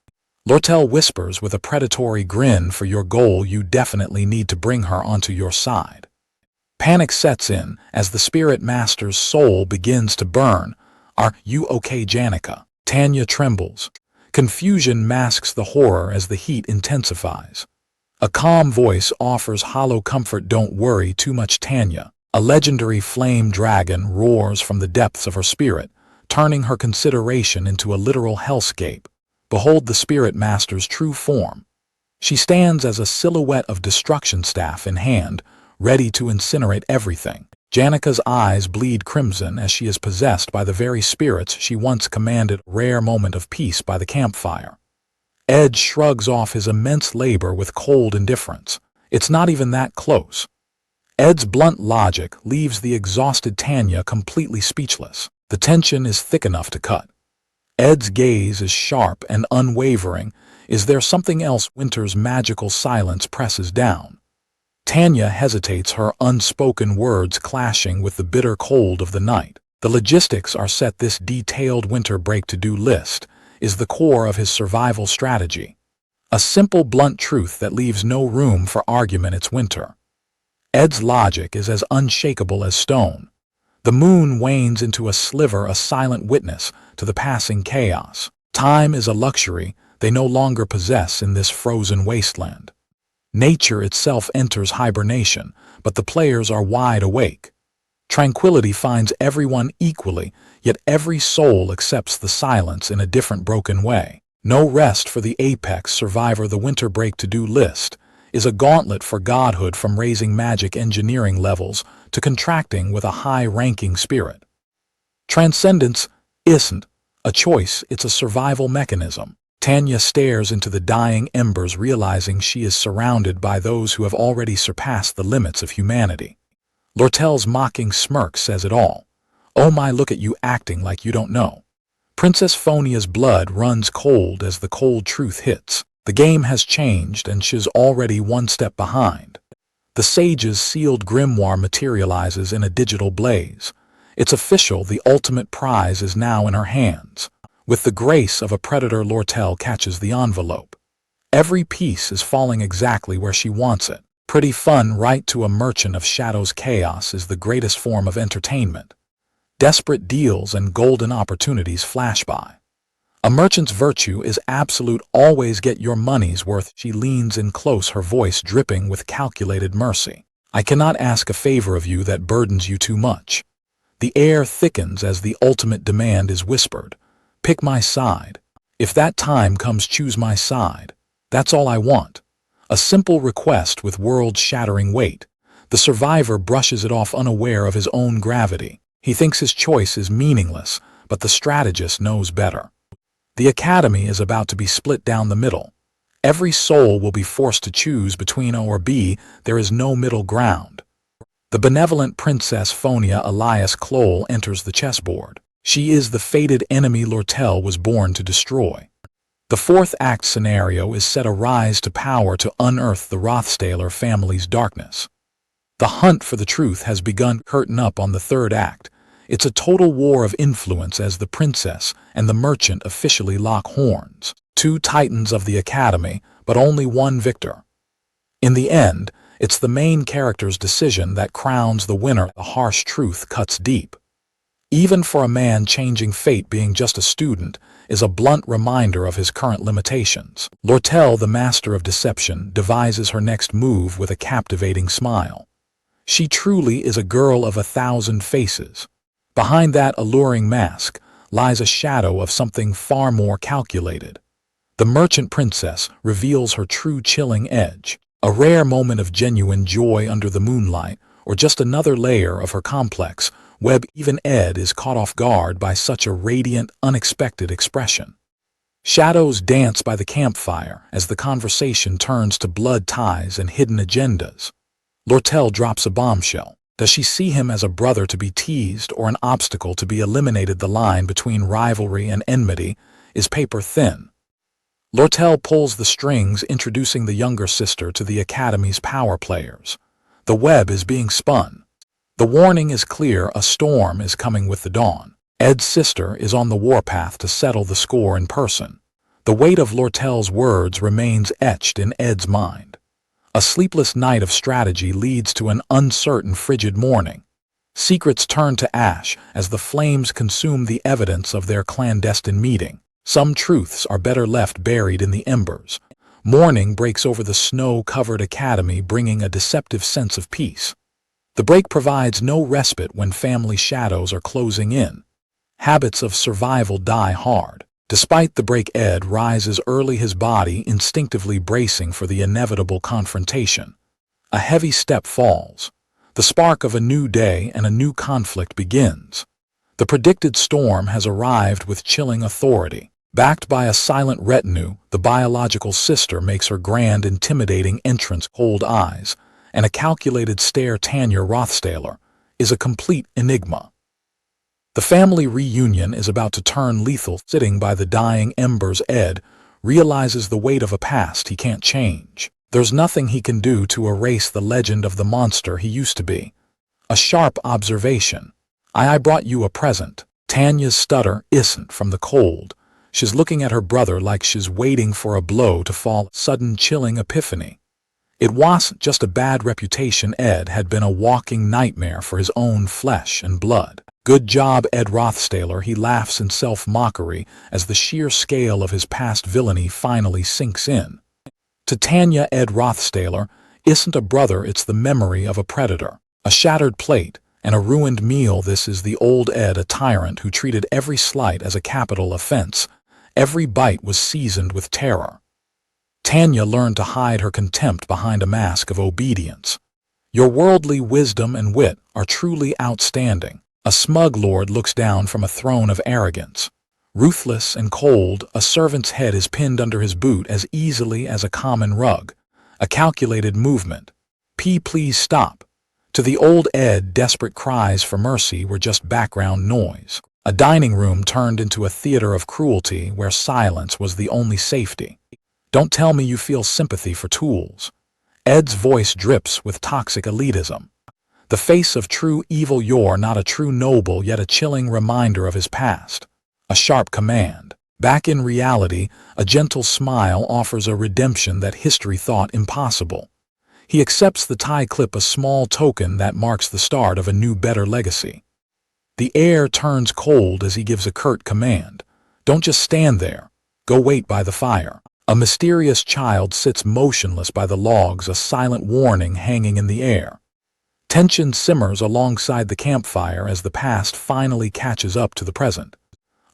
𝒟𝐼𝒮 whispers with a predatory grin, for your goal you definitely need to bring her onto your side. Panic sets in as the spirit master's soul begins to burn. Are you okay, Janica? Tanya trembles. Confusion masks the horror as the heat intensifies. A calm voice offers hollow comfort. Don't worry too much, Tanya. A legendary flame dragon roars from the depths of her spirit, turning her consideration into a literal hellscape. Behold the spirit master's true form. She stands as a silhouette of destruction, staff in hand, ready to incinerate everything. Janica's eyes bleed crimson as she is possessed by the very spirits she once commanded. A rare moment of peace by the campfire. Ed shrugs off his immense labor with cold indifference. It's not even that close. Ed's blunt logic leaves the exhausted Tanya completely speechless. The tension is thick enough to cut. Ed's gaze is sharp and unwavering. Is there something else? Winter's magical silence presses down. Tanya hesitates, her unspoken words clashing with the bitter cold of the night. The logistics are set. This detailed winter break to-do list is the core of his survival strategy. A simple, blunt truth that leaves no room for argument. It's winter. Ed's logic is as unshakable as stone. The moon wanes into a sliver, a silent witness to the passing chaos. Time is a luxury they no longer possess in this frozen wasteland. Nature itself enters hibernation, but the players are wide awake. Tranquility finds everyone equally, yet every soul accepts the silence in a different, broken way. No rest for the apex survivor. The winter break to-do list is a gauntlet for godhood, from raising magic engineering levels to contracting with a high-ranking spirit. Transcendence isn't a choice, it's a survival mechanism. Tanya stares into the dying embers, realizing she is surrounded by those who have already surpassed the limits of humanity. 𝒟𝐼𝒮's mocking smirk says it all. Oh my, look at you acting like you don't know. Princess Phonia's blood runs cold as the cold truth hits. The game has changed, and she's already one step behind. The sage's sealed grimoire materializes in a digital blaze. It's official, the ultimate prize is now in her hands. With the grace of a predator, 𝒟𝐼𝒮 catches the envelope. Every piece is falling exactly where she wants it. Pretty fun, right? To a merchant of shadows, chaos is the greatest form of entertainment. Desperate deals and golden opportunities flash by. A merchant's virtue is absolute. Always get your money's worth. She leans in close, her voice dripping with calculated mercy. I cannot ask a favor of you that burdens you too much. The air thickens as the ultimate demand is whispered. Pick my side. If that time comes, choose my side. That's all I want. A simple request with world-shattering weight. The survivor brushes it off, unaware of his own gravity. He thinks his choice is meaningless, but the strategist knows better. The academy is about to be split down the middle. Every soul will be forced to choose between A or B. There is no middle ground. The benevolent Princess Phonia alias 𝒟𝐼𝒮 enters the chessboard. She is the fated enemy 𝒟𝐼𝒮 was born to destroy. The fourth act scenario is set: a rise to power to unearth the Rothstahler family's darkness. The hunt for the truth has begun. Curtain up on the third act. It's a total war of influence as the princess and the merchant officially lock horns. Two titans of the academy, but only one victor. In the end, it's the main character's decision that crowns the winner. The harsh truth cuts deep. Even for a man, changing fate, being just a student, is a blunt reminder of his current limitations. 𝒟𝐼𝒮, the master of deception, devises her next move with a captivating smile. She truly is a girl of 1,000 faces. Behind that alluring mask lies a shadow of something far more calculated. The merchant princess reveals her true chilling edge. A rare moment of genuine joy under the moonlight, or just another layer of her complex web. Even Ed is caught off guard by such a radiant, unexpected expression. Shadows dance by the campfire as the conversation turns to blood ties and hidden agendas. 𝒟𝐼𝒮 drops a bombshell. Does she see him as a brother to be teased or an obstacle to be eliminated? The line between rivalry and enmity is paper thin. 𝒟𝐼𝒮 pulls the strings, introducing the younger sister to the academy's power players. The web is being spun. The warning is clear: a storm is coming with the dawn. Ed's sister is on the warpath to settle the score in person. The weight of 𝒟𝐿's words remains etched in Ed's mind. A sleepless night of strategy leads to an uncertain, frigid morning. Secrets turn to ash as the flames consume the evidence of their clandestine meeting. Some truths are better left buried in the embers. Morning breaks over the snow-covered academy, bringing a deceptive sense of peace. The break provides no respite when family shadows are closing in. Habits of survival die hard. Despite the break, Ed rises early, his body instinctively bracing for the inevitable confrontation. A heavy step falls. The spark of a new day and a new conflict begins. The predicted storm has arrived with chilling authority. Backed by a silent retinue, the biological sister makes her grand, intimidating entrance. Cold eyes and a calculated stare, Tanya Rothstaler is a complete enigma. The family reunion is about to turn lethal. Sitting by the dying embers, Ed realizes the weight of a past he can't change. There's nothing he can do to erase the legend of the monster he used to be. A sharp observation. I brought you a present. Tanya's stutter isn't from the cold. She's looking at her brother like she's waiting for a blow to fall. Sudden chilling epiphany. It wasn't just a bad reputation. Ed had been a walking nightmare for his own flesh and blood. Good job, Ed Rothstaler, he laughs in self-mockery as the sheer scale of his past villainy finally sinks in. To Tanya, Ed Rothstaler isn't a brother, it's the memory of a predator. A shattered plate and a ruined meal. This is the old Ed, a tyrant who treated every slight as a capital offense. Every bite was seasoned with terror. Tanya learned to hide her contempt behind a mask of obedience. Your worldly wisdom and wit are truly outstanding. A smug lord looks down from a throne of arrogance. Ruthless and cold, a servant's head is pinned under his boot as easily as a common rug. A calculated movement. Please stop. To the old Ed, desperate cries for mercy were just background noise. A dining room turned into a theater of cruelty where silence was the only safety. Don't tell me you feel sympathy for tools. Ed's voice drips with toxic elitism. The face of true evil. You're not a true noble, yet a chilling reminder of his past. A sharp command. Back in reality, a gentle smile offers a redemption that history thought impossible. He accepts the tie clip, a small token that marks the start of a new, better legacy. The air turns cold as he gives a curt command. Don't just stand there. Go wait by the fire. A mysterious child sits motionless by the logs, a silent warning hanging in the air. Tension simmers alongside the campfire as the past finally catches up to the present.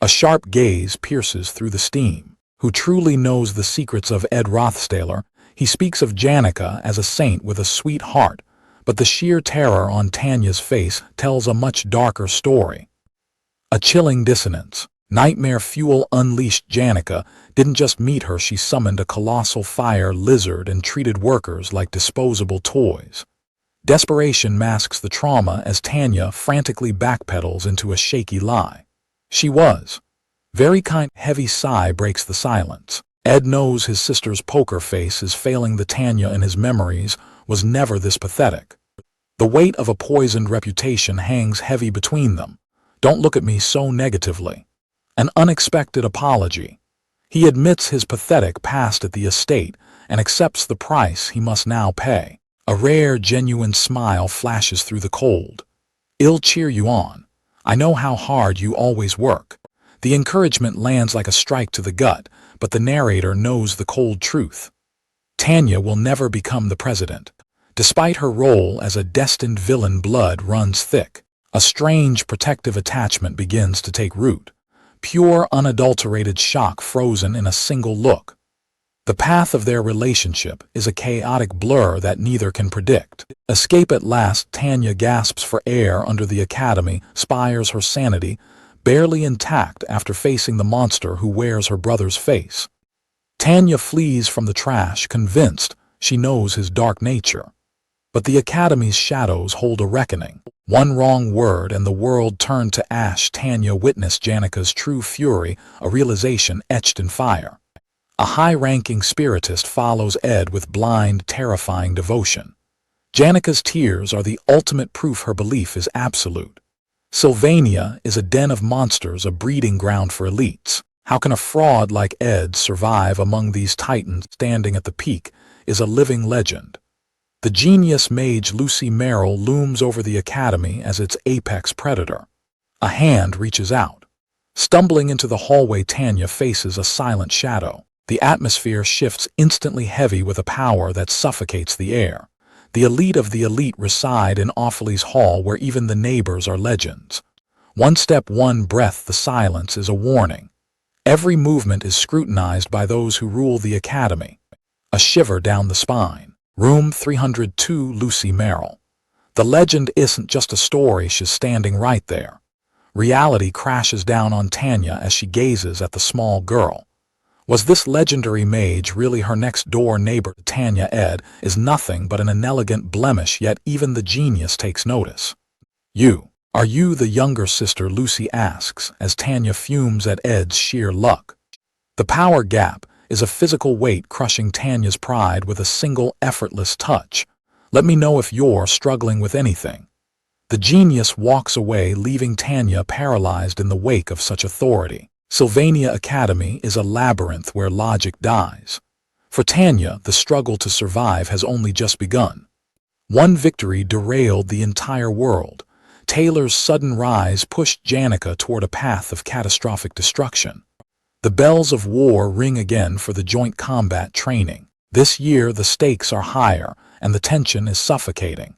A sharp gaze pierces through the steam. Who truly knows the secrets of Ed Rothstaler? He speaks of Janica as a saint with a sweet heart, but the sheer terror on Tanya's face tells a much darker story. A chilling dissonance. Nightmare fuel unleashed. Janica didn't just meet her, she summoned a colossal fire lizard and treated workers like disposable toys. Desperation masks the trauma as Tanya frantically backpedals into a shaky lie. She was very kind. Heavy sigh breaks the silence. Ed knows his sister's poker face is failing. The Tanya in his memories was never this pathetic. The weight of a poisoned reputation hangs heavy between them. Don't look at me so negatively. An unexpected apology. He admits his pathetic past at the estate and accepts the price he must now pay. A rare, genuine smile flashes through the cold. I'll cheer you on. I know how hard you always work. The encouragement lands like a strike to the gut, but the narrator knows the cold truth. Tanya will never become the president. Despite her role as a destined villain, blood runs thick. A strange protective attachment begins to take root. Pure, unadulterated shock frozen in a single look. The path of their relationship is a chaotic blur that neither can predict. Escape at last. Tanya gasps for air under the academy, spires her sanity, barely intact after facing the monster who wears her brother's face. Tanya flees from the trash, convinced she knows his dark nature. But the academy's shadows hold a reckoning. One wrong word and the world turned to ash. Tanya witnessed Janica's true fury, a realization etched in fire. A high-ranking spiritist follows Ed with blind, terrifying devotion. Janica's tears are the ultimate proof her belief is absolute. Sylvania is a den of monsters, a breeding ground for elites. How can a fraud like Ed survive among these titans standing at the peak is a living legend. The genius mage Lucy Merrill looms over the academy as its apex predator. A hand reaches out. Stumbling into the hallway, Tanya faces a silent shadow. The atmosphere shifts, instantly heavy with a power that suffocates the air. The elite of the elite reside in Awfully's hall, where even the neighbors are legends. One step, one breath, the silence is a warning. Every movement is scrutinized by those who rule the academy. A shiver down the spine. Room 302, Lucy Merrill. The legend isn't just a story, she's standing right there. Reality crashes down on Tanya as she gazes at the small girl. Was this legendary mage really her next-door neighbor? Tanya, Ed is nothing but an inelegant blemish, yet even the genius takes notice. Are you the younger sister? Lucy asks as Tanya fumes at Ed's sheer luck. The power gap is a physical weight crushing Tanya's pride with a single effortless touch. Let me know if you're struggling with anything. The genius walks away, leaving Tanya paralyzed in the wake of such authority. Sylvania Academy is a labyrinth where logic dies. For Tanya, the struggle to survive has only just begun. One victory derailed the entire world. Taylor's sudden rise pushed Janica toward a path of catastrophic destruction. The bells of war ring again for the joint combat training. This year the stakes are higher and the tension is suffocating.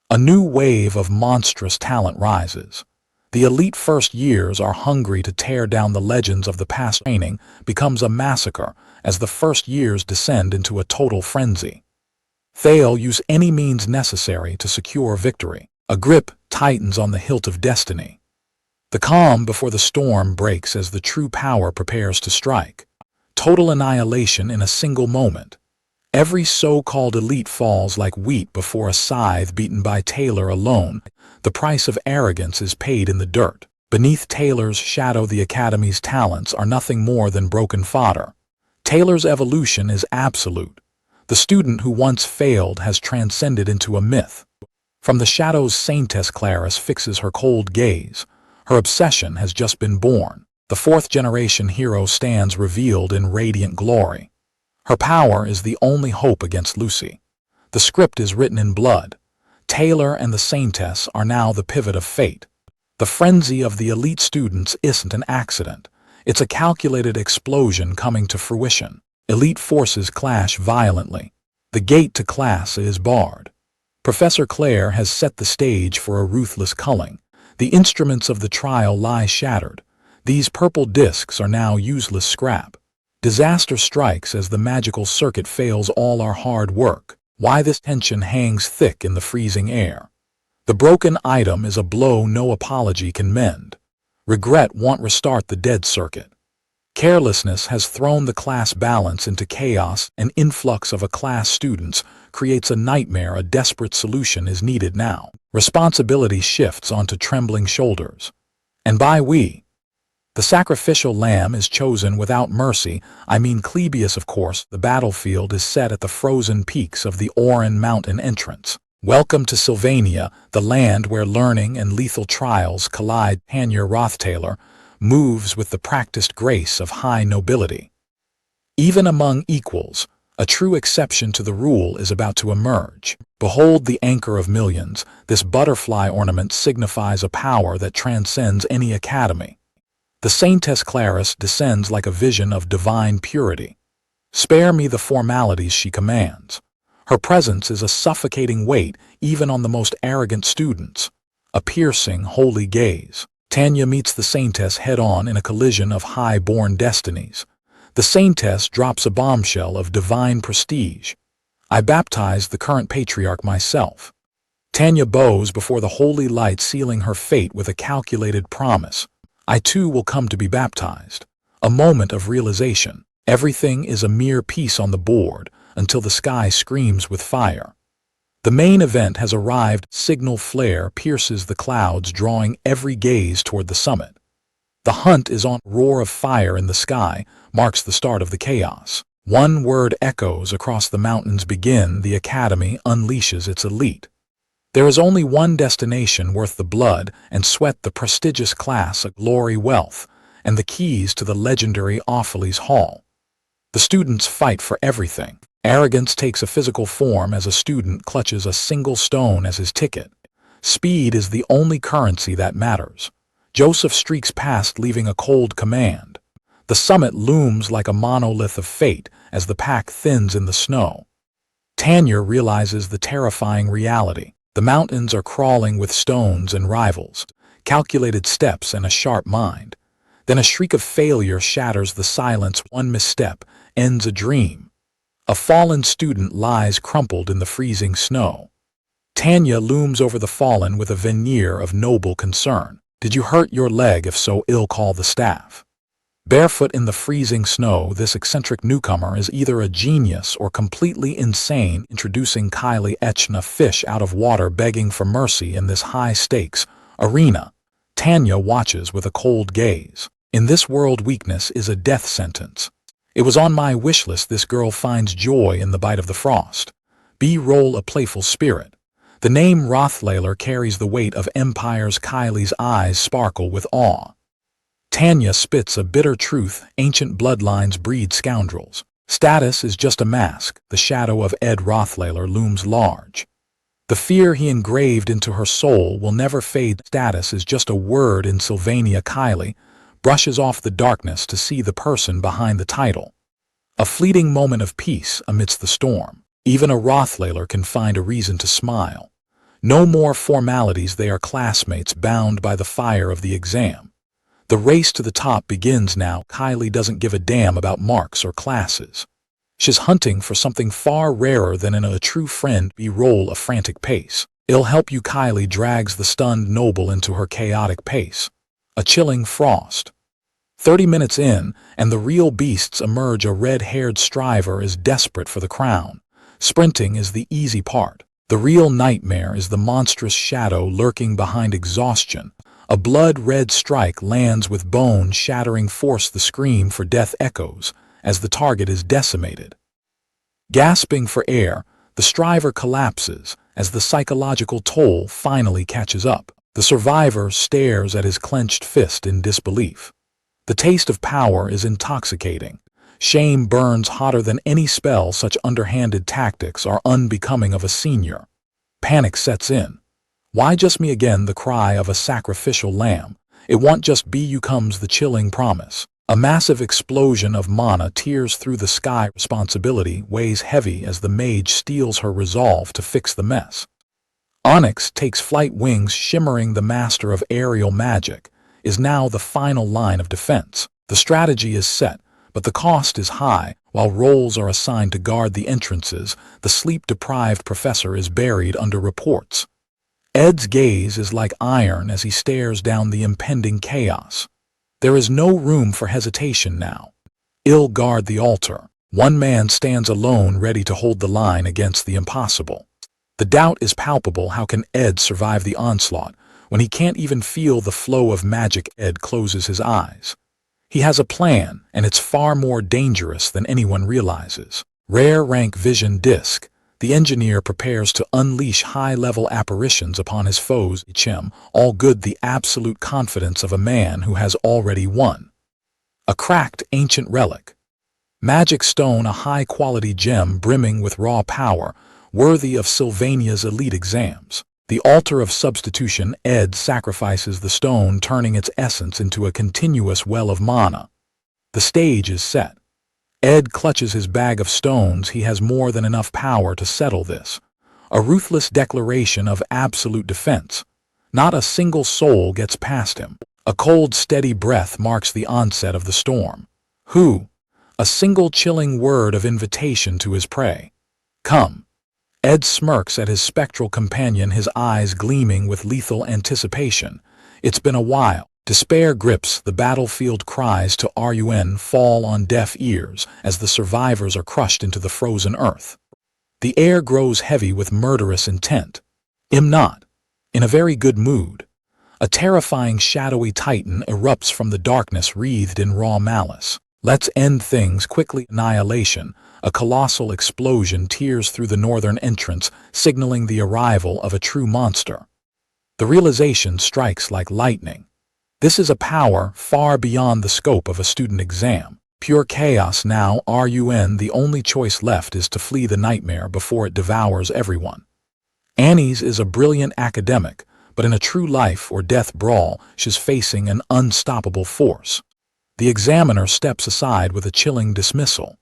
A new wave of monstrous talent rises. The elite first years are hungry to tear down the legends of the past. Training becomes a massacre as the first years descend into a total frenzy. They'll use any means necessary to secure victory. A grip tightens on the hilt of destiny. The calm before the storm breaks as the true power prepares to strike. Total annihilation in a single moment. Every so-called elite falls like wheat before a scythe beaten by Taylor alone. The price of arrogance is paid in the dirt. Beneath Taylor's shadow, the academy's talents are nothing more than broken fodder. Taylor's evolution is absolute. The student who once failed has transcended into a myth. From the shadows, Saintess Clarice fixes her cold gaze. Her obsession has just been born. The fourth-generation hero stands revealed in radiant glory. Her power is the only hope against Lucy. The script is written in blood. Taylor and the Saintess are now the pivot of fate. The frenzy of the elite students isn't an accident. It's a calculated explosion coming to fruition. Elite forces clash violently. The gate to class is barred. Professor Claire has set the stage for a ruthless culling. The instruments of the trial lie shattered. These purple discs are now useless scrap. Disaster strikes as the magical circuit fails all our hard work. Why this tension hangs thick in the freezing air? The broken item is a blow no apology can mend. Regret won't restart the dead circuit. Carelessness has thrown the class balance into chaos. An influx of class students creates a nightmare. A desperate solution is needed now. Responsibility shifts onto trembling shoulders. And by we, the sacrificial lamb is chosen without mercy. I mean Clebius, of course. The battlefield is set at the frozen peaks of the Oran Mountain entrance. Welcome to Sylvania, the land where learning and lethal trials collide. Tanya Rothtaylor moves with the practiced grace of high nobility. Even among equals, a true exception to the rule is about to emerge. Behold the anchor of millions. This butterfly ornament signifies a power that transcends any academy. The Saintess Clarice descends like a vision of divine purity. Spare me the formalities, she commands. Her presence is a suffocating weight even on the most arrogant students. A piercing, holy gaze. Tanya meets the Saintess head-on in a collision of high-born destinies. The Saintess drops a bombshell of divine prestige. I baptized the current patriarch myself. Tanya bows before the holy light, sealing her fate with a calculated promise. I too will come to be baptized. A moment of realization. Everything is a mere piece on the board until the sky screams with fire. The main event has arrived. Signal flare pierces the clouds, drawing every gaze toward the summit. The hunt is on. Roar of fire in the sky marks the start of the chaos. One word echoes across the mountains. Begin. The academy unleashes its elite. There is only one destination worth the blood and sweat, the prestigious class of glory wealth, and the keys to the legendary Opheles Hall. The students fight for everything. Arrogance takes a physical form as a student clutches a single stone as his ticket. Speed is the only currency that matters. Joseph streaks past, leaving a cold command. The summit looms like a monolith of fate as the pack thins in the snow. Tanya realizes the terrifying reality. The mountains are crawling with stones and rivals, calculated steps and a sharp mind. Then a shriek of failure shatters the silence. One misstep ends a dream. A fallen student lies crumpled in the freezing snow. Tanya looms over the fallen with a veneer of noble concern. Did you hurt your leg? If so, ill call the staff. Barefoot in the freezing snow, this eccentric newcomer is either a genius or completely insane, introducing 𝒩𝒨, a fish out of water begging for mercy in this high-stakes arena. Tanya watches with a cold gaze. In this world, weakness is a death sentence. It was on my wish list. This girl finds joy in the bite of the frost. B-roll, a playful spirit. The name Rothlailer carries the weight of empires. Kylie's eyes sparkle with awe. Tanya spits a bitter truth. Ancient bloodlines breed scoundrels. Status is just a mask. The shadow of Ed Rothlailer looms large. The fear he engraved into her soul will never fade. Status is just a word in Sylvania. Kylie brushes off the darkness to see the person behind the title. A fleeting moment of peace amidst the storm. Even a Rothlailer can find a reason to smile. No more formalities. They are classmates bound by the fire of the exam. The race to the top begins now. Kylie doesn't give a damn about marks or classes. She's hunting for something far rarer than in a true friend. B-roll, a frantic pace. It'll help you. Kylie drags the stunned noble into her chaotic pace. A chilling frost. 30 minutes in, and the real beasts emerge. A red-haired striver is desperate for the crown. Sprinting is the easy part. The real nightmare is the monstrous shadow lurking behind exhaustion. A blood-red strike lands with bone-shattering force. The scream for death echoes as the target is decimated. Gasping for air, the striver collapses as the psychological toll finally catches up. The survivor stares at his clenched fist in disbelief. The taste of power is intoxicating. Shame burns hotter than any spell. Such underhanded tactics are unbecoming of a senior. Panic sets in. Why just me again? The cry of a sacrificial lamb. It won't just be you. Comes the chilling promise. A massive explosion of mana tears through the sky. Responsibility weighs heavy as the mage steels her resolve to fix the mess. Onyx takes flight. Wings shimmering. The master of aerial magic is now the final line of defense. The strategy is set, but the cost is high. While roles are assigned to guard the entrances, the sleep-deprived professor is buried under reports. Ed's gaze is like iron as he stares down the impending chaos. There is no room for hesitation now. Ill guard the altar. One man stands alone, ready to hold the line against the impossible. The doubt is palpable. How can Ed survive the onslaught when he can't even feel the flow of magic? Ed closes his eyes. He has a plan, and it's far more dangerous than anyone realizes. Rare rank vision disc. The engineer prepares to unleash high-level apparitions upon his foes. All good. The absolute confidence of a man who has already won. A cracked ancient relic. Magic stone, a high-quality gem brimming with raw power, worthy of Sylvania's elite exams. The altar of substitution. Ed sacrifices the stone, turning its essence into a continuous well of mana. The stage is set. Ed clutches his bag of stones. He has more than enough power to settle this. A ruthless declaration of absolute defense. Not a single soul gets past him. A cold, steady breath marks the onset of the storm. Who? A single chilling word of invitation to his prey. Come. Ed smirks at his spectral companion, his eyes gleaming with lethal anticipation. It's been a while. Despair grips the battlefield. Cries to Run fall on deaf ears as the survivors are crushed into the frozen earth. The air grows heavy with murderous intent. I'm not in a very good mood. A terrifying shadowy titan erupts from the darkness, wreathed in raw malice. Let's end things quickly. Annihilation. A colossal explosion tears through the northern entrance, signaling the arrival of a true monster. The realization strikes like lightning. This is a power far beyond the scope of a student exam. Pure chaos now. The only choice left is to flee the nightmare before it devours everyone. Annie's is a brilliant academic, but in a true life or death brawl, she's facing an unstoppable force. The examiner steps aside with a chilling dismissal.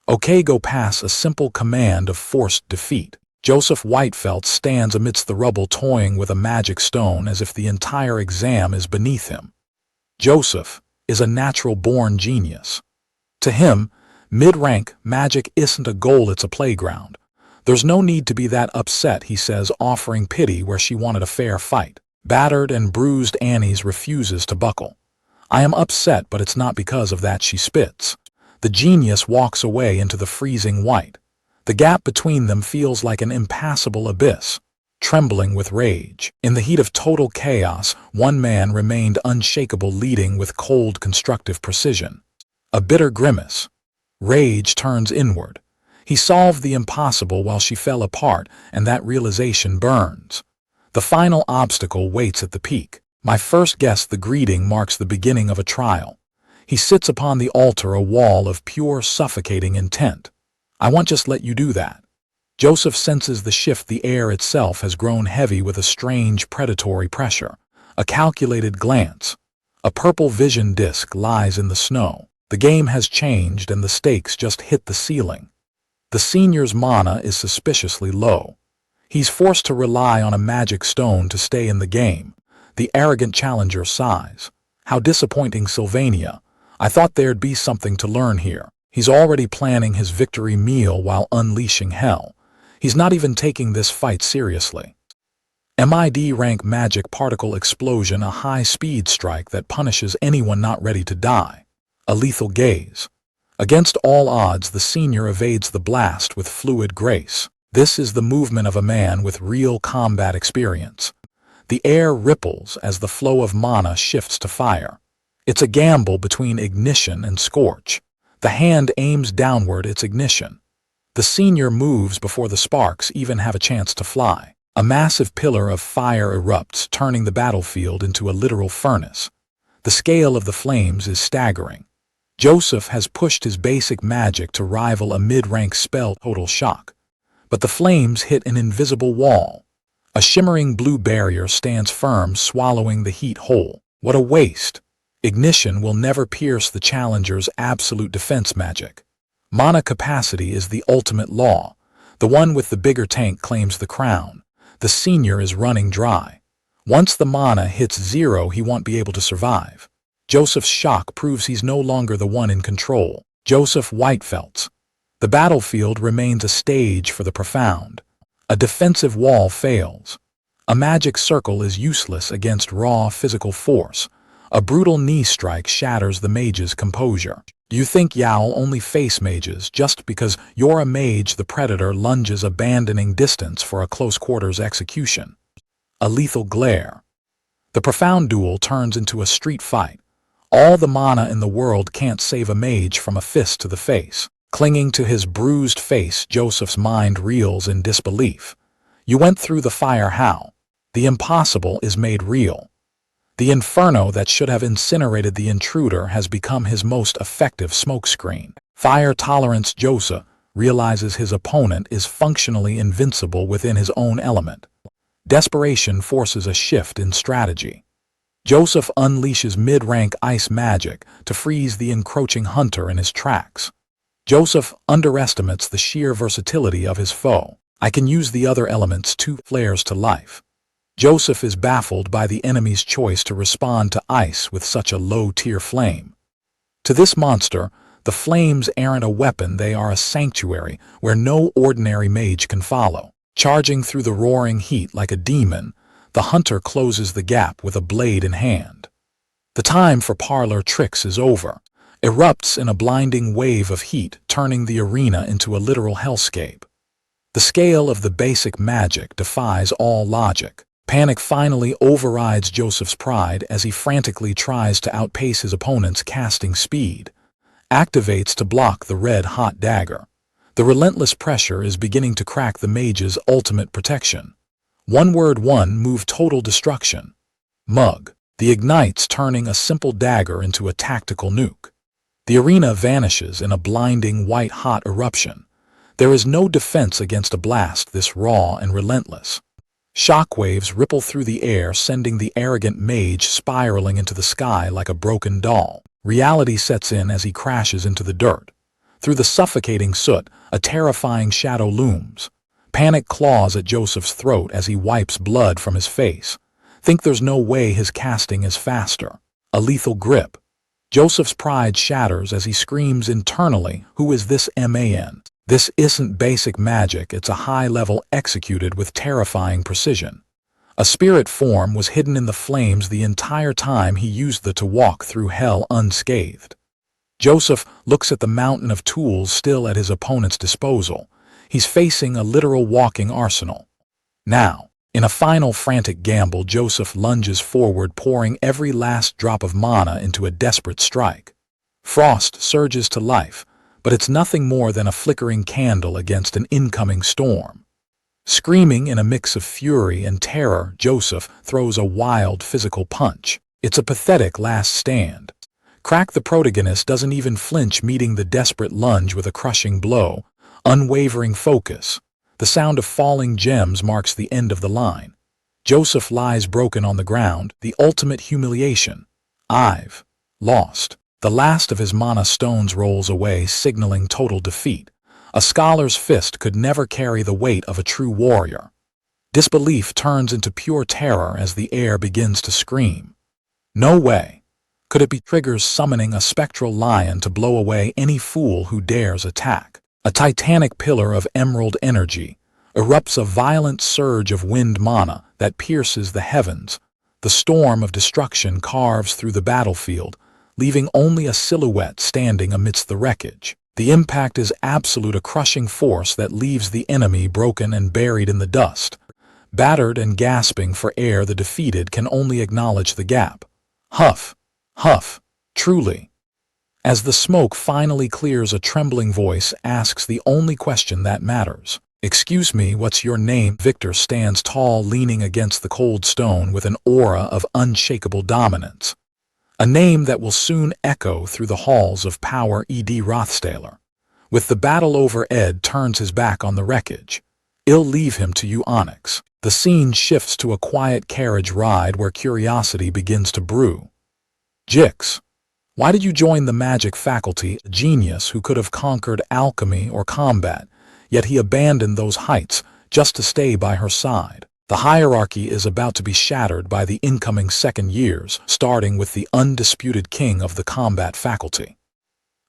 𝒩�ဋ𝒂ℜℰ, a simple command of forced defeat. Joseph Whitefelt stands amidst the rubble toying with a magic stone as if the entire exam is beneath him. Joseph is a natural-born genius. To him, mid-rank magic isn't a goal, it's a playground. There's no need to be that upset, he says, offering pity where she wanted a fair fight. Battered and bruised, Annie's refuses to buckle. I am upset, but it's not because of that, she spits. The genius walks away into the freezing white. The gap between them feels like an impassable abyss. Trembling with rage, in the heat of total chaos, one man remained unshakable, leading with cold, constructive precision. A bitter grimace. Rage turns inward. He solved the impossible while she fell apart, and that realization burns. The final obstacle waits at the peak. My first guess, the greeting marks the beginning of a trial. He sits upon the altar, a wall of pure, suffocating intent. I won't just let you do that. Joseph senses the shift. The air itself has grown heavy with a strange predatory pressure. A calculated glance. A purple vision disc lies in the snow. The game has changed and the stakes just hit the ceiling. The senior's mana is suspiciously low. He's forced to rely on a magic stone to stay in the game. The arrogant challenger sighs. How disappointing, Sylvania. I thought there'd be something to learn here. He's already planning his victory meal while unleashing hell. He's not even taking this fight seriously. Mid-rank magic particle explosion, a high-speed strike that punishes anyone not ready to die. A lethal gaze. Against all odds, the senior evades the blast with fluid grace. This is the movement of a man with real combat experience. The air ripples as the flow of mana shifts to fire. It's a gamble between ignition and scorch. The hand aims downward, its ignition. The senior moves before the sparks even have a chance to fly. A massive pillar of fire erupts, turning the battlefield into a literal furnace. The scale of the flames is staggering. Joseph has pushed his basic magic to rival a mid-rank spell. Total shock. But the flames hit an invisible wall. A shimmering blue barrier stands firm, swallowing the heat whole. What a waste! Ignition will never pierce the challenger's absolute defense magic. Mana capacity is the ultimate law. The one with the bigger tank claims the crown. The senior is running dry. Once the mana hits zero, he won't be able to survive. Joseph's shock proves he's no longer the one in control. Joseph Whitefelt. The battlefield remains a stage for the profound. A defensive wall fails. A magic circle is useless against raw physical force. A brutal knee strike shatters the mage's composure. You think you'll only face mages just because you're a mage. The predator lunges, abandoning distance for a close-quarters execution. A lethal glare. The profound duel turns into a street fight. All the mana in the world can't save a mage from a fist to the face. Clinging to his bruised face, Joseph's mind reels in disbelief. You went through the fire. How? The impossible is made real. The inferno that should have incinerated the intruder has become his most effective smokescreen. Fire tolerance. Joseph realizes his opponent is functionally invincible within his own element. Desperation forces a shift in strategy. Joseph unleashes mid-rank ice magic to freeze the encroaching hunter in his tracks. Joseph underestimates the sheer versatility of his foe. I can use the other elements, two flares to life. Joseph is baffled by the enemy's choice to respond to ice with such a low-tier flame. To this monster, the flames aren't a weapon, they are a sanctuary where no ordinary mage can follow. Charging through the roaring heat like a demon, the hunter closes the gap with a blade in hand. The time for parlor tricks is over. Erupts in a blinding wave of heat, turning the arena into a literal hellscape. The scale of the basic magic defies all logic. Panic finally overrides Joseph's pride as he frantically tries to outpace his opponent's casting speed. Activates to block the red-hot dagger. The relentless pressure is beginning to crack the mage's ultimate protection. One word, one move, total destruction. Mug. The ignites, turning a simple dagger into a tactical nuke. The arena vanishes in a blinding white-hot eruption. There is no defense against a blast this raw and relentless. Shockwaves ripple through the air, sending the arrogant mage spiraling into the sky like a broken doll. Reality sets in as he crashes into the dirt. Through the suffocating soot, a terrifying shadow looms. Panic claws at Joseph's throat as he wipes blood from his face. Think there's no way his casting is faster. A lethal grip. Joseph's pride shatters as he screams internally, "Who is this man? This isn't basic magic, it's a high level executed with terrifying precision." A spirit form was hidden in the flames the entire time he used to walk through hell unscathed. Joseph looks at the mountain of tools still at his opponent's disposal. He's facing a literal walking arsenal. Now, in a final frantic gamble, Joseph lunges forward, pouring every last drop of mana into a desperate strike. Frost surges to life, but it's nothing more than a flickering candle against an incoming storm. Screaming in a mix of fury and terror, Joseph throws a wild physical punch. It's a pathetic last stand. Crack. The protagonist doesn't even flinch, meeting the desperate lunge with a crushing blow. Unwavering focus. The sound of falling gems marks the end of the line. Joseph lies broken on the ground, the ultimate humiliation. I've lost. The last of his mana stones rolls away, signaling total defeat. A scholar's fist could never carry the weight of a true warrior. Disbelief turns into pure terror as the air begins to scream. No way. Could it be triggers summoning a spectral lion to blow away any fool who dares attack? A titanic pillar of emerald energy erupts, a violent surge of wind mana that pierces the heavens. The storm of destruction carves through the battlefield, leaving only a silhouette standing amidst the wreckage. The impact is absolute, a crushing force that leaves the enemy broken and buried in the dust. Battered and gasping for air, the defeated can only acknowledge the gap. Huff, huff, truly. As the smoke finally clears, a trembling voice asks the only question that matters. "Excuse me, what's your name?" Victor stands tall, leaning against the cold stone with an aura of unshakable dominance. A name that will soon echo through the halls of power. Ed Rothstaler. With the battle over, Ed turns his back on the wreckage. "I'll leave him to you, Onyx." The scene shifts to a quiet carriage ride where curiosity begins to brew. "Jix, why did you join the magic faculty?" A genius who could have conquered alchemy or combat, yet he abandoned those heights just to stay by her side. The hierarchy is about to be shattered by the incoming second years, starting with the undisputed king of the combat faculty.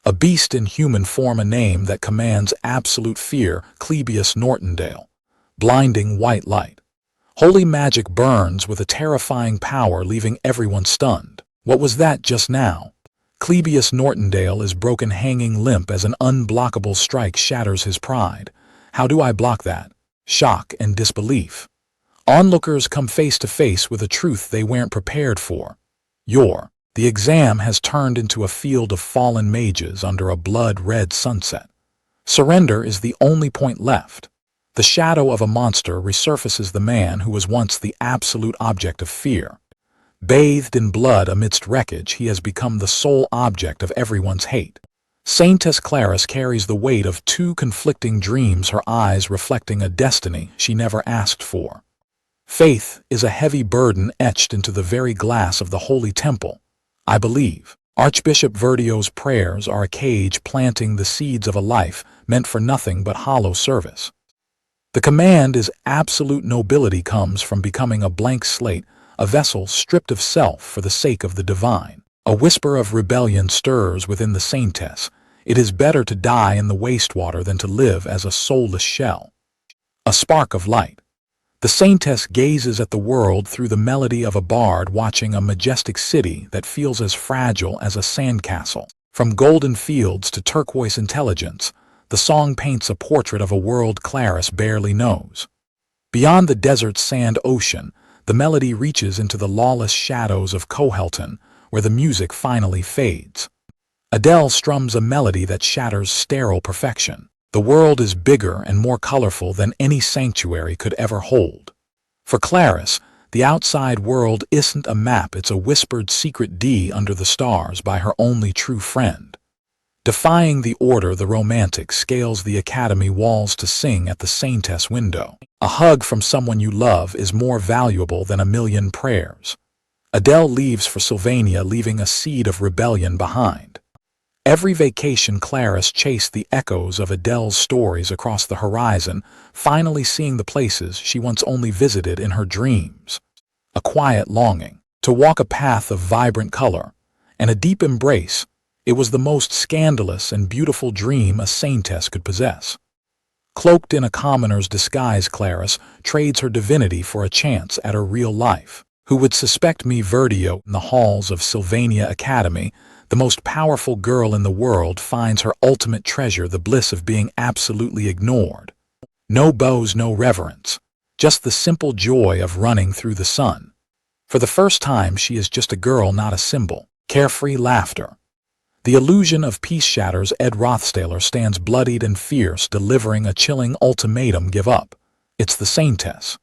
A beast in human form, a name that commands absolute fear, Clebius Nortondale. Blinding white light. Holy magic burns with a terrifying power, leaving everyone stunned. What was that just now? Clebius Nortondale is broken, hanging limp as an unblockable strike shatters his pride. How do I block that? Shock and disbelief. Onlookers come face to face with a truth they weren't prepared for. The exam has turned into a field of fallen mages under a blood-red sunset. Surrender is the only point left. The shadow of a monster resurfaces, the man who was once the absolute object of fear. Bathed in blood amidst wreckage, he has become the sole object of everyone's hate. Saintess Claris carries the weight of two conflicting dreams, her eyes reflecting a destiny she never asked for. Faith is a heavy burden etched into the very glass of the holy temple. I believe. Archbishop Verdio's prayers are a cage planting the seeds of a life meant for nothing but hollow service. The command is absolute nobility comes from becoming a blank slate, a vessel stripped of self for the sake of the divine. A whisper of rebellion stirs within the saintess. It is better to die in the wastewater than to live as a soulless shell. A spark of light. The saintess gazes at the world through the melody of a bard watching a majestic city that feels as fragile as a sandcastle. From golden fields to turquoise intelligence, the song paints a portrait of a world Claris barely knows. Beyond the desert sand ocean, the melody reaches into the lawless shadows of 𝒩𝒜ℰℰ, where the music finally fades. Adele strums a melody that shatters sterile perfection. The world is bigger and more colorful than any sanctuary could ever hold. For Clarice, the outside world isn't a map, it's a whispered secret D under the stars by her only true friend. Defying the order, the romantic scales the academy walls to sing at the saintess window. A hug from someone you love is more valuable than a million prayers. Adele leaves for Sylvania, leaving a seed of rebellion behind. Every vacation, Clarice chased the echoes of Adele's stories across the horizon, finally seeing the places she once only visited in her dreams. A quiet longing to walk a path of vibrant color, and a deep embrace. It was the most scandalous and beautiful dream a saintess could possess. Cloaked in a commoner's disguise, Clarice trades her divinity for a chance at her real life. Who would suspect me? Verdio. In the halls of Sylvania Academy, the most powerful girl in the world finds her ultimate treasure, the bliss of being absolutely ignored. No bows, no reverence, just the simple joy of running through the sun. For the first time, she is just a girl, not a symbol. Carefree laughter. The illusion of peace shatters. Ed Rothstaler stands bloodied and fierce, delivering a chilling ultimatum: give up. It's the saintess.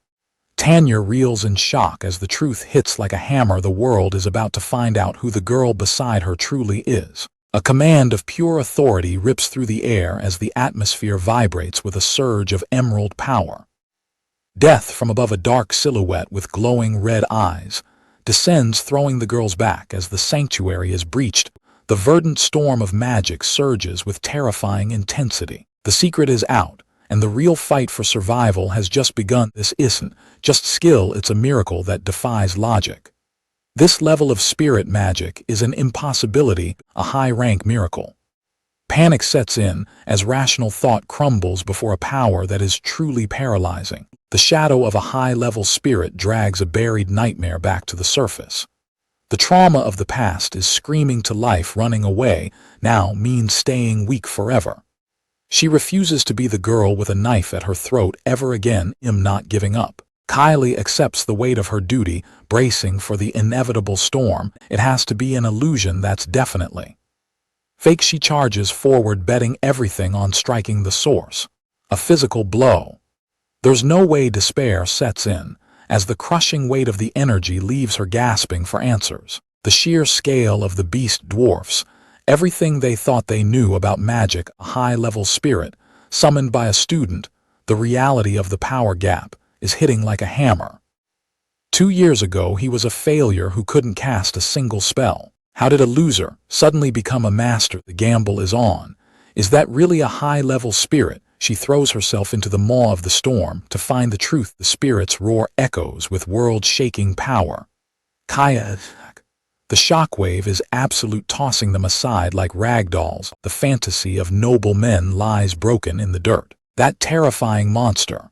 Tanya reels in shock as the truth hits like a hammer. The world is about to find out who the girl beside her truly is. A command of pure authority rips through the air as the atmosphere vibrates with a surge of emerald power. Death from above, a dark silhouette with glowing red eyes, descends, throwing the girls back as the sanctuary is breached. The verdant storm of magic surges with terrifying intensity. The secret is out, and the real fight for survival has just begun. This isn't just skill, it's a miracle that defies logic. This level of spirit magic is an impossibility, a high-rank miracle. Panic sets in as rational thought crumbles before a power that is truly paralyzing. The shadow of a high-level spirit drags a buried nightmare back to the surface. The trauma of the past is screaming to life. Running away now means staying weak forever. She refuses to be the girl with a knife at her throat ever again. I'm not giving up. Kylie accepts the weight of her duty, bracing for the inevitable storm. It has to be an illusion, that's definitely fake. She charges forward, betting everything on striking the source. A physical blow. There's no way. Despair sets in as the crushing weight of the energy leaves her, gasping for answers. The sheer scale of the beast dwarfs everything they thought they knew about magic. A high-level spirit, summoned by a student. The reality of the power gap is hitting like a hammer. 2 years ago, he was a failure who couldn't cast a single spell. How did a loser suddenly become a master? The gamble is on. Is that really a high-level spirit? She throws herself into the maw of the storm to find the truth. The spirit's roar echoes with world-shaking power. Kaya. The shockwave is absolute, tossing them aside like ragdolls. The fantasy of noble men lies broken in the dirt. That terrifying monster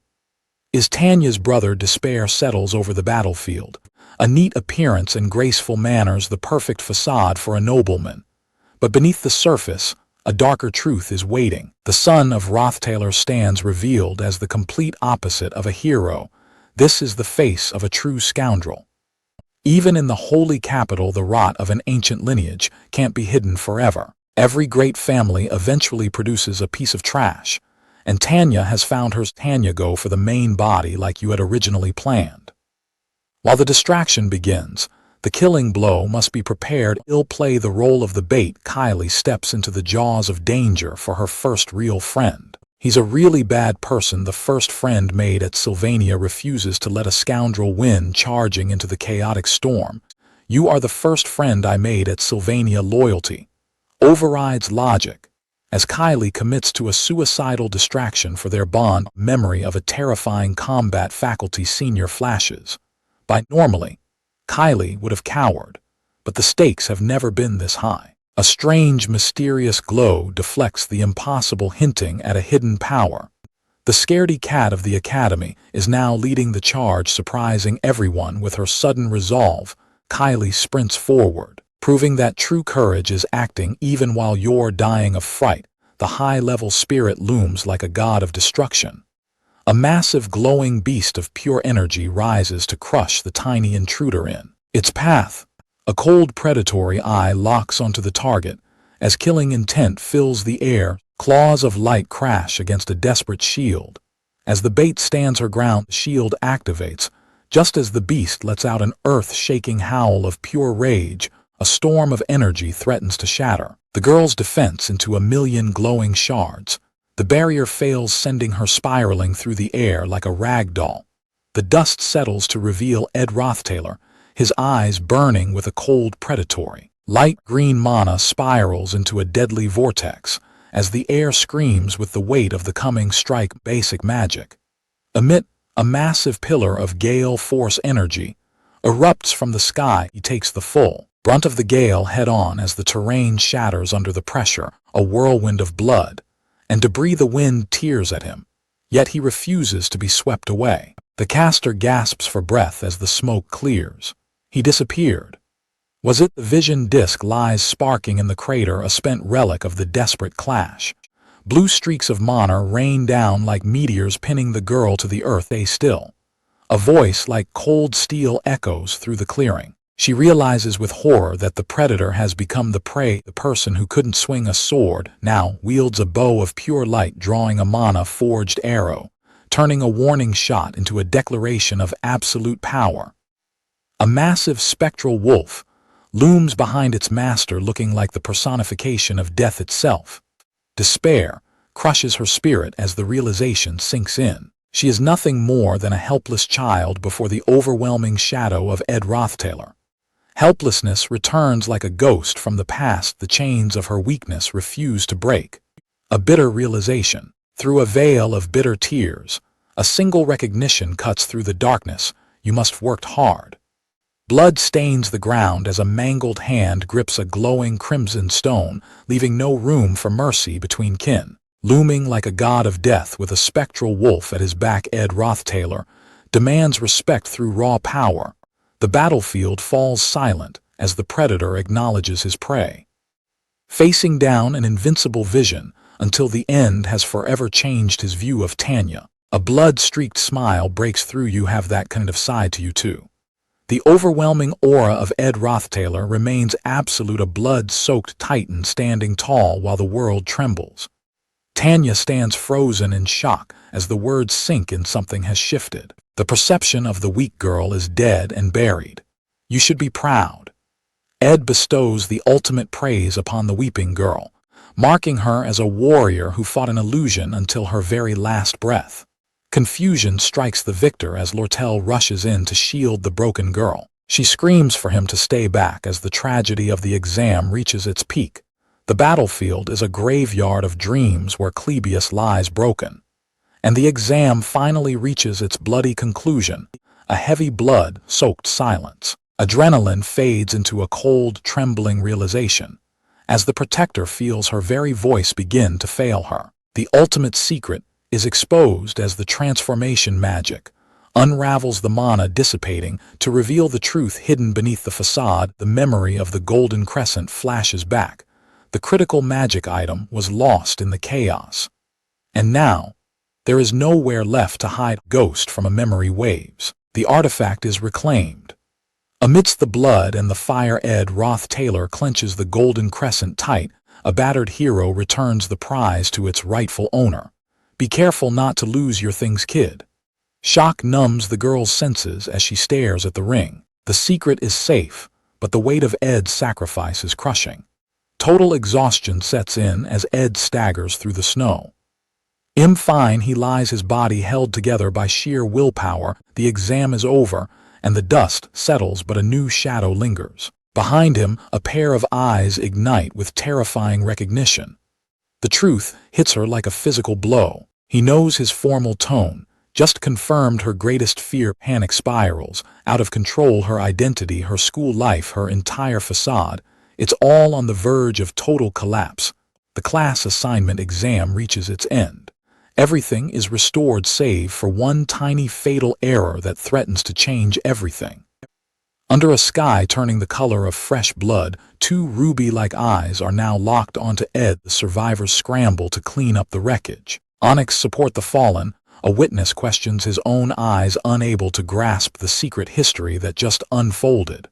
is Tanya's brother. Despair settles over the battlefield. A neat appearance and graceful manners, the perfect facade for a nobleman. But beneath the surface, a darker truth is waiting. The son of Rothtaler stands revealed as the complete opposite of a hero. This is the face of a true scoundrel. Even in the holy capital, the rot of an ancient lineage can't be hidden forever. Every great family eventually produces a piece of trash, and Tanya has found hers. Tanya, go for the main body like you had originally planned. While the distraction begins, the killing blow must be prepared. He'll play the role of the bait. Kylie steps into the jaws of danger for her first real friend. He's a really bad person. The first friend made at Sylvania refuses to let a scoundrel win, charging into the chaotic storm. You are the first friend I made at Sylvania. Loyalty overrides logic as Kylie commits to a suicidal distraction for their bond. Memory of a terrifying combat faculty senior flashes by. Normally, Kylie would have cowered, but the stakes have never been this high. A strange, mysterious glow deflects the impossible, hinting at a hidden power. The scaredy cat of the academy is now leading the charge, surprising everyone with her sudden resolve. Kylie sprints forward, proving that true courage is acting even while you're dying of fright. The high-level spirit looms like a god of destruction. A massive glowing beast of pure energy rises to crush the tiny intruder in its path. A cold predatory eye locks onto the target as killing intent fills the air. Claws of light crash against a desperate shield. As the bait stands her ground, the shield activates. Just as the beast lets out an earth-shaking howl of pure rage, a storm of energy threatens to shatter the girl's defense into a million glowing shards. The barrier fails, sending her spiraling through the air like a rag doll. The dust settles to reveal 𝒟𝐿, his eyes burning with a cold predatory. Light green mana spirals into a deadly vortex as the air screams with the weight of the coming strike. Basic magic. Amid a massive pillar of gale force energy erupts from the sky. He takes the full brunt of the gale head-on as the terrain shatters under the pressure, a whirlwind of blood and debris. The wind tears at him, yet he refuses to be swept away. The caster gasps for breath as the smoke clears. He disappeared. Was it? The vision disk lies sparking in the crater, a spent relic of the desperate clash. Blue streaks of mana rain down like meteors, pinning the girl to the earth. Stay still. A voice like cold steel echoes through the clearing. She realizes with horror that the predator has become the prey. The person who couldn't swing a sword now wields a bow of pure light, drawing a mana-forged arrow, turning a warning shot into a declaration of absolute power. A massive spectral wolf looms behind its master, looking like the personification of death itself. Despair crushes her spirit as the realization sinks in. She is nothing more than a helpless child before the overwhelming shadow of 𝒟𝐿. Helplessness returns like a ghost from the past. The chains of her weakness refuse to break. A bitter realization. Through a veil of bitter tears, a single recognition cuts through the darkness. You must have worked hard. Blood stains the ground as a mangled hand grips a glowing crimson stone, leaving no room for mercy between kin. Looming like a god of death with a spectral wolf at his back, 𝒟𝐿 demands respect through raw power. The battlefield falls silent as the predator acknowledges his prey, facing down an invincible vision until the end has forever changed his view of Tanya. A blood-streaked smile breaks through. You have that kind of side to you too. The overwhelming aura of 𝒟𝐿 remains absolute, a blood-soaked titan standing tall while the world trembles. Tanya stands frozen in shock as the words sink in. Something has shifted. The perception of the weak girl is dead and buried. You should be proud. Ed bestows the ultimate praise upon the weeping girl, marking her as a warrior who fought an illusion until her very last breath. Confusion strikes the victor as 𝒟𝐿 rushes in to shield the broken girl. She screams for him to stay back as the tragedy of the exam reaches its peak. The battlefield is a graveyard of dreams where 𝒟𝐿 lies broken. And the exam finally reaches its bloody conclusion, a heavy blood-soaked silence. Adrenaline fades into a cold, trembling realization, as the protector feels her very voice begin to fail her. The ultimate secret is exposed as the transformation magic unravels, the mana dissipating to reveal the truth hidden beneath the facade. The memory of the golden crescent flashes back. The critical magic item was lost in the chaos. And now, there is nowhere left to hide. Ghost from a memory waves. The artifact is reclaimed. Amidst the blood and the fire, 𝒟𝐿 clenches the golden crescent tight. A battered hero returns the prize to its rightful owner. Be careful not to lose your things, kid. Shock numbs the girl's senses as she stares at the ring. The secret is safe, but the weight of Ed's sacrifice is crushing. Total exhaustion sets in as Ed staggers through the snow. Fine, he lies, his body held together by sheer willpower. The exam is over, and the dust settles, but a new shadow lingers. Behind him, a pair of eyes ignite with terrifying recognition. The truth hits her like a physical blow. He knows his formal tone, just confirmed her greatest fear. Panic spirals, out of control, her identity, her school life, her entire facade. It's all on the verge of total collapse. The class assignment exam reaches its end. Everything is restored save for one tiny fatal error that threatens to change everything. Under a sky turning the color of fresh blood, two ruby-like eyes are now locked onto Ed. The survivors scramble to clean up the wreckage. Onyx support the fallen. A witness questions his own eyes, unable to grasp the secret history that just unfolded.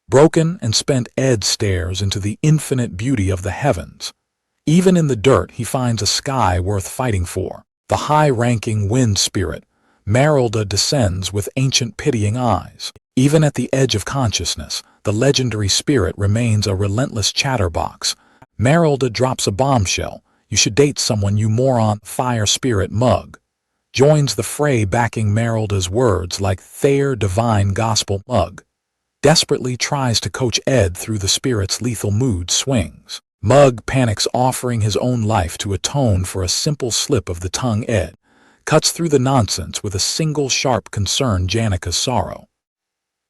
Broken and spent, Ed stares into the infinite beauty of the heavens. Even in the dirt he finds a sky worth fighting for. The high-ranking wind spirit, 𝒟𝐿 descends with ancient pitying eyes. Even at the edge of consciousness, the legendary spirit remains a relentless chatterbox. 𝒟𝐿 drops a bombshell. You should date someone, you moron. Fire spirit Mug joins the fray, backing 𝒟𝐿's words like 𝒟 divine gospel. Mug desperately tries to coach Ed through the spirit's lethal mood swings. Mug panics, offering his own life to atone for a simple slip of the tongue. Ed cuts through the nonsense with a single sharp concern: Janica's sorrow.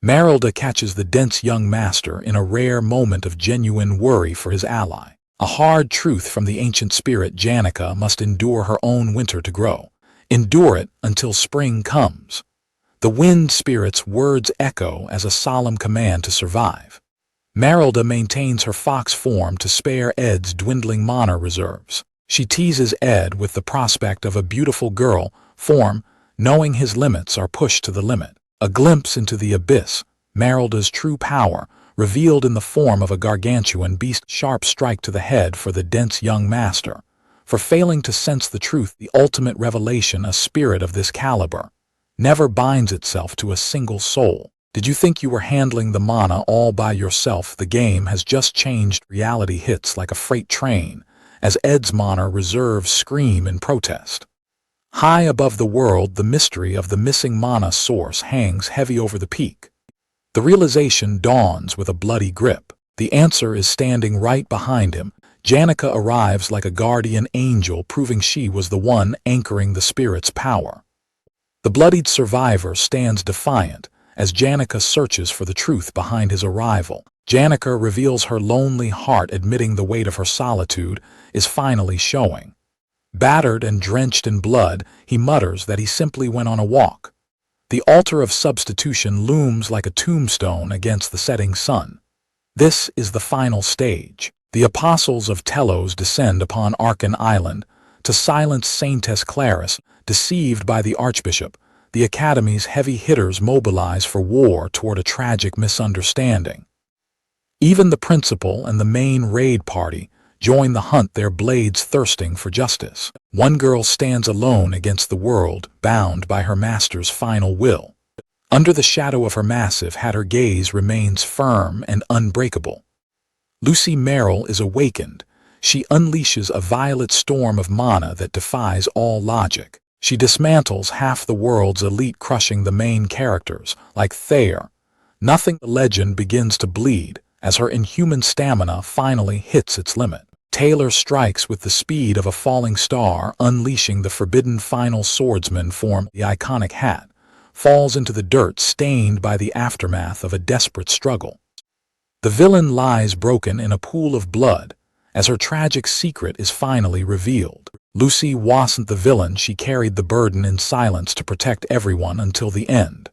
𝒟𝐿 catches the dense young master in a rare moment of genuine worry for his ally. A hard truth from the ancient spirit: Janica must endure her own winter to grow. Endure it until spring comes. The wind spirit's words echo as a solemn command to survive. 𝒟𝐿 maintains her fox form to spare Ed's dwindling mana reserves. She teases Ed with the prospect of a beautiful girl form, knowing his limits are pushed to the limit. A glimpse into the abyss, 𝒟𝐿's true power, revealed in the form of a gargantuan beast. Sharp strike to the head for the dense young master, for failing to sense the truth. The ultimate revelation: a spirit of this caliber never binds itself to a single soul. Did you think you were handling the mana all by yourself? The game has just changed. Reality hits like a freight train as Ed's mana reserves scream in protest. High above the world, the mystery of the missing mana source hangs heavy over the peak. The realization dawns with a bloody grip. The answer is standing right behind him. Janica arrives like a guardian angel, proving she was the one anchoring the spirit's power. The bloodied survivor stands defiant as Janica searches for the truth behind his arrival. Janica reveals her lonely heart, admitting the weight of her solitude is finally showing. Battered and drenched in blood, he mutters that he simply went on a walk. The altar of substitution looms like a tombstone against the setting sun. This is the final stage. The apostles of Telos descend upon Arkan Island to silence Saintess Claris. Deceived by the Archbishop, the Academy's heavy hitters mobilize for war toward a tragic misunderstanding. Even the principal and the main raid party join the hunt, their blades thirsting for justice. One girl stands alone against the world, bound by her master's final will. Under the shadow of her massive hat, her gaze remains firm and unbreakable. Lucy 𝒟𝐿 is awakened. She unleashes a violet storm of mana that defies all logic. She dismantles half the world's elite, crushing the main characters like 𝒟. Nothing. The legend begins to bleed as her inhuman stamina finally hits its limit. Taylor strikes with the speed of a falling star, unleashing the forbidden final swordsman form. The iconic hat falls into the dirt, stained by the aftermath of a desperate struggle. The villain lies broken in a pool of blood as her tragic secret is finally revealed. Lucy wasn't the villain. She carried the burden in silence to protect everyone until the end.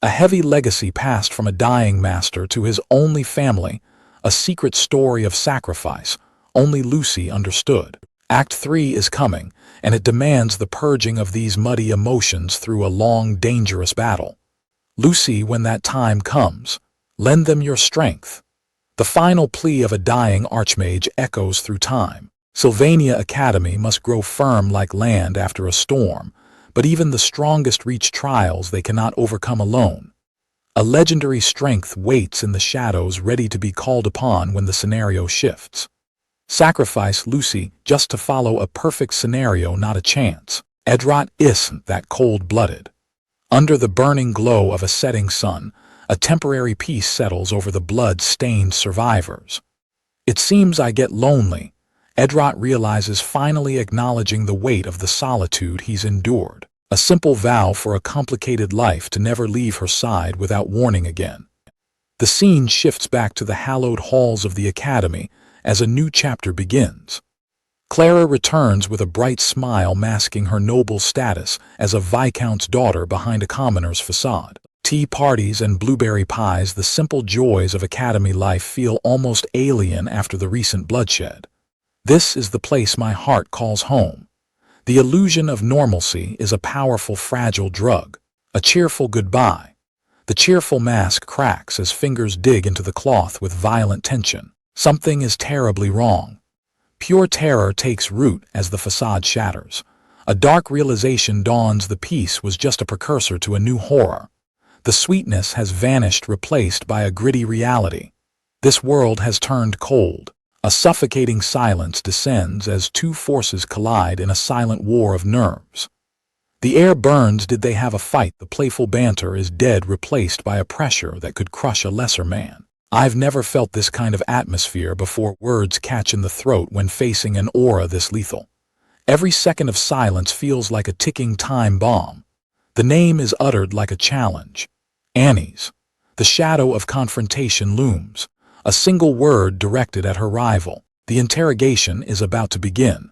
A heavy legacy passed from a dying master to his only family, a secret story of sacrifice only Lucy understood. Act 3 is coming, and it demands the purging of these muddy emotions through a long, dangerous battle. Lucy, when that time comes, lend them your strength. The final plea of a dying archmage echoes through time. Sylvania Academy must grow firm like land after a storm, but even the strongest reach trials they cannot overcome alone. A legendary strength waits in the shadows, ready to be called upon when the scenario shifts. Sacrifice Lucy just to follow a perfect scenario, not a chance. Edrot isn't that cold-blooded. Under the burning glow of a setting sun, a temporary peace settles over the blood-stained survivors. It seems I get lonely, Edrot realizes, finally acknowledging the weight of the solitude he's endured. A simple vow for a complicated life to never leave her side without warning again. The scene shifts back to the hallowed halls of the Academy as a new chapter begins. Clara returns with a bright smile, masking her noble status as a viscount's daughter behind a commoner's facade. Tea parties and blueberry pies, the simple joys of Academy life, feel almost alien after the recent bloodshed. This is the place my heart calls home. The illusion of normalcy is a powerful, fragile drug. A cheerful goodbye. The cheerful mask cracks as fingers dig into the cloth with violent tension. Something is terribly wrong. Pure terror takes root as the facade shatters. A dark realization dawns: the piece was just a precursor to a new horror. The sweetness has vanished, replaced by a gritty reality. This world has turned cold. A suffocating silence descends as two forces collide in a silent war of nerves. The air burns. Did they have a fight? The playful banter is dead, replaced by a pressure that could crush a lesser man. I've never felt this kind of atmosphere before. Words catch in the throat when facing an aura this lethal. Every second of silence feels like a ticking time bomb. The name is uttered like a challenge. Annie's. The shadow of confrontation looms. A single word directed at her rival. The interrogation is about to begin.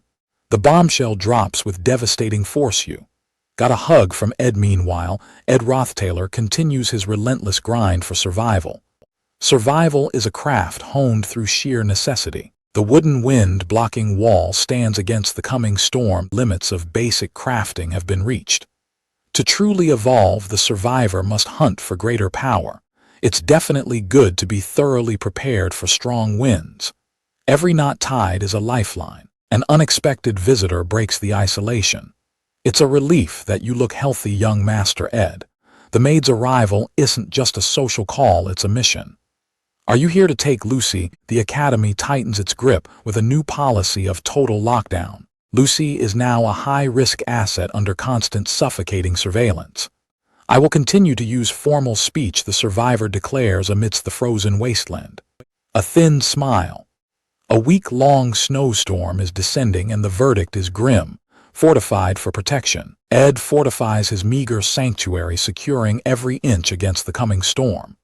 The bombshell drops with devastating force. You got a hug from Ed. Meanwhile, Ed Rothtaylor continues his relentless grind for survival. Survival is a craft honed through sheer necessity. The wooden wind-blocking wall stands against the coming storm. Limits of basic crafting have been reached. To truly evolve, the survivor must hunt for greater power. It's definitely good to be thoroughly prepared for strong winds. Every knot tied is a lifeline. An unexpected visitor breaks the isolation. It's a relief that you look healthy, young Master Ed. The maid's arrival isn't just a social call, it's a mission. Are you here to take Lucy? The academy tightens its grip with a new policy of total lockdown. Lucy is now a high-risk asset under constant suffocating surveillance. I will continue to use formal speech, the survivor declares amidst the frozen wasteland. A thin smile. A week-long snowstorm is descending and the verdict is grim. Fortified for protection. Ed fortifies his meager sanctuary, securing every inch against the coming storm.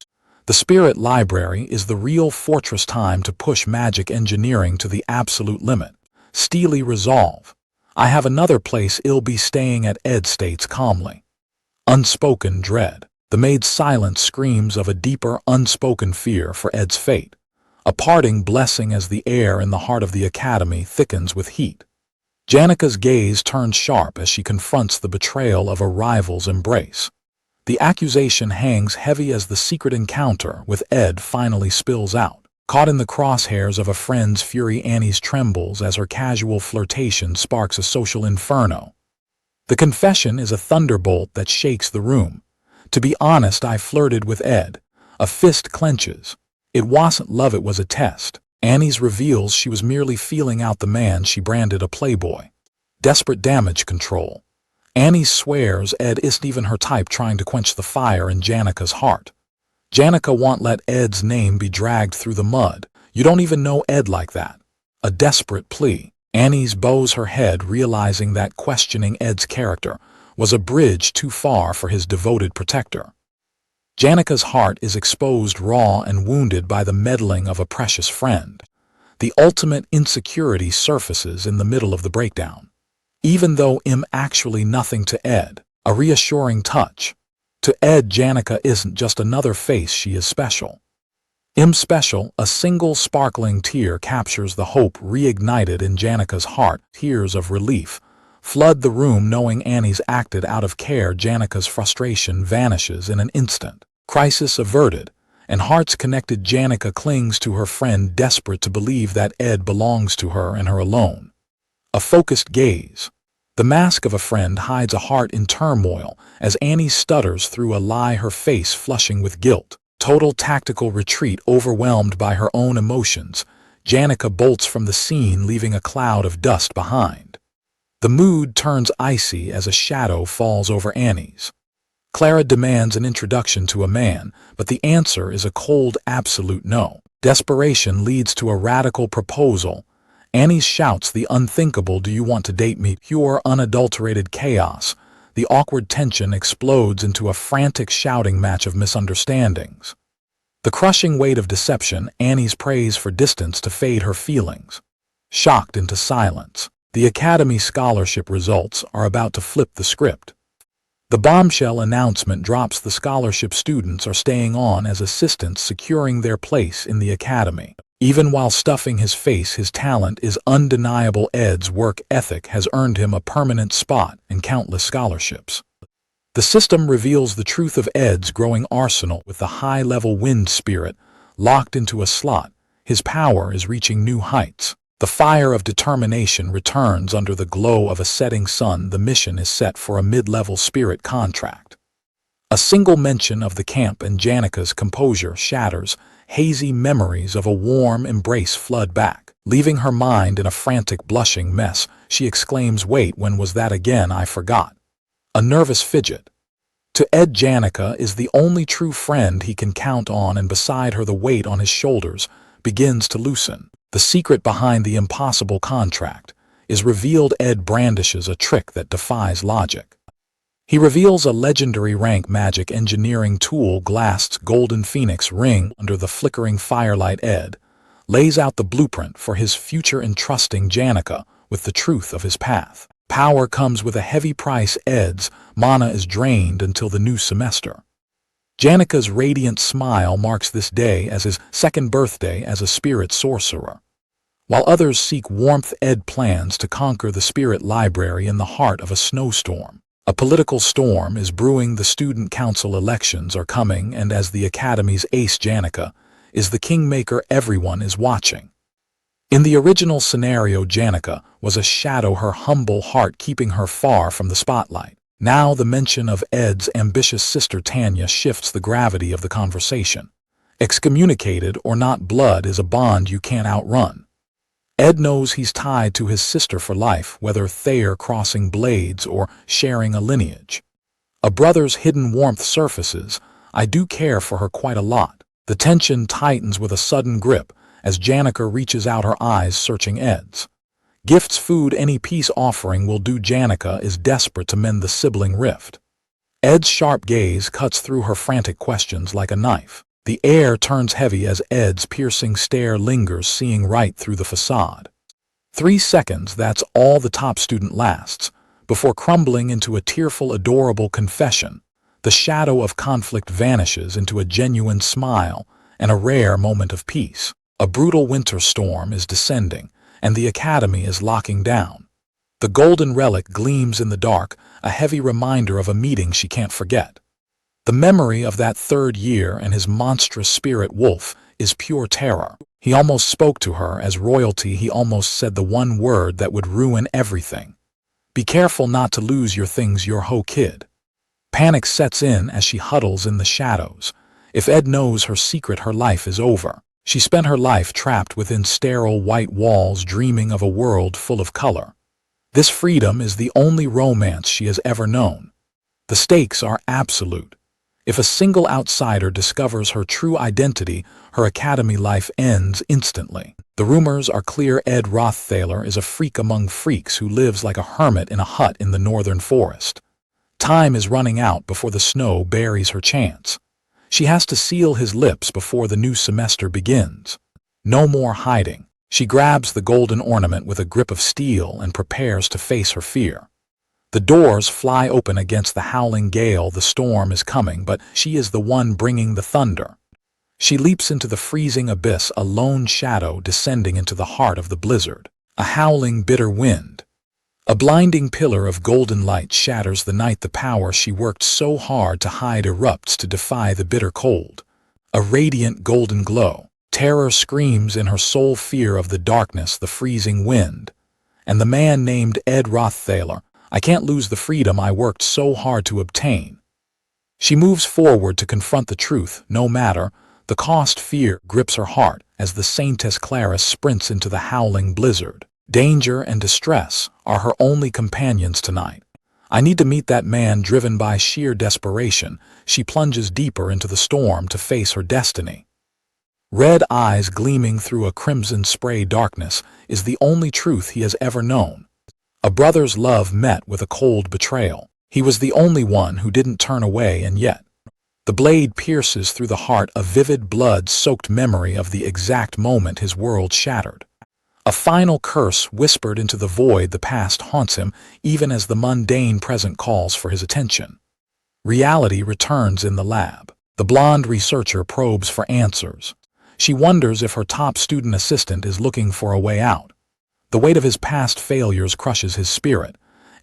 The Spirit Library is the real fortress. Time to push magic engineering to the absolute limit. Steely resolve. I have another place I'll be staying at, Ed states calmly. Unspoken dread. The maid's silence screams of a deeper, unspoken fear for Ed's fate. A parting blessing as the air in the heart of the academy thickens with heat. Janica's gaze turns sharp as she confronts the betrayal of a rival's embrace. The accusation hangs heavy as the secret encounter with Ed finally spills out. Caught in the crosshairs of a friend's fury, Annie's trembles as her casual flirtation sparks a social inferno. The confession is a thunderbolt that shakes the room. To be honest, I flirted with Ed. A fist clenches. It wasn't love, it was a test. Annie's reveals she was merely feeling out the man she branded a playboy. Desperate damage control. Annie swears Ed isn't even her type, trying to quench the fire in Janica's heart. Janica won't let Ed's name be dragged through the mud. You don't even know Ed like that. A desperate plea. Annie's bows her head, realizing that questioning Ed's character was a bridge too far for his devoted protector. Janica's heart is exposed, raw and wounded by the meddling of a precious friend. The ultimate insecurity surfaces in the middle of the breakdown. Even though actually nothing to Ed, a reassuring touch. To Ed, Janica isn't just another face, she is special. Special. A single sparkling tear captures the hope reignited in Janica's heart. Tears of relief flood the room. Knowing Annie's acted out of care, Janica's frustration vanishes in an instant. Crisis averted, and hearts connected. Janica clings to her friend, desperate to believe that Ed belongs to her and her alone. A focused gaze. The mask of a friend hides a heart in turmoil as Annie stutters through a lie, her face flushing with guilt. Total tactical retreat. Overwhelmed by her own emotions, Janica bolts from the scene, leaving a cloud of dust behind. The mood turns icy as a shadow falls over Annie's. Clara demands an introduction to a man, but the answer is a cold, absolute no. Desperation leads to a radical proposal. Annie shouts the unthinkable, "Do you want to date me?" Pure, unadulterated chaos. The awkward tension explodes into a frantic shouting match of misunderstandings. The crushing weight of deception. Annie's prays for distance to fade her feelings. Shocked into silence. The Academy scholarship results are about to flip the script. The bombshell announcement drops. The scholarship students are staying on as assistants, securing their place in the Academy. Even while stuffing his face, his talent is undeniable. Ed's work ethic has earned him a permanent spot in countless scholarships. The system reveals the truth of Ed's growing arsenal. With the high-level wind spirit locked into a slot, his power is reaching new heights. The fire of determination returns under the glow of a setting sun. The mission is set for a mid-level spirit contract. A single mention of the camp and Janika's composure shatters. Hazy memories of a warm embrace flood back. Leaving her mind in a frantic blushing mess, she exclaims, "Wait, when was that again? I forgot." A nervous fidget. To Ed, Janika is the only true friend he can count on, and beside her the weight on his shoulders begins to loosen. The secret behind the impossible contract is revealed. Ed brandishes a trick that defies logic. He reveals a legendary rank magic engineering tool, Glast's golden phoenix ring. Under the flickering firelight, Ed lays out the blueprint for his future, entrusting Janika with the truth of his path. Power comes with a heavy price. Ed's mana is drained until the new semester. Janika's radiant smile marks this day as his second birthday as a spirit sorcerer. While others seek warmth, Ed plans to conquer the spirit library in the heart of a snowstorm. A political storm is brewing. The student council elections are coming, and as the academy's ace, Janika is the kingmaker. Everyone is watching. In the original scenario, Janika was a shadow, her humble heart keeping her far from the spotlight. Now the mention of Ed's ambitious sister Tanya shifts the gravity of the conversation. Excommunicated or not, blood is a bond you can't outrun. Ed knows he's tied to his sister for life, whether Thayer crossing blades or sharing a lineage. A brother's hidden warmth surfaces. I do care for her quite a lot. The tension tightens with a sudden grip as Janika reaches out, her eyes searching Ed's. Gifts, food, any peace offering will do. Janika is desperate to mend the sibling rift. Ed's sharp gaze cuts through her frantic questions like a knife. The air turns heavy as Ed's piercing stare lingers, seeing right through the facade. 3 seconds, that's all the top student lasts, before crumbling into a tearful, adorable confession. The shadow of conflict vanishes into a genuine smile and a rare moment of peace. A brutal winter storm is descending, and the academy is locking down. The golden relic gleams in the dark, a heavy reminder of a meeting she can't forget. The memory of that third year and his monstrous spirit wolf is pure terror. He almost spoke to her as royalty. He almost said the one word that would ruin everything. Be careful not to lose your things, your hoe kid. Panic sets in as she huddles in the shadows. If Ed knows her secret, her life is over. She spent her life trapped within sterile white walls, dreaming of a world full of color. This freedom is the only romance she has ever known. The stakes are absolute. If a single outsider discovers her true identity, her academy life ends instantly. The rumors are clear. Ed Roththaler is a freak among freaks who lives like a hermit in a hut in the northern forest. Time is running out before the snow buries her chance. She has to seal his lips before the new semester begins. No more hiding. She grabs the golden ornament with a grip of steel and prepares to face her fear. The doors fly open against the howling gale. The storm is coming, but she is the one bringing the thunder. She leaps into the freezing abyss, a lone shadow descending into the heart of the blizzard. A howling, bitter wind. A blinding pillar of golden light shatters the night. The power she worked so hard to hide erupts to defy the bitter cold. A radiant golden glow. Terror screams in her soul, fear of the darkness, the freezing wind. And the man named Ed Roththaler. I can't lose the freedom I worked so hard to obtain. She moves forward to confront the truth, no matter the cost. Fear grips her heart as the Saintess Clarice sprints into the howling blizzard. Danger and distress are her only companions tonight. I need to meet that man. Driven by sheer desperation, she plunges deeper into the storm to face her destiny. Red eyes gleaming through a crimson spray darkness is the only truth he has ever known. A brother's love met with a cold betrayal. He was the only one who didn't turn away, and yet the blade pierces through the heart, a vivid blood-soaked memory of the exact moment his world shattered. A final curse whispered into the void. The past haunts him, even as the mundane present calls for his attention. Reality returns in the lab. The blonde researcher probes for answers. She wonders if her top student assistant is looking for a way out. The weight of his past failures crushes his spirit.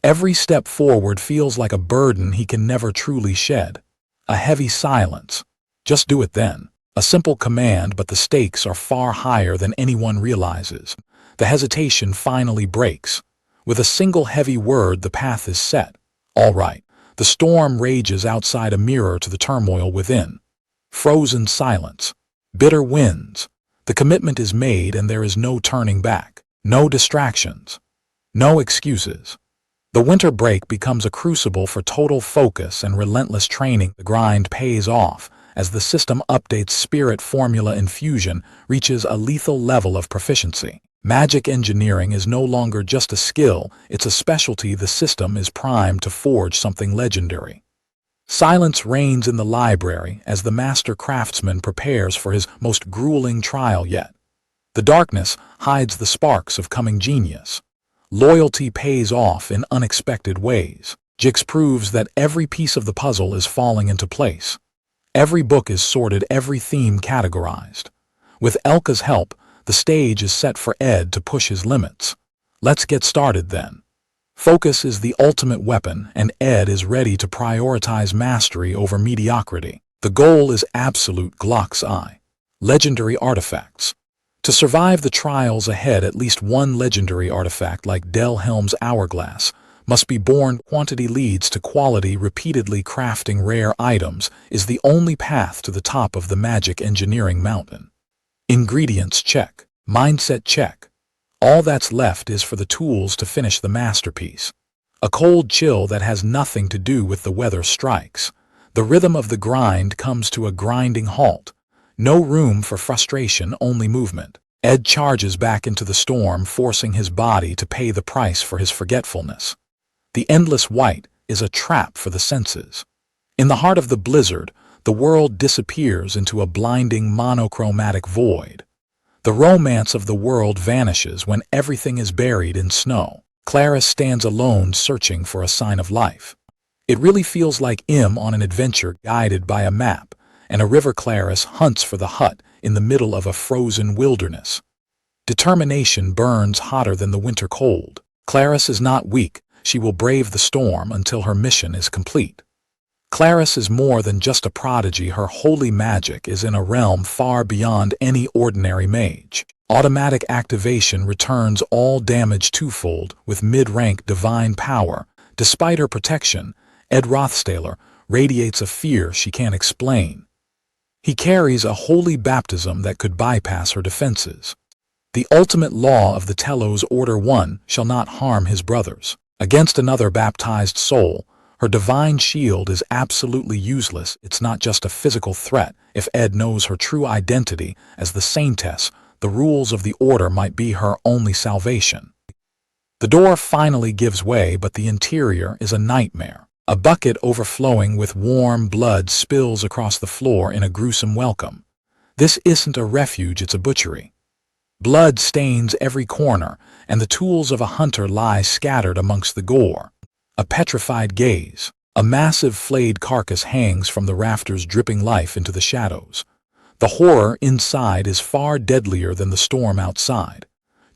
Every step forward feels like a burden he can never truly shed. A heavy silence. Just do it then. A simple command, but the stakes are far higher than anyone realizes. The hesitation finally breaks. With a single heavy word, the path is set. All right. The storm rages outside, a mirror to the turmoil within. Frozen silence. Bitter winds. The commitment is made and there is no turning back. No distractions. No excuses. The winter break becomes a crucible for total focus and relentless training. The grind pays off as the system updates. Spirit formula infusion reaches a lethal level of proficiency. Magic engineering is no longer just a skill, it's a specialty. The system is primed to forge something legendary. Silence reigns in the library as the master craftsman prepares for his most grueling trial yet. The darkness hides the sparks of coming genius. Loyalty pays off in unexpected ways. Jix proves that every piece of the puzzle is falling into place. Every book is sorted, every theme categorized. With Elka's help, the stage is set for Ed to push his limits. Let's get started then. Focus is the ultimate weapon, and Ed is ready to prioritize mastery over mediocrity. The goal is absolute Glock's eye. Legendary artifacts. To survive the trials ahead, at least one legendary artifact like Delhelm's Hourglass must be born. Quantity leads to quality. Repeatedly crafting rare items is the only path to the top of the magic engineering mountain. Ingredients check. Mindset check. All that's left is for the tools to finish the masterpiece. A cold chill that has nothing to do with the weather strikes. The rhythm of the grind comes to a grinding halt. No room for frustration, only movement. Ed charges back into the storm, forcing his body to pay the price for his forgetfulness. The endless white is a trap for the senses. In the heart of the blizzard, the world disappears into a blinding monochromatic void. The romance of the world vanishes when everything is buried in snow. Clara stands alone, searching for a sign of life. It really feels like on an adventure guided by a map, and a river. Clarice hunts for the hut in the middle of a frozen wilderness. Determination burns hotter than the winter cold. Clarice is not weak. She will brave the storm until her mission is complete. Clarice is more than just a prodigy. Her holy magic is in a realm far beyond any ordinary mage. Automatic activation returns all damage twofold with mid-rank divine power. Despite her protection, Ed Rothstaler radiates a fear she can't explain. He carries a holy baptism that could bypass her defenses. The ultimate law of the Telos Order: one shall not harm his brothers. Against another baptized soul, her divine shield is absolutely useless. It's not just a physical threat. If Ed knows her true identity as the Saintess, the rules of the Order might be her only salvation. The door finally gives way, but the interior is a nightmare. A bucket overflowing with warm blood spills across the floor in a gruesome welcome. This isn't a refuge, it's a butchery. Blood stains every corner, and the tools of a hunter lie scattered amongst the gore. A petrified gaze. A massive flayed carcass hangs from the rafters, dripping life into the shadows. The horror inside is far deadlier than the storm outside.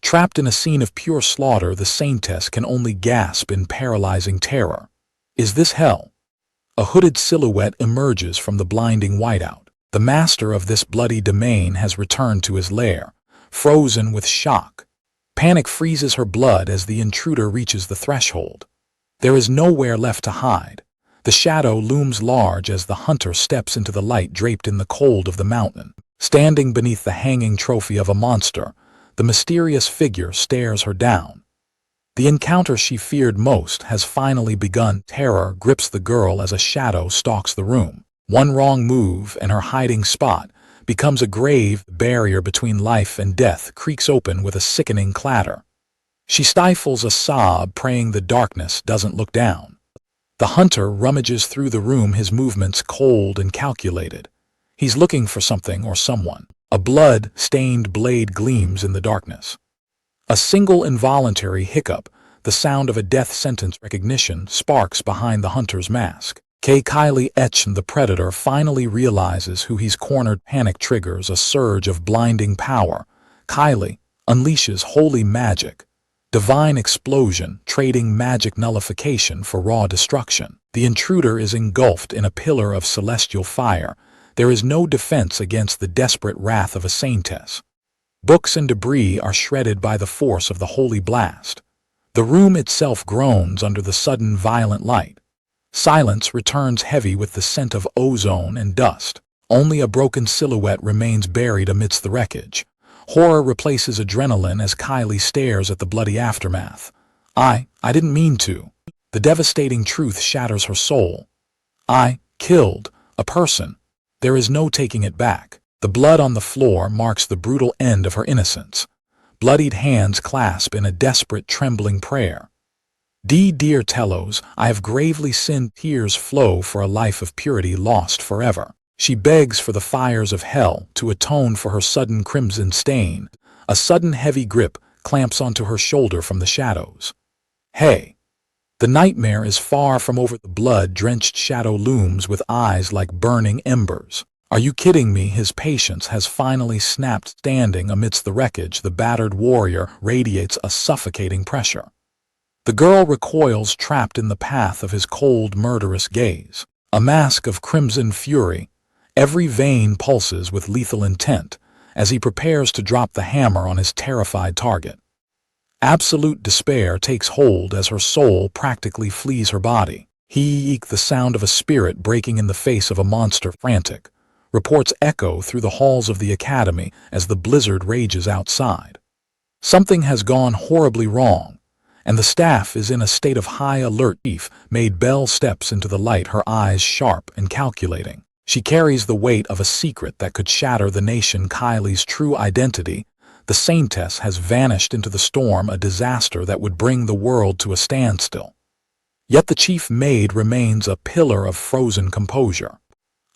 Trapped in a scene of pure slaughter, the Saintess can only gasp in paralyzing terror. Is this hell? A hooded silhouette emerges from the blinding whiteout. The master of this bloody domain has returned to his lair, frozen with shock. Panic freezes her blood as the intruder reaches the threshold. There is nowhere left to hide. The shadow looms large as the hunter steps into the light, draped in the cold of the mountain. Standing beneath the hanging trophy of a monster, the mysterious figure stares her down. The encounter she feared most has finally begun. Terror grips the girl as a shadow stalks the room. One wrong move and her hiding spot becomes a grave. The barrier between life and death creaks open with a sickening clatter. She stifles a sob, praying the darkness doesn't look down. The hunter rummages through the room, his movements cold and calculated. He's looking for something or someone. A blood-stained blade gleams in the darkness. A single involuntary hiccup, the sound of a death sentence. Recognition sparks behind the hunter's mask. 𝒩𝒦𝒨, the predator, finally realizes who he's cornered. Panic triggers a surge of blinding power. Kylie unleashes holy magic. Divine explosion, trading magic nullification for raw destruction. The intruder is engulfed in a pillar of celestial fire, There is no defense against the desperate wrath of a saintess. Books and debris are shredded by the force of the holy blast. The room itself groans under the sudden violent light. Silence returns heavy with the scent of ozone and dust. Only a broken silhouette remains buried amidst the wreckage. Horror replaces adrenaline as Kylie stares at the bloody aftermath. I didn't mean to. The devastating truth shatters her soul. I killed a person. There is no taking it back. The blood on the floor marks the brutal end of her innocence. Bloodied hands clasp in a desperate, trembling prayer. Dear Telos, I have gravely sinned. Tears flow for a life of purity lost forever. She begs for the fires of hell to atone for her sudden crimson stain. A sudden heavy grip clamps onto her shoulder from the shadows. Hey! The nightmare is far from over. The blood-drenched shadow looms with eyes like burning embers. Are you kidding me? His patience has finally snapped. Standing amidst the wreckage, the battered warrior radiates a suffocating pressure. The girl recoils, trapped in the path of his cold, murderous gaze. A mask of crimson fury, every vein pulses with lethal intent as he prepares to drop the hammer on his terrified target. Absolute despair takes hold as her soul practically flees her body. The sound of a spirit breaking in the face of a monster. Frantic reports echo through the halls of the academy as the blizzard rages outside. Something has gone horribly wrong, and the staff is in a state of high alert. Belle steps into the light, her eyes sharp and calculating. She carries the weight of a secret that could shatter the nation. Kylie's true identity. The saintess has vanished into the storm, a disaster that would bring the world to a standstill. Yet the chief maid remains a pillar of frozen composure.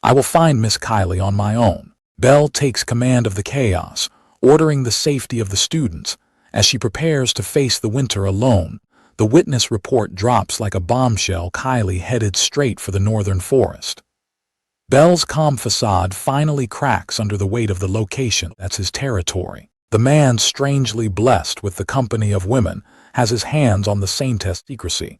I will find Miss Kylie on my own. Belle takes command of the chaos, ordering the safety of the students. As she prepares to face the winter alone, the witness report drops like a bombshell. Kylie headed straight for the northern forest. Belle's calm facade finally cracks under the weight of the location. That's his territory. The man, strangely blessed with the company of women, has his hands on the saintess. Secrecy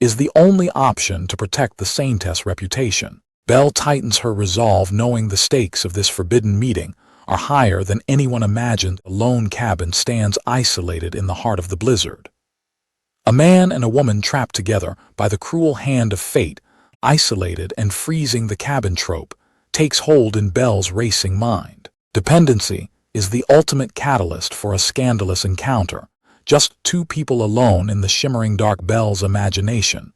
is the only option to protect the saintess' reputation. Belle tightens her resolve, knowing the stakes of this forbidden meeting are higher than anyone imagined. A lone cabin stands isolated in the heart of the blizzard. A man and a woman trapped together by the cruel hand of fate, isolated and freezing. The cabin trope takes hold in Belle's racing mind. Dependency is the ultimate catalyst for a scandalous encounter. Just two people alone in the shimmering dark. Belle's imagination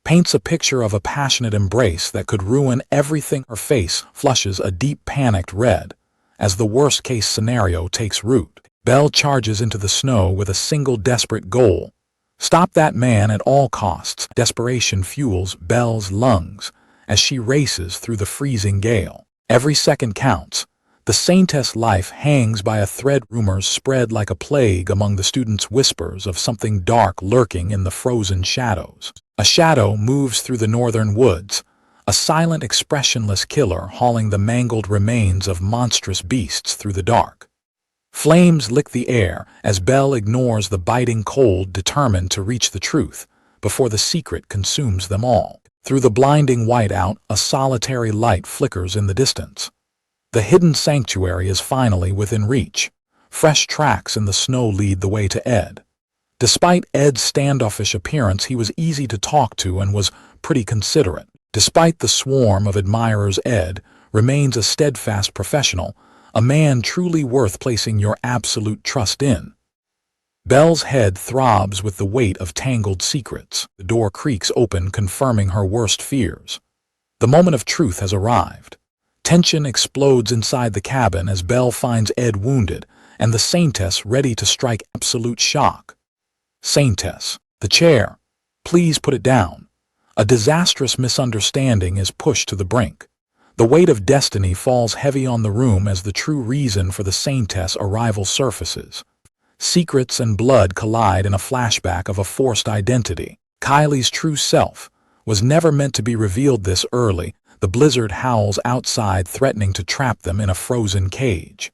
paints a picture of a passionate embrace that could ruin everything. Her face flushes a deep panicked red as the worst-case scenario takes root. Belle charges into the snow with a single desperate goal: stop that man at all costs. Desperation fuels Belle's lungs as she races through the freezing gale. Every second counts. The saintess' life hangs by a thread. Rumors spread like a plague among the students, whispers of something dark lurking in the frozen shadows. A shadow moves through the northern woods, a silent, expressionless killer hauling the mangled remains of monstrous beasts through the dark. Flames lick the air as Belle ignores the biting cold, determined to reach the truth before the secret consumes them all. Through the blinding whiteout, a solitary light flickers in the distance. The hidden sanctuary is finally within reach. Fresh tracks in the snow lead the way to Ed. Despite Ed's standoffish appearance, he was easy to talk to and was pretty considerate. Despite the swarm of admirers, Ed remains a steadfast professional, a man truly worth placing your absolute trust in. Belle's head throbs with the weight of tangled secrets. The door creaks open, confirming her worst fears. The moment of truth has arrived. Tension explodes inside the cabin as Belle finds Ed wounded and the saintess ready to strike. Absolute shock. Saintess, the chair. Please put it down. A disastrous misunderstanding is pushed to the brink. The weight of destiny falls heavy on the room as the true reason for the saintess' arrival surfaces. Secrets and blood collide in a flashback of a forced identity. Kylie's true self was never meant to be revealed this early. The blizzard howls outside, threatening to trap them in a frozen cage.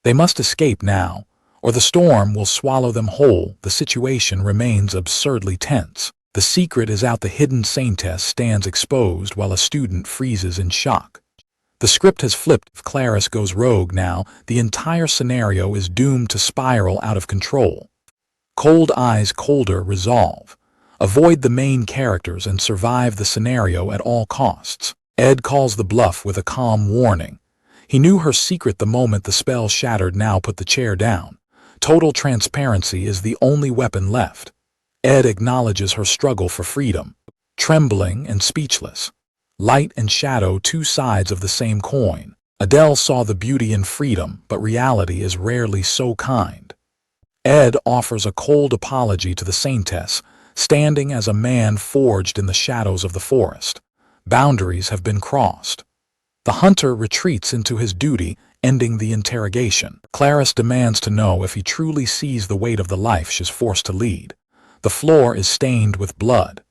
They must escape now, or the storm will swallow them whole. The situation remains absurdly tense. The secret is out. The hidden saintess stands exposed while a student freezes in shock. The script has flipped. If Clarice goes rogue now, the entire scenario is doomed to spiral out of control. Cold eyes, colder resolve. Avoid the main characters and survive the scenario at all costs. Ed calls the bluff with a calm warning. He knew her secret the moment the spell shattered. Now put the chair down. Total transparency is the only weapon left. Ed acknowledges her struggle for freedom, trembling and speechless. Light and shadow, two sides of the same coin. Adele saw the beauty in freedom, but reality is rarely so kind. Ed offers a cold apology to the saintess, standing as a man forged in the shadows of the forest. Boundaries have been crossed. The hunter retreats into his duty, ending the interrogation. Clarice demands to know if he truly sees the weight of the life she's forced to lead. The floor is stained with blood.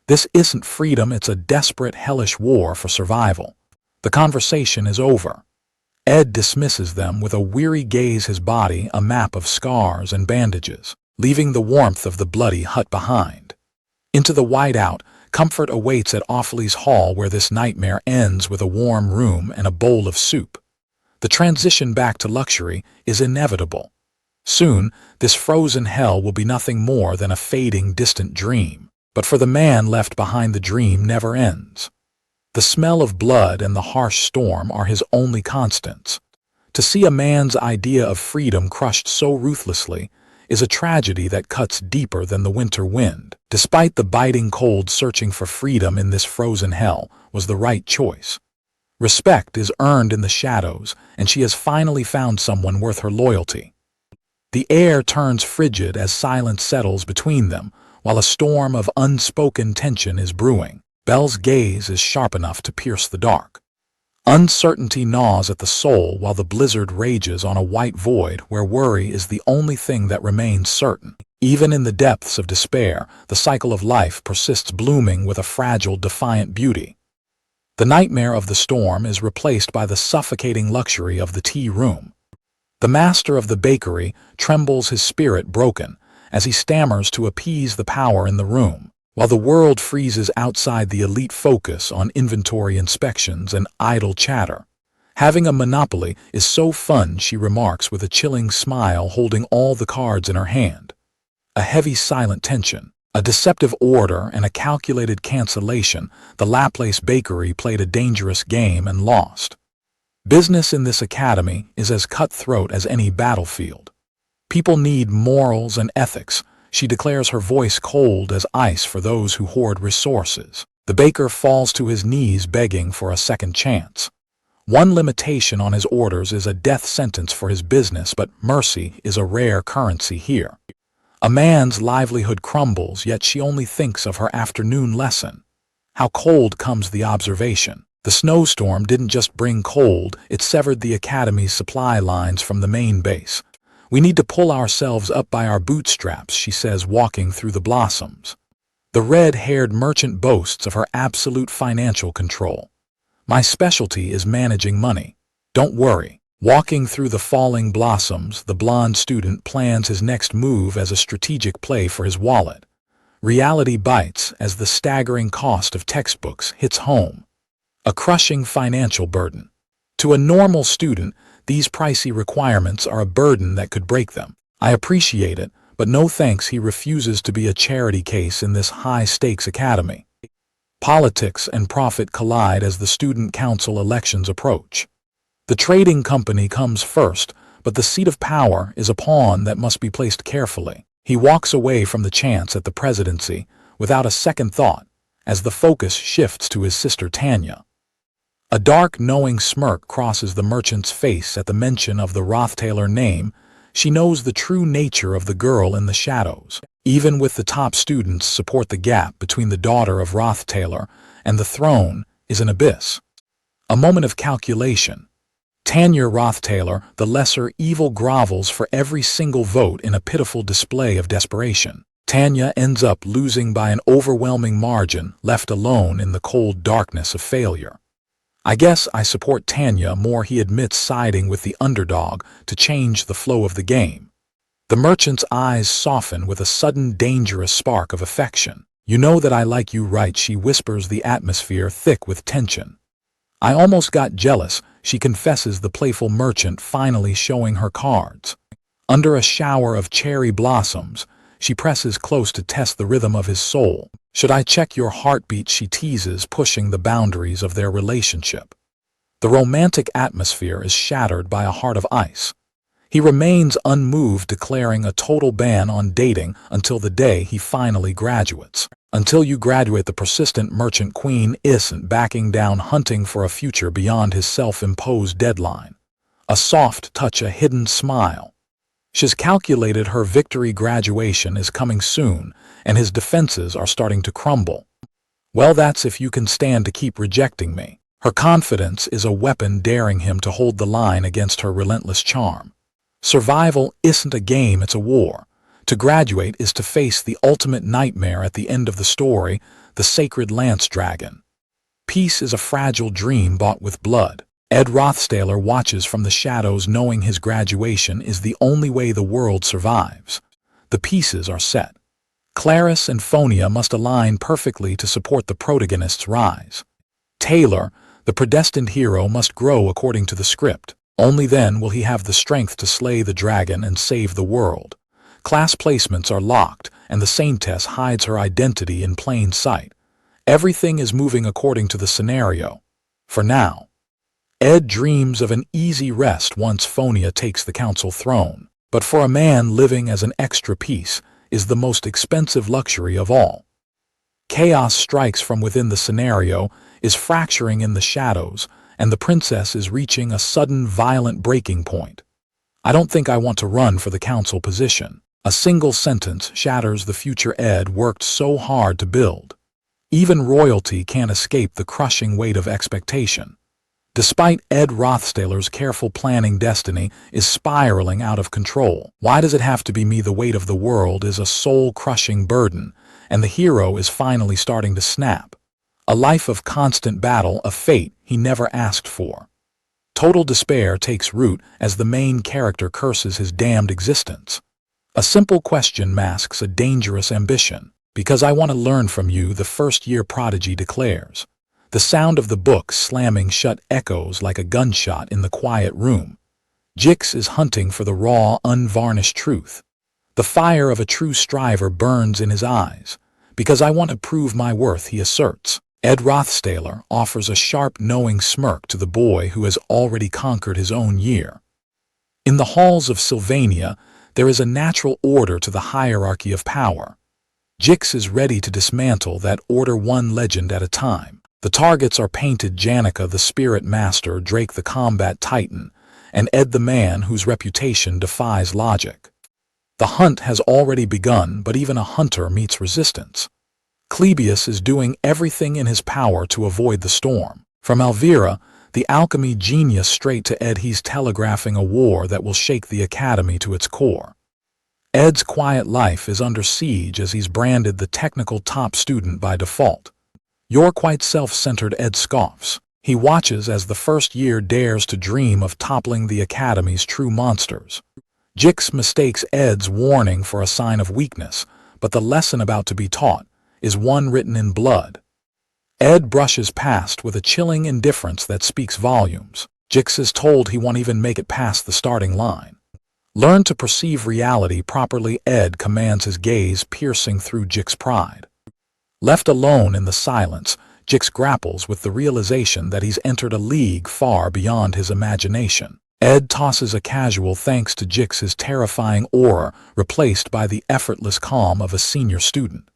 This isn't freedom, it's a desperate, hellish war for survival. The conversation is over. Ed dismisses them with a weary gaze, his body a map of scars and bandages, leaving the warmth of the bloody hut behind. Into the whiteout, comfort awaits at Ophelie's hall, where this nightmare ends with a warm room and a bowl of soup. The transition back to luxury is inevitable. Soon, this frozen hell will be nothing more than a fading, distant dream. But for the man left behind, the dream never ends. The smell of blood and the harsh storm are his only constants. To see a man's idea of freedom crushed so ruthlessly is a tragedy that cuts deeper than the winter wind. Despite the biting cold, searching for freedom in this frozen hell was the right choice. Respect is earned in the shadows, and she has finally found someone worth her loyalty. The air turns frigid as silence settles between them, while a storm of unspoken tension is brewing. Belle's gaze is sharp enough to pierce the dark. Uncertainty gnaws at the soul while the blizzard rages on a white void where worry is the only thing that remains certain. Even in the depths of despair, the cycle of life persists, blooming with a fragile, defiant beauty. The nightmare of the storm is replaced by the suffocating luxury of the tea room. The master of the bakery trembles, his spirit broken, as he stammers to appease the power in the room, while the world freezes outside. The elite focus on inventory inspections and idle chatter. Having a monopoly is so fun, she remarks with a chilling smile, holding all the cards in her hand. A heavy, silent tension, a deceptive order and a calculated cancellation. The Laplace bakery played a dangerous game and lost. Business in this academy is as cutthroat as any battlefield. People need morals and ethics, she declares, her voice cold as ice for those who hoard resources. The baker falls to his knees, begging for a second chance. One limitation on his orders is a death sentence for his business, but mercy is a rare currency here. A man's livelihood crumbles, yet she only thinks of her afternoon lesson. How cold comes the observation. The snowstorm didn't just bring cold, it severed the academy's supply lines from the main base. We need to pull ourselves up by our bootstraps, she says, walking through the blossoms. The red-haired merchant boasts of her absolute financial control. My specialty is managing money. Don't worry. Walking through the falling blossoms, the blonde student plans his next move as a strategic play for his wallet. Reality bites as the staggering cost of textbooks hits home. A crushing financial burden. To a normal student, these pricey requirements are a burden that could break them. I appreciate it, but no thanks. He refuses to be a charity case in this high-stakes academy. Politics and profit collide as the student council elections approach. The trading company comes first, but the seat of power is a pawn that must be placed carefully. He walks away from the chance at the presidency without a second thought, as the focus shifts to his sister Tanya. A dark, knowing smirk crosses the merchant's face at the mention of the Rothtailor name. She knows the true nature of the girl in the shadows. Even with the top students support, the gap between the daughter of Rothtailor and the throne is an abyss. A moment of calculation. Tanya Rothtailor, the lesser evil, grovels for every single vote in a pitiful display of desperation. Tanya ends up losing by an overwhelming margin, left alone in the cold darkness of failure. I guess I support Tanya more, he admits, siding with the underdog to change the flow of the game. The merchant's eyes soften with a sudden dangerous spark of affection. You know that I like you, right? She whispers, the atmosphere thick with tension. I almost got jealous, she confesses, the playful merchant finally showing her cards. Under a shower of cherry blossoms, she presses close to test the rhythm of his soul. Should I check your heartbeat, she teases, pushing the boundaries of their relationship. The romantic atmosphere is shattered by a heart of ice. He remains unmoved, declaring a total ban on dating until the day he finally graduates. Until you graduate, the persistent merchant queen isn't backing down, hunting for a future beyond his self-imposed deadline. A soft touch, a hidden smile. She's calculated her victory. Graduation is coming soon, and his defenses are starting to crumble. Well, that's if you can stand to keep rejecting me. Her confidence is a weapon, daring him to hold the line against her relentless charm. Survival isn't a game, it's a war. To graduate is to face the ultimate nightmare at the end of the story, the sacred lance dragon. Peace is a fragile dream bought with blood. Ed Rothstaler watches from the shadows, knowing his graduation is the only way the world survives. The pieces are set. Clarice and Phonia must align perfectly to support the protagonist's rise. Taylor, the predestined hero, must grow according to the script. Only then will he have the strength to slay the dragon and save the world. Class placements are locked, and the Saintess hides her identity in plain sight. Everything is moving according to the scenario. For now. Ed dreams of an easy rest once Phonia takes the council throne. But for a man, living as an extra piece is the most expensive luxury of all. Chaos strikes from within. The scenario is fracturing in the shadows, and the princess is reaching a sudden, violent breaking point. I don't think I want to run for the council position. A single sentence shatters the future Ed worked so hard to build. Even royalty can't escape the crushing weight of expectation. Despite Ed Rothstaler's careful planning, destiny is spiraling out of control. Why does it have to be me? The weight of the world is a soul-crushing burden, and the hero is finally starting to snap. A life of constant battle, a fate he never asked for. Total despair takes root as the main character curses his damned existence. A simple question masks a dangerous ambition. Because I want to learn from you, the first-year prodigy declares. The sound of the book slamming shut echoes like a gunshot in the quiet room. Jix is hunting for the raw, unvarnished truth. The fire of a true striver burns in his eyes. Because I want to prove my worth, he asserts. Ed Rothstaler offers a sharp, knowing smirk to the boy who has already conquered his own year. In the halls of Sylvania, there is a natural order to the hierarchy of power. Jix is ready to dismantle that order, one legend at a time. The targets are painted: Janica, the spirit master; Drake, the combat titan; and Ed, the man whose reputation defies logic. The hunt has already begun, but even a hunter meets resistance. Clebius is doing everything in his power to avoid the storm. From Elvira, the alchemy genius, straight to Ed, he's telegraphing a war that will shake the academy to its core. Ed's quiet life is under siege as he's branded the technical top student by default. You're quite self-centered, Ed scoffs. He watches as the first year dares to dream of toppling the academy's true monsters. Jix mistakes Ed's warning for a sign of weakness, but the lesson about to be taught is one written in blood. Ed brushes past with a chilling indifference that speaks volumes. Jix is told he won't even make it past the starting line. Learn to perceive reality properly, Ed commands, his gaze piercing through Jix's pride. Left alone in the silence, Jix grapples with the realization that he's entered a league far beyond his imagination. Ed tosses a casual thanks to Jix's terrifying aura, replaced by the effortless calm of a senior student.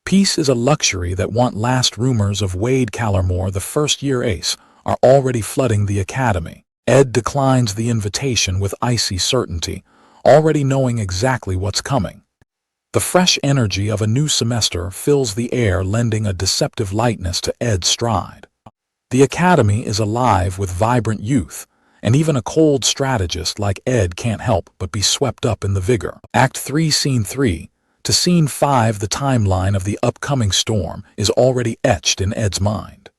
Peace is a luxury that won't last. Rumors of Wade Callermore, the first-year ace, are already flooding the academy. Ed declines the invitation with icy certainty, already knowing exactly what's coming. The fresh energy of a new semester fills the air, lending a deceptive lightness to Ed's stride. The academy is alive with vibrant youth, and even a cold strategist like Ed can't help but be swept up in the vigor. Act 3, Scene 3. To Scene 5, the timeline of the upcoming storm is already etched in Ed's mind.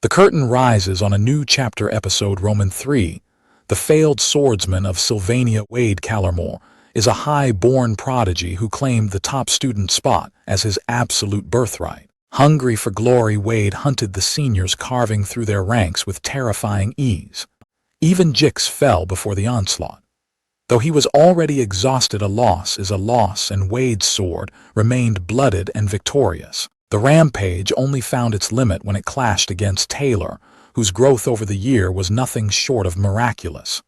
The curtain rises on a new chapter. Episode Roman 3. The failed swordsman of Sylvania. Wade Callermore is a high-born prodigy who claimed the top student spot as his absolute birthright. Hungry for glory, Wade hunted the seniors, carving through their ranks with terrifying ease. Even 𝒩𝒜ℳℰ fell before the onslaught. Though he was already exhausted, a loss is a loss, and Wade's sword remained blooded and victorious. The rampage only found its limit when it clashed against Taylor, whose growth over the year was nothing short of miraculous.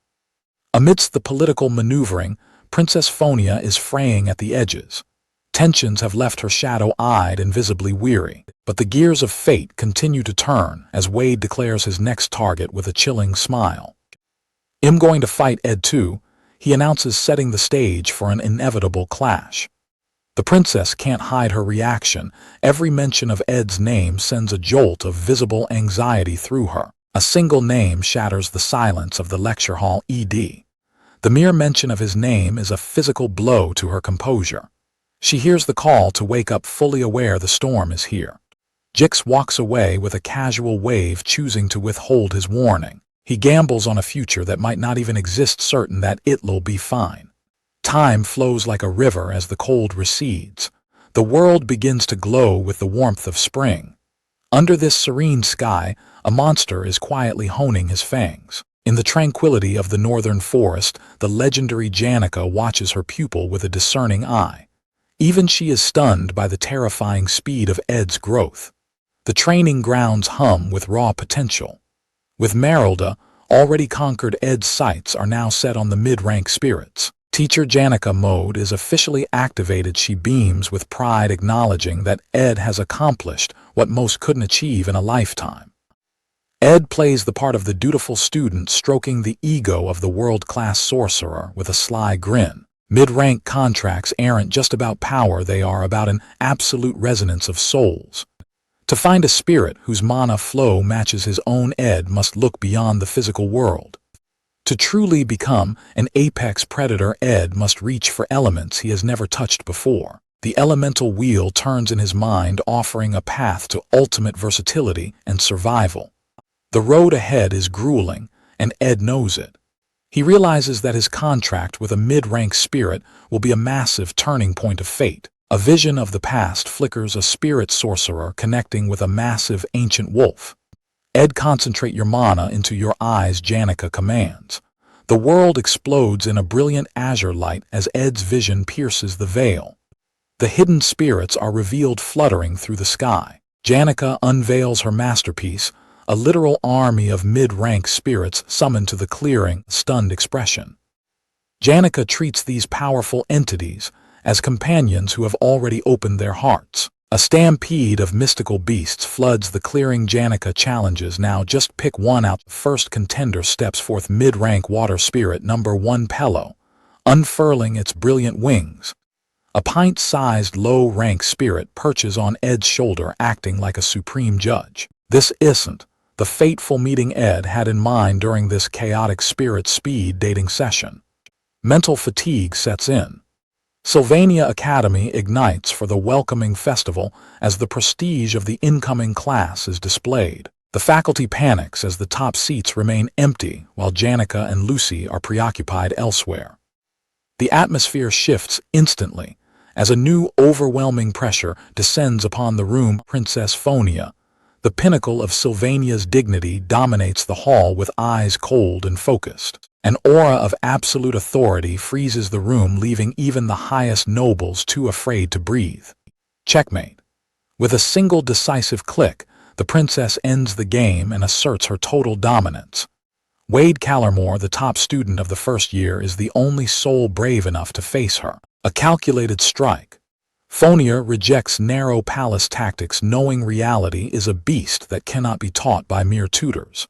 Amidst the political maneuvering, Princess Phonia is fraying at the edges. Tensions have left her shadow-eyed and visibly weary, but the gears of fate continue to turn as Wade declares his next target with a chilling smile. "I'm going to fight Ed too," he announces, setting the stage for an inevitable clash. The princess can't hide her reaction. Every mention of Ed's name sends a jolt of visible anxiety through her. A single name shatters the silence of the lecture hall. The mere mention of his name is a physical blow to her composure. She hears the call to wake up, fully aware the storm is here. 𝒩𝒂ℎ walks away with a casual wave, choosing to withhold his warning. He gambles on a future that might not even exist, certain that it'll be fine. Time flows like a river as the cold recedes. The world begins to glow with the warmth of spring. Under this serene sky, a monster is quietly honing his fangs. In the tranquility of the northern forest, the legendary 𝒩𝒂ℎ watches her pupil with a discerning eye. Even she is stunned by the terrifying speed of Ed's growth. The training grounds hum with raw potential. With 𝒟𝐿 already conquered, Ed's sights are now set on the mid-rank spirits. Teacher 𝒩𝒂ℎ mode is officially activated. She beams with pride, acknowledging that Ed has accomplished what most couldn't achieve in a lifetime. Ed plays the part of the dutiful student, stroking the ego of the world-class sorcerer with a sly grin. Mid-rank contracts aren't just about power, they are about an absolute resonance of souls. To find a spirit whose mana flow matches his own, Ed must look beyond the physical world. To truly become an apex predator, Ed must reach for elements he has never touched before. The elemental wheel turns in his mind, offering a path to ultimate versatility and survival. The road ahead is grueling, and Ed knows it. He realizes that his contract with a mid-rank spirit will be a massive turning point of fate. A vision of the past flickers, a spirit sorcerer connecting with a massive ancient wolf. "Ed, concentrate your mana into your eyes," 𝒩𝒂ℎ commands. The world explodes in a brilliant azure light as Ed's vision pierces the veil. The hidden spirits are revealed, fluttering through the sky. 𝒩𝒂ℎ unveils her masterpiece, a literal army of mid-rank spirits summoned to the clearing. Stunned expression. 𝒩𝒂ℎ treats these powerful entities as companions who have already opened their hearts. A stampede of mystical beasts floods the clearing. 𝒩𝒂ℎ challenges, "Now just pick one out." First contender steps forth, mid-rank water spirit number 1 𝒟𝐿, unfurling its brilliant wings. A pint-sized low-rank spirit perches on Ed's shoulder, acting like a supreme judge. This isn't the fateful meeting Ed had in mind during this chaotic spirit speed dating session. Mental fatigue sets in. Sylvania Academy ignites for the welcoming festival as the prestige of the incoming class is displayed. The faculty panics as the top seats remain empty while 𝒩𝒂ℎ and Lucy are preoccupied elsewhere. The atmosphere shifts instantly as a new overwhelming pressure descends upon the room. Princess Phonia, the pinnacle of Sylvania's dignity, dominates the hall with eyes cold and focused. An aura of absolute authority freezes the room, leaving even the highest nobles too afraid to breathe. Checkmate. With a single decisive click, the princess ends the game and asserts her total dominance. Wade Callermore, the top student of the first year, is the only soul brave enough to face her. A calculated strike. Phonia rejects narrow palace tactics, knowing reality is a beast that cannot be taught by mere tutors.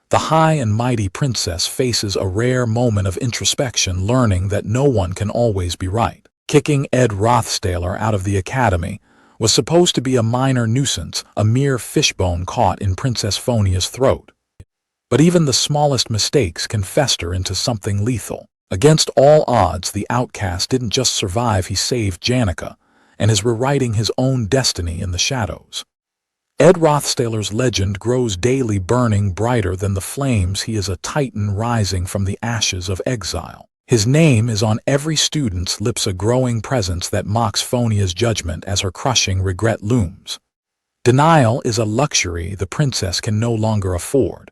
The high and mighty princess faces a rare moment of introspection, learning that no one can always be right. Kicking Ed Rothstaler out of the academy was supposed to be a minor nuisance, a mere fishbone caught in Princess Phonia's throat. But even the smallest mistakes can fester into something lethal. Against all odds, the outcast didn't just survive, he saved 𝒩𝒂ℎ and is rewriting his own destiny in the shadows. Ed Rothstaler's legend grows daily, burning brighter than the flames. He is a titan rising from the ashes of exile. His name is on every student's lips, a growing presence that mocks Phonia's judgment as her crushing regret looms. Denial is a luxury the princess can no longer afford.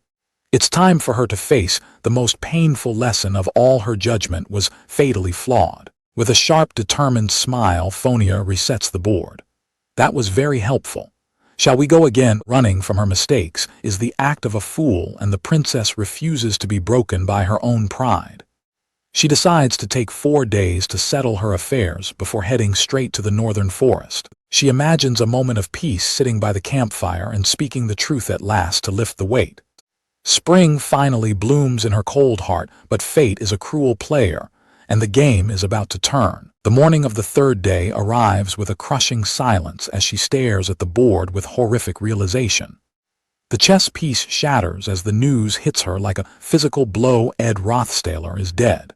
It's time for her to face the most painful lesson of all. Her judgment was fatally flawed. With a sharp, determined smile, Phonia resets the board. That was very helpful. Shall we go again? Running from her mistakes is the act of a fool, and the princess refuses to be broken by her own pride. She decides to take 4 days to settle her affairs before heading straight to the northern forest. She imagines a moment of peace sitting by the campfire and speaking the truth at last to lift the weight. Spring finally blooms in her cold heart, but fate is a cruel player, and the game is about to turn. The morning of the 3rd day arrives with a crushing silence as she stares at the board with horrific realization. The chess piece shatters as the news hits her like a physical blow. Ed Rothstaler is dead.